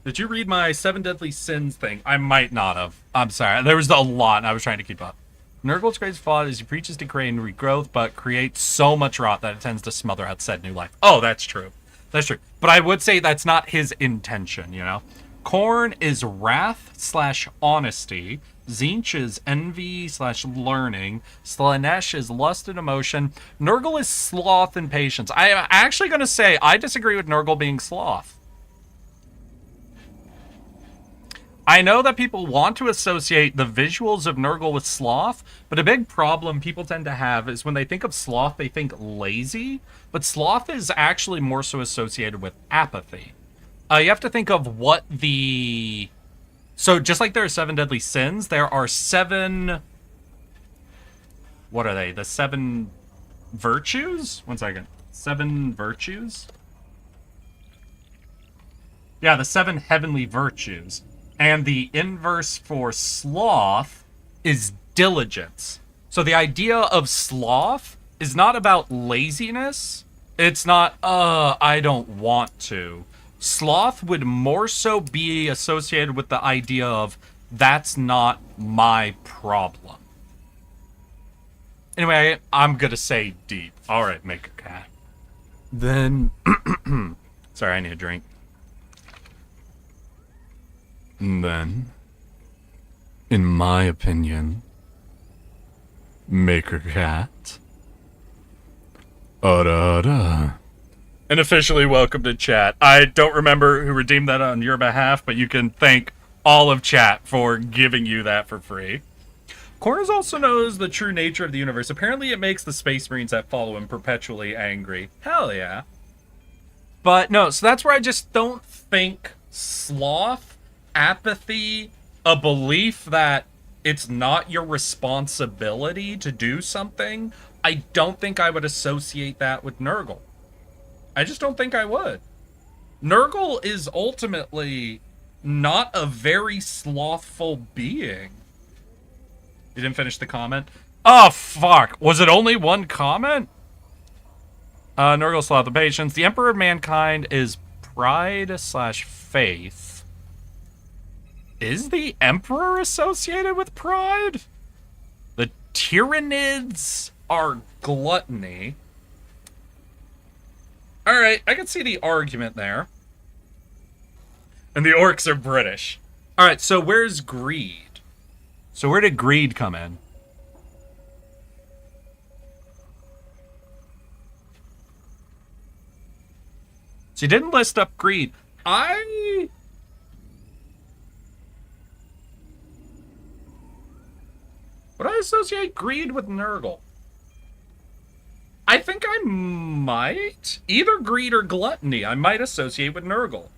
Did you read my 7 Deadly Sins thing? I might not have. I'm sorry. There was a lot, and I was trying to keep up. Nurgle's greatest flaw is he preaches decay and regrowth, but creates so much rot that it tends to smother out said new life. Oh, that's true. That's true. But I would say that's not his intention, you know? Korn is wrath/honesty. Zinch is envy/learning. Slanesh is lust and emotion. Nurgle is sloth and patience. I am actually going to say I disagree with Nurgle being sloth. I know that people want to associate the visuals of Nurgle with sloth, but a big problem people tend to have is when they think of sloth, they think lazy, but sloth is actually more so associated with apathy. You have to think of what the... So just like there are 7 deadly sins, there are 7... What are they? The 7 virtues? 1 second. 7 virtues? Yeah, the 7 heavenly virtues. And the inverse for sloth is diligence. So the idea of sloth is not about laziness. It's not, I don't want to. Sloth would more so be associated with the idea of, that's not my problem. Anyway, I'm gonna say deep. Alright, make a cat. Then, sorry, I need a drink. Then, in my opinion, Maker Cat. And officially welcome to chat. I don't remember who redeemed that on your behalf, but you can thank all of chat for giving you that for free. Corners also knows the true nature of the universe. Apparently it makes the Space Marines that follow him perpetually angry. Hell yeah. But no, so that's where I just don't think sloth, apathy, a belief that it's not your responsibility to do something, I don't think I would associate that with Nurgle. I just don't think I would. Nurgle is ultimately not a very slothful being. You didn't finish the comment? Oh, fuck. Was it only one comment? Nurgle, sloth, and patience. The Emperor of Mankind is pride/faith. Is the Emperor associated with pride? The Tyranids are gluttony. Alright, I can see the argument there. And the orcs are British. Alright, so where's greed? So where did greed come in? So you didn't list up greed. Would I associate greed with Nurgle? I think I might. Either greed or gluttony, I might associate with Nurgle.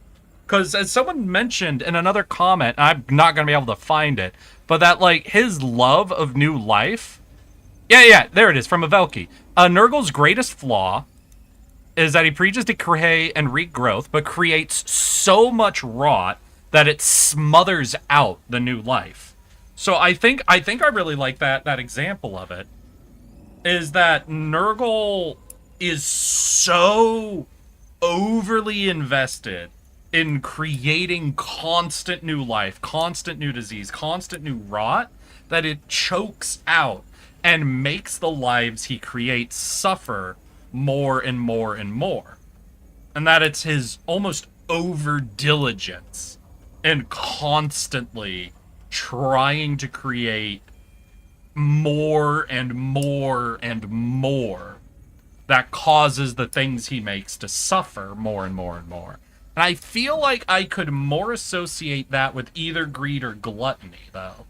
Because as someone mentioned in another comment, I'm not going to be able to find it, but that, like, his love of new life... Yeah, there it is, from Avelki. Nurgle's greatest flaw is that he preaches decay and regrowth, but creates so much rot that it smothers out the new life. So I think I really like that example of it, is that Nurgle is so overly invested in creating constant new life, constant new disease, constant new rot, that it chokes out and makes the lives he creates suffer more and more and more. And that it's his almost over-diligence and constantly trying to create more and more and more that causes the things he makes to suffer more and more and more. And I feel like I could more associate that with either greed or gluttony, though.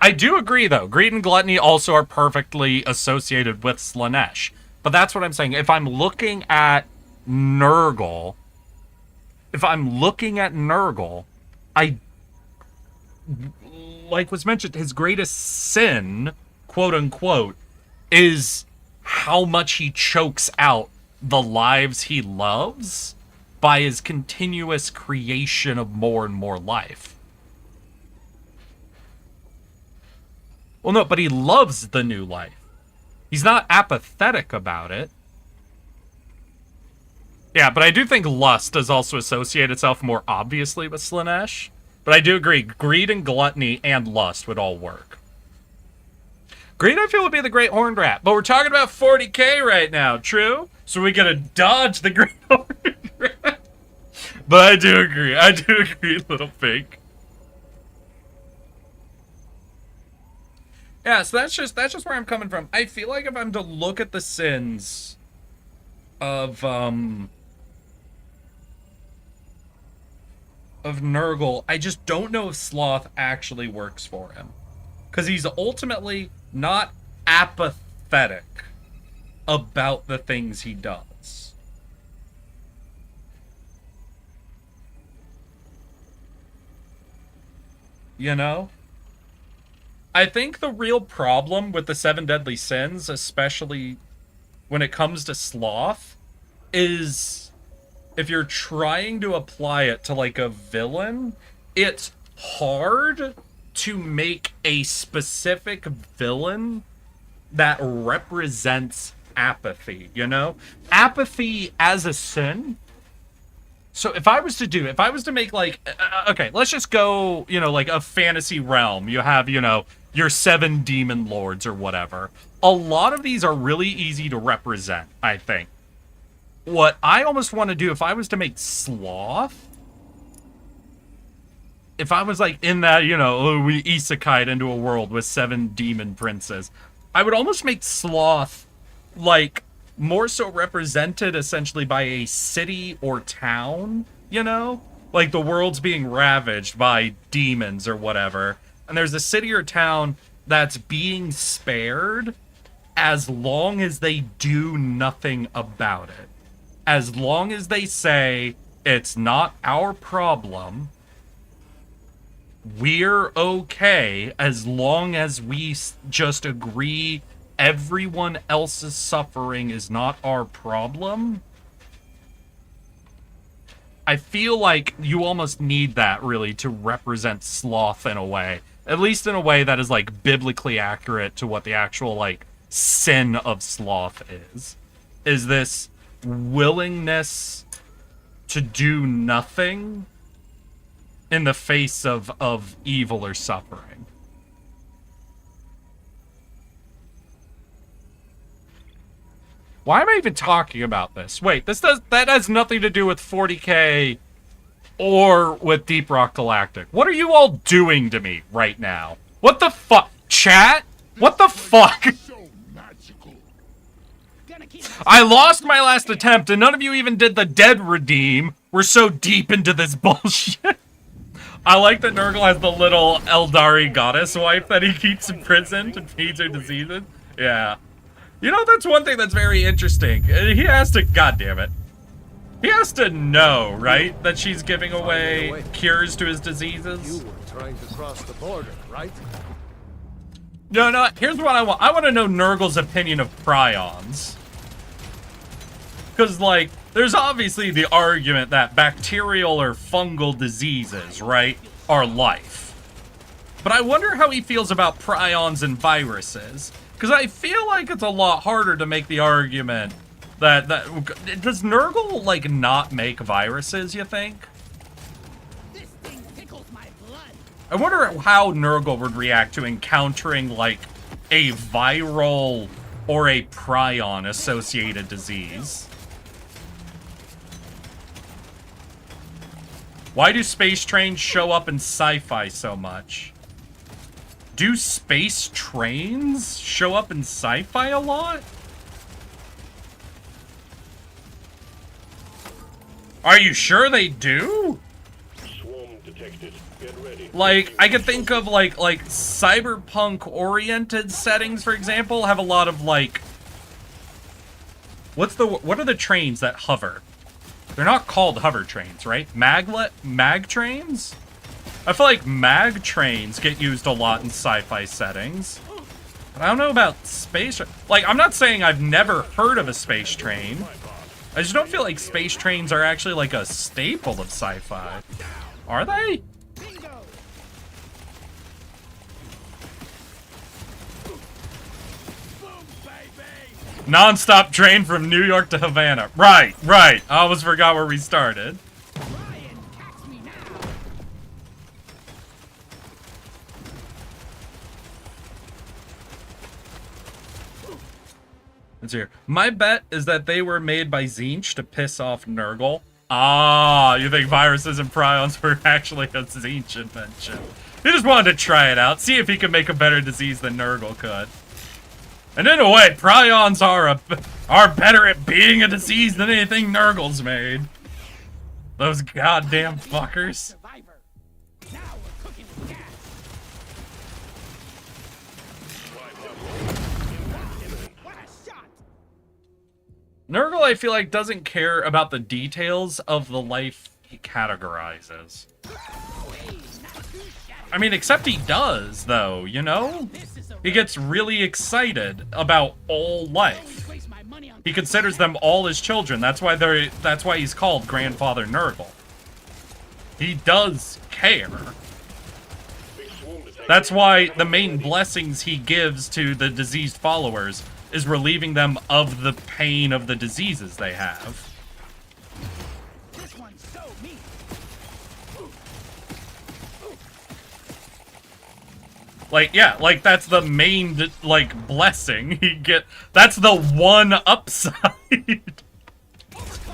I do agree, though. Greed and gluttony also are perfectly associated with Slanesh. But that's what I'm saying. If I'm looking at Nurgle, I, like was mentioned, his greatest sin, quote unquote, is how much he chokes out the lives he loves by his continuous creation of more and more life. Well, no, but he loves the new life. He's not apathetic about it. Yeah, but I do think lust does also associate itself more obviously with Slaanesh. But I do agree, greed and gluttony and lust would all work. Greed, I feel, would be the Great Horned Rat. But we're talking about 40k right now, true? So we gotta dodge the Great Horned Rat. But I do agree, Little Pink. Yeah, so that's just where I'm coming from. I feel like if I'm to look at the sins of Nurgle, I just don't know if Sloth actually works for him. Because he's ultimately not apathetic about the things he does. You know? I think the real problem with the 7 deadly sins, especially when it comes to Sloth, is if you're trying to apply it to like a villain, it's hard to make a specific villain that represents apathy, you know? Apathy as a sin. So if I was to make like, okay, let's just go, you know, like a fantasy realm. You have, you know, your 7 demon lords or whatever. A lot of these are really easy to represent, I think. What I almost want to do, if I was to make Sloth, if I was like in that, you know, we isekai'd into a world with 7 demon princes, I would almost make Sloth like more so represented essentially by a city or town, you know? Like the world's being ravaged by demons or whatever. And there's a city or town that's being spared as long as they do nothing about it. As long as they say, it's not our problem, we're okay, as long as we just agree everyone else's suffering is not our problem. I feel like you almost need that, really, to represent Sloth in a way. At least in a way that is, like, biblically accurate to what the actual, like, sin of Sloth is. Is this willingness to do nothing in the face of evil or suffering. Why am I even talking about this? Wait, that has nothing to do with 40k or with Deep Rock Galactic. What are you all doing to me right now? What the fuck? Chat? What the fuck? I lost my last attempt and none of you even did the dead redeem. We're so deep into this bullshit. I like that Nurgle has the little Eldari goddess wife that he keeps imprisoned and feeds her diseases. Yeah. You know, that's one thing that's very interesting. He has to, goddammit. He has to know, right? That she's giving away cures to his diseases. You were trying to cross the border, right? No, here's what I want. I want to know Nurgle's opinion of prions. Because, like, there's obviously the argument that bacterial or fungal diseases, right, are life. But I wonder how he feels about prions and viruses. Because I feel like it's a lot harder to make the argument that does Nurgle, like, not make viruses, you think? This thing tickles my blood. I wonder how Nurgle would react to encountering, like, a viral or a prion-associated disease. Why do space trains show up in sci-fi so much? Do space trains show up in sci-fi a lot? Are you sure they do? Swarm detected. Get ready. Like, I could think of, like cyberpunk-oriented settings, for example, have a lot of, like... What are the trains that hover? They're not called hover trains, right? Mag trains? I feel like mag trains get used a lot in sci-fi settings. But I don't know about space... Like, I'm not saying I've never heard of a space train. I just don't feel like space trains are actually, like, a staple of sci-fi. Are they? Bingo. Non-stop train from New York to Havana. Right. I almost forgot where we started. Try and catch me now. Let's hear. My bet is that they were made by Tzeentch to piss off Nurgle. Ah, you think viruses and prions were actually a Tzeentch invention? He just wanted to try it out, see if he could make a better disease than Nurgle could. And in a way, prions are better at being a disease than anything Nurgle's made. Those goddamn fuckers. Survivor. Now we're cooking with gas. What a shot! Nurgle, I feel like, doesn't care about the details of the life he categorizes. I mean, except he does, though, you know? He gets really excited about all life. He considers them all his children. That's why he's called Grandfather Nurgle. He does care. That's why the main blessings he gives to the diseased followers is relieving them of the pain of the diseases they have. This one's so mean. Like, yeah, like, that's the main, like, blessing he get. That's the one upside.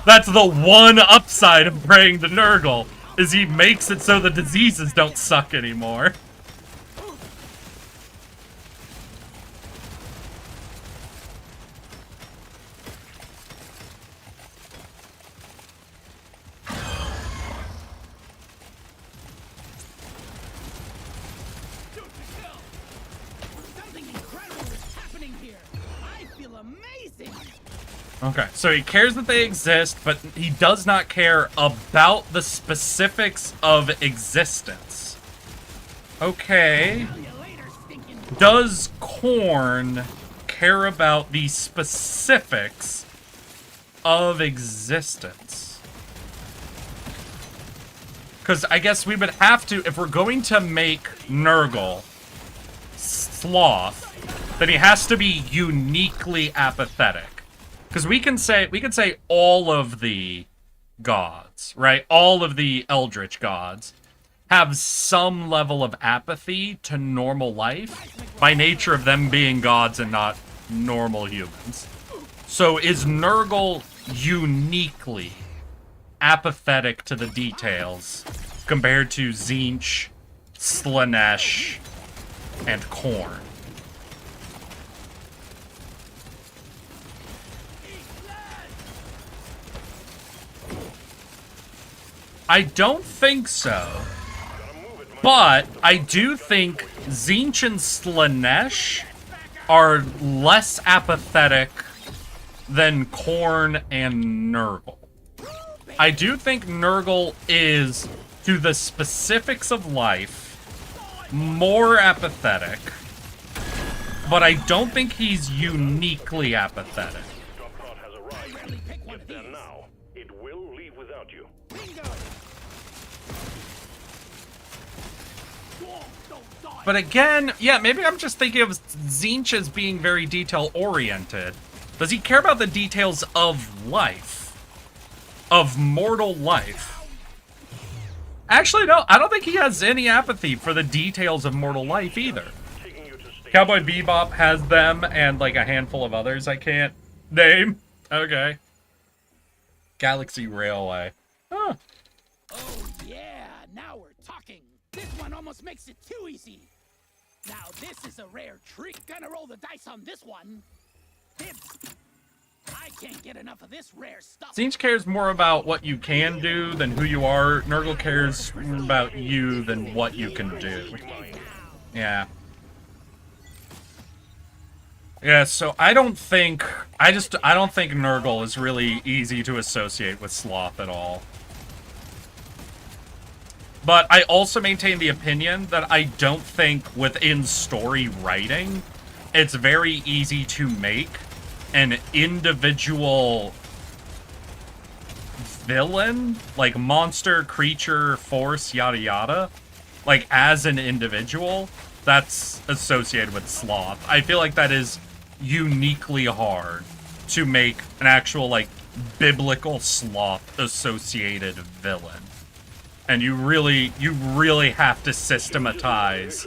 That's the one upside of praying to Nurgle, is he makes it so the diseases don't suck anymore. Something incredible is happening here. I feel amazing. Okay, so he cares that they exist, but he does not care about the specifics of existence. Okay. See you later, stinking. Does Korn care about the specifics of existence? Because I guess we would have to, if we're going to make Nurgle Sloth, then he has to be uniquely apathetic. Because we can say all of the gods, right? All of the Eldritch gods have some level of apathy to normal life by nature of them being gods and not normal humans. So is Nurgle uniquely apathetic to the details compared to Tzeentch, Slaanesh, and Khorne? I don't think so. But I do think Tzeentch and Slaanesh are less apathetic than Khorne and Nurgle. I do think Nurgle is, to the specifics of life, more apathetic. But I don't think he's uniquely apathetic. Stockpot has arrived. Get there now. It will leave without you. But again, yeah, maybe I'm just thinking of Tzeentch as being very detail-oriented. Does he care about the details of life? Of mortal life? Actually, no, I don't think he has any apathy for the details of mortal life either. Cowboy Bebop has them, and like a handful of others I can't name. Okay. Galaxy Railway. Huh. Oh yeah, now we're talking. This one almost makes it too easy. Now this is a rare treat. Gonna roll the dice on this one. Dibs. I can't get enough of this rare stuff. Tzeentch cares more about what you can do than who you are. Nurgle cares more about you than what you can do. Yeah. Yeah, so I don't think Nurgle is really easy to associate with Sloth at all. But I also maintain the opinion that I don't think within story writing, it's very easy to make an individual villain, like monster, creature, force, yada yada, like as an individual, that's associated with Sloth. I feel like that is uniquely hard to make an actual, like, biblical sloth associated villain. And you really have to systematize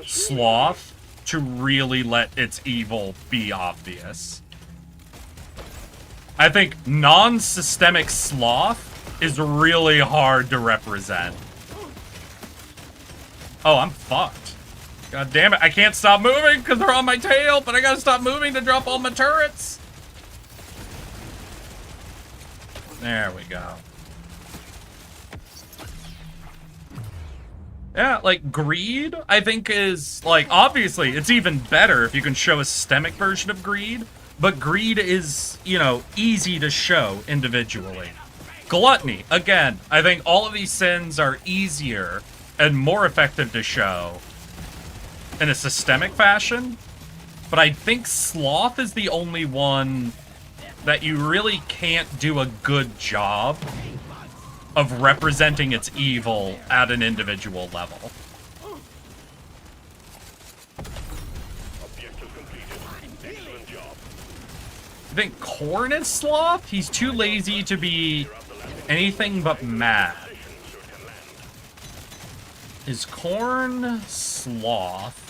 sloth to really let its evil be obvious. I think non-systemic sloth is really hard to represent. Oh, I'm fucked. God damn it, I can't stop moving because they're on my tail, but I gotta stop moving to drop all my turrets. There we go. Yeah, like, greed, I think is, like, obviously, it's even better if you can show a systemic version of greed, but greed is, you know, easy to show individually. Gluttony, again, I think all of these sins are easier and more effective to show in a systemic fashion, but I think sloth is the only one that you really can't do a good job of representing its evil at an individual level. Objective completed. Excellent job. I think Corn is sloth? He's too lazy to be anything but mad. Is Corn sloth?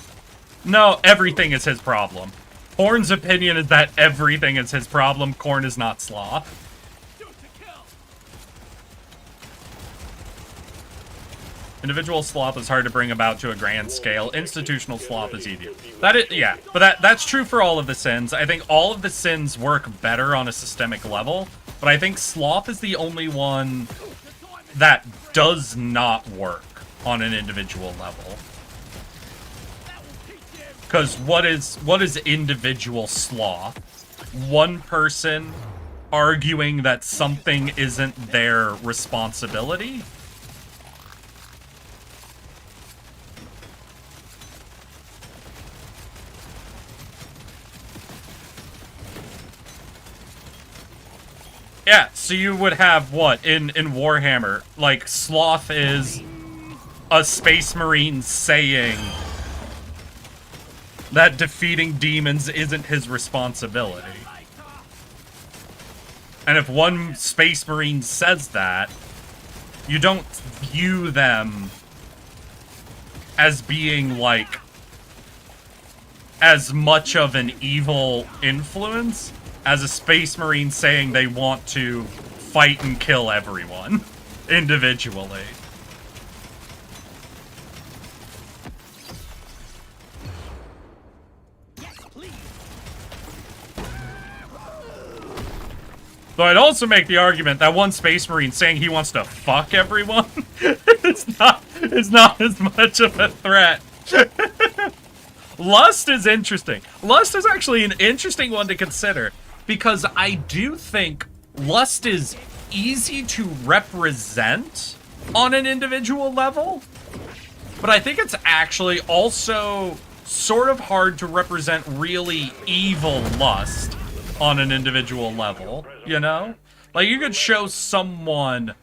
No, everything is his problem. Corn's opinion is that everything is his problem. Corn is not sloth. Individual sloth is hard to bring about to a grand scale. Institutional sloth is easier. That is, yeah, but that's true for all of the sins. I think all of the sins work better on a systemic level, but I think sloth is the only one that does not work on an individual level. Because what is individual sloth? One person arguing that something isn't their responsibility? Yeah, so you would have what in Warhammer? Like, sloth is a space marine saying that defeating demons isn't his responsibility. And if one space marine says that, you don't view them as being, like, as much of an evil influence as a space marine saying they want to fight and kill everyone individually. Though I'd also make the argument that one space marine saying he wants to fuck everyone is not as much of a threat. Lust is interesting. Lust is actually an interesting one to consider, because I do think lust is easy to represent on an individual level, but I think it's actually also sort of hard to represent really evil lust on an individual level, you know? Like, you could show someone...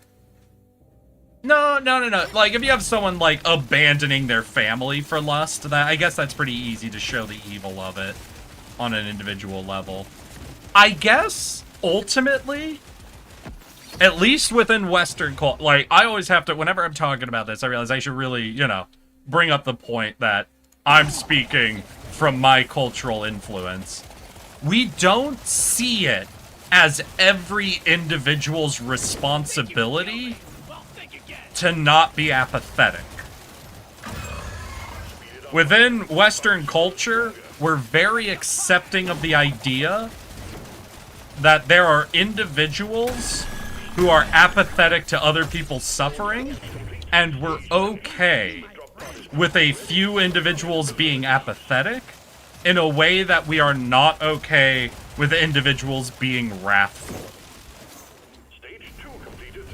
No. Like, if you have someone, like, abandoning their family for lust, that I guess that's pretty easy to show the evil of it on an individual level. I guess, ultimately, at least within Western culture, like, I always have to, whenever I'm talking about this, I realize I should really, you know, bring up the point that I'm speaking from my cultural influence. We don't see it as every individual's responsibility to not be apathetic. Within Western culture, we're very accepting of the idea that there are individuals who are apathetic to other people's suffering, and we're okay with a few individuals being apathetic in a way that we are not okay with individuals being wrathful. Stage 2 completed.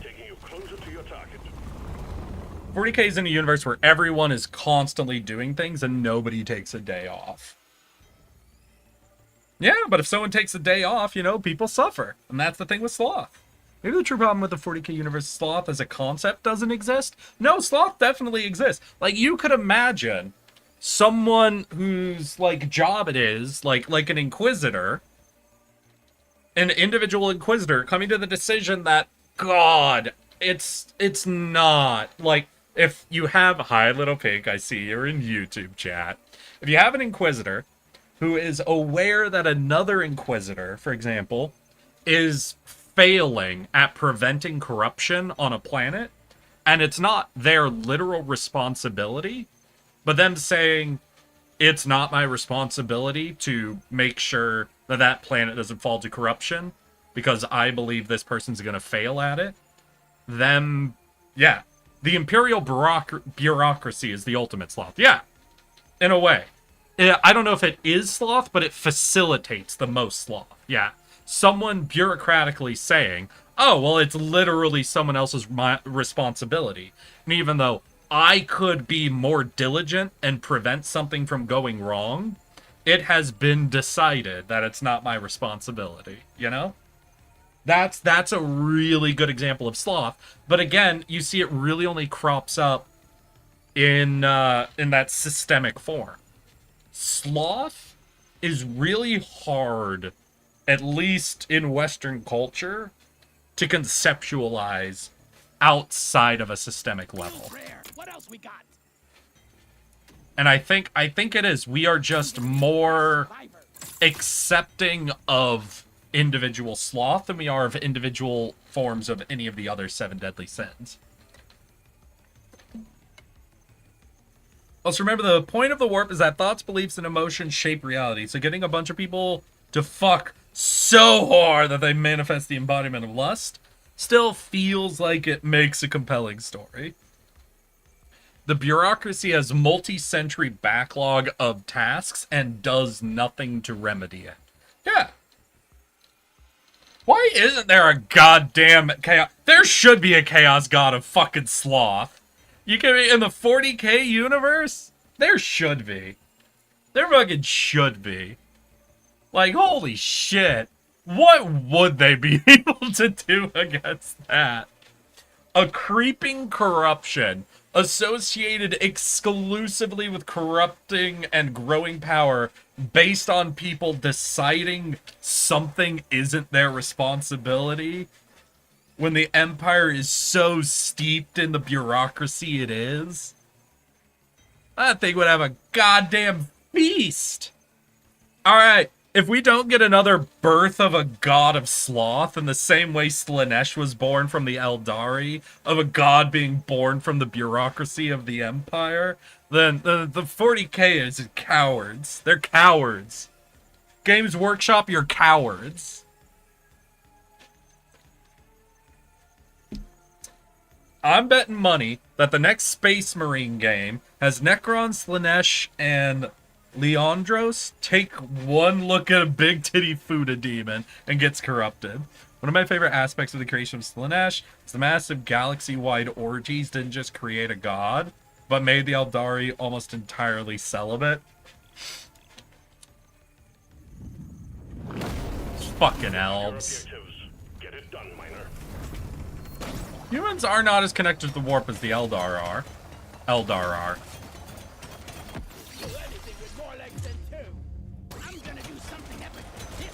Taking you closer to your target. 40K is in a universe where everyone is constantly doing things and nobody takes a day off. Yeah, but if someone takes a day off, you know, people suffer. And that's the thing with sloth. Maybe the true problem with the 40K universe is sloth as a concept doesn't exist. No, sloth definitely exists. Like, you could imagine someone whose, like, job it is, like an inquisitor, an individual inquisitor coming to the decision that, God, it's not. Like, if you have, hi little pig, I see you're in YouTube chat. If you have an inquisitor who is aware that another inquisitor, for example, is failing at preventing corruption on a planet, and it's not their literal responsibility, but them saying, it's not my responsibility to make sure that that planet doesn't fall to corruption because I believe this person's going to fail at it, then, yeah. The Imperial bureaucracy is the ultimate sloth. Yeah, in a way. I don't know if it is sloth, but it facilitates the most sloth. Yeah. Someone bureaucratically saying, oh, well, it's literally someone else's responsibility. And even though I could be more diligent and prevent something from going wrong, it has been decided that it's not my responsibility, you know? That's a really good example of sloth. But again, you see it really only crops up in that systemic form. Sloth is really hard, at least in Western culture, to conceptualize outside of a systemic level. What else we got? And I think it is. We are just more accepting of individual sloth than we are of individual forms of any of the other 7 deadly sins. Let's remember the point of the warp is that thoughts, beliefs, and emotions shape reality. So getting a bunch of people to fuck so hard that they manifest the embodiment of lust still feels like it makes a compelling story. The bureaucracy has multi-century backlog of tasks and does nothing to remedy it. Yeah. Why isn't there a goddamn chaos? There should be a chaos god of fucking sloth. You can be in the 40k universe? There should be. There fucking should be. Like, holy shit. What would they be able to do against that? A creeping corruption associated exclusively with corrupting and growing power based on people deciding something isn't their responsibility when the Empire is so steeped in the bureaucracy it is. That thing would have a goddamn feast. Alright, if we don't get another birth of a god of sloth in the same way Slanesh was born from the Eldari, of a god being born from the bureaucracy of the Empire, then the 40k is cowards. They're cowards. Games Workshop, you're cowards. I'm betting money that the next Space Marine game has Necron, Slanesh, and Leandros take one look at a big titty Fuda demon and gets corrupted. One of my favorite aspects of the creation of Slanesh is the massive galaxy-wide orgies didn't just create a god, but made the Eldari almost entirely celibate. Fucking elves. Get it done, Miner. Humans are not as connected to the warp as the Eldar are. Eldar are. Anything with more legs than 2. I'm gonna do something epic with this.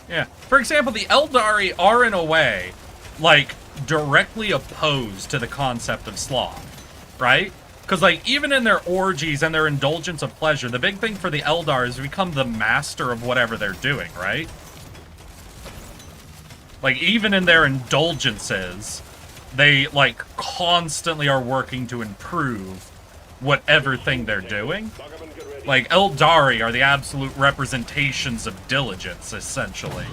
Yeah. For example, the Eldari are in a way, like, directly opposed to the concept of sloth, right? Because, like, even in their orgies and their indulgence of pleasure, the big thing for the Eldar is to become the master of whatever they're doing, right? Like, even in their indulgences, they, like, constantly are working to improve whatever thing they're doing. Like, Eldari are the absolute representations of diligence, essentially.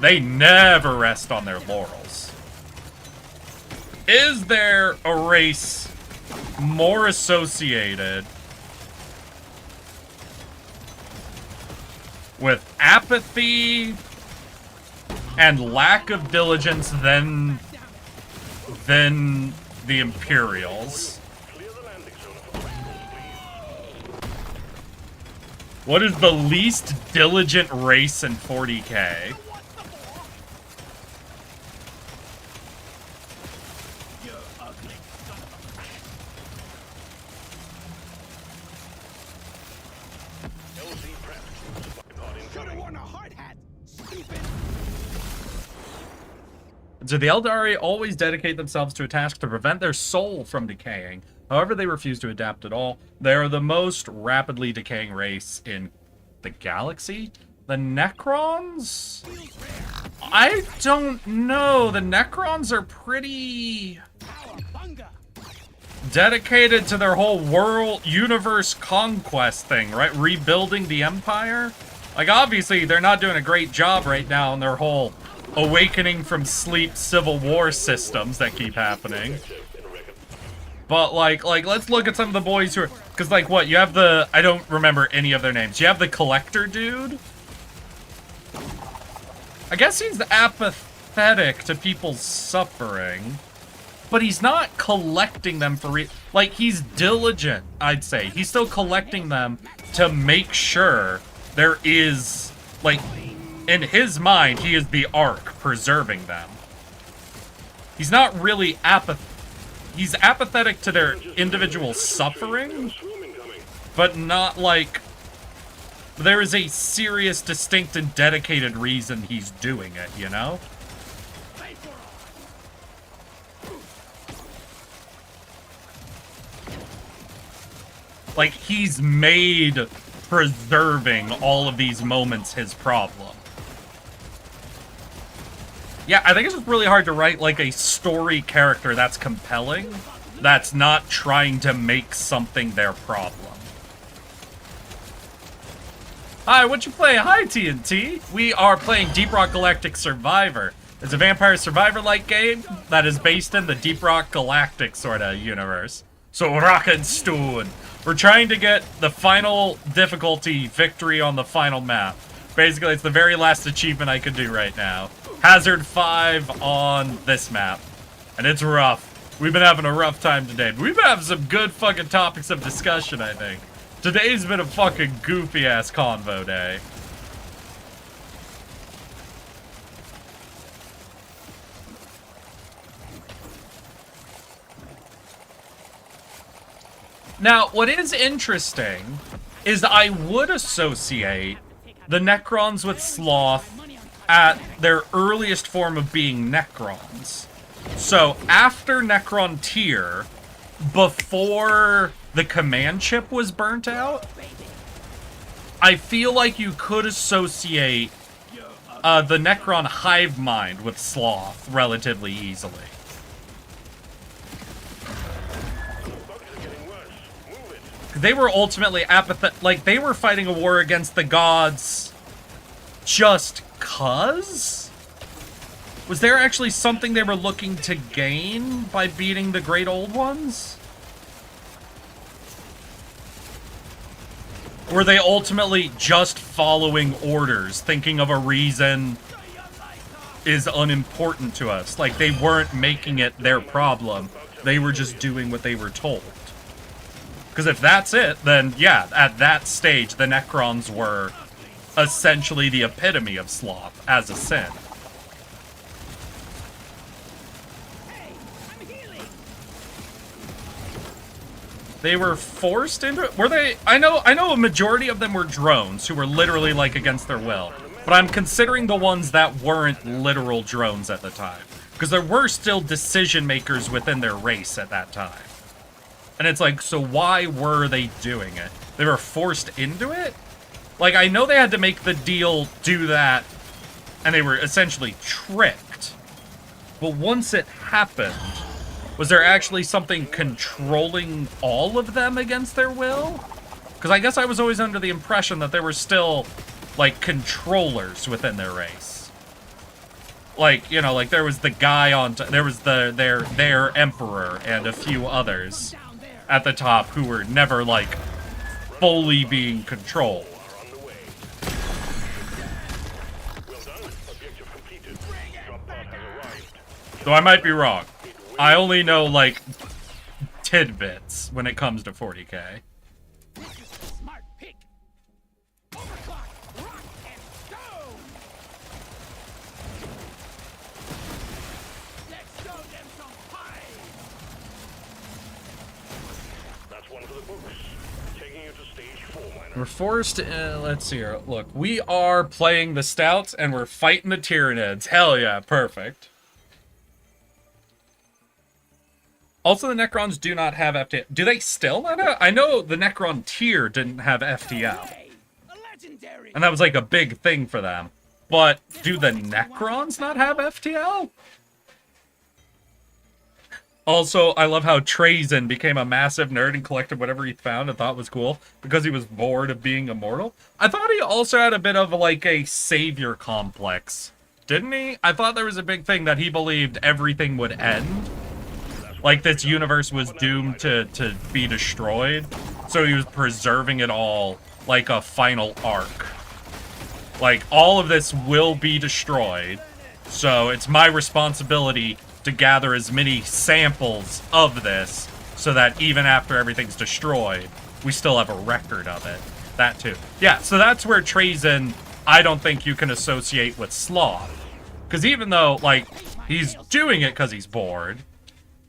They never rest on their laurels. Is there a race more associated with apathy and lack of diligence than the Imperials? What is the least diligent race in 40k? Should've worn a hard hat, stupid. So the Eldari always dedicate themselves to a task to prevent their soul from decaying. However, they refuse to adapt at all. They are the most rapidly decaying race in the galaxy. The Necrons? I don't know. The Necrons are pretty dedicated to their whole world universe conquest thing, right? Rebuilding the Empire. Like, obviously, they're not doing a great job right now in their whole awakening from sleep civil war systems that keep happening. But, like, let's look at some of the boys who are... Because, like, what? You have the... I don't remember any of their names. You have the Collector dude. I guess he's apathetic to people's suffering. But he's not collecting them for like, he's diligent, I'd say. He's still collecting them to make sure there is, like, in his mind, he is the Ark preserving them. He's not really he's apathetic to their individual suffering, but not, like, there is a serious, distinct, and dedicated reason he's doing it, you know? Like, he's made preserving all of these moments his problem. Yeah, I think it's just really hard to write, like, a story character that's compelling, that's not trying to make something their problem. Hi, what you play? Hi, TNT. We are playing Deep Rock Galactic Survivor. It's a vampire survivor-like game that is based in the Deep Rock Galactic sort of universe. So, Rockin' Stone. We're trying to get the final difficulty victory on the final map. Basically, it's the very last achievement I could do right now. Hazard 5 on this map. And it's rough. We've been having a rough time today. But we've been having some good fucking topics of discussion, I think. Today's been a fucking goofy-ass convo day. Now, what is interesting is I would associate the Necrons with Sloth at their earliest form of being Necrons. So, after Necron Tier, before the command chip was burnt out, I feel like you could associate the Necron hive mind with Sloth relatively easily. They were ultimately apathetic. Like, they were fighting a war against the gods just cuz? Was there actually something they were looking to gain by beating the Great Old Ones? Were they ultimately just following orders, thinking of a reason is unimportant to us? Like, they weren't making it their problem. They were just doing what they were told. Because if that's it, then yeah, at that stage, the Necrons were essentially the epitome of Sloth as a sin. They were forced into it? Were they? I know a majority of them were drones who were literally, like, against their will. But I'm considering the ones that weren't literal drones at the time. Because there were still decision makers within their race at that time. And it's like, so why were they doing it? They were forced into it? Like, I know they had to make the deal do that, and they were essentially tricked. But once it happened, was there actually something controlling all of them against their will? Because I guess I was always under the impression that there were still, like, controllers within their race. Like, you know, like, there was the guy on... there was their emperor and a few others at the top who were never, like, fully being controlled. Though I might be wrong. I only know, like, tidbits when it comes to 40K. Smart pick. Overclock, rock, and stone. Let's show them some pie. That's one for the books. Taking you to stage 4, Miner. We're forced. Let's see here. Look, we are playing the Stouts and we're fighting the Tyranids. Hell yeah, perfect. Also, the Necrons do not have FTL. Do they still not have? I know the Necron tier didn't have FTL. Hey, a legendary. And that was like a big thing for them. But do the Necrons not have FTL? Also, I love how Trazen became a massive nerd and collected whatever he found and thought was cool because he was bored of being immortal. I thought he also had a bit of like a savior complex, didn't he? I thought there was a big thing that he believed everything would end. Like this universe was doomed to be destroyed. So he was preserving it all like a final arc. Like, all of this will be destroyed. So it's my responsibility to gather as many samples of this so that even after everything's destroyed, we still have a record of it. That too. Yeah, so that's where Trazen, I don't think you can associate with Sloth. Because even though, like, he's doing it because he's bored,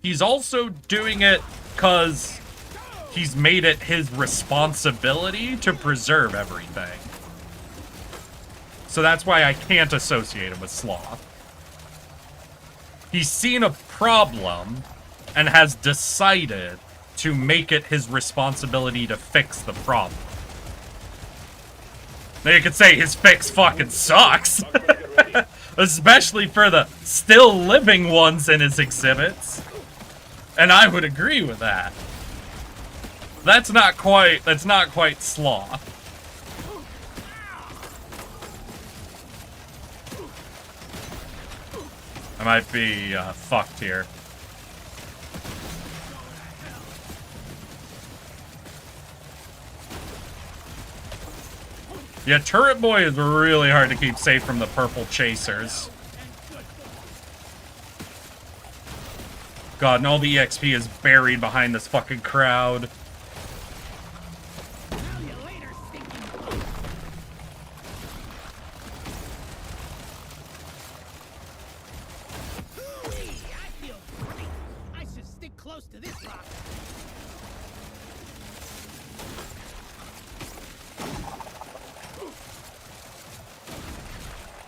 he's also doing it because he's made it his responsibility to preserve everything. So that's why I can't associate him with Sloth. He's seen a problem and has decided to make it his responsibility to fix the problem. Now you could say his fix fucking sucks. Especially for the still living ones in his exhibits. And I would agree with that. That's not quite Sloth. I might be fucked here. Yeah, Turret Boy is really hard to keep safe from the purple chasers. God, and all the EXP is buried behind this fucking crowd.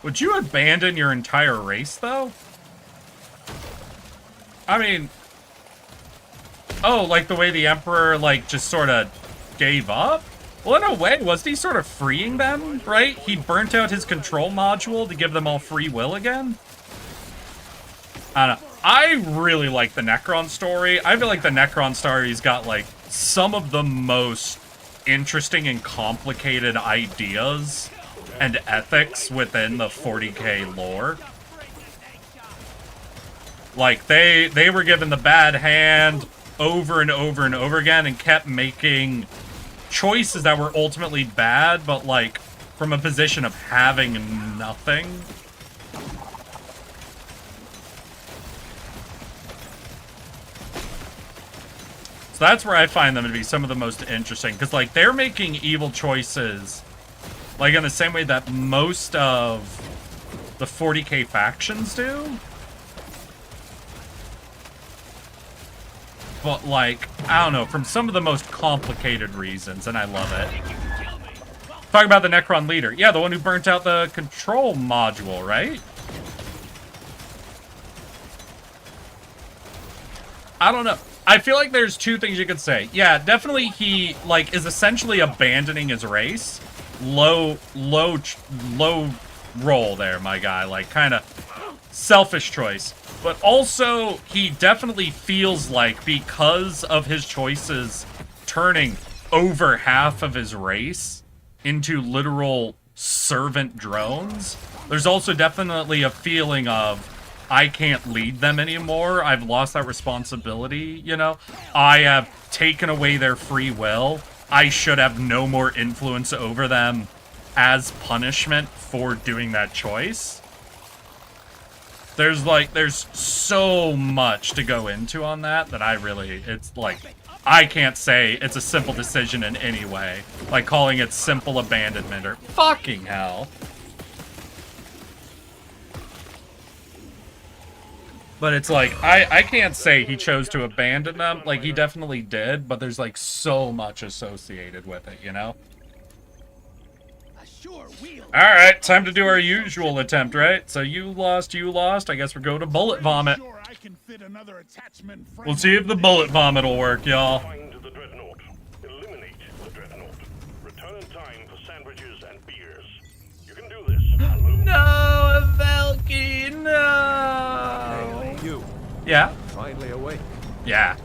Would you abandon your entire race, though? I mean... Oh, like the way the Emperor, like, just sort of gave up? Well, in a way, wasn't he sort of freeing them, right? He burnt out his control module to give them all free will again? I don't know. I really like the Necron story. I feel like the Necron story's got, like, some of the most interesting and complicated ideas and ethics within the 40k lore. Like, they were given the bad hand over and over and over again and kept making choices that were ultimately bad, but, like, from a position of having nothing. So that's where I find them to be some of the most interesting, because, like, they're making evil choices like in the same way that most of the 40k factions do. But like, I don't know, from some of the most complicated reasons, and I love it. Talking about the Necron leader. Yeah, the one who burnt out the control module, right? I don't know. I feel like there's two things you could say. Yeah, definitely he, like, is essentially abandoning his race. Low roll there, my guy. Like, kind of selfish choice. But also, he definitely feels like, because of his choices turning over half of his race into literal servant drones, there's also definitely a feeling of, I can't lead them anymore. I've lost that responsibility, you know? I have taken away their free will. I should have no more influence over them as punishment for doing that choice. There's so much to go into on that I really, it's like, I can't say it's a simple decision in any way. Like calling it simple abandonment or fucking hell. But it's like, I can't say he chose to abandon them. Like, he definitely did, but there's, like, so much associated with it, you know? Alright, time to do our usual attempt, right? So you lost. I guess we're going to bullet vomit. We'll see if the bullet vomit will work, y'all. Find the dreadnought. Eliminate the dreadnought. Return in time for sandwiches and beers. You can do this. Hello. No, Velky, no! Hey, you. Yeah? Finally awake. Yeah.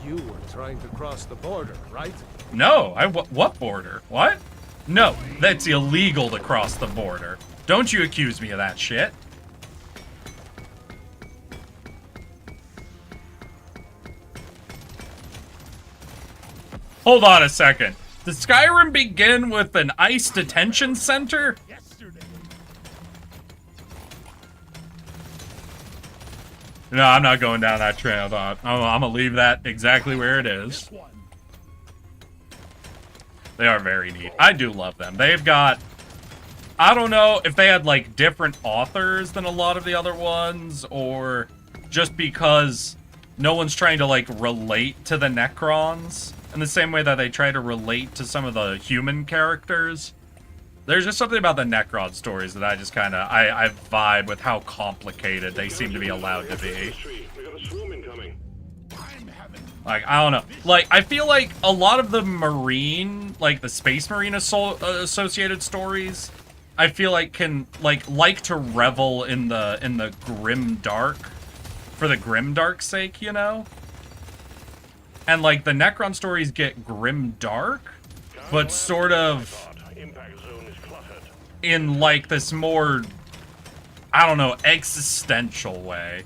You were trying to cross the border, right? No, what border? What? No, that's illegal to cross the border. Don't you accuse me of that shit. Hold on a second. Does Skyrim begin with an ICE detention center? No, I'm not going down that trail of thought. I'm gonna leave that exactly where it is. They are very neat. I do love them. They've got... I don't know if they had, like, different authors than a lot of the other ones, or just because no one's trying to, like, relate to the Necrons in the same way that they try to relate to some of the human characters. There's just something about the Necron stories that I just kind of... I vibe with how complicated they seem to be allowed to be. Like, I don't know. Like, I feel like a lot of the Marine, like, the Space Marine associated stories, I feel like can, like to revel in the grim dark, for the grim dark's sake, you know? And, like, the Necron stories get grim dark, but sort of in, like, this more, I don't know, existential way.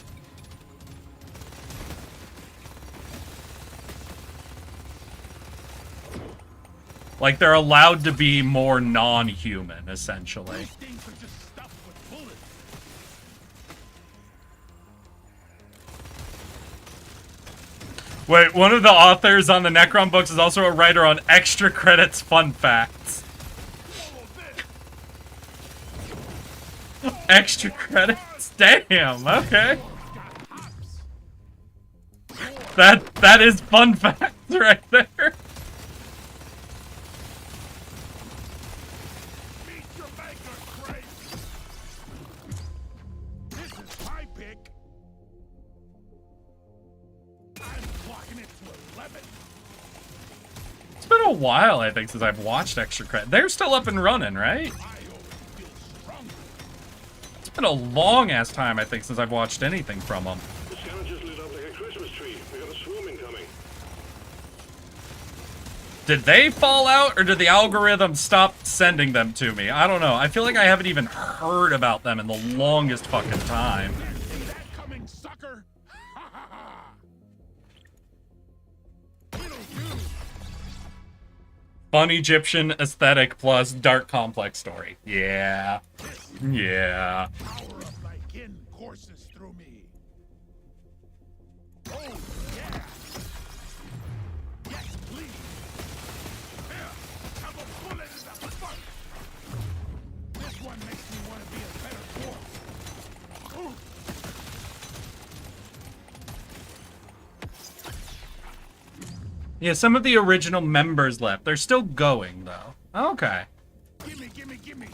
Like, they're allowed to be more non-human, essentially. Wait, one of the authors on the Necron books is also a writer on Extra Credits Fun Facts. Extra credits? Damn, okay. That is fun facts right there. It's been a while, I think, since I've watched Extra Credit. They're still up and running, right? It's been a long-ass time, I think, since I've watched anything from them. The sky just lit up like a Christmas tree. We got a swarm incoming. Did they fall out, or did the algorithm stop sending them to me? I don't know. I feel like I haven't even heard about them in the longest fucking time. See that coming, sucker? Fun Egyptian aesthetic plus dark complex story. Yeah. Yeah. Power of thy kin courses through me. Oh, yeah. Yes, please. Here, have a bullet in the butt. This one makes me want to be a better dwarf. Ooh. Yeah, some of the original members left. They're still going, though. Okay. Gimme, gimme, gimme.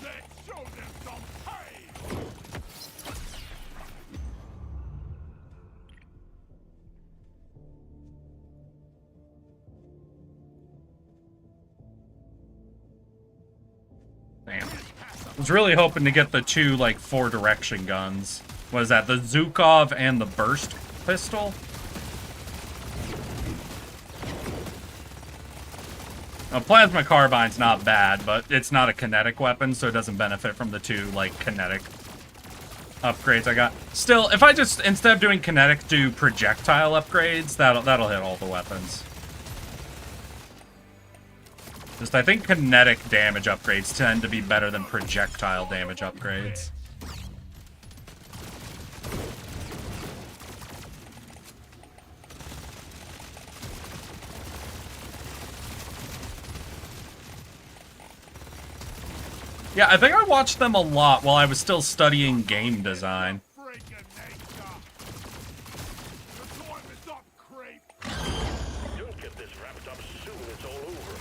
Let's show them some pay. Damn. I was really hoping to get the two, like, 4-direction guns. What is that? The Zukov and the burst pistol? Now, plasma carbine's not bad, but it's not a kinetic weapon, so it doesn't benefit from the two, like, kinetic upgrades I got. Still, if I just, instead of doing kinetic, do projectile upgrades, that'll hit all the weapons. Just, I think kinetic damage upgrades tend to be better than projectile damage upgrades. Yeah, I think I watched them a lot while I was still studying game design. Don't get this wrapped up soon, it's all over,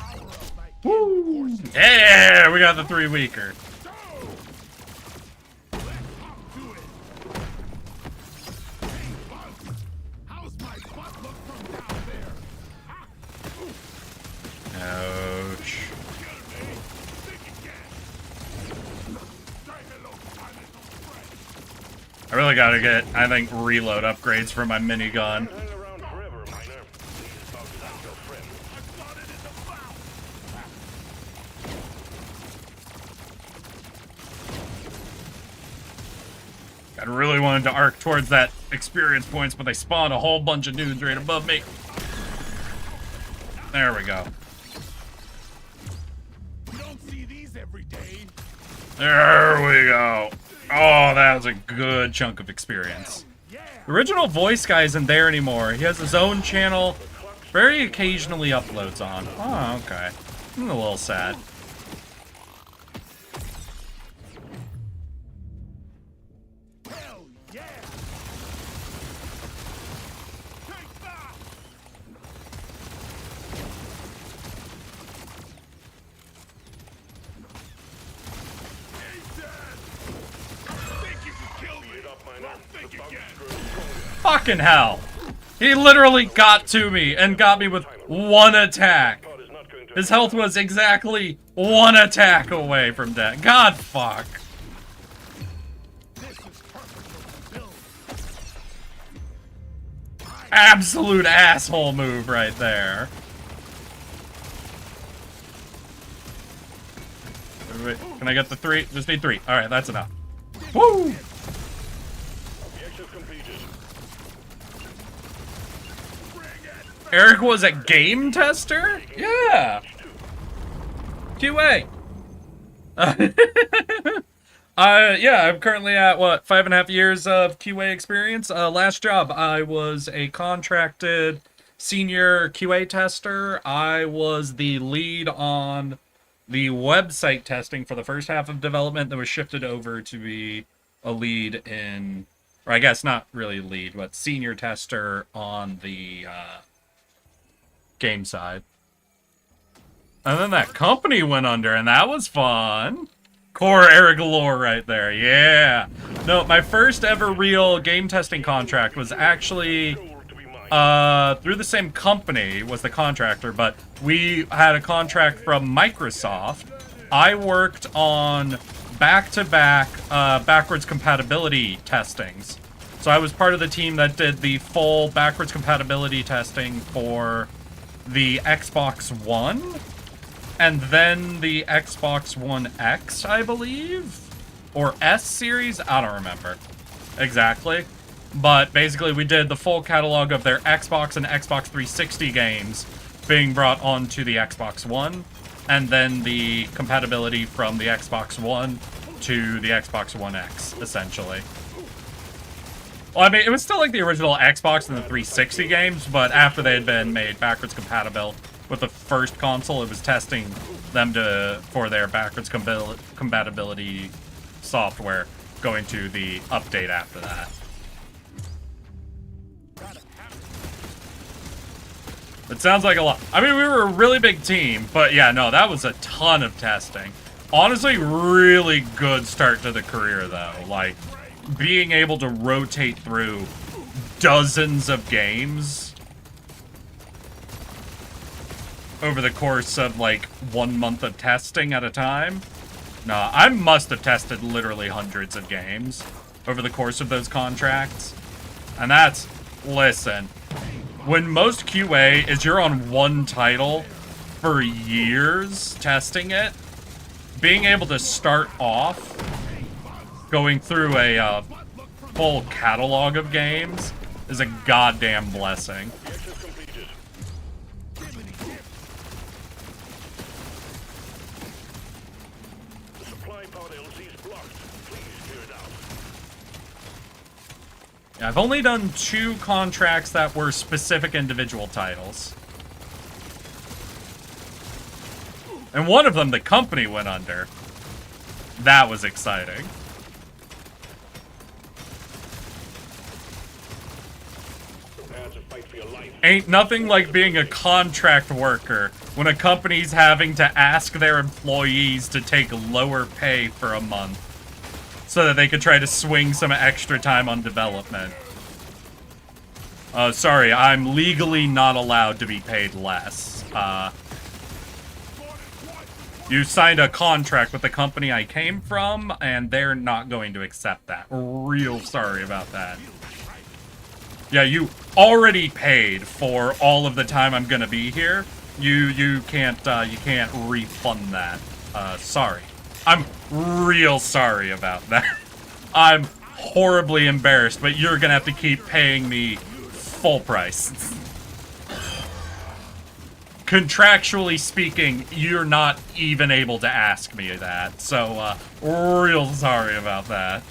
Miner. Woo! Yeah, we got the 3 weaker. Ouch. I really gotta get, I think, reload upgrades for my minigun. Hang around forever, Miner. These bugs aren't your friend. I've got it in the mouth. I really wanted to arc towards that experience points, but they spawned a whole bunch of dudes right above me. There we go. You don't see these every day. There we go. Oh, that was a good chunk of experience. The original voice guy isn't there anymore. He has his own channel. Very occasionally uploads on. Oh, okay. I'm a little sad. Hell yeah! Take that! He's dead! Think you can kill me? Well, think again. Fucking hell. He literally got to me and got me with 1 attack. His health was exactly 1 attack away from death. God fuck. This is perfect for the build. Absolute asshole move right there. Wait, can I get the 3? Just need 3. Alright, that's enough. Woo! Objective completed. Eric was a game tester? Yeah. QA. Yeah, I'm currently at, what, 5.5 years of QA experience. Last job, I was a contracted senior QA tester. I was the lead on the website testing for the first half of development that was shifted over to be a lead in, or I guess not really lead, but senior tester on the game side. And then that company went under, and that was fun. Core Eric Lore right there, yeah. No, my first ever real game testing contract was actually through the same company, was the contractor, but we had a contract from Microsoft. I worked on back-to-back backwards compatibility testings. So I was part of the team that did the full backwards compatibility testing for the Xbox One, and then the Xbox One X, I believe? Or S series? I don't remember exactly. But basically we did the full catalog of their Xbox and Xbox 360 games being brought onto the Xbox One, and then the compatibility from the Xbox One to the Xbox One X, essentially. Well, I mean, it was still like the original Xbox and the 360 games, but after they had been made backwards compatible with the first console, it was testing them for their backwards compatibility software, going to the update after that. It sounds like a lot. I mean, we were a really big team, but yeah, no, that was a ton of testing. Honestly, really good start to the career, though. Like, being able to rotate through dozens of games over the course of, like, 1 month of testing at a time. No, I must have tested literally hundreds of games over the course of those contracts. And that's, listen, when most QA is you're on one title for years testing it, being able to start off going through a full catalog of games is a goddamn blessing. The supply pod LC is blocked. Please clear it out. Yeah, I've only done 2 contracts that were specific individual titles. And one of them, the company went under. That was exciting. Prepare to fight for your life. Ain't nothing like being a contract worker when a company's having to ask their employees to take lower pay for a month so that they could try to swing some extra time on development. Sorry, I'm legally not allowed to be paid less. You signed a contract with the company I came from, and they're not going to accept that. Real sorry about that. Yeah, you already paid for all of the time I'm gonna be here. You can't refund that. Sorry. I'm real sorry about that. I'm horribly embarrassed, but you're gonna have to keep paying me full price. Contractually speaking, you're not even able to ask me that. So, real sorry about that.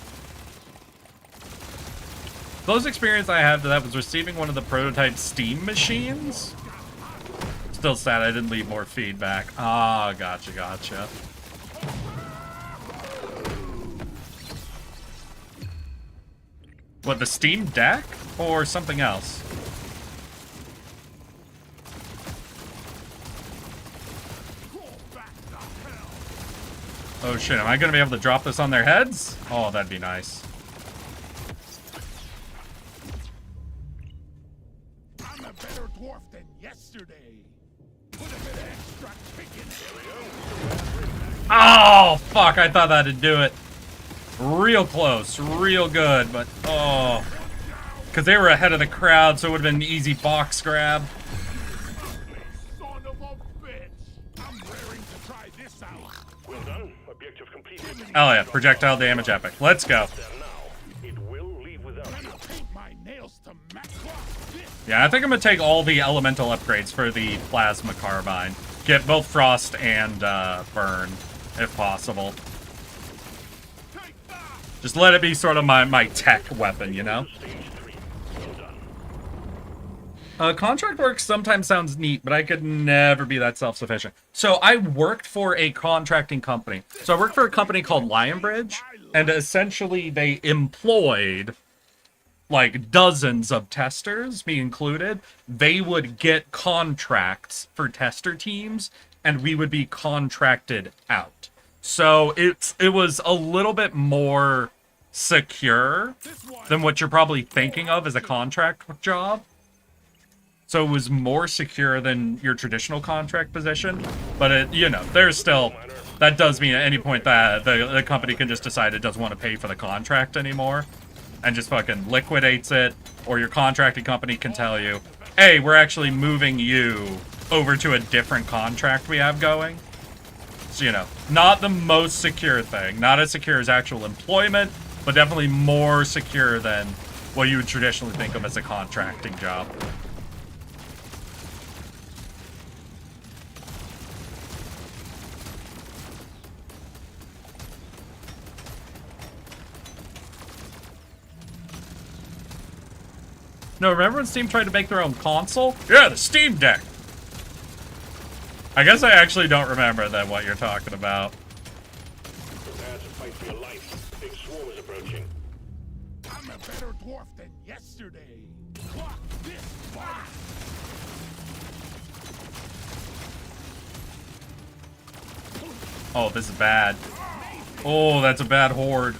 Close experience I had to that was receiving one of the prototype Steam machines. Still sad I didn't leave more feedback. Ah, gotcha. What, the Steam Deck? Or something else? Oh shit, am I gonna be able to drop this on their heads? Oh, that'd be nice. I'm a better dwarf than yesterday. Put a bit of extra chicken. Oh, fuck, I thought that'd do it. Real close, real good, but oh. Because they were ahead of the crowd, so it would have been an easy box grab. Son of a bitch! I'm raring to try this out. Well done. Objective completed. Oh yeah, projectile damage epic. Let's go. There now. It will leave without you. Paint my nails to match this. Yeah, I think I'm gonna take all the elemental upgrades for the plasma carbine. Get both frost and burn, if possible. Just let it be sort of my tech weapon, you know? Stage 3. Well done. Contract work sometimes sounds neat, but I could never be that self-sufficient. So I worked for a contracting company. So I worked for a company called Lionbridge, and essentially they employed like dozens of testers, me included. They would get contracts for tester teams, and we would be contracted out. So it was a little bit more secure than what you're probably thinking of as a contract job. So it was more secure than your traditional contract position, but it, you know, there's still, that does mean at any point that the company can just decide it doesn't want to pay for the contract anymore and just fucking liquidates it, or your contracting company can tell you, hey, we're actually moving you over to a different contract we have going. So, you know, not the most secure thing, not as secure as actual employment, but definitely more secure than what you would traditionally think of as a contracting job. No, remember when Steam tried to make their own console? Yeah, the Steam Deck! I guess I actually don't remember then what you're talking about. Prepare to fight for your life. Big swarm is approaching. I'm a better dwarf than yesterday. Block this box. Oh, this is bad. Oh, that's a bad horde.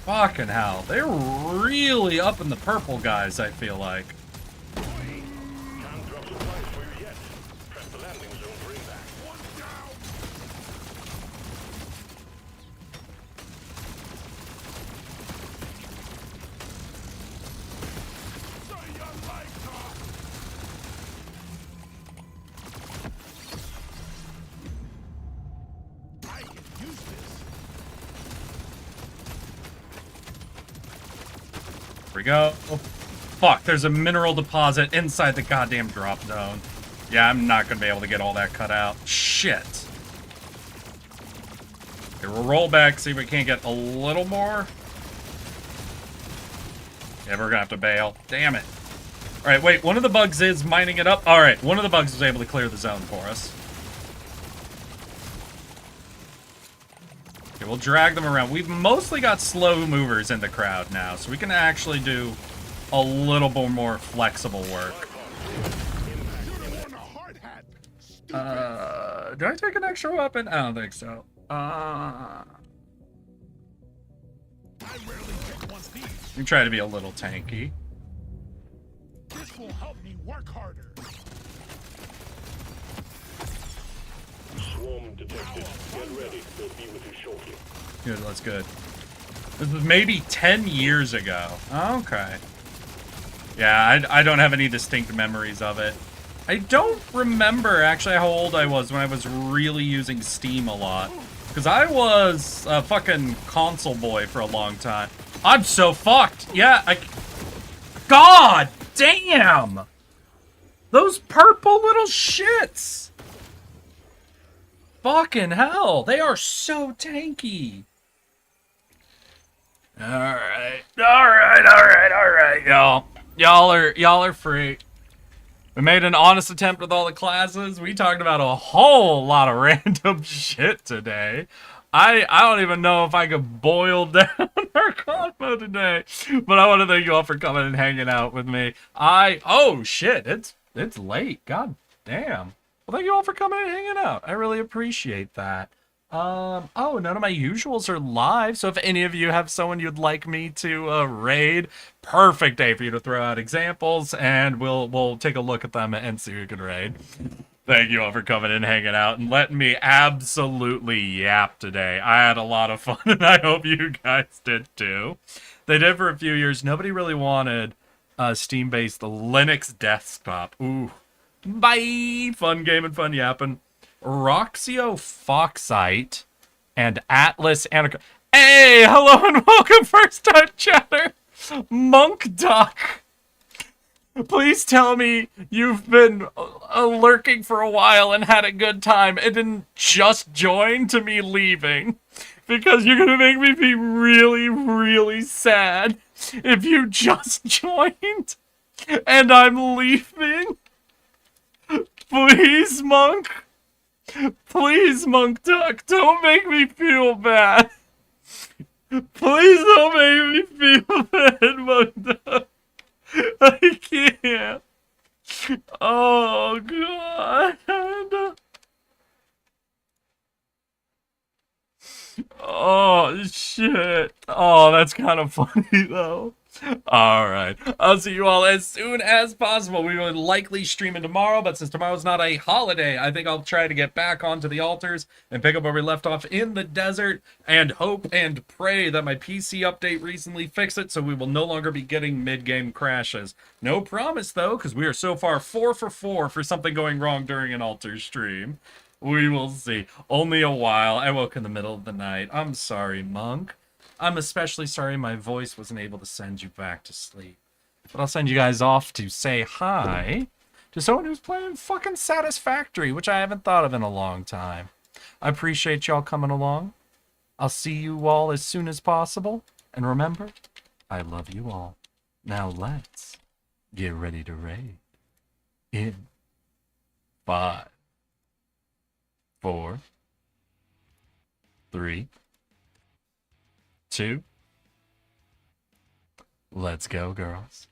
Fucking hell. They're really up in the purple, guys, I feel like. Can't drop supplies for you yet. Press the landing zone for impact. I can use this. Here we go. Oh, fuck, there's a mineral deposit inside the goddamn drop zone. Yeah, I'm not gonna be able to get all that cut out. Shit. Okay, we'll roll back, see if we can't get a little more. Yeah, we're gonna have to bail. Damn it. Alright, wait, one of the bugs is mining it up. Alright, one of the bugs was able to clear the zone for us. Okay, we'll drag them around. We've mostly got slow movers in the crowd now, so we can actually do a little bit more flexible work. Do I take an extra weapon? I don't think so. We try to be a little tanky. This will help me work harder. Swarm detected. Get ready. They'll be with you shortly. Good, that's good. This was maybe 10 years ago. Okay. Yeah, I don't have any distinct memories of it. I don't remember actually how old I was when I was really using Steam a lot. Because I was a fucking console boy for a long time. I'm so fucked. Yeah, God damn! Those purple little shits! Fucking hell, they are so tanky. Alright, y'all. Y'all are free. We made an honest attempt with all the classes. We talked about a whole lot of random shit today. I don't even know if I could boil down our convo today. But I want to thank you all for coming and hanging out with me. Oh shit, it's late. God damn. Well, thank you all for coming and hanging out. I really appreciate that. Oh, none of my usuals are live, so if any of you have someone you'd like me to raid, perfect day for you to throw out examples, and we'll take a look at them and see who can raid. Thank you all for coming and hanging out and letting me absolutely yap today. I had a lot of fun, and I hope you guys did too. They did for a few years. Nobody really wanted Steam-based Linux desktop. Ooh. Bye! Fun game and fun yapping. Roxio Foxite and Atlas Anaconda. Hey, hello and welcome, first time chatter. Monk Duck. Please tell me you've been lurking for a while and had a good time and didn't just join to me leaving. Because you're gonna make me be really, really sad if you just joined and I'm leaving. Please, Monk. Please, Monk Duck, don't make me feel bad. Please don't make me feel bad, Monk Duck. I can't. Oh, God. Oh, shit. Oh, that's kind of funny, though. Alright, I'll see you all as soon as possible. We will likely stream in tomorrow, but since tomorrow's not a holiday, I think I'll try to get back onto the altars and pick up where we left off in the desert and hope and pray that my PC update recently fixed it so we will no longer be getting mid-game crashes. No promise, though, because we are so far 4 for 4 for something going wrong during an altar stream. We will see. Only a while. I woke in the middle of the night. I'm sorry, Monk. I'm especially sorry my voice wasn't able to send you back to sleep. But I'll send you guys off to say hi to someone who's playing fucking Satisfactory, which I haven't thought of in a long time. I appreciate y'all coming along. I'll see you all as soon as possible. And remember, I love you all. Now let's get ready to raid. In 5, 4, 3, 2. Let's go, girls.